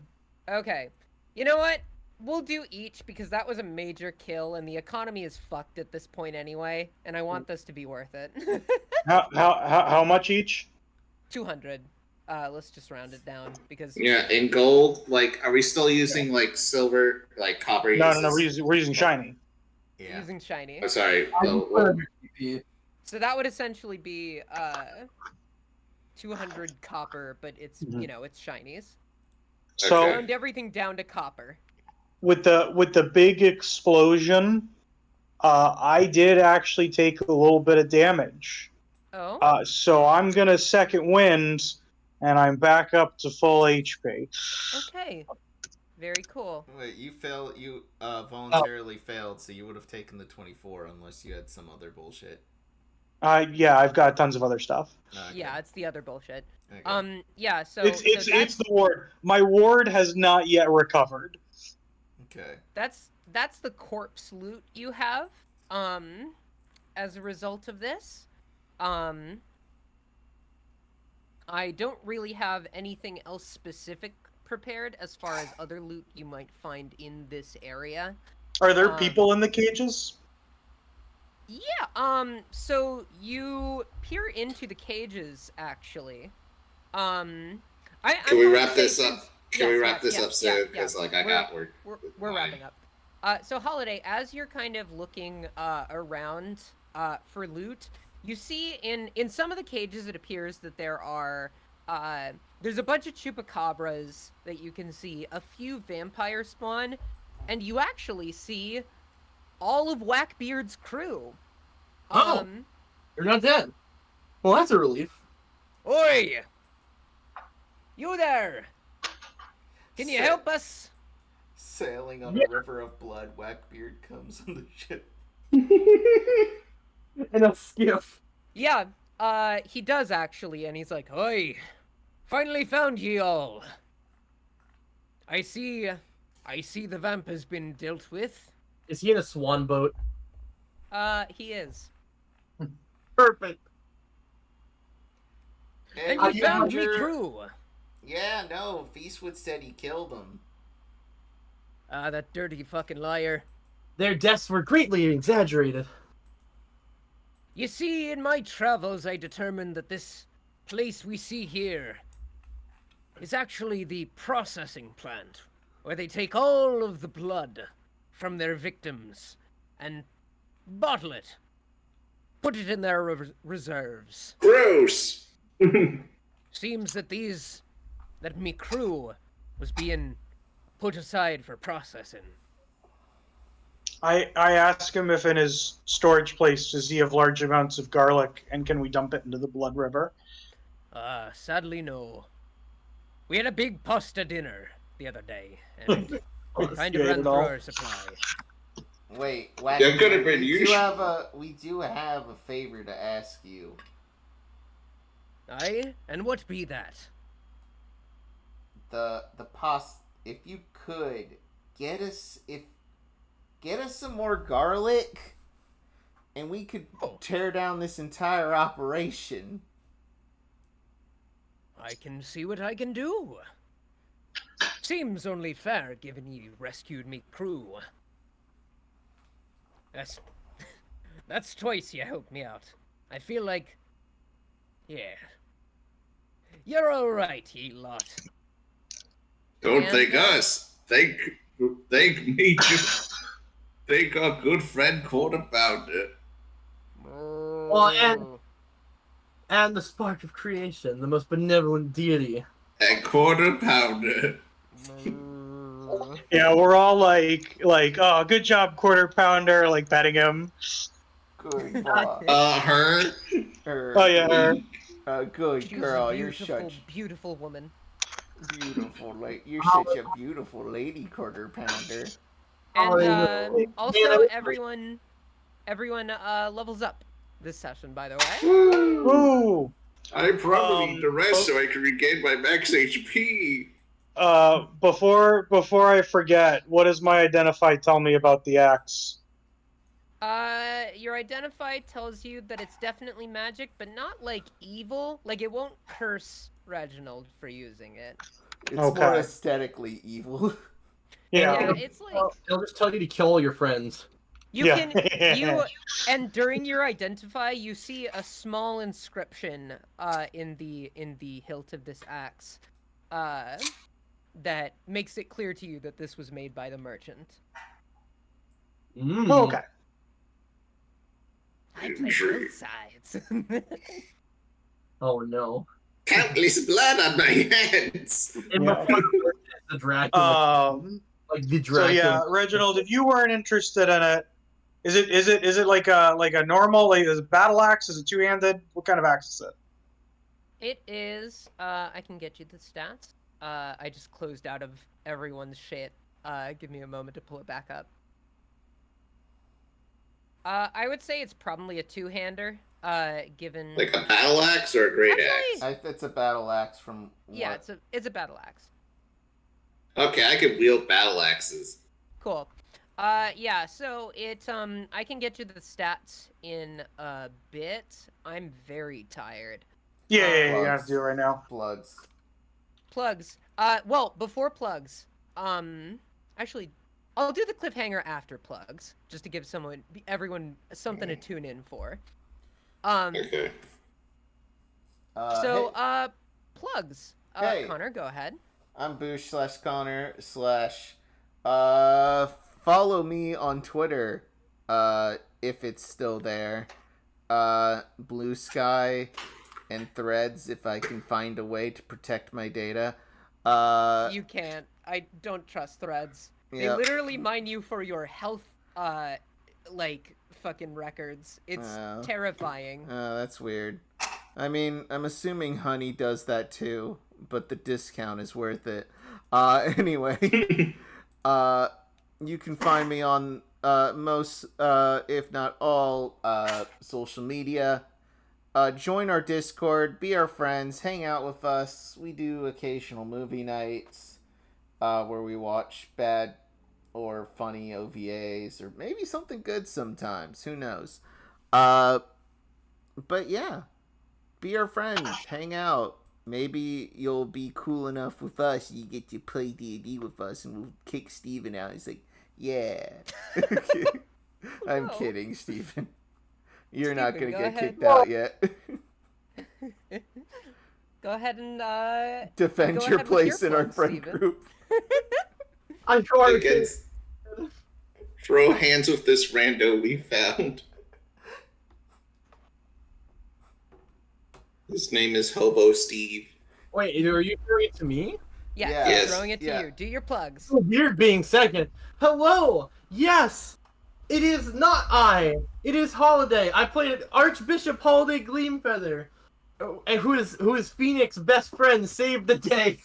D: Okay. You know what? We'll do each because that was a major kill, and the economy is fucked at this point anyway, and I want this to be worth it.
E: How much each?
D: 200. Let's just round it down because.
B: Yeah, in gold, like, are we still using like silver, like copper?
E: No,
B: uses?
E: we're using shiny.
A: Yeah.
D: Using shiny.
B: Oh, sorry.
C: I
B: Well,
C: just
B: well,
C: 150.
D: So that would essentially be 200 copper, but it's it's shinies.
E: So
B: Okay.
D: Round everything down to copper.
E: with the big explosion, I did actually take a little bit of damage.
D: Oh.
E: So I'm gonna second wind, and I'm back up to full HP.
D: Okay. Very cool.
A: Wait, you voluntarily failed, so you would have taken the 24 unless you had some other bullshit.
E: Yeah, I've got tons of other stuff.
A: Okay.
D: Yeah, it's the other bullshit.
A: Okay.
D: Yeah. So
E: It's the ward. My ward has not yet recovered.
A: Okay.
D: that's the corpse loot you have. As a result of this, I don't really have anything else specific prepared as far as other loot you might find in this area.
E: Are there people in the cages?
D: Yeah, so you peer into the cages, actually.
B: Can we wrap this up? Can we wrap this up soon?
D: Yeah.
B: Because, like, I got work.
D: We're wrapping up. So Holiday, as you're kind of looking around for loot, you see in some of the cages it appears that there are there's a bunch of chupacabras that you can see, a few vampire spawn, and you actually see all of Whackbeard's crew.
C: Oh. You're not dead. Well, that's a relief.
D: Oi! You there! Can you help us?
A: Sailing on a river of blood, Whackbeard comes on the ship.
C: In a skiff.
D: Yeah, he does actually, and he's like, "Oi! Finally found ye all. I see the vamp has been dealt with."
C: Is he in a swan boat?
D: He is.
C: Perfect.
D: And
A: I
D: you found me
A: found
D: crew.
A: Yeah, no, Feastwood said he killed him.
D: That dirty fucking liar.
C: Their deaths were greatly exaggerated.
D: You see, in my travels, I determined that this place we see here is actually the processing plant, where they take all of the blood from their victims and bottle it, put it in their reserves.
B: Gross!
D: Seems that me crew was being put aside for processing.
E: I ask him if in his storage place does he have large amounts of garlic, and can we dump it into the blood river?
D: Sadly no. We had a big pasta dinner the other day, and kind of ran through our supply.
A: Wait,
B: Yeah, could have been you.
A: We do have a favor to ask you.
D: Aye? And what be that?
A: The pasta. If you could get us some more garlic, and we could tear down this entire operation.
D: I can see what I can do. Seems only fair, given you rescued me crew. That's twice you helped me out. I feel like, yeah, you're all right, ye lot.
B: Don't thank us. Thank me, thank our good friend Quarter Pounder.
C: Well, and the spark of creation, the most benevolent deity.
B: And Quarter Pounder.
E: Yeah, we're all like, oh, good job, Quarter Pounder, like petting him.
A: Good boy.
B: Her.
E: Oh yeah, her.
A: Good
D: She's
A: girl.
D: a
A: You're
D: beautiful,
A: such
D: beautiful woman.
A: beautiful. You're such a beautiful lady, Quarter Pounder.
D: And also, everyone levels up this session, by the way.
E: Ooh.
B: I probably need the rest so I can regain my max HP.
E: Before I forget, what does my identify tell me about the axe?
D: Your identify tells you that it's definitely magic, but not like evil. Like it won't curse Reginald for using it.
A: It's
E: Okay.
A: more aesthetically evil.
D: Yeah, it's like
C: It'll just tell you to kill all your friends.
D: And during your identify, you see a small inscription in the hilt of this axe that makes it clear to you that this was made by the merchant.
C: Mm.
E: Okay.
F: I play both sides.
C: Oh no.
B: Countless blood on my hands.
C: In
E: Yeah.
C: the Dracula. Like the
E: So
C: Dracula.
E: yeah, Reginald, if you weren't interested in it, is it like a normal, like is it battle axe? Is it two-handed? What kind of axe is it?
D: It is. I can get you the stats. I just closed out of everyone's shit. Give me a moment to pull it back up. I would say it's probably a two-hander. Given
B: Like a battle axe or a great
D: Actually-
B: axe?
A: It's a battle axe from.
D: yeah,
A: what?
D: it's a battle axe.
B: Okay, I can wield battle axes.
D: Cool. Yeah, so it I can get you the stats in a bit. I'm very tired.
E: Yeah, you have to do it right now.
A: Plugs.
D: Plugs. Well, before plugs. Actually, I'll do the cliffhanger after plugs, just to give everyone something to tune in for.
B: Okay.
A: Hey,
D: Plugs.
A: Hey.
D: Connor, go ahead.
A: I'm Boosh/Connor/ follow me on Twitter, if it's still there. Blue Sky and Threads if I can find a way to protect my data.
D: You can't. I don't trust Threads. They
A: Yep.
D: literally mine you for your health, like, fucking records. It's terrifying.
A: That's weird. I mean, I'm assuming Honey does that too, but the discount is worth it. Anyway, you can find me on most, if not all, social media. Join our Discord, be our friends, hang out with us. We do occasional movie nights where we watch bad or funny OVAs, or maybe something good sometimes. Who knows? But yeah, be our friend, hang out. Maybe you'll be cool enough with us, you get to play D&D with us, and we'll kick Steven out. He's like, yeah. I'm
D: No.
A: kidding, Steven. You're
D: Steven,
A: not going to
D: go
A: get
D: ahead.
A: kicked out yet.
D: Go ahead and
A: Defend
D: go
A: your
D: ahead with
A: place
D: your
A: in our
D: plug,
A: friend
D: Steven.
A: group.
C: I'm trying
B: Against... Throw hands with this rando we found. His name is Hobo Steve.
C: Wait, are you doing it to me?
D: Yeah,
A: Yeah.
D: I'm
B: Yes.
D: throwing it to
A: Yeah.
D: you. Do your plugs.
C: So weird being second. Hello! Yes! It is not I! It is Holiday! I played Archbishop Holiday Gleamfeather, who is Phoenix's best friend, saved the day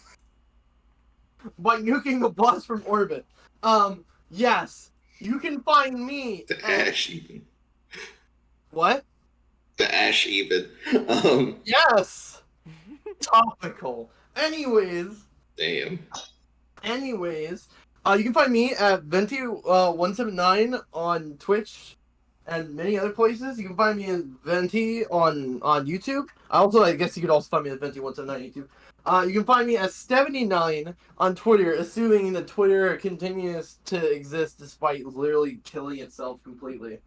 C: by nuking the boss from orbit. Yes. You can find me
B: The
C: at...
B: Ashe even.
C: What?
B: The Ashe even.
C: Yes! Topical. Anyways,
B: Damn.
C: you can find me at Venti179 on Twitch and many other places. You can find me at Venti on YouTube. I guess you could also find me at Venti179 YouTube. You can find me at 79 on Twitter, assuming that Twitter continues to exist despite literally killing itself completely.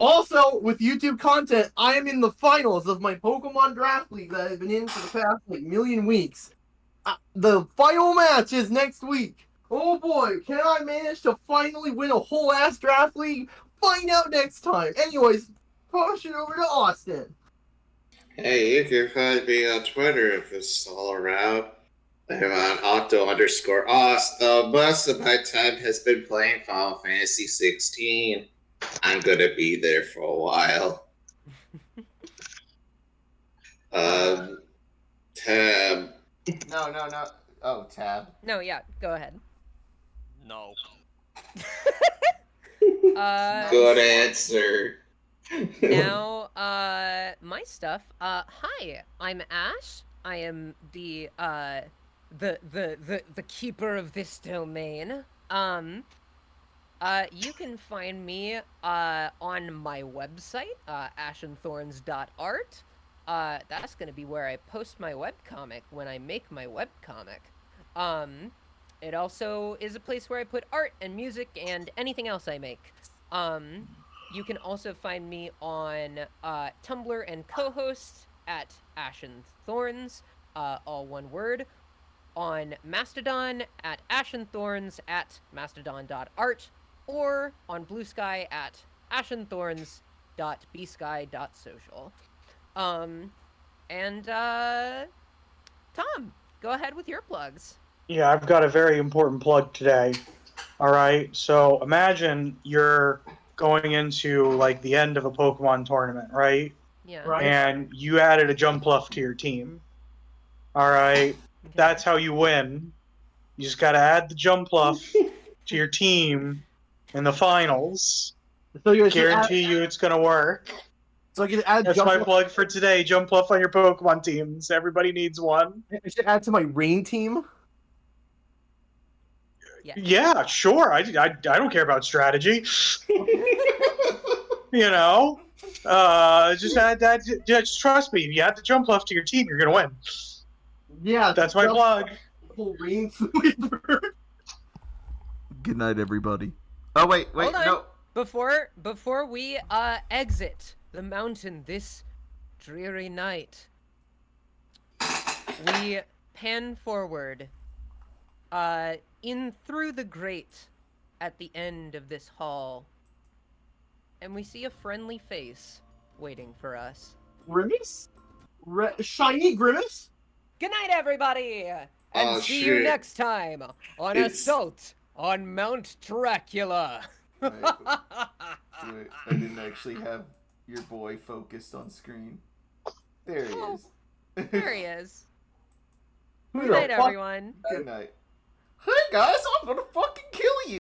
C: Also, with YouTube content, I am in the finals of my Pokemon Draft League that I've been in for the past, million weeks. The final match is next week. Oh boy, can I manage to finally win a whole ass Draft League? Find out next time. Anyways, push it over to Austin.
B: Hey, you can find me on Twitter if it's all around. I'm on Octo_Ost, though most of my time has been playing Final Fantasy 16. I'm gonna be there for a while. Tab.
A: No. Oh, Tab.
D: No, yeah, go ahead.
G: No.
B: Good answer.
D: Now, my stuff. Hi, I'm Ashe. I am the keeper of this domain. You can find me on my website, ashenthorns.art. That's gonna be where I post my webcomic when I make my webcomic. It also is a place where I put art and music and anything else I make. You can also find me on Tumblr and co-host at Ashen Thorns, all one word. On Mastodon at ashenthorns at mastodon.art, or on Blue Sky at ashenthorns.bsky.social. And Tom, go ahead with your plugs.
E: Yeah, I've got a very important plug today. All right, so imagine you're going into like the end of a Pokemon tournament, right?
D: Yeah.
C: Right.
E: And you added a Jumpluff to your team. All right,
D: Okay.
E: that's how you win. You just got to add the Jumpluff to your team in the finals.
C: So you
E: Guarantee you it's gonna work.
C: So you can add
E: That's my plug for today. Jumpluff on your Pokemon teams. Everybody needs one.
C: I should add to my rain team.
E: Yeah, sure. I don't care about strategy. You know, just add that. Just trust me. If you add the Jumpluff to your team, you're gonna win.
C: Yeah,
E: That's my plug.
C: Whole rain sweeper.
A: Good night, everybody. Oh wait,
D: Hold on.
A: no.
D: Before we exit the mountain this dreary night, we pan forward in through the grate at the end of this hall, and we see a friendly face waiting for us.
C: Grimace? Shiny Grimace?
D: Good night, everybody, and see you next time on Assault on Mount Dracula.
A: Wait, I didn't actually have your boy focused on screen. There he is.
D: There he is.
C: Who
D: Good
C: the
D: night,
C: fuck?
D: everyone.
A: Good night. Hey guys, I'm gonna fucking kill you!